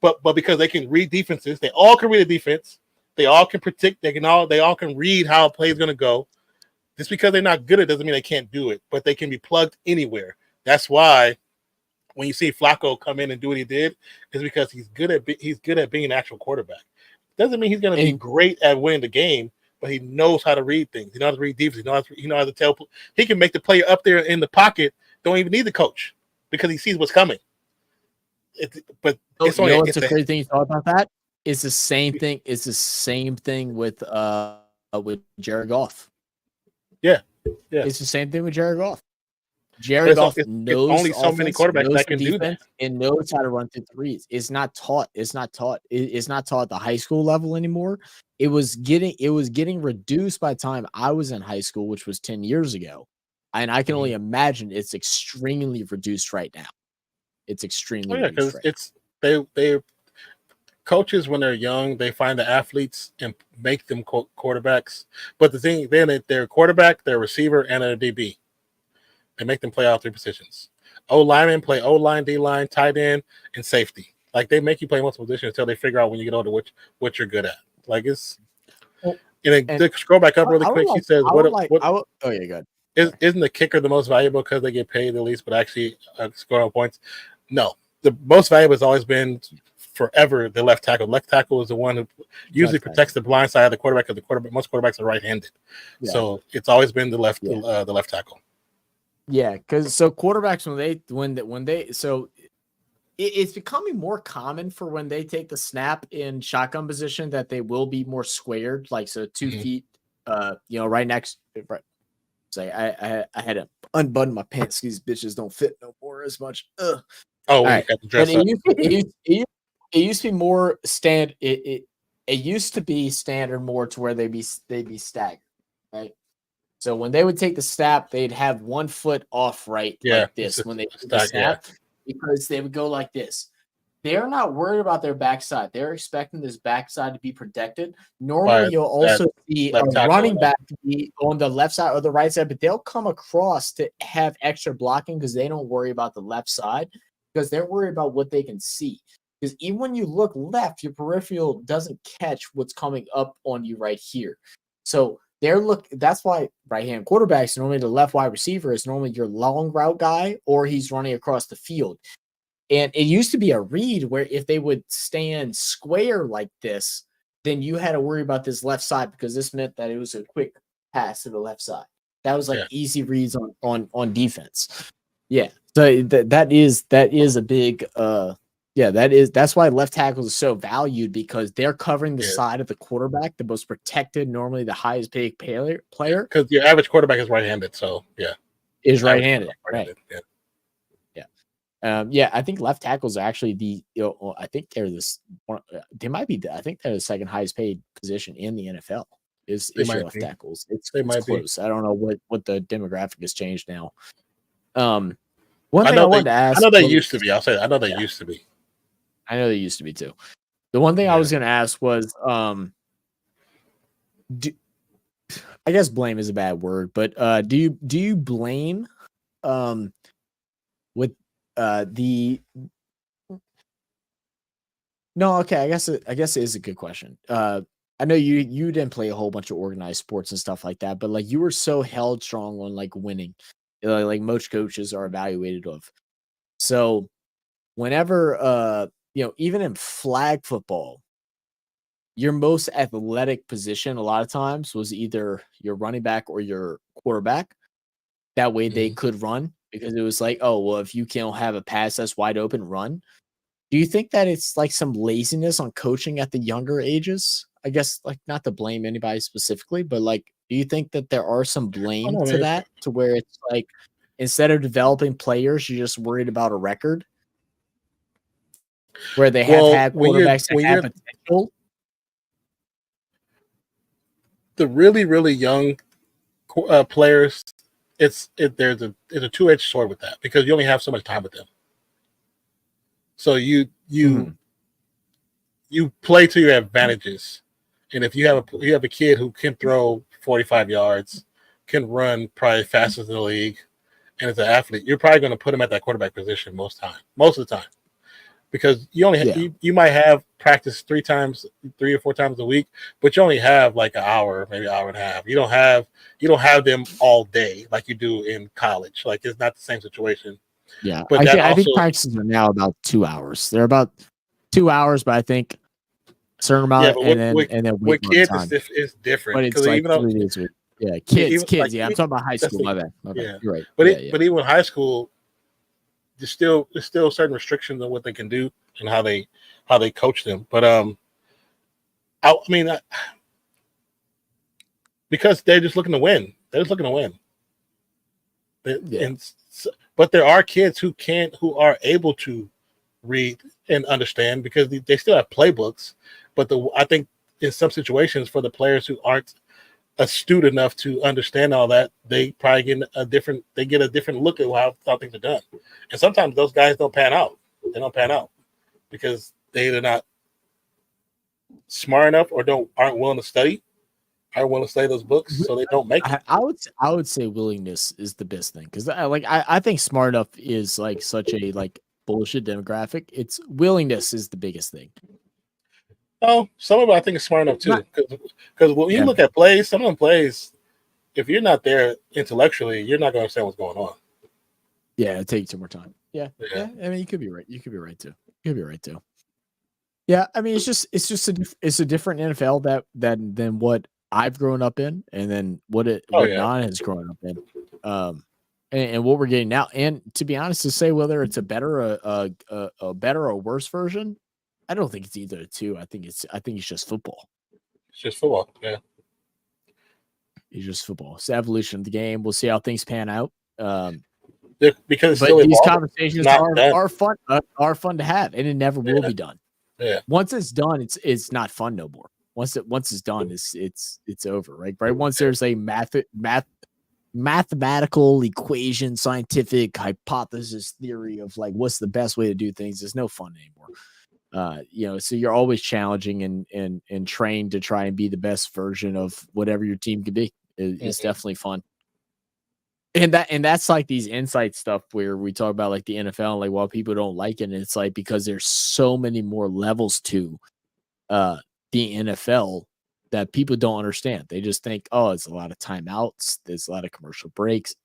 But because they can read defenses, they all can read a defense. They all can predict. They all can read how a play is going to go. Just because they're not good at it doesn't mean they can't do it, but they can be plugged anywhere. That's why when you see Flacco come in and do what he did, is because he's good at being an actual quarterback. Doesn't mean he's going to be great at winning the game, but he knows how to read things. He knows how to read defense. He knows how to tell. He can make the player up there in the pocket. Don't even need the coach, because he sees what's coming. But it's only what's the crazy thing you thought about that? It's the same thing. It's the same thing with Jared Goff. Yeah. It's the same thing with Jared Goff. Jared Goff knows only so many quarterbacks that can do that, and knows how to run through threes. It's not taught. It's not taught at the high school level anymore. It was getting reduced by the time I was in high school, which was 10 years ago. And I can only imagine it's extremely reduced right now. It's extremely reduced. Because they coaches, when they're young, they find the athletes and make them quarterbacks. But the thing, then they're a quarterback, they're a receiver, and a DB. They make them play all 3 positions. O-linemen play O-line, D-line, tight end, and safety. Like, they make you play multiple positions until they figure out when you get older what you're good at. Like, it's. And then scroll back up really quick. He says, oh yeah, good. Isn't the kicker the most valuable because they get paid the least, but actually score on points? No, the most valuable has always been forever the left tackle. Left tackle is the one who usually protects the blind side of the quarterback, because most quarterbacks are right-handed. Yeah. So it's always been the left tackle. Yeah, because so quarterbacks it's becoming more common for when they take the snap in shotgun position that they will be more squared, like so 2 feet, right next. Right. Say I had to unbutton my pants. These bitches don't fit no more as much. Ugh. Oh, well, right. You have to dress up. It used to be more standard. It used to be standard more to where they'd be staggered, right? So when they would take the snap, they'd have 1 foot off, right, like this when they take the snap, because they would go like this. They're not worried about their backside. They're expecting this backside to be protected. Normally, you'll also see a running back be on the left side or the right side, but they'll come across to have extra blocking because they don't worry about the left side, because they're worried about what they can see. Because even when you look left, your peripheral doesn't catch what's coming up on you right here. So that's why right-hand quarterbacks, normally the left wide receiver is normally your long route guy, or he's running across the field. And it used to be a read where if they would stand square like this, then you had to worry about this left side, because this meant that it was a quick pass to the left side. That was like easy reads on defense. Yeah. So that is a big that's why left tackles are so valued, because they're covering the side of the quarterback, the most protected, normally the highest paid player. Because your average quarterback is right-handed, so is right-handed. Right. I think left tackles are actually I think they're the second highest paid position in the NFL. Is your left tackles? It's close. I don't know what the demographic has changed now. One thing I wanted to ask. I know they used to be. I'll say that. I know they used to be. I know they used to be too. The one thing I was going to ask was, I guess blame is a bad word, but do you blame with the? No, okay. I guess it is a good question. I know you didn't play a whole bunch of organized sports and stuff like that, but like you were so held strong on like winning, like most coaches are evaluated of. So whenever even in flag football, your most athletic position a lot of times was either your running back or your quarterback. That way they could run, because it was like, oh, well, if you can't have a pass that's wide open, run. Do you think that it's like some laziness on coaching at the younger ages? I guess, like, not to blame anybody specifically, but like, do you think that there are some blame to that, to where it's like, instead of developing players, you're just worried about a record? Where they have had quarterbacks that have potential. The really, really young players, there's a two-edged sword with that, because you only have so much time with them. So you play to your advantages, and if you have a kid who can throw 45 yards, can run probably fastest in the league, and is an athlete, you're probably going to put him at that quarterback position most of the time. Because you only you might have practice 3 or 4 times a week, but you only have like an hour, maybe an hour and a half. You don't have them all day like you do in college. Like, it's not the same situation. Yeah, but I think practices are now about 2 hours. They're about 2 hours, but I think a certain amount, and then with kids it's different. But it's like 3 days a week. Yeah, kids. Like, I'm talking about high school. My bad. Yeah, you're right. But even high school, there's still certain restrictions on what they can do and how they coach them. But because they're just looking to win. But there are kids who are able to read and understand, because they still have playbooks. But I think in some situations, for the players who aren't astute enough to understand all that, they probably get a different look at how things are done. And sometimes those guys don't pan out. They don't pan out because they either not smart enough or aren't willing to study those books, so they don't make it. I would say willingness is the best thing, because I think smart enough is like such a like bullshit demographic. It's willingness is the biggest thing. Oh, some of it I think is smart enough too, because when you look at plays, some of them plays, if you're not there intellectually, you're not going to understand what's going on. Yeah, it takes you more time. Yeah. I mean, you could be right. You could be right too. Yeah, I mean, it's a different NFL than what I've grown up in, and then what Yeah. Non has grown up in, and what we're getting now. And to be honest, to say whether it's a better a better or worse version, I don't think it's either the two. I think it's just football. It's just football. Yeah. It's just football. It's the evolution of the game. We'll see how things pan out. Because it's But still these evolving. conversations are fun to have, and it never will be done. Yeah. Once it's done, it's not fun no more. Once it's done, it's over, right? Right. Once there's a mathematical equation, scientific hypothesis theory of like what's the best way to do things, there's no fun anymore. So you're always challenging and trained to try and be the best version of whatever your team could be. It's definitely fun. And that's like these insight stuff where we talk about like the NFL, like while people don't like it, and it's like because there's so many more levels to the NFL that people don't understand. They just think, oh, it's a lot of timeouts, there's a lot of commercial breaks,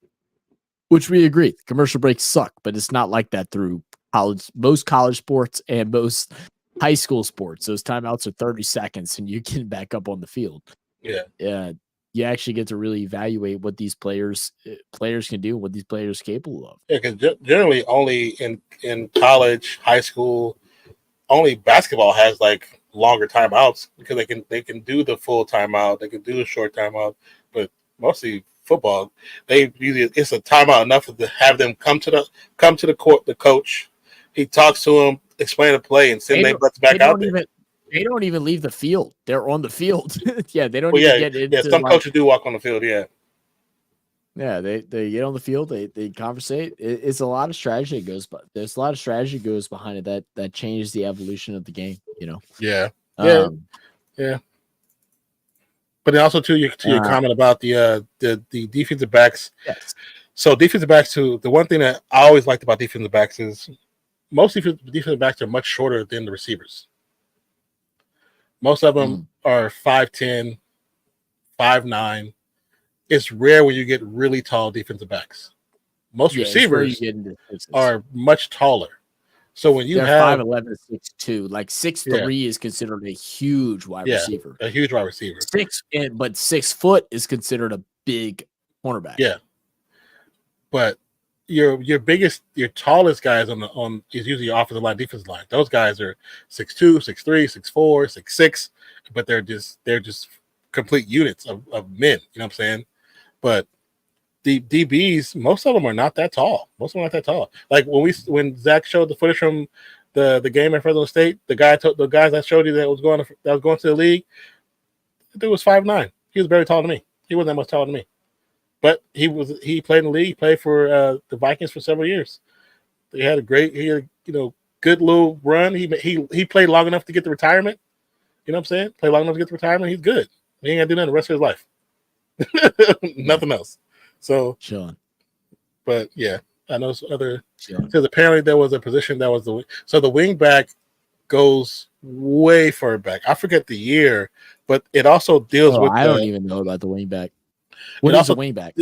which we agree. Commercial breaks suck, but it's not like that through most college sports and most high school sports. Those timeouts are 30 seconds and you're getting back up on the field. Yeah. You actually get to really evaluate what these players can do, what these players are capable of. Yeah, because generally only in college, high school, only basketball has like longer timeouts because they can do the full timeout, they can do a short timeout, but mostly football, it's a timeout enough to have them come to the court. The coach, he talks to them, explain the play, and send their butts back out there. They don't even leave the field. They're on the field. Yeah, they don't even get into. Yeah, some coaches do walk on the field. Yeah. Yeah, they get on the field. They conversate. It's a lot of strategy that goes, but there's a lot of strategy goes behind it that changes the evolution of the game. Yeah. Yeah. But then also to your comment about the defensive backs. Yes. So defensive backs too. The one thing that I always liked about defensive backs is most defensive backs are much shorter than the receivers. Most of them are 5'10", 5'9". It's rare when you get really tall defensive backs. Most receivers are much taller. So when you have 5'11" to 6'2", like 6'3" is considered a huge wide receiver. A huge wide receiver. But 6 foot is considered a big cornerback. Yeah. But your tallest guys on is usually your offensive line, defensive line. Those guys are 6'2", 6'3", 6'4", 6'6", but they're just complete units of men. You know what I'm saying? But the DBs, most of them are not that tall. Like when Zach showed the footage from the game at Fresno State, the guys I showed you that was going to the league, the dude was 5'9". He was very tall to me. He wasn't that much taller than me. But he played in the league, played for the Vikings for several years. He had a good little run. He played long enough to get the retirement. You know what I'm saying? Played long enough to get the retirement. He's good. He ain't got to do nothing the rest of his life. Nothing else. So, but yeah, I know some other. Because apparently there was a position that was the wing back goes way further back. I forget the year, but it also deals with. I don't even know about the wing back. What is a wing back?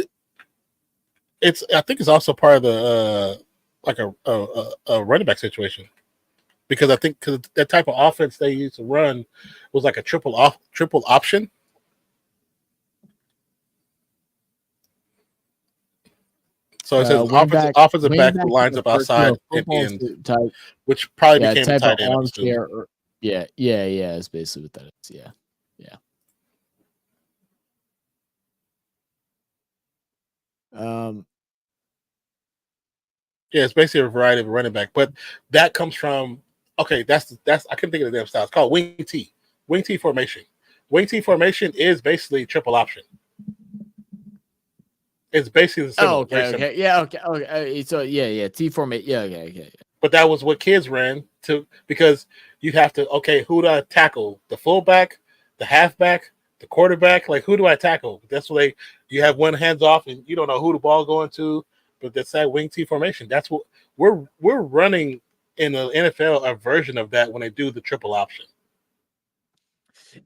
I think it's also part of the like a running back situation, because I think that type of offense they used to run was like a triple option. So it says offensive back who lines up outside and in, which probably became a tight end. Yeah, it's basically what that is. Yeah. Yeah, it's basically a variety of a running back, but that comes from that's I couldn't think of the damn style. It's called wing T formation. Wing T formation is basically triple option. It's basically the similar. Okay. So T formation. Okay. But that was what kids ran because you have to who do I tackle? The fullback, the halfback, the quarterback. Like, who do I tackle? That's what you have one hands off and you don't know who the ball going to. But that's that wing T formation. That's what we're running in the NFL, a version of that when they do the triple option.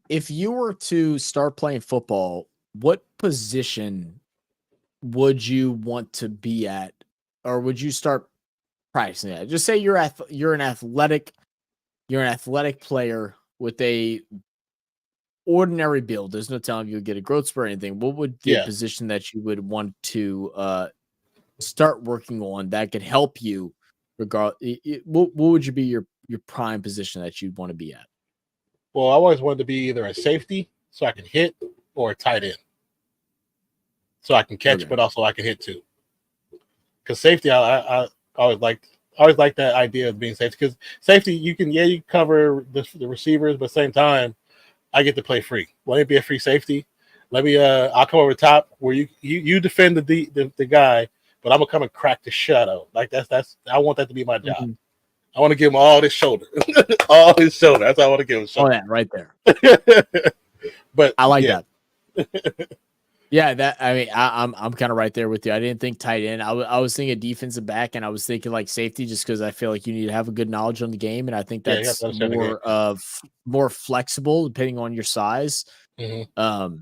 If you were to start playing football, what position would you want to be at, or would you start practicing at? Just say you're an athletic, you're an athletic player with a ordinary build. There's no telling you'll get a growth spurt or anything. What would the position that you would want to start working on that could help you? What would you be your prime position that you'd want to be at? Well, I always wanted to be either a safety so I can hit, or a tight end so I can catch, but also I can hit too. Because safety, I always liked that idea of being safety. Because safety, you can cover the receivers, but at the same time, I get to play free. Let me be a free safety. Let me I'll come over the top where you defend the guy, but I'm gonna come and crack the shut out. Like that's I want that to be my job. Mm-hmm. I want to give him all his shoulder. All his shoulder. That's what I want to give him. Oh yeah, right there. But I like that. Yeah, that I'm kind of right there with you. I didn't think tight end. I was thinking defensive back, and I was thinking like safety, just because I feel like you need to have a good knowledge on the game, and I think that's more flexible depending on your size. Mm-hmm.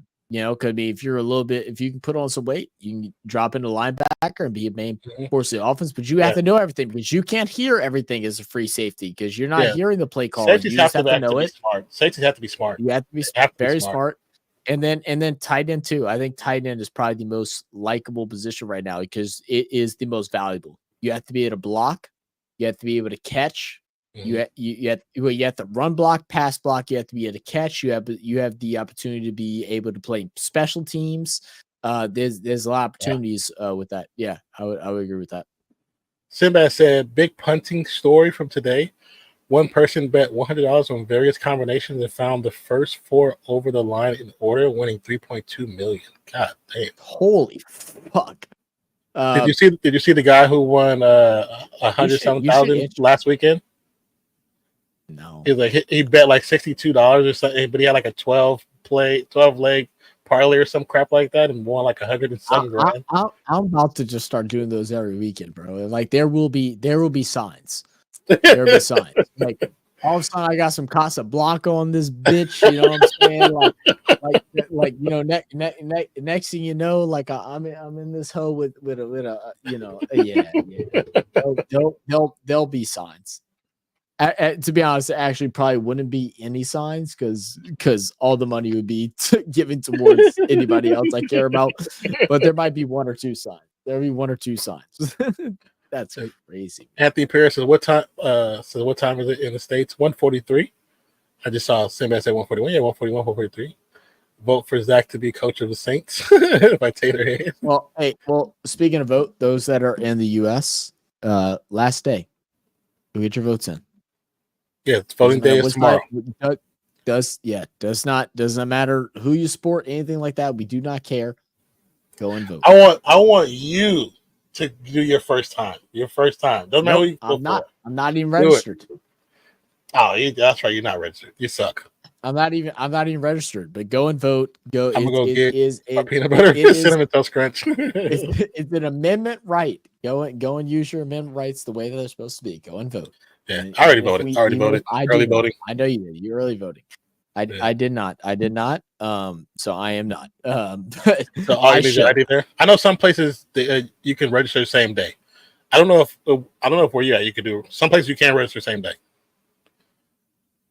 Could be if you can put on some weight, you can drop into linebacker and be a main force of the offense, but you have to know everything, because you can't hear everything as a free safety because you're not hearing the play call. Safeties have to know it. Smart. Safeties have to be smart. You have to be very smart. And then tight end too. I think tight end is probably the most likable position right now because it is the most valuable. You have to be able to block. You have to be able to catch. Mm-hmm. You have to run block, pass block. You have to be able to catch. You have the opportunity to be able to play special teams. There's a lot of opportunities with that. Yeah, I would agree with that. Sinbad said, big punting story from today. One person bet $100 on various combinations and found the first 4 over the line in order, winning $3.2 million. God damn! Holy fuck! Did you see the guy who won $100,000 last weekend? No. He was like he bet like $62 or something, but he had like a 12 leg parlay or some crap like that, and won like $107 grand. I'm about to just start doing those every weekend, bro. Like there will be signs. There will be signs. Like all of a sudden, I got some Casablanca on this bitch. You know what I'm saying? Like next thing you know, like I'm in this hoe with a There'll be signs. To be honest, it actually probably wouldn't be any signs because all the money would be given towards anybody else I care about. But there might be 1 or 2 signs. There'll be 1 or 2 signs. That's crazy. Anthony Pierce says, what time? What time is it in the States? 1:43. I just saw Sinbad say 1:41. Yeah, 1:41, 1:43. Vote for Zach to be coach of the Saints by Taylor Hayes. Well, speaking of vote, those that are in the U.S., last day, go get your votes in. Yeah, voting day is tomorrow. Doesn't matter who you support, anything like that. We do not care. Go and vote. I want you to do your first time. Doesn't matter who you vote for. I'm not even registered. Oh, that's right. You're not registered. You suck. I'm not even registered. But go and vote. I'm gonna go get peanut butter cinnamon toast crunch. It's an amendment right. Go and use your amendment rights the way that they're supposed to be. Go and vote. Yeah, I already voted. Early voting. I know you did. You're early voting. I did not. So I am not. So all you need your ID there. I know some places you can register the same day. I don't know if where you at you can do. Some places you can't register same day.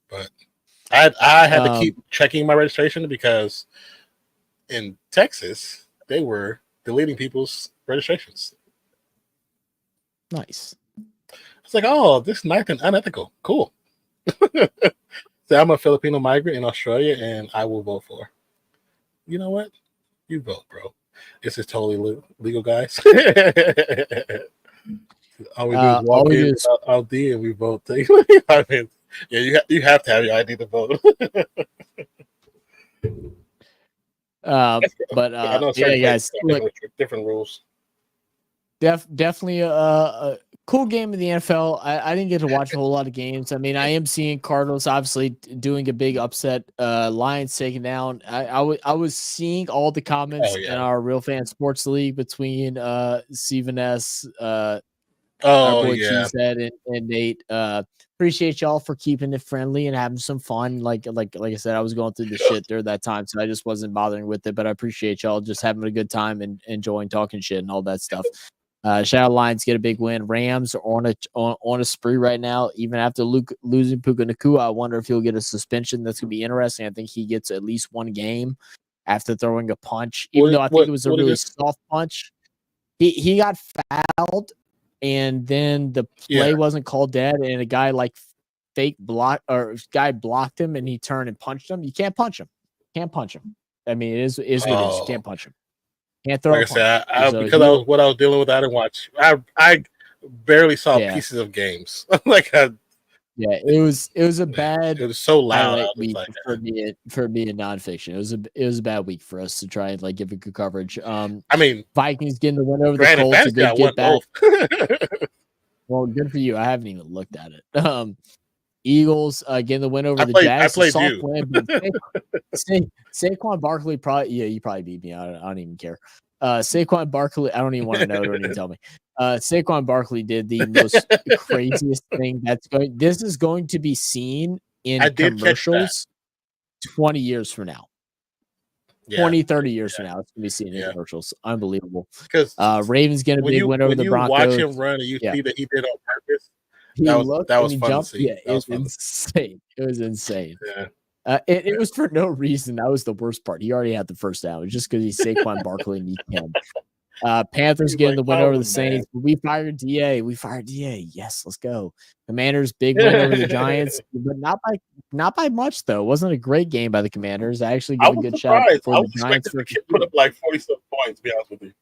But I had to keep checking my registration because in Texas they were deleting people's registrations. Nice. It's like, oh, this is nice and unethical. Cool. So I'm a Filipino migrant in Australia, and I will vote for. You know what? You vote, bro. This is totally legal, guys. All we do is walk in ID and we vote. I mean, yeah, you have to have your ID to vote. Guys, look, different rules. Definitely a cool game in the NFL. I didn't get to watch a whole lot of games. I mean, I am seeing Cardinals obviously doing a big upset. Lions taking down. I was seeing all the comments in our Real Fan Sports League between Steven S. Our boy Cheesehead and Nate. Appreciate y'all for keeping it friendly and having some fun. Like I said, I was going through the shit there that time, so I just wasn't bothering with it. But I appreciate y'all just having a good time and enjoying talking shit and all that stuff. Shout out Lions get a big win. Rams are on a spree right now. Even after losing Puka Nakua, I wonder if he'll get a suspension. That's gonna be interesting. I think he gets at least one game after throwing a punch, even though I think it was a really soft punch. He got fouled, and then the play wasn't called dead, and a guy blocked him, and he turned and punched him. You can't punch him. I mean, it is what it is. You can't punch him. Can't throw. Like I said, because I was dealing with, I didn't watch. I barely saw pieces of games. It was a bad. It was so loud week for me in nonfiction. It was a bad week for us to try and give it good coverage. I mean, Vikings getting the win over the Colts. A good get back. Well, good for you. I haven't even looked at it. Eagles getting the win over the Jags. I played you. Saquon Barkley probably. Yeah, you probably beat me. I don't even care. Saquon Barkley. I don't even want to know. Don't even tell me. Saquon Barkley did the most craziest thing. This is going to be seen in commercials 20 years from now. 20, 30 years from now, it's going to be seen in commercials. Unbelievable. Because Ravens getting a big win over the Broncos. When you watch him run and you see that he did on purpose, that was fun to see. Yeah, it was insane. It was insane. Yeah. It was for no reason. That was the worst part. He already had the first down. It was just because he's Saquon Barkley and he can. Panthers getting the win over the Saints. We fired DA. Yes, let's go. Commanders big win over the Giants, but not by much though. It wasn't a great game by the Commanders. I actually give a good shout for the Giants for put up 40-some points. To be honest with you.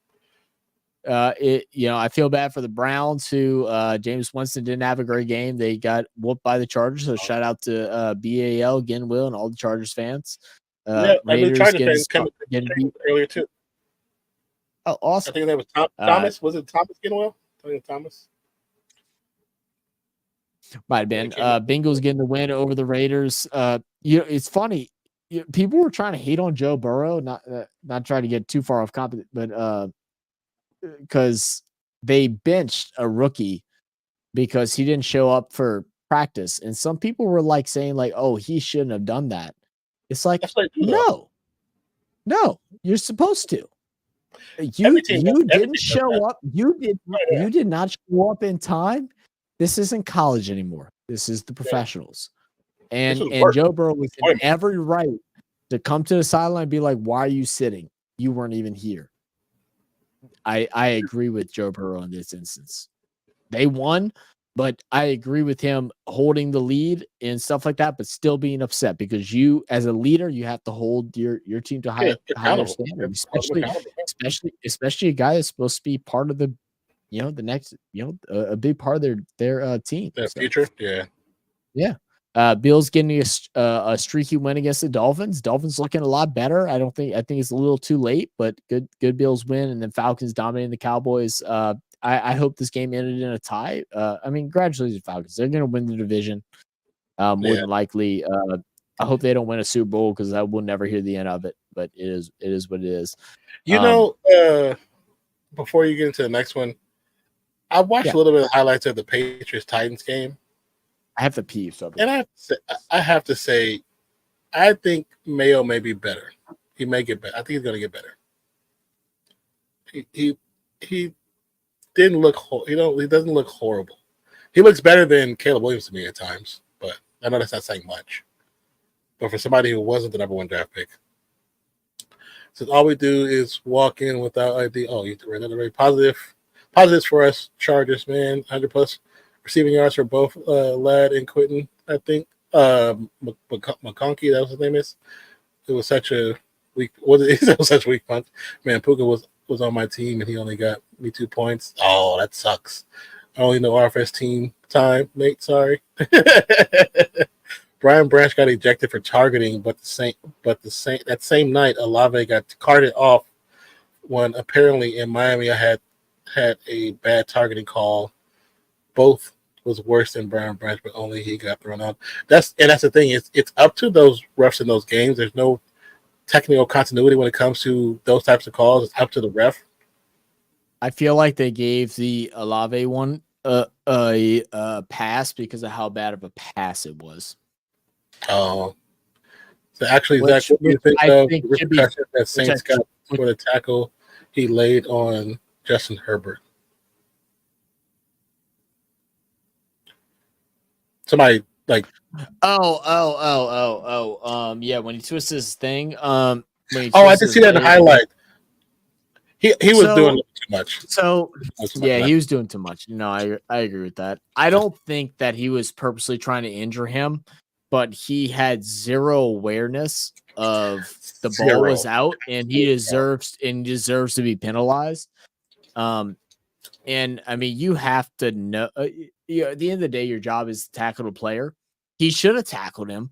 I feel bad for the Browns who James Winston didn't have a great game. They got whooped by the Chargers. So shout out to BAL, Will, and all the Chargers fans. Raiders getting beat earlier too. Oh, awesome! I think that was Thomas. Was it Thomas Ginwell? I think Thomas. Might have been. Bengals getting the win over the Raiders. It's funny. People were trying to hate on Joe Burrow, not trying to get too far off topic, but because they benched a rookie because he didn't show up for practice, and some people were saying "Oh, he shouldn't have done that." It's no, you're supposed to. You didn't show up. You did not show up in time. This isn't college anymore. This is the professionals. And Joe Burrow was in every right to come to the sideline and be like, "Why are you sitting? You weren't even here." I agree with Joe Burrow in this instance. They won, but I agree with him holding the lead and stuff like that, but still being upset because you, as a leader, you have to hold your team to higher standard, especially a guy that's supposed to be part of the next, a big part of their team. Their future. Yeah. Bills getting a streaky win against the Dolphins. Dolphins looking a lot better. I think it's a little too late, but good Bills win, and then Falcons dominating the Cowboys. I hope this game ended in a tie. Congratulations, Falcons. They're going to win the division more than likely. I hope they don't win a Super Bowl because I will never hear the end of it. But it is what it is. Before you get into the next one, I watched a little bit of highlights of the Patriots Titans game. I have to pee, and I have to say, I think Mayo may be better. He may get better. I think he's going to get better. He didn't look. He doesn't look horrible. He looks better than Caleb Williams to me at times, but I know that's not saying much. But for somebody who wasn't the number one draft pick, so all we do is walk in without ID. Oh, you ran another very positives for us. Chargers, man, 100+ receiving yards for both Ladd and Quentin. I think McConkey, that was his name is. It was such a weak. That was such a weak punch. Man, Puka was on my team and he only got me 2 points. Oh, that sucks. I only know RFS team time, mate. Sorry. Brian Branch got ejected for targeting, but that same night, Olave got carted off when apparently in Miami I had a bad targeting call. Both was worse than Brian Branch, but only he got thrown out. That's the thing. It's up to those refs in those games. There's no technical continuity when it comes to those types of calls. It's up to the ref. I feel like they gave the Olave one a pass because of how bad of a pass it was. Oh, so actually, Zach, what do you think of the repercussion that Saints got for the tackle he laid on Justin Herbert? Somebody like Yeah, when he twists his thing, when he I twists did his see that in the leg. highlight. He was doing So too much. so Too yeah, much. he was doing too much. No, I agree with that. I don't think that he was purposely trying to injure him, but he had zero awareness of the ball was out, and he deserves to be penalized. And I mean, you have to know. At the end of the day, your job is to tackle the player. He should have tackled him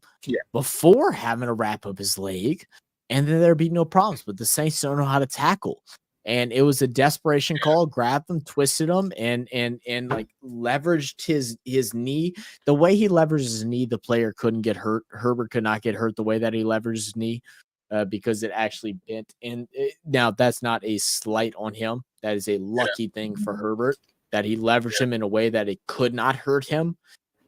before having to wrap up his leg, and then there'd be no problems. But the Saints don't know how to tackle, and it was a desperation call. Grabbed him, twisted him, and like leveraged his knee. The way he leveraged his knee, the player couldn't get hurt. Herbert could not get hurt the way that he leveraged his knee. Because it actually bent. And now that's not a slight on him. That is a lucky thing for Herbert that he leveraged him in a way that it could not hurt him.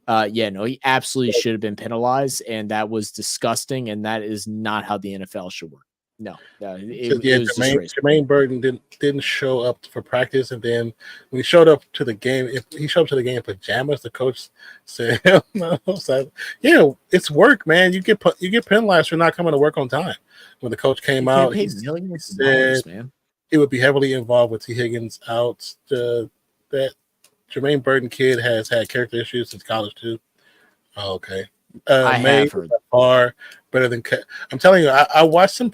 He absolutely should have been penalized, and that was disgusting. And that is not how the NFL should work. No, it was Jermaine Burton didn't show up for practice, and then when he showed up to the game, if he showed up to the game in pajamas, the coach said, "Hell no." So, it's work, man. You get penalized for not coming to work on time. When the coach came out, he said man. It would be heavily involved with T. Higgins out. That Jermaine Burton kid has had character issues since college too. Oh, okay. I have heard far better than I'm telling you. I watched some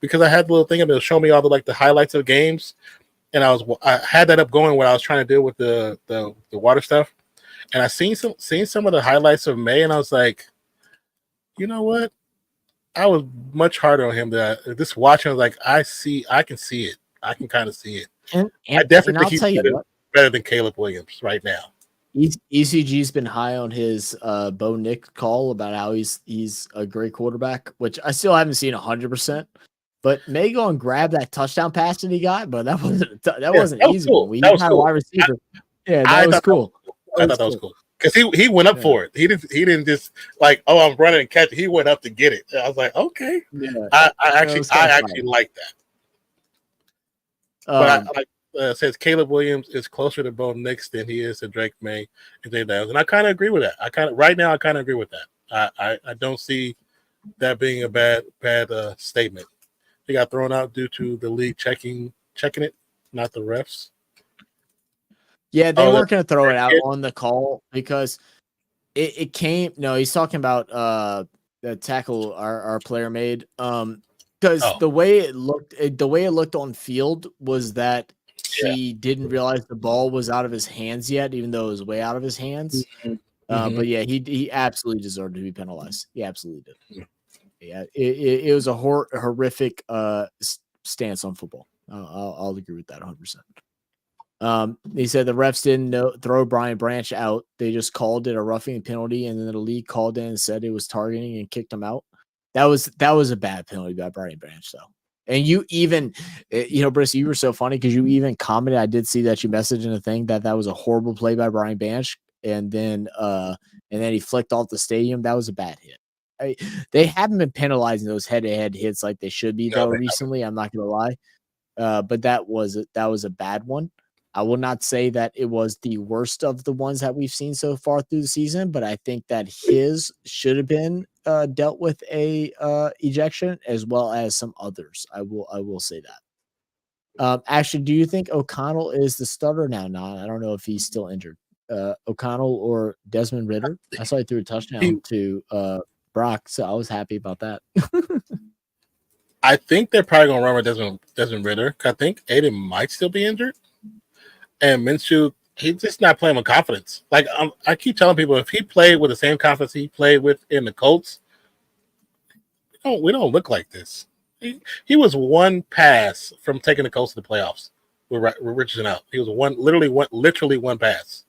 because I had the little thing and it'll show me all the highlights of games, and I had that up going when I was trying to deal with the water stuff, and I seen some of the highlights of May, and I was like, you know what? I was much harder on him than this watching. I was like, I can see it. I can kind of see it. And I definitely think he's better than Caleb Williams right now. ECG's been high on his Bo Nick call about how he's a great quarterback, which I still haven't seen 100%. But May go and grab that touchdown pass that he got, but that wasn't easy. Cool. We that was had cool. a wide receiver. That was cool. I thought that was cool because he went up for it. He didn't just like, oh, I'm running and catch it. He went up to get it. I was like, okay. Yeah. I actually like that. But says Caleb Williams is closer to Bo Nix than he is to Drake May and Jay Downs, and I kind of agree with that. I kind of agree with that. I don't see that being a bad statement. He got thrown out due to the league checking it, not the refs. Yeah, they weren't going to throw it out on the call because it came. No, he's talking about the tackle our player made. Because the way it looked on field was that he didn't realize the ball was out of his hands yet, even though it was way out of his hands. But yeah, he absolutely deserved to be penalized. He absolutely did. Yeah, it was a horrific stance on football. I'll agree with that 100%. He said the refs didn't throw Brian Branch out. They just called it a roughing penalty, and then the league called in and said it was targeting and kicked him out. That was a bad penalty by Brian Branch, though. And you even, Briss, you were so funny because you even commented. I did see that you messaged in a thing that was a horrible play by Brian Branch, and then he flicked off the stadium. That was a bad hit. They haven't been penalizing those head-to-head hits like they should be recently. I'm not gonna lie, but that was a bad one. I will not say that it was the worst of the ones that we've seen so far through the season, but I think that his should have been dealt with a ejection as well as some others. I will say that. Actually, do you think O'Connell is the starter now? I don't know if he's still injured. O'Connell or Desmond Ridder? I saw he threw a touchdown to Brock, so I was happy about that. I think they're probably going to run with Desmond Ridder. I think Aiden might still be injured. And Minshew, he's just not playing with confidence. Like I keep telling people, if he played with the same confidence he played with in the Colts, we don't look like this. He was one pass from taking the Colts to the playoffs with Richardson out. He was literally one pass.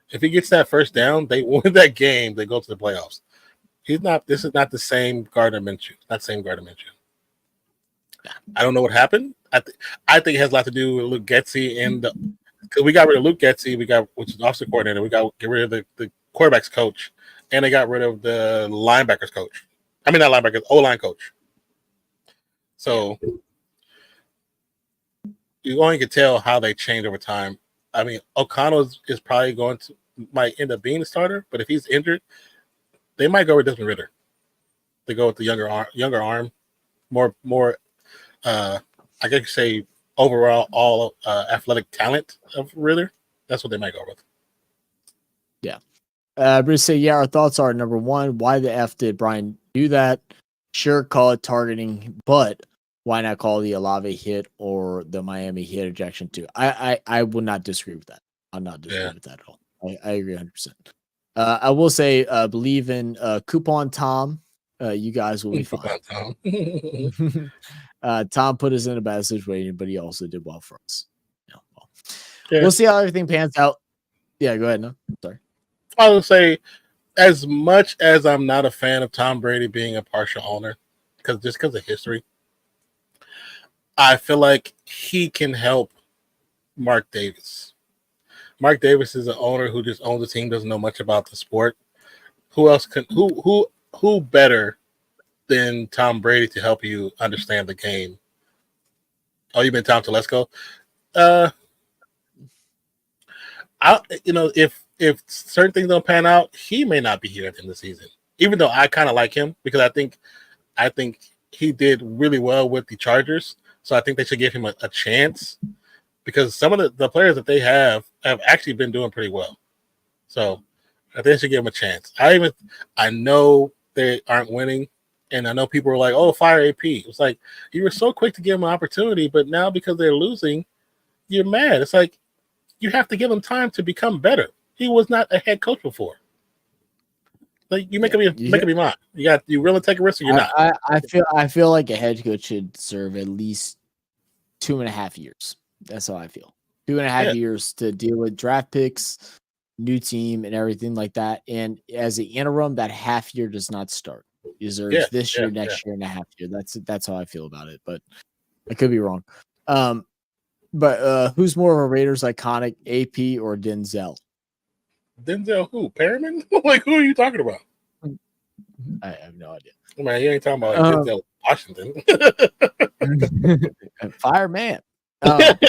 If he gets that first down, they win that game. They go to the playoffs. This is not the same Gardner Minshew. Not the same Gardner Minshew. I don't know what happened. I think it has a lot to do with Luke Getsy and because we got rid of Luke Getsy, which is the offensive coordinator. We got get rid of the quarterback's coach, and they got rid of the linebackers coach. I mean, not linebackers, O-line coach. So you only can tell how they change over time. I mean, O'Connell is probably going to might end up being the starter. But if he's injured, they might go with Desmond Ridder. They go with the younger arm, more. I guess you say overall all athletic talent of Ridder. That's what they might go with. Yeah. Bruce say, yeah, our thoughts are number one, why the F did Brian do that? Sure, call it targeting, but why not call the Olave hit or the Miami hit ejection too? I will not disagree with that. I'll not disagree with that at all. I agree 100%. I will say, believe in Coupon Tom. You guys will be fine. Tom put us in a bad situation, but he also did well for us. We'll see how everything pans out. Yeah, go ahead. No, sorry. I would say, as much as I'm not a fan of Tom Brady being a partial owner, because of history, I feel like he can help Mark Davis. Mark Davis is an owner who just owns a team, doesn't know much about the sport. Who else can? Who better than Tom Brady to help you understand the game? Oh, you mean Tom Telesco? If certain things don't pan out, he may not be here at the end of the season. Even though I kind of like him because I think he did really well with the Chargers. So I think they should give him a chance because some of the players that they have actually been doing pretty well. So I think they should give him a chance. I know they aren't winning, and I know people are like, "Oh, fire AP." It's like you were so quick to give him an opportunity, but now because they're losing, you're mad. It's like you have to give him time to become better. He was not a head coach before. Like you making me mad. You really take a risk or you're not. I feel like a head coach should serve at least 2.5 years. That's how I feel. 2.5 years to deal with draft picks, new team, and everything like that. And as an interim, that half year does not start. He deserves this year, next year, and a half year. That's how I feel about it. But I could be wrong. But who's more of a Raiders iconic, AP or Denzel? Denzel who? Perriman? Like, who are you talking about? I have no idea. Man, you ain't talking about Denzel Washington. Fireman. But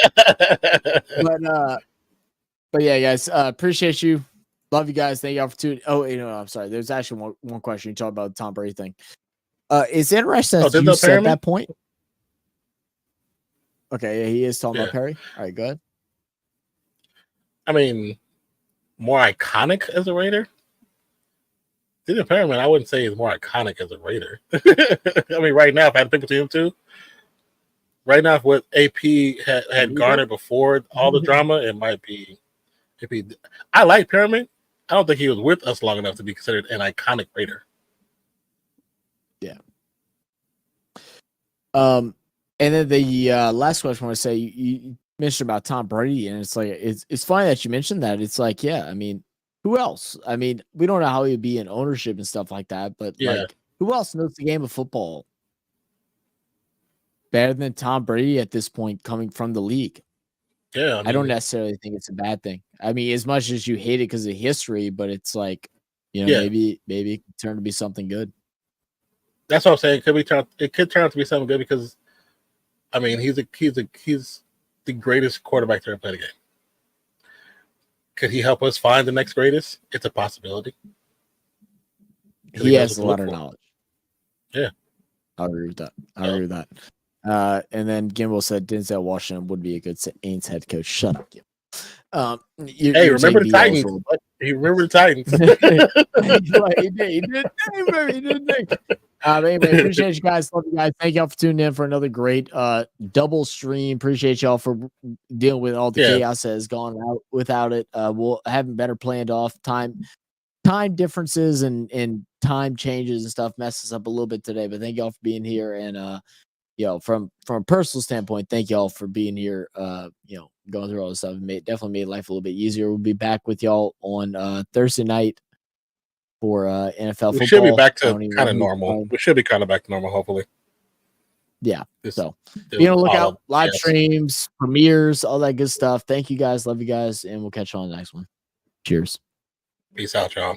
yeah, guys, appreciate you. Love you guys. Thank y'all for tuning. Oh, I'm sorry. There's actually one question you talked about the Tom Brady thing. It's interesting that you said that point. Okay, yeah, he is talking about Perry. All right, go ahead. I mean, more iconic as a Raider? Denzel Perriman, I wouldn't say he's more iconic as a Raider. I mean, right now, if I had to pick between them two, right now, if what AP had garnered before all the drama, it might be. I like Perriman. I don't think he was with us long enough to be considered an iconic Raider. Yeah. And then the last question I want to say, you mentioned about Tom Brady, and it's like it's funny that you mentioned that. It's like, yeah, I mean, who else? I mean, we don't know how he'd be in ownership and stuff like that, but like, who else knows the game of football better than Tom Brady at this point coming from the league? Yeah, I don't necessarily think it's a bad thing. I mean, as much as you hate it because of history, but it's like, maybe it could turn to be something good. That's what I'm saying. It could turn out to be something good because, I mean, he's the greatest quarterback to ever play the game. Could he help us find the next greatest? It's a possibility. He has a lot of knowledge. Yeah, I agree with that. And then Gimbal said Denzel Washington would be a good Aints head coach. Shut up, Gimbal. Remember the Titans. You remember the Titans. He did. Anyway, appreciate you guys. Love you guys. Thank y'all for tuning in for another great double stream. Appreciate y'all for dealing with all the chaos that has gone out without it. We'll have it better planned off. Time differences and time changes and stuff messes up a little bit today. But thank y'all for being here. And from a personal standpoint, thank y'all for being here. Going through all this stuff. Definitely made life a little bit easier. We'll be back with y'all on Thursday night for NFL football. We should be back to kind of normal. We should be kind of back to normal, hopefully. Yeah. So be on the lookout. Live streams, premieres, all that good stuff. Thank you guys. Love you guys. And we'll catch you on the next one. Cheers. Peace out, y'all.